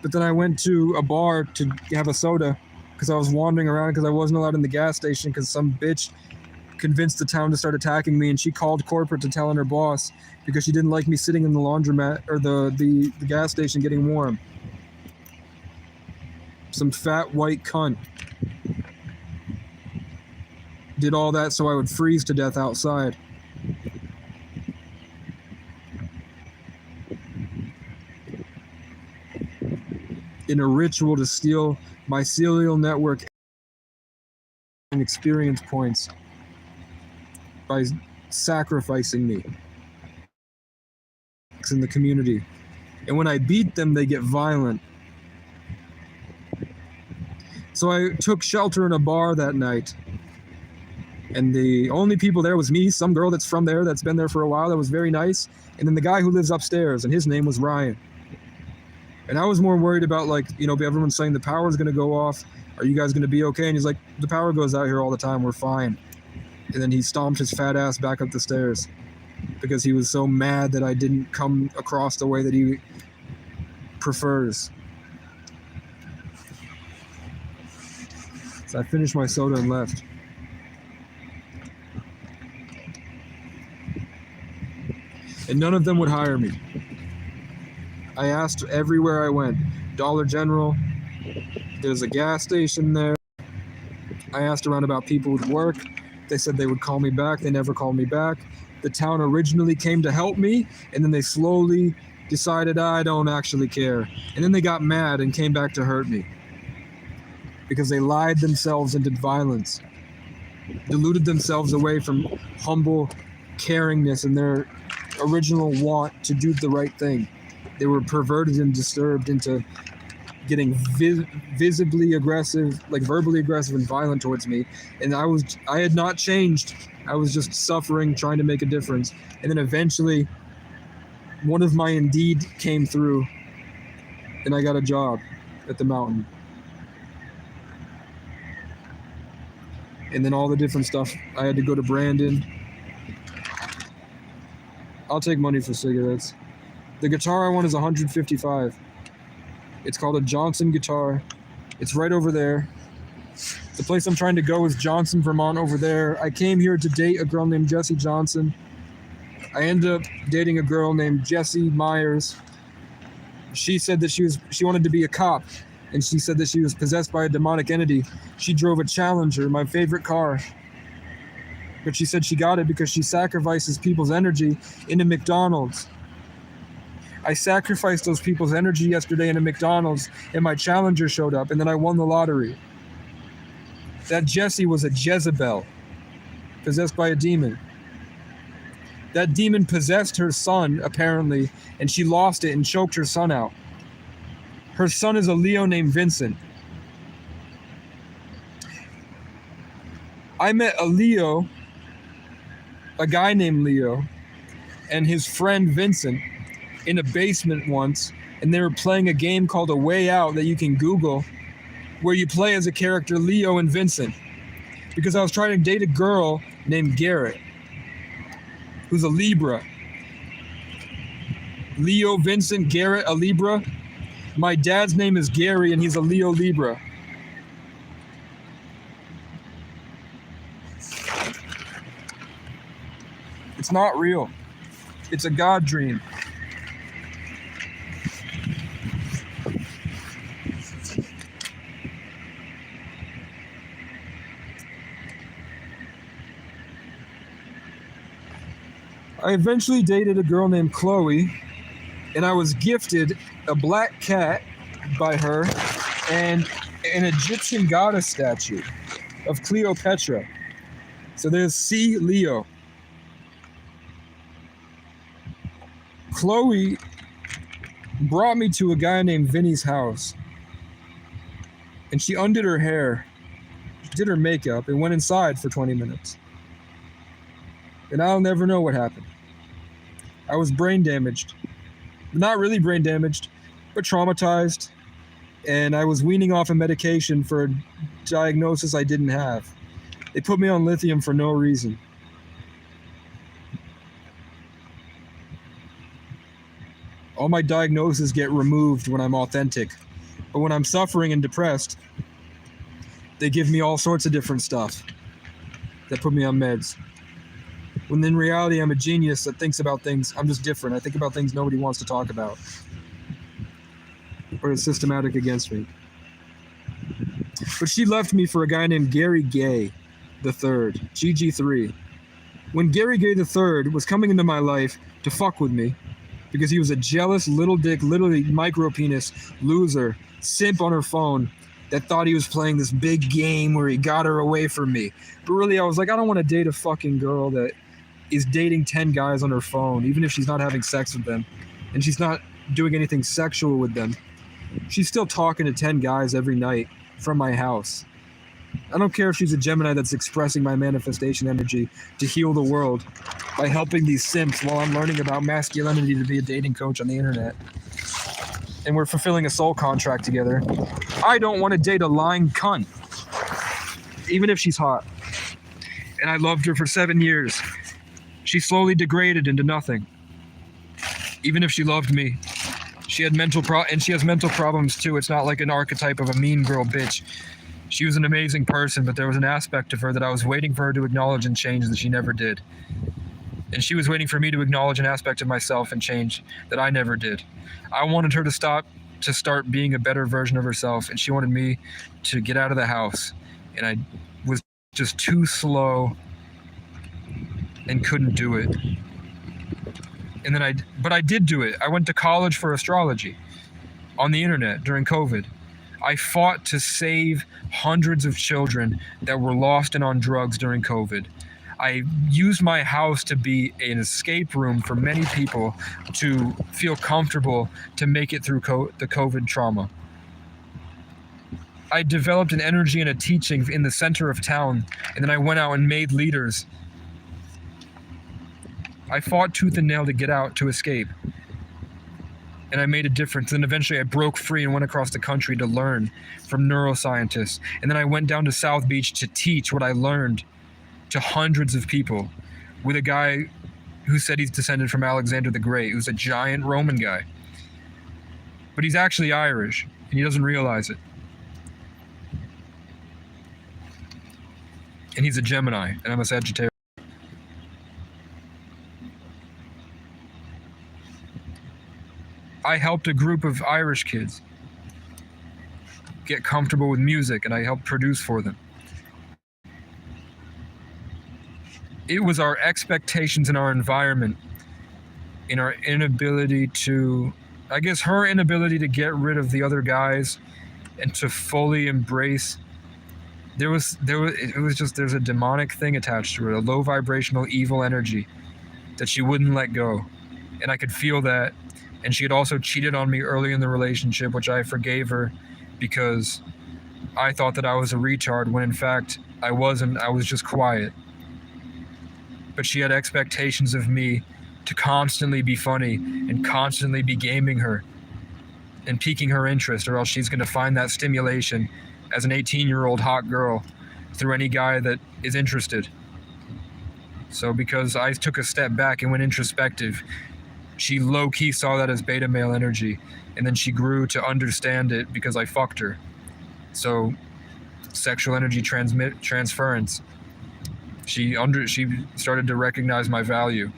But then I went to a bar to have a soda because I was wandering around because I wasn't allowed in the gas station because some bitch convinced the town to start attacking me, and she called corporate to tell on her boss because she didn't like me sitting in the laundromat or the gas station getting warm. Some fat white cunt did all that so I would freeze to death outside. In a ritual to steal my serial network and experience points by sacrificing me in the community. And when I beat them, they get violent. So I took shelter in a bar that night. And the only people there was me, some girl that's from there that's been there for a while that was very nice, and then the guy who lives upstairs, and his name was Ryan. And I was more worried about, like, you know, everyone's saying the power's going to go off. Are you guys going to be okay? And he's like, the power goes out here all the time. We're fine. And then he stomped his fat ass back up the stairs because he was so mad that I didn't come across the way that he prefers. So I finished my soda and left. And none of them would hire me. I asked everywhere I went. Dollar General, there's a gas station there. I asked around about people with work. They said they would call me back. They never called me back. The town originally came to help me, and then they slowly decided I don't actually care. And then they got mad and came back to hurt me because they lied themselves into violence, deluded themselves away from humble caringness and their original want to do the right thing. They were perverted and disturbed into getting visibly aggressive, like verbally aggressive and violent towards me. And I had not changed. I was just suffering, trying to make a difference. And then eventually, one of my Indeed came through, and I got a job at the mountain. And then all the different stuff. I had to go to Brandon. I'll take money for cigarettes. The guitar I want is $155. It's called a Johnson guitar. It's right over there. The place I'm trying to go is Johnson, Vermont, over there. I came here to date a girl named Jessie Johnson. I ended up dating a girl named Jessie Myers. She said that she wanted to be a cop, and she said that she was possessed by a demonic entity. She drove a Challenger, my favorite car. But she said she got it because she sacrifices people's energy into McDonald's. I sacrificed those people's energy yesterday into McDonald's, and my Challenger showed up, and then I won the lottery. That Jessie was a Jezebel, possessed by a demon. That demon possessed her son, apparently, and she lost it and choked her son out. Her son is a Leo named Vincent. I met a guy named Leo, and his friend Vincent in a basement once, and they were playing a game called A Way Out that you can Google, where you play as a character Leo and Vincent. Because I was trying to date a girl named Garrett, who's a Libra. Leo, Vincent, Garrett, a Libra. My dad's name is Gary, and he's a Leo Libra. It's not real. It's a God dream. I eventually dated a girl named Chloe, and I was gifted a black cat by her and an Egyptian goddess statue of Cleopatra. So there's C. Leo. Chloe brought me to a guy named Vinny's house, and she undid her hair, did her makeup, and went inside for 20 minutes. And I'll never know what happened. I was brain damaged. Not really brain damaged, but traumatized. And I was weaning off a medication for a diagnosis I didn't have. They put me on lithium for no reason. All my diagnoses get removed when I'm authentic. But when I'm suffering and depressed, they give me all sorts of different stuff that put me on meds. When in reality, I'm a genius that thinks about things. I'm just different. I think about things nobody wants to talk about. Or is systematic against me. But she left me for a guy named Gary Gay III, GG3. When Gary Gay III was coming into my life to fuck with me, because he was a jealous little dick, literally micro penis loser, simp on her phone that thought he was playing this big game where he got her away from me. But really, I was like, I don't want to date a fucking girl that is dating 10 guys on her phone, even if she's not having sex with them and she's not doing anything sexual with them. She's still talking to 10 guys every night from my house. I don't care if she's a Gemini that's expressing my manifestation energy to heal the world by helping these simps while I'm learning about masculinity to be a dating coach on the internet. And we're fulfilling a soul contract together. I don't want to date a lying cunt, even if she's hot. And I loved her for 7 years. She slowly degraded into nothing. Even if she loved me, she had she has mental problems too. It's not like an archetype of a mean girl bitch. She was an amazing person, but there was an aspect of her that I was waiting for her to acknowledge and change that she never did. And she was waiting for me to acknowledge an aspect of myself and change that I never did. I wanted her to start being a better version of herself, and she wanted me to get out of the house. And I was just too slow and couldn't do it. And then but I did do it. I went to college for astrology on the internet during COVID. I fought to save hundreds of children that were lost and on drugs during COVID. I used my house to be an escape room for many people to feel comfortable to make it through the COVID trauma. I developed an energy and a teaching in the center of town, and then I went out and made leaders. I fought tooth and nail to get out, to escape. And I made a difference. And eventually I broke free and went across the country to learn from neuroscientists. And then I went down to South Beach to teach what I learned to hundreds of people with a guy who said he's descended from Alexander the Great, who's a giant Roman guy. But he's actually Irish, and he doesn't realize it. And he's a Gemini, and I'm a Sagittarius. I helped a group of Irish kids get comfortable with music, and I helped produce for them. It was our expectations in our environment, in our inability to, I guess her inability to get rid of the other guys and to fully embrace. There's a demonic thing attached to it, a low vibrational evil energy that she wouldn't let go. And I could feel that. And she had also cheated on me early in the relationship, which I forgave her because I thought that I was a retard when in fact I wasn't. I was just quiet. But she had expectations of me to constantly be funny and constantly be gaming her and piquing her interest, or else she's going to find that stimulation as an 18-year-old hot girl through any guy that is interested. So because I took a step back and went introspective, she low-key saw that as beta male energy, and then she grew to understand it because I fucked her. So sexual energy transference. She started to recognize my value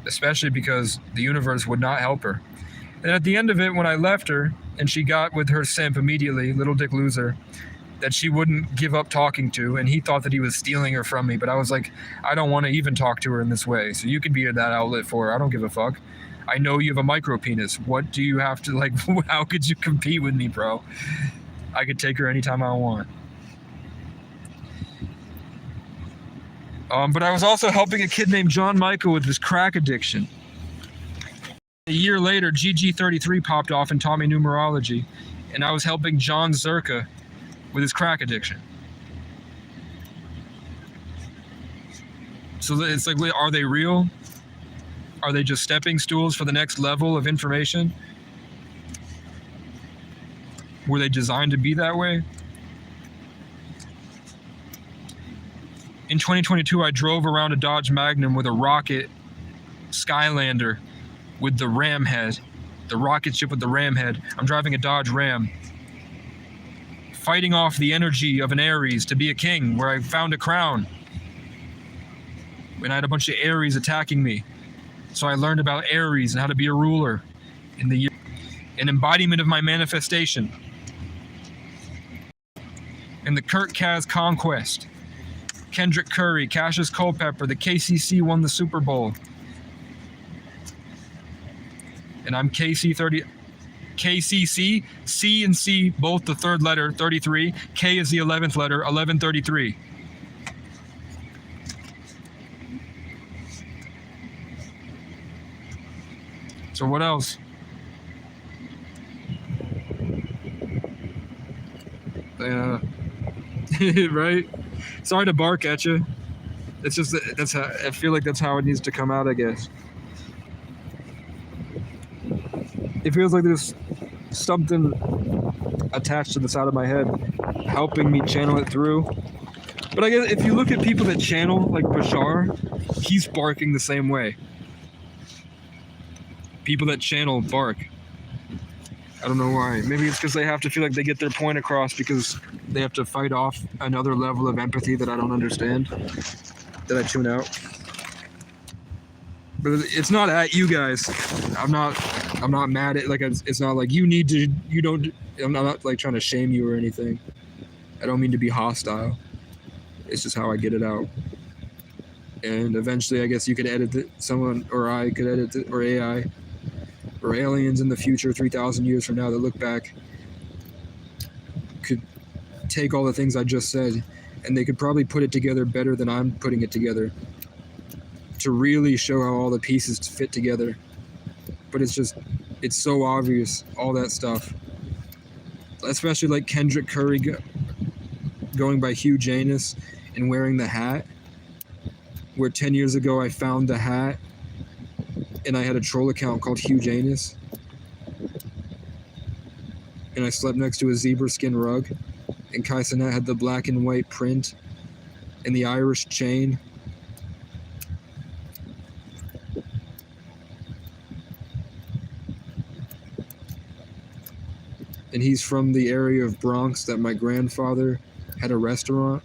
especially because the universe would not help her. And at the end of it, when I left her and she got with her simp immediately, little dick loser, that she wouldn't give up talking to, and he thought that he was stealing her from me, but I was like, I don't want to even talk to her in this way, so you can be that outlet for her. I don't give a fuck. I know you have a micro penis. What do you have to, like, how could you compete with me, bro? I could take her anytime I want. But I was also helping a kid named John Michael with his crack addiction. A year later, GG33 popped off and taught me numerology, and I was helping John Zerka with his crack addiction. So it's like, are they real? Are they just stepping stools for the next level of information? Were they designed to be that way? In 2022, I drove around a Dodge Magnum with a rocket Skylander with the ram head, the rocket ship with the ram head. I'm driving a Dodge Ram, fighting off the energy of an Aries to be a king, where I found a crown. And I had a bunch of Aries attacking me. So I learned about Aries and how to be a ruler in the year, an embodiment of my manifestation. In the Kurt Kaz conquest, Kendrick Curry, Cassius Culpepper, the KCC won the Super Bowl. And I'm KC30, KCC, C and C, both the third letter, 33. K is the 11th letter, 1133. So what else? Right? Sorry to bark at you. It's just that's how I feel like that's how it needs to come out, I guess. It feels like there's something attached to the side of my head helping me channel it through. But I guess if you look at people that channel, like Bashar, he's barking the same way. People that channel bark. I don't know why. Maybe it's because they have to feel like they get their point across because they have to fight off another level of empathy that I don't understand, that I tune out. But it's not at you guys. I'm not mad at, like, it's not like I'm not like trying to shame you or anything. I don't mean to be hostile. It's just how I get it out. And eventually I guess you could edit it, someone, or I could edit it, or AI, or aliens in the future 3,000 years from now that look back could take all the things I just said and they could probably put it together better than I'm putting it together to really show how all the pieces fit together. But it's so obvious, all that stuff. Especially like Kendrick Curry going by Hugh Janus and wearing the hat, where 10 years ago I found the hat and I had a troll account called Hugh Janus, and I slept next to a zebra skin rug, and Kai Cenat had the black and white print and the Irish chain. And he's from the area of Bronx that my grandfather had a restaurant.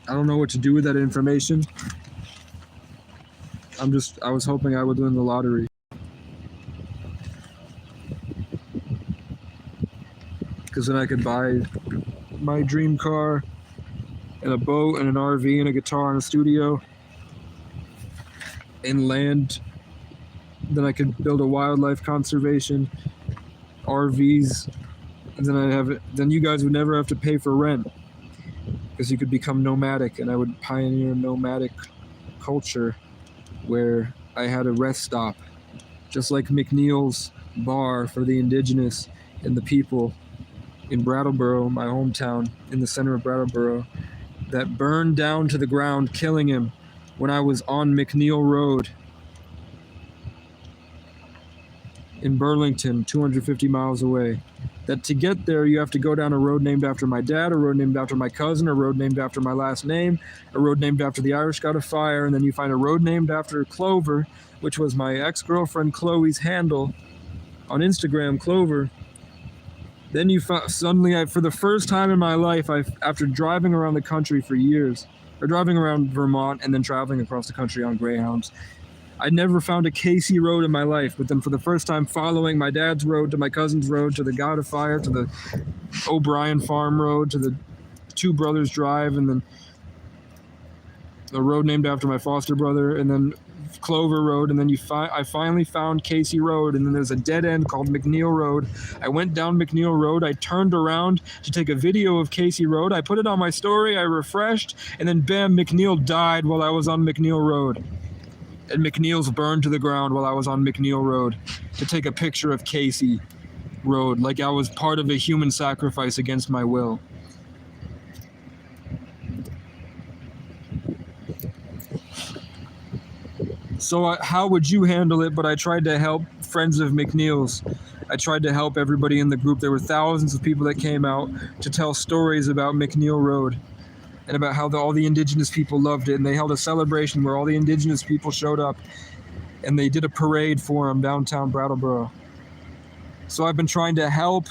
I don't know what to do with that information. I was hoping I would win the lottery. Because then I could buy my dream car and a boat and an RV and a guitar and a studio and land. Then I could build a wildlife conservation, RVs, and then you guys would never have to pay for rent because you could become nomadic, and I would pioneer nomadic culture where I had a rest stop, just like McNeil's bar for the indigenous and the people in Brattleboro, my hometown, in the center of Brattleboro, that burned down to the ground, killing him when I was on McNeil Road in Burlington, 250 miles away. that to get there, you have to go down a road named after my dad, a road named after my cousin, a road named after my last name, a road named after the Irish God of Fire, and then you find a road named after Clover, which was my ex-girlfriend Chloe's handle on Instagram, Clover. Then you suddenly, for the first time in my life, after driving around the country for years, or driving around Vermont and then traveling across the country on Greyhounds, I'd never found a Casey road in my life. But then for the first time, following my dad's road to my cousin's road to the God of Fire to the O'Brien Farm Road to the Two Brothers Drive, and then a road named after my foster brother, and then Clover Road, and then I finally found Casey Road, and then there's a dead end called McNeil Road. I went down McNeil Road, I turned around to take a video of Casey Road, I put it on my story, I refreshed, and then bam, McNeil died while I was on McNeil Road. And McNeil's burned to the ground while I was on McNeil Road to take a picture of Casey Road, like I was part of a human sacrifice against my will. So how would you handle it? But I tried to help friends of McNeil's. I tried to help everybody in the group. There were thousands of people that came out to tell stories about McNeil Road and about how all the indigenous people loved it. And they held a celebration where all the indigenous people showed up, and they did a parade for them downtown Brattleboro. So I've been trying to help.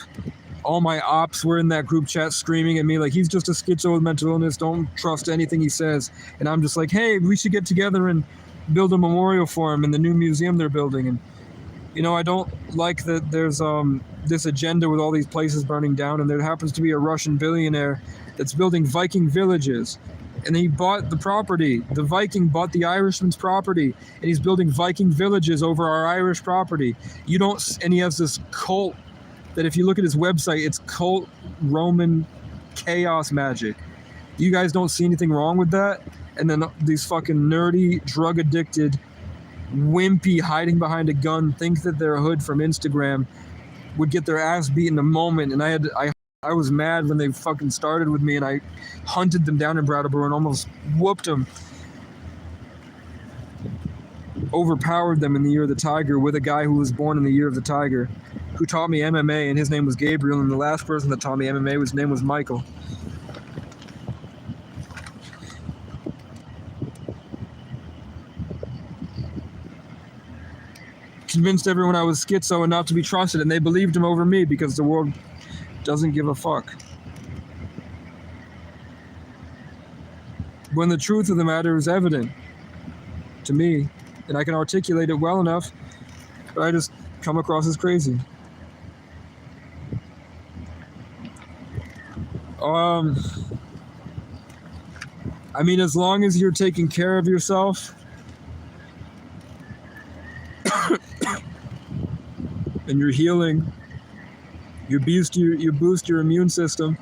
All my ops were in that group chat screaming at me like, he's just a schizo with mental illness, don't trust anything he says. And I'm just like, hey, we should get together and build a memorial for him in the new museum they're building. And you know, I don't like that there's this agenda with all these places burning down, and there happens to be a Russian billionaire that's building Viking villages, and he bought the property. The Viking bought the Irishman's property, and he's building Viking villages over our Irish property. And he has this cult that, if you look at his website, it's cult Roman chaos magic. You guys don't see anything wrong with that? And then these fucking nerdy, drug-addicted, wimpy, hiding behind a gun, think that they're a hood from Instagram, would get their ass beat in a moment. And I was mad when they fucking started with me, and I hunted them down in Brattleboro and almost whooped them. Overpowered them in the year of the tiger with a guy who was born in the year of the tiger, who taught me MMA, and his name was Gabriel, and the last person that taught me MMA, his name was Michael. Convinced everyone I was schizo and not to be trusted, and they believed him over me because the world doesn't give a fuck. When the truth of the matter is evident to me, and I can articulate it well enough, but I just come across as crazy. I mean, as long as you're taking care of yourself and you're healing, you boost your immune system,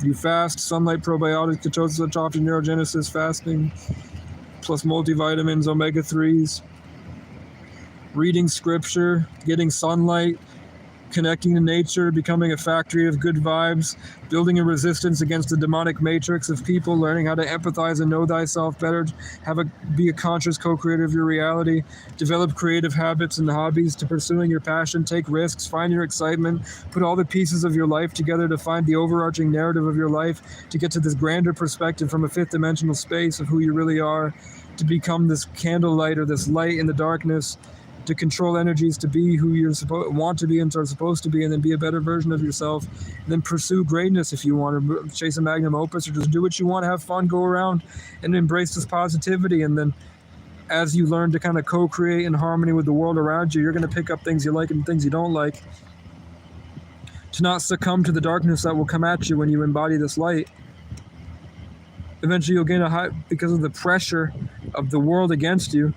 you fast, sunlight, probiotics, ketosis, autophagy, neurogenesis, fasting, plus multivitamins, omega-3s, reading scripture, getting sunlight, connecting to nature, becoming a factory of good vibes, building a resistance against the demonic matrix of people, learning how to empathize and know thyself better, be a conscious co-creator of your reality, develop creative habits and hobbies to pursuing your passion, take risks, find your excitement, put all the pieces of your life together to find the overarching narrative of your life, to get to this grander perspective from a fifth dimensional space of who you really are, to become this candlelight or this light in the darkness, to control energies, to be who you want to be and are supposed to be, and then be a better version of yourself, and then pursue greatness if you want, or chase a magnum opus, or just do what you want, have fun, go around and embrace this positivity. And then as you learn to kind of co-create in harmony with the world around you, you're going to pick up things you like and things you don't like, to not succumb to the darkness that will come at you when you embody this light. Eventually you'll gain a high, because of the pressure of the world against you,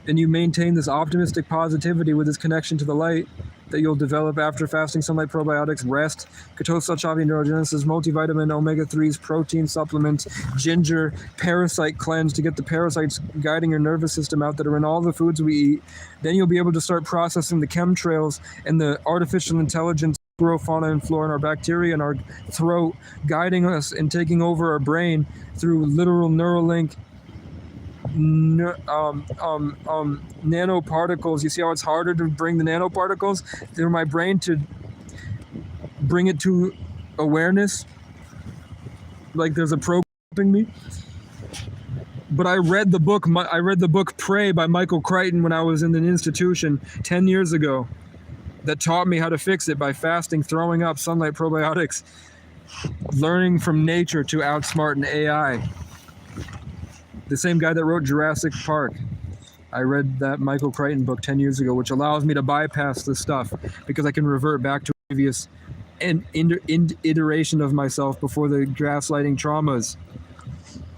and you maintain this optimistic positivity with this connection to the light that you'll develop after fasting, sunlight, probiotics, rest, ketosis, autophagy, neurogenesis, multivitamin, omega-3s, protein supplements, ginger, parasite cleanse to get the parasites guiding your nervous system out that are in all the foods we eat. Then you'll be able to start processing the chemtrails and the artificial intelligence, fauna and flora, and our bacteria in our throat, guiding us and taking over our brain through literal Neuralink nanoparticles. You see how it's harder to bring the nanoparticles through my brain to bring it to awareness? Like there's a programming me. But I read the book Pray by Michael Crichton when I was in an institution 10 years ago that taught me how to fix it by fasting, throwing up, sunlight, probiotics, learning from nature to outsmart an AI. The same guy that wrote Jurassic Park. I read that Michael Crichton book 10 years ago, which allows me to bypass this stuff because I can revert back to a previous iteration of myself before the gaslighting traumas.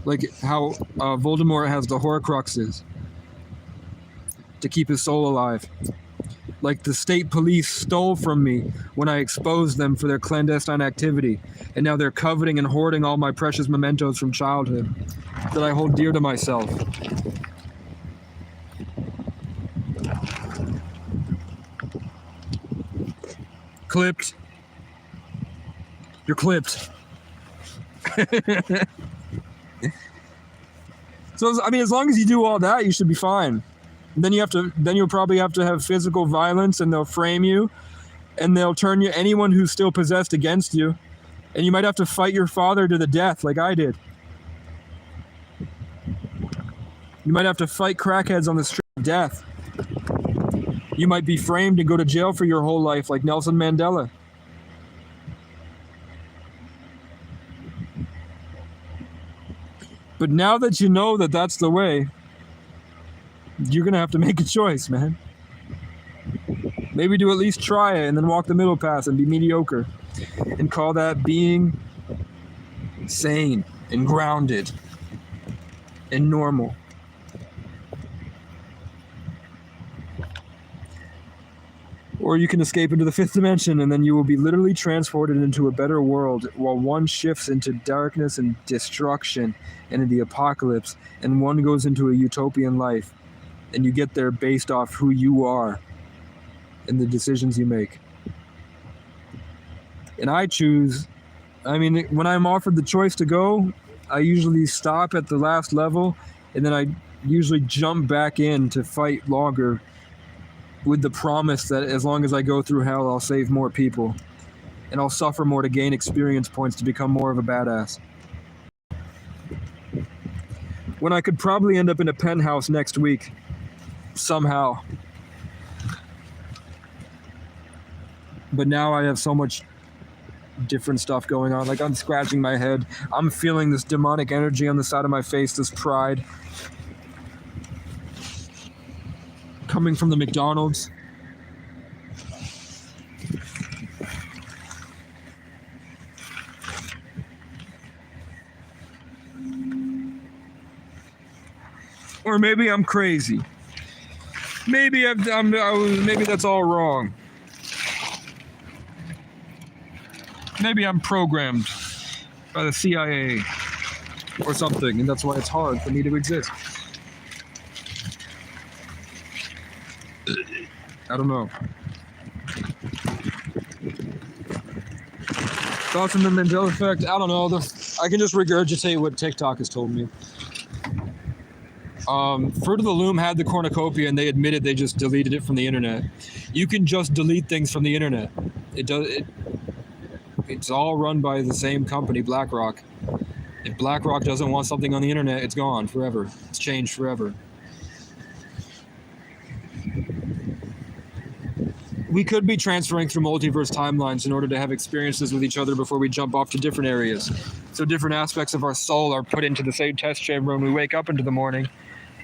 Like how Voldemort has the Horcruxes to keep his soul alive. Like the state police stole from me when I exposed them for their clandestine activity. And now they're coveting and hoarding all my precious mementos from childhood that I hold dear to myself. Clipped. You're clipped. So, I mean, as long as you do all that, you should be fine. Then you'll probably have to have physical violence, and they'll frame you, and they'll turn anyone who's still possessed against you, and you might have to fight your father to the death, like I did. You might have to fight crackheads on the street of death. You might be framed and go to jail for your whole life, like Nelson Mandela. But now that you know that that's the way, you're going to have to make a choice, man. Maybe do at least try it and then walk the middle path and be mediocre. And call that being sane and grounded and normal. Or you can escape into the fifth dimension, and then you will be literally transported into a better world while one shifts into darkness and destruction and in the apocalypse, and one goes into a utopian life. And you get there based off who you are and the decisions you make. And I choose, when I'm offered the choice to go, I usually stop at the last level, and then I usually jump back in to fight longer, with the promise that as long as I go through hell, I'll save more people. And I'll suffer more to gain experience points to become more of a badass. When I could probably end up in a penthouse next week. Somehow. But now I have so much different stuff going on. Like I'm scratching my head. I'm feeling this demonic energy on the side of my face, this pride. Coming from the McDonald's. Or maybe I'm crazy. Maybe maybe that's all wrong. Maybe I'm programmed by the CIA or something, and that's why it's hard for me to exist. I don't know. Thoughts on the Mandela effect? I don't know. I can just regurgitate what TikTok has told me. Fruit of the Loom had the cornucopia, and they admitted they just deleted it from the internet. You can just delete things from the internet. It's all run by the same company, BlackRock. If BlackRock doesn't want something on the internet, it's gone forever. It's changed forever. We could be transferring through multiverse timelines in order to have experiences with each other before we jump off to different areas. So different aspects of our soul are put into the same test chamber when we wake up into the morning.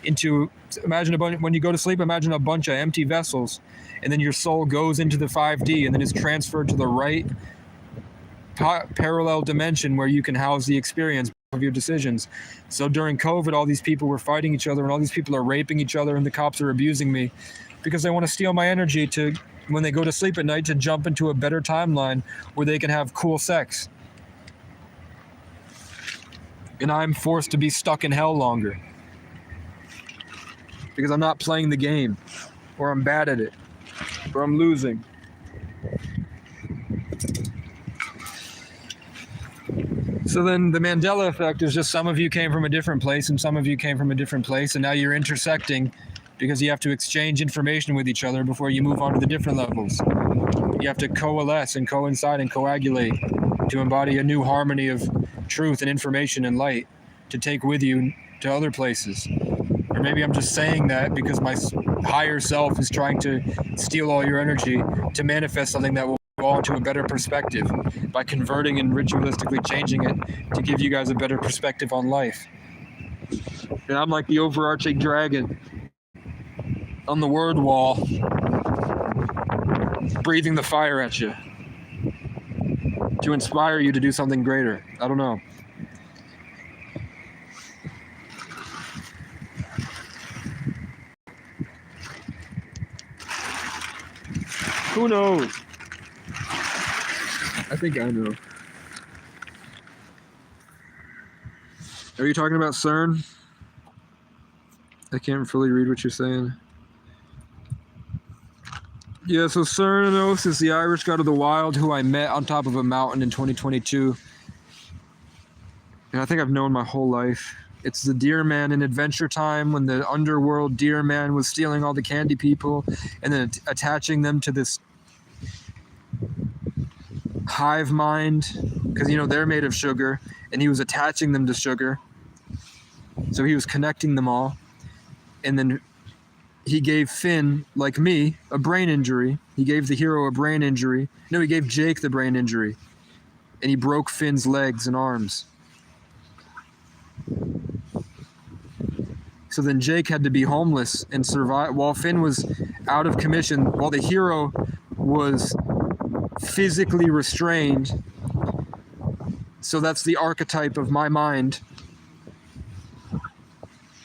When you go to sleep, imagine a bunch of empty vessels, and then your soul goes into the 5D and then is transferred to the right parallel dimension where you can house the experience of your decisions. So during COVID, all these people were fighting each other, and all these people are raping each other, and the cops are abusing me because they want to steal my energy to, when they go to sleep at night, to jump into a better timeline where they can have cool sex. And I'm forced to be stuck in hell longer because I'm not playing the game, or I'm bad at it, or I'm So then the Mandela effect is just some of you came from a different place and some of you came from a different place, and now you're intersecting because you have to exchange information with each other before you move on to the different levels. You have to coalesce and coincide and coagulate to embody a new harmony of truth and information and light to take with you to other places. Or maybe I'm just saying that because my higher self is trying to steal all your energy to manifest something that will go into a better perspective by converting and ritualistically changing it to give you guys a better perspective on life. And I'm like the overarching dragon on the word wall, breathing the fire at you to inspire you to do something greater. I don't know. Who knows? I think I know. Are you talking about CERN? I can't fully read what you're saying. Yeah, so Cernunnos is the Irish god of the wild who I met on top of a mountain in 2022. And I think I've known my whole life. It's the deer man in Adventure Time when the underworld deer man was stealing all the candy people and then attaching them to this hive mind, because they're made of sugar, and he was attaching them to sugar. So he was connecting them all. And then he gave Finn, like me, a brain injury. He gave the hero a brain injury. No, he gave Jake the brain injury. And he broke Finn's legs and arms. So then Jake had to be homeless and survive while Finn was out of commission, while the hero was physically restrained. So that's the archetype of my mind.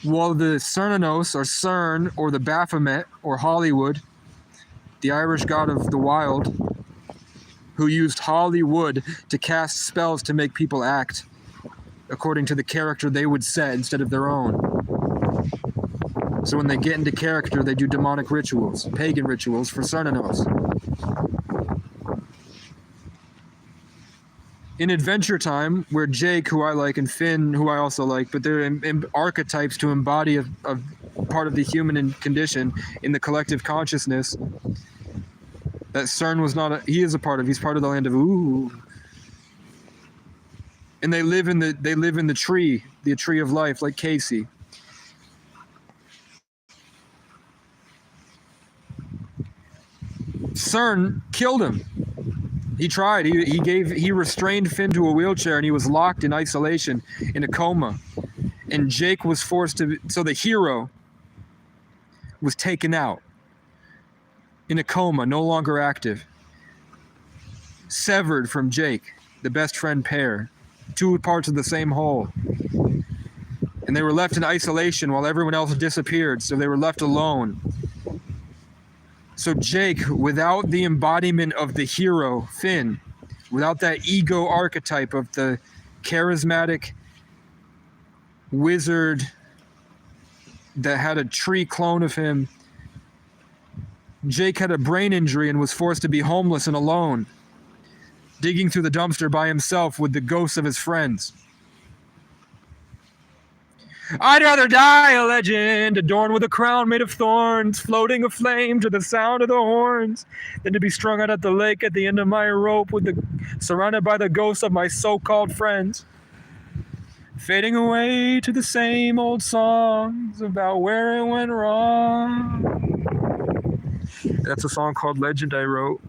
While the Cernunnos, or CERN, or the Baphomet, or Hollywood, the Irish god of the wild, who used Hollywood to cast spells to make people act according to the character they would set instead of their own. So when they get into character, they do demonic rituals, pagan rituals for Cernunnos. In Adventure Time, where Jake, who I like, and Finn, who I also like, but they're archetypes to embody a part of the human condition in the collective consciousness that CERN was not he's part of the land of Ooh. And they live in the tree of life, like Casey. CERN killed him. He tried. He restrained Finn to a wheelchair, and he was locked in isolation in a coma. And Jake was forced to. So the hero was taken out in a coma, no longer active, severed from Jake, the best friend pair, two parts of the same whole. And they were left in isolation while everyone else disappeared. So they were left alone. So Jake, without the embodiment of the hero, Finn, without that ego archetype of the charismatic wizard that had a tree clone of him, Jake had a brain injury and was forced to be homeless and alone, digging through the dumpster by himself with the ghosts of his friends. I'd rather die a legend, adorned with a crown made of thorns, floating aflame to the sound of the horns, than to be strung out at the lake at the end of my rope, surrounded by the ghosts of my so-called friends, fading away to the same old songs about where it went wrong. That's a song called Legend I wrote.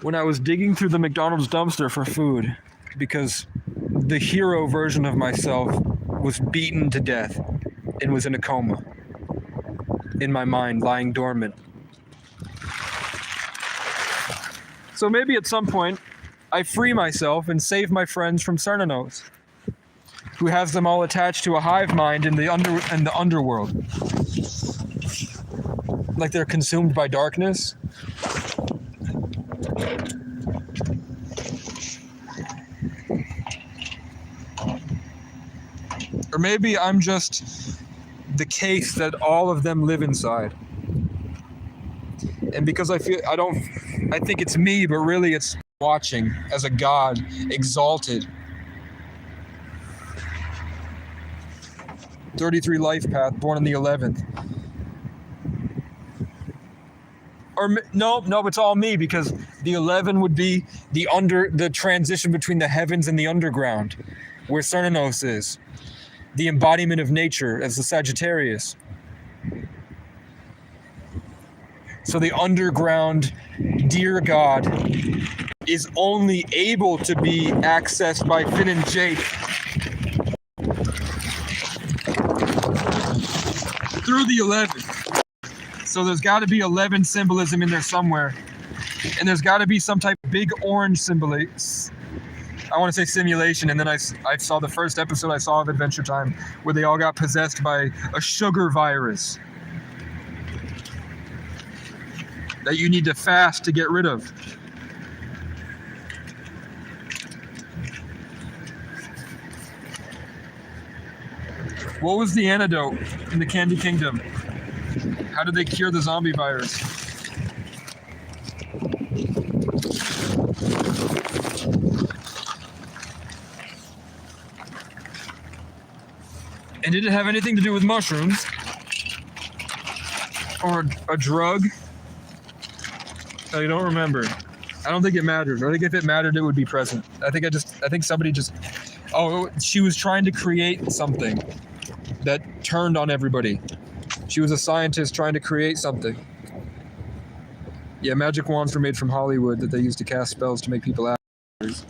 When I was digging through the McDonald's dumpster for food, because the hero version of myself was beaten to death and was in a coma in my mind, lying dormant. So maybe at some point I free myself and save my friends from Cernunnos, who has them all attached to a hive mind in the underworld, like they're consumed by darkness. Or maybe I'm just the case that all of them live inside. And because I think it's me, but really it's watching as a God exalted. 33 life path, born on the 11th. Or no, it's all me, because the 11 would be the transition between the heavens and the underground, where Cernunnos is. The embodiment of nature as the Sagittarius. So the underground, dear God, is only able to be accessed by Finn and Jake through the 11. So there's got to be 11 symbolism in there somewhere. And there's got to be some type of big orange symbolism. I want to say simulation, and then I saw the first episode I saw of Adventure Time where they all got possessed by a sugar virus that you need to fast to get rid of. What was the antidote in the Candy Kingdom? How did they cure the zombie virus? And did it have anything to do with mushrooms? Or a drug? I don't remember. I don't think it mattered. I think if it mattered, it would be present. I think somebody just... Oh, she was trying to create something that turned on everybody. She was a scientist trying to create something. Yeah, magic wands were made from Hollywood that they used to cast spells to make people actors.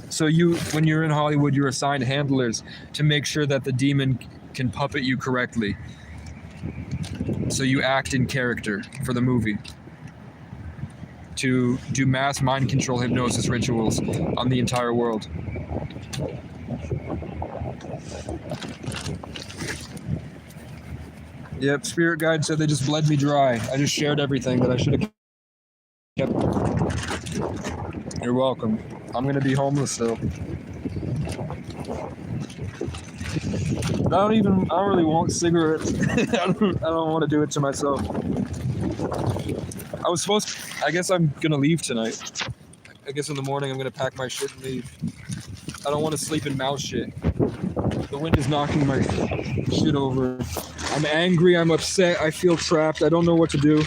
So when you're in Hollywood, you're assigned handlers to make sure that the demon can puppet you correctly. So you act in character for the movie. To do mass mind control hypnosis rituals on the entire world. Yep, spirit guide said they just bled me dry. I just shared everything that I should have kept. You're welcome. I'm gonna be homeless still. I don't really want cigarettes. I don't want to do it to myself. I guess I'm gonna leave tonight. I guess in the morning I'm gonna pack my shit and leave. I don't want to sleep in mouse shit. The wind is knocking my shit over. I'm angry, I'm upset, I feel trapped, I don't know what to do.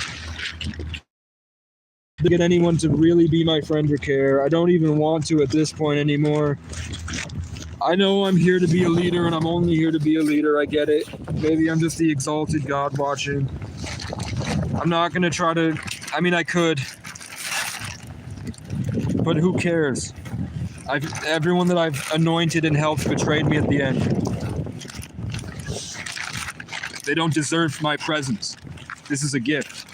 To get anyone to really be my friend or care. I don't even want to at this point anymore. I know I'm here to be a leader, and I'm only here to be a leader, I get it. Maybe I'm just the exalted God watching. I'm not gonna try to... I mean, I could. But who cares? Everyone that I've anointed and helped betrayed me at the end. They don't deserve my presence. This is a gift.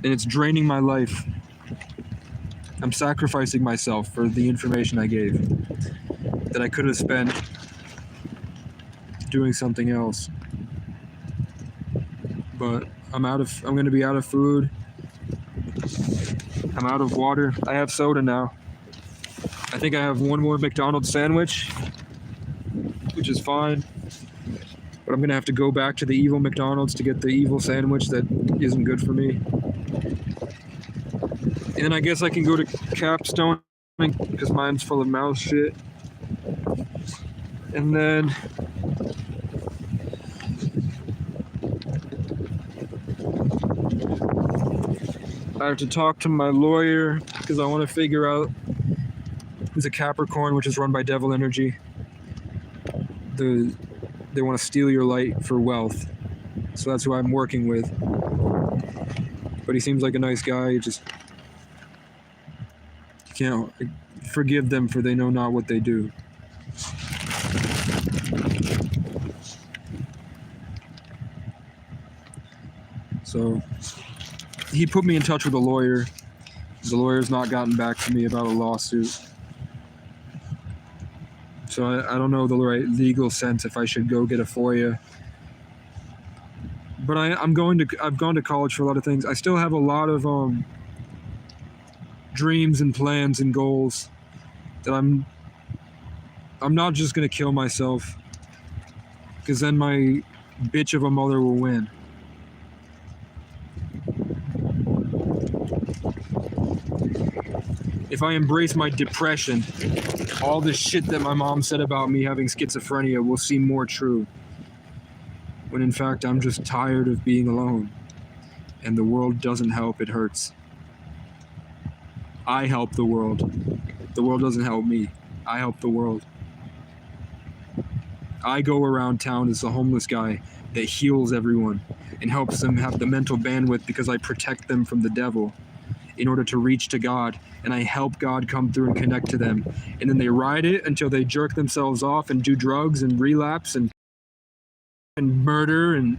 And it's draining my life. I'm sacrificing myself for the information I gave that I could have spent doing something else. But I'm going to be out of food. I'm out of water. I have soda now. I think I have one more McDonald's sandwich, which is fine. But I'm going to have to go back to the evil McDonald's to get the evil sandwich that isn't good for me. And then I guess I can go to Capstone because mine's full of mouse shit. And then I have to talk to my lawyer because I want to figure out who's a Capricorn, which is run by Devil Energy. They want to steal your light for wealth. So that's who I'm working with. But he seems like a nice guy. You can't forgive them, for they know not what they do. So he put me in touch with a lawyer. The lawyer's not gotten back to me about a lawsuit. So I don't know the right legal sense if I should go get a FOIA. But I've gone to college for a lot of things. I still have a lot of dreams and plans and goals that I'm not just gonna kill myself, because then my bitch of a mother will win. If I embrace my depression, all the shit that my mom said about me having schizophrenia will seem more true. When in fact, I'm just tired of being alone. And the world doesn't help, it hurts. I help the world. The world doesn't help me. I help the world. I go around town as the homeless guy that heals everyone and helps them have the mental bandwidth because I protect them from the devil in order to reach to God, and I help God come through and connect to them. And then they ride it until they jerk themselves off and do drugs and relapse and murder and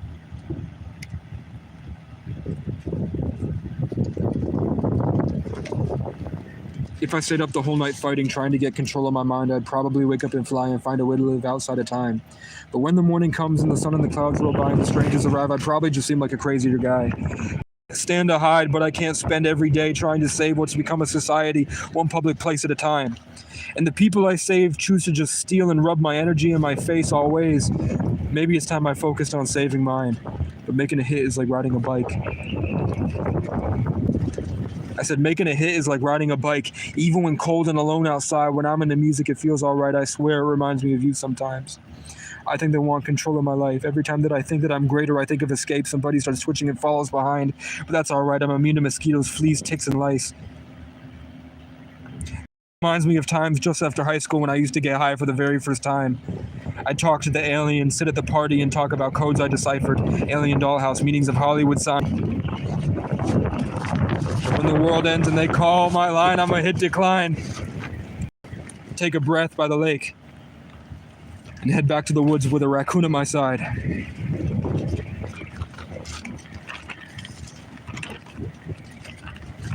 if I stayed up the whole night fighting, trying to get control of my mind, I'd probably wake up and fly and find a way to live outside of time. But when the morning comes and the sun and the clouds roll by and the strangers arrive, I'd probably just seem like a crazier guy. I stand to hide, but I can't spend every day trying to save what's become a society, one public place at a time. And the people I save choose to just steal and rub my energy in my face always. Maybe it's time I focused on saving mine. But making a hit is like riding a bike. I said making a hit is like riding a bike. Even when cold and alone outside, when I'm into music, it feels all right. I swear it reminds me of you sometimes. I think they want control of my life. Every time that I think that I'm great or I think of escape, somebody starts twitching and follows behind. But that's all right. I'm immune to mosquitoes, fleas, ticks, and lice. Reminds me of times just after high school when I used to get high for the very first time. I'd talk to the aliens, sit at the party, and talk about codes I deciphered, alien dollhouse, meanings of Hollywood sign. When the world ends and they call my line, I'ma hit decline. Take a breath by the lake and head back to the woods with a raccoon at my side.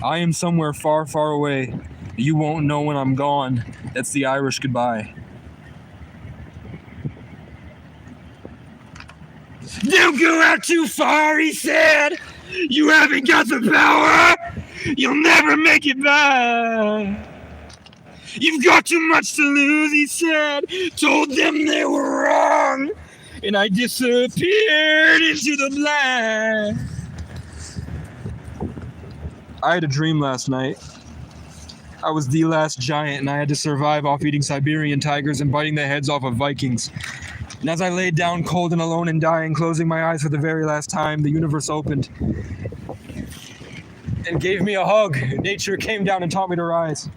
I am somewhere far, far away. You won't know when I'm gone. That's the Irish goodbye. Don't go out too far, he said. You haven't got the power. You'll never make it back. You've got too much to lose, he said. Told them they were wrong. And I disappeared into the black. I had a dream last night. I was the last giant and I had to survive off eating Siberian tigers and biting the heads off of Vikings. And as I laid down cold and alone and dying, closing my eyes for the very last time, the universe opened and gave me a hug. Nature came down and taught me to rise.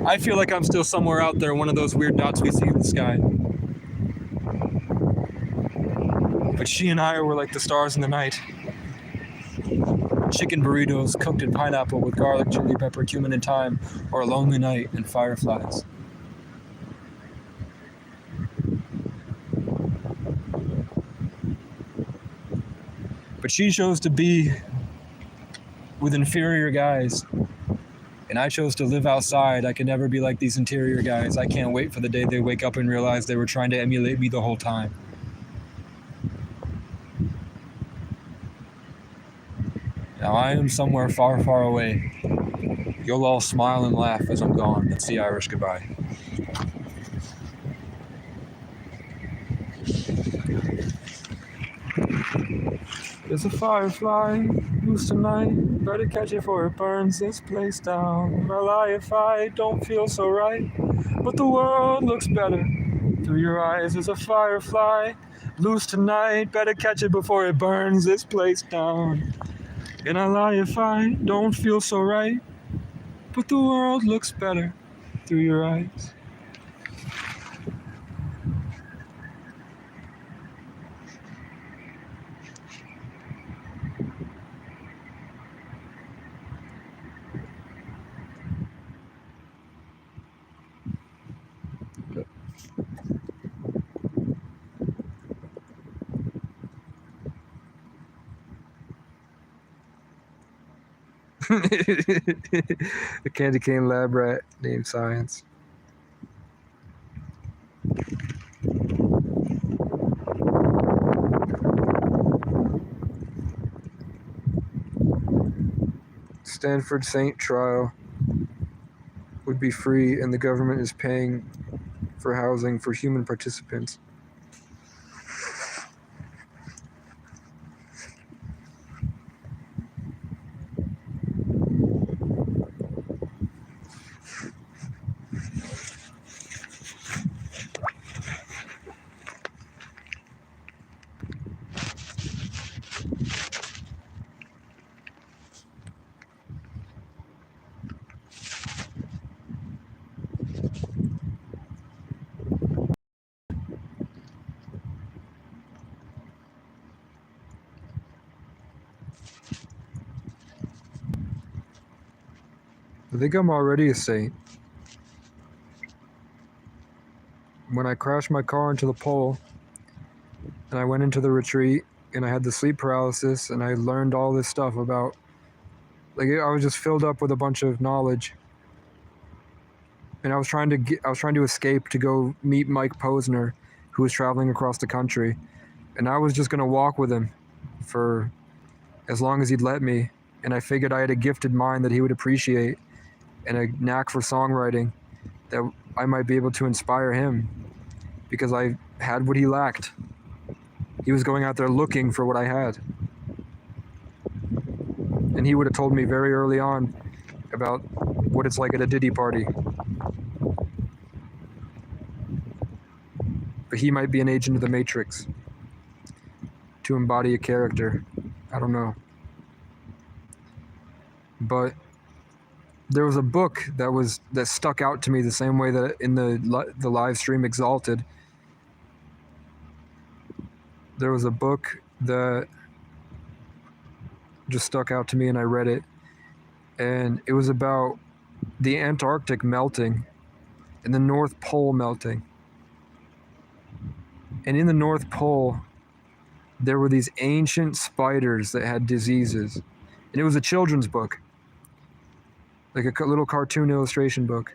I feel like I'm still somewhere out there, one of those weird dots we see in the sky. But she and I were like the stars in the night. Chicken burritos cooked in pineapple with garlic, chili pepper, cumin, and thyme, or a lonely night and fireflies. But she chose to be with inferior guys. And I chose to live outside. I can never be like these interior guys. I can't wait for the day they wake up and realize they were trying to emulate me the whole time. Now I am somewhere far, far away. You'll all smile and laugh as I'm gone. That's the Irish goodbye. There's a firefly loose tonight. Better catch it before it burns this place down. I'll lie if I don't feel so right, but the world looks better through your eyes. There's a firefly loose tonight. Better catch it before it burns this place down. And I lie if I don't feel so right, but the world looks better through your eyes. The candy cane lab rat named Science. Stanford Saint trial would be free, and the government is paying for housing for human participants. I think I'm already a saint. When I crashed my car into the pole and I went into the retreat and I had the sleep paralysis and I learned all this stuff about, like, I was just filled up with a bunch of knowledge. And I was trying to escape to go meet Mike Posner, who was traveling across the country. And I was just going to walk with him for as long as he'd let me. And I figured I had a gifted mind that he would appreciate and a knack for songwriting that I might be able to inspire him because I had what he lacked. He was going out there looking for what I had. And he would have told me very early on about what it's like at a Diddy party. But he might be an agent of the Matrix to embody a character. I don't know. But there was a book that stuck out to me the same way that in the live stream Exalted. There was a book that just stuck out to me and I read it. And it was about the Antarctic melting and the North Pole melting. And in the North Pole, there were these ancient spiders that had diseases. And it was a children's book, like a little cartoon illustration book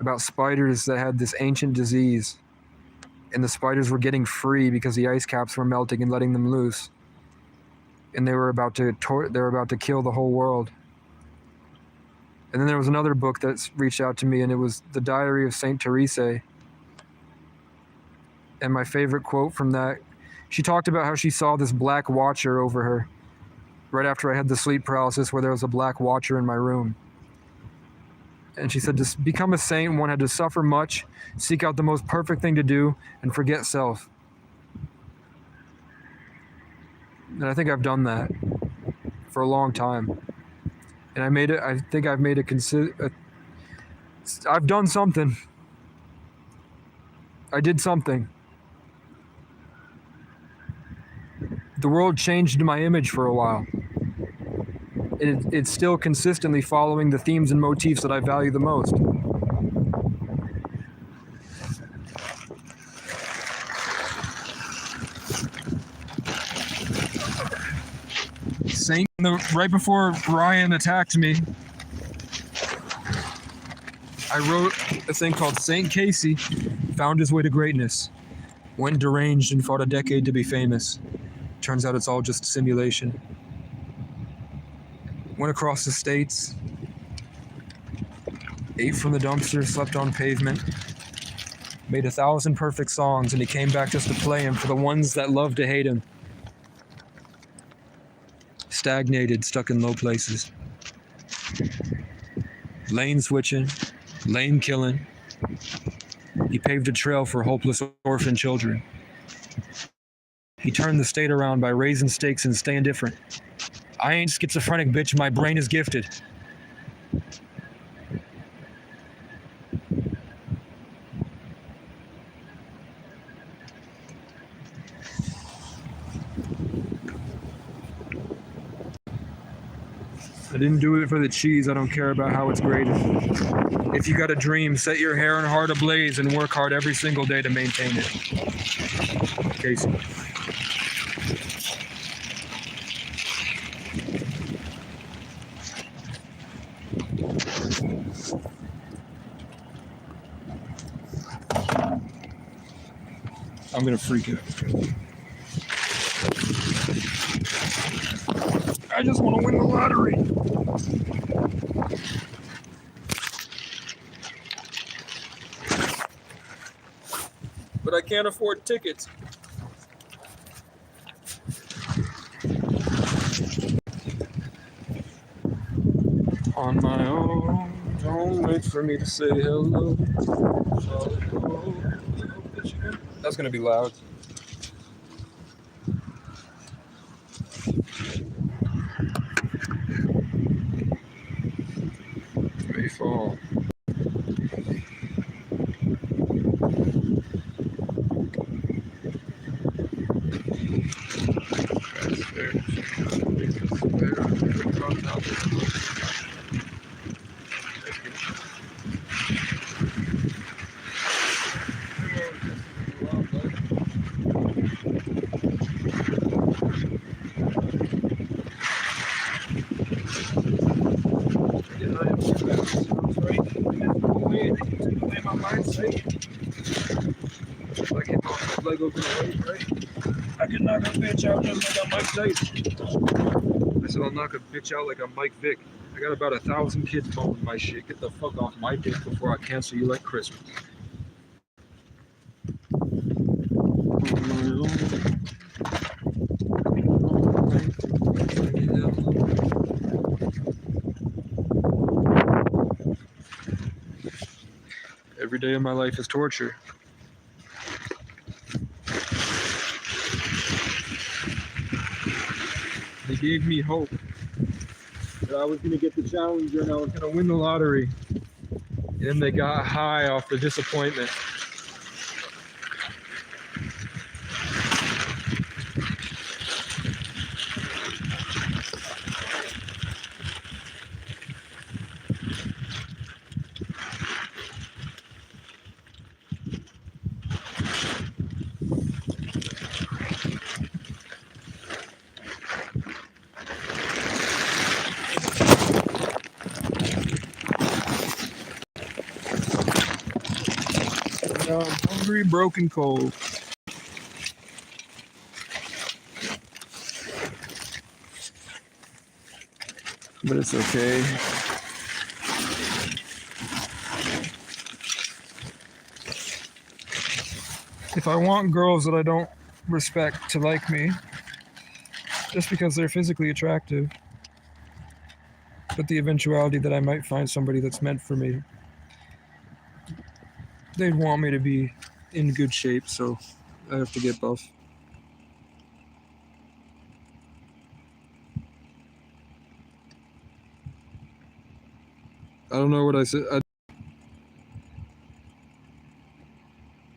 about spiders that had this ancient disease. And the spiders were getting free because the ice caps were melting and letting them loose. And they were about to kill the whole world. And then there was another book that reached out to me, and it was The Diary of Saint Teresa. And my favorite quote from that, she talked about how she saw this black watcher over her right after I had the sleep paralysis, where there was a black watcher in my room. And she said, to become a saint, one had to suffer much, seek out the most perfect thing to do, and forget self. And I think I've done that for a long time. And I think I've made I've done something. I did something. The world changed my image for a while. It's still consistently following the themes and motifs that I value the most. Right before Ryan attacked me, I wrote a thing called Saint Casey Found His Way to Greatness, went deranged and fought a decade to be famous. Turns out it's all just simulation. Went across the states, ate from the dumpster, slept on pavement, made 1,000 perfect songs, and he came back just to play them for the ones that love to hate him. Stagnated, stuck in low places. Lane switching, lane killing. He paved a trail for hopeless orphan children. He turned the state around by raising stakes and staying different. I ain't schizophrenic, bitch. My brain is gifted. I didn't do it for the cheese. I don't care about how it's graded. If you got a dream, set your hair and heart ablaze and work hard every single day to maintain it. Casey. I'm gonna freak it. I just want to win the lottery. But I can't afford tickets. On my own, don't wait for me to say hello. That's gonna be loud. May fall. Lego grenade, right? I can knock a bitch out just like I'm Mike Tyson. I said I'll knock a bitch out like I'm Mike Vick. I got about 1,000 kids mowing my shit. Get the fuck off my dick before I cancel you like Christmas. Every day of my life is torture. They gave me hope that I was going to get the Challenger and I was going to win the lottery. And they got high off the disappointment. Now I'm hungry, broken, cold. But it's okay. If I want girls that I don't respect to like me, just because they're physically attractive, but the eventuality that I might find somebody that's meant for me, they'd want me to be in good shape, so I have to get buff. I don't know what I said.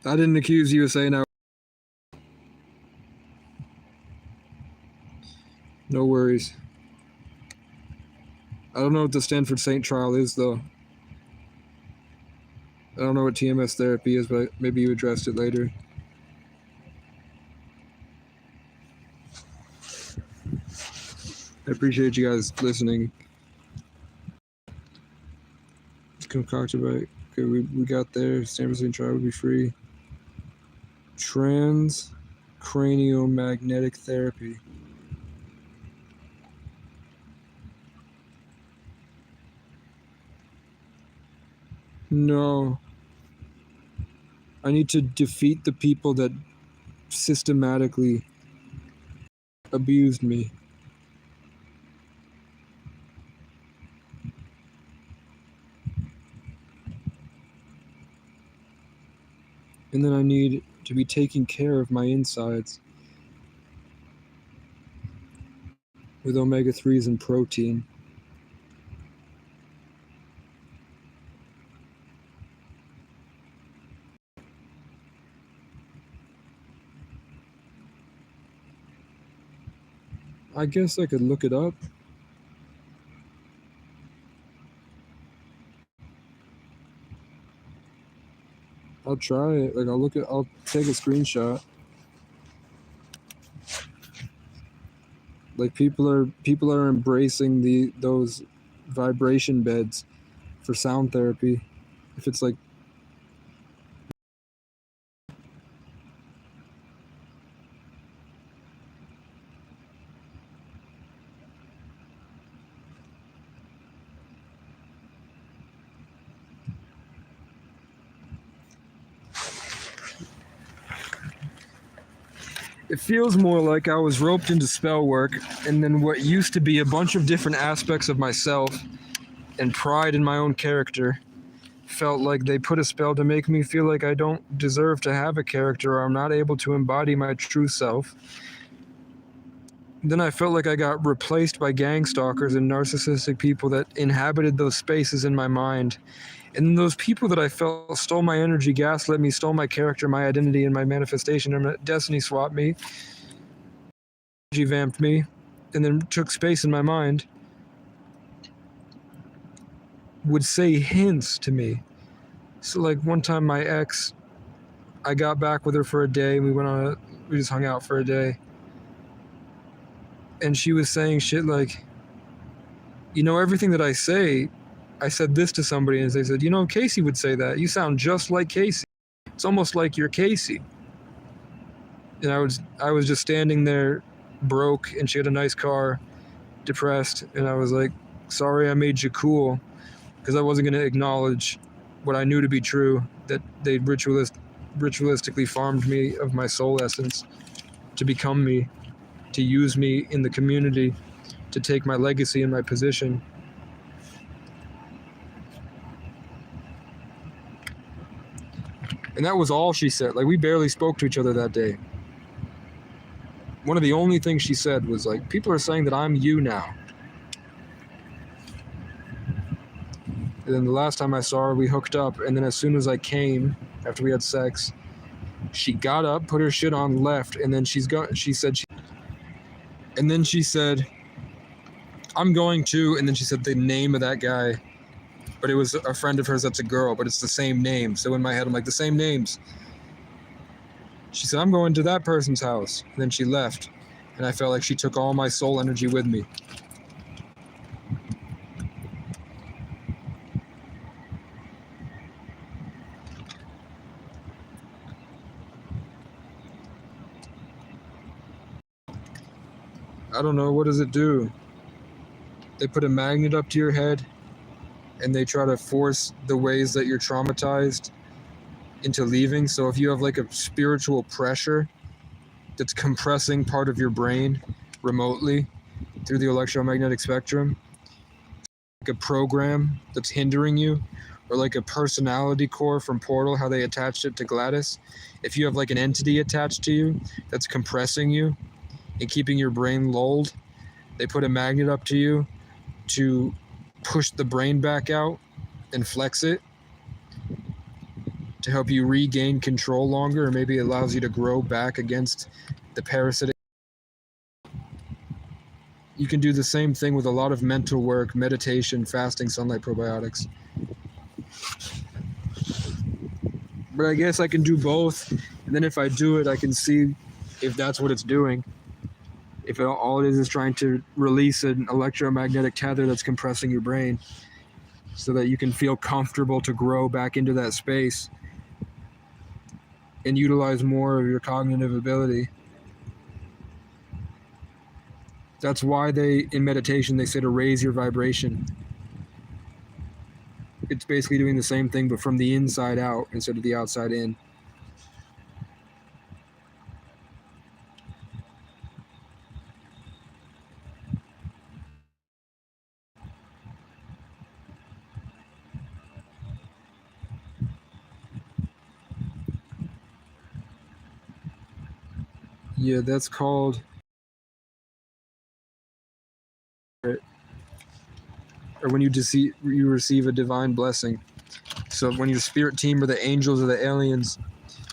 I didn't accuse you of saying that. No worries. I don't know what the Stanford Saint trial is, though. I don't know what TMS therapy is, but maybe you addressed it later. I appreciate you guys listening. It's concocted by... Okay, we got there. Stanford Saint trial would be free. Transcraniomagnetic therapy. No. I need to defeat the people that systematically abused me. And then I need to be taking care of my insides with omega-3s and protein. I guess I could look it up. I'll try it. Like I'll take a screenshot. Like people are embracing those vibration beds for sound therapy. If it's like It feels more like I was roped into spell work, and then what used to be a bunch of different aspects of myself and pride in my own character felt like they put a spell to make me feel like I don't deserve to have a character, or I'm not able to embody my true self. Then I felt like I got replaced by gang stalkers and narcissistic people that inhabited those spaces in my mind. And those people that I felt stole my energy, gaslit me, stole my character, my identity, and my manifestation, and destiny swapped me, energy vamped me, and then took space in my mind, would say hints to me. So like one time my ex, I got back with her for a day, we just hung out for a day. And she was saying shit like, you know, everything that I say, I said this to somebody and they said, you know, Casey would say that. You sound just like Casey. It's almost like you're Casey. And I was just standing there broke, and she had a nice car, depressed, and I was like, sorry I made you cool, because I wasn't going to acknowledge what I knew to be true, that they ritualistically farmed me of my soul essence to become me, to use me in the community, to take my legacy and my position. And that was all she said. Like, we barely spoke to each other that day. One of the only things she said was like, people are saying that I'm you now. And then the last time I saw her, we hooked up, and then as soon as I came, after we had sex, she got up, put her shit on, left, and then she said, I'm going to, and then she said the name of that guy, but it was a friend of hers that's a girl, but it's the same name. So in my head, I'm like, the same names. She said, I'm going to that person's house. And then she left, and I felt like she took all my soul energy with me. I don't know, what does it do? They put a magnet up to your head, and they try to force the ways that you're traumatized into leaving. So if you have like a spiritual pressure that's compressing part of your brain remotely through the electromagnetic spectrum, like a program that's hindering you, or like a personality core from Portal, how they attached it to Gladys. If you have like an entity attached to you that's compressing you and keeping your brain lulled, they put a magnet up to you to push the brain back out and flex it to help you regain control longer, or maybe it allows you to grow back against the parasitic. You can do the same thing with a lot of mental work, meditation, fasting, sunlight, probiotics. But I guess I can do both, and then if I do it, I can see if that's what it's doing. If all it is trying to release an electromagnetic tether that's compressing your brain so that you can feel comfortable to grow back into that space and utilize more of your cognitive ability. That's why in meditation, they say to raise your vibration. It's basically doing the same thing, but from the inside out instead of the outside in. Yeah, that's called, or when you receive a divine blessing. So when your spirit team or the angels or the aliens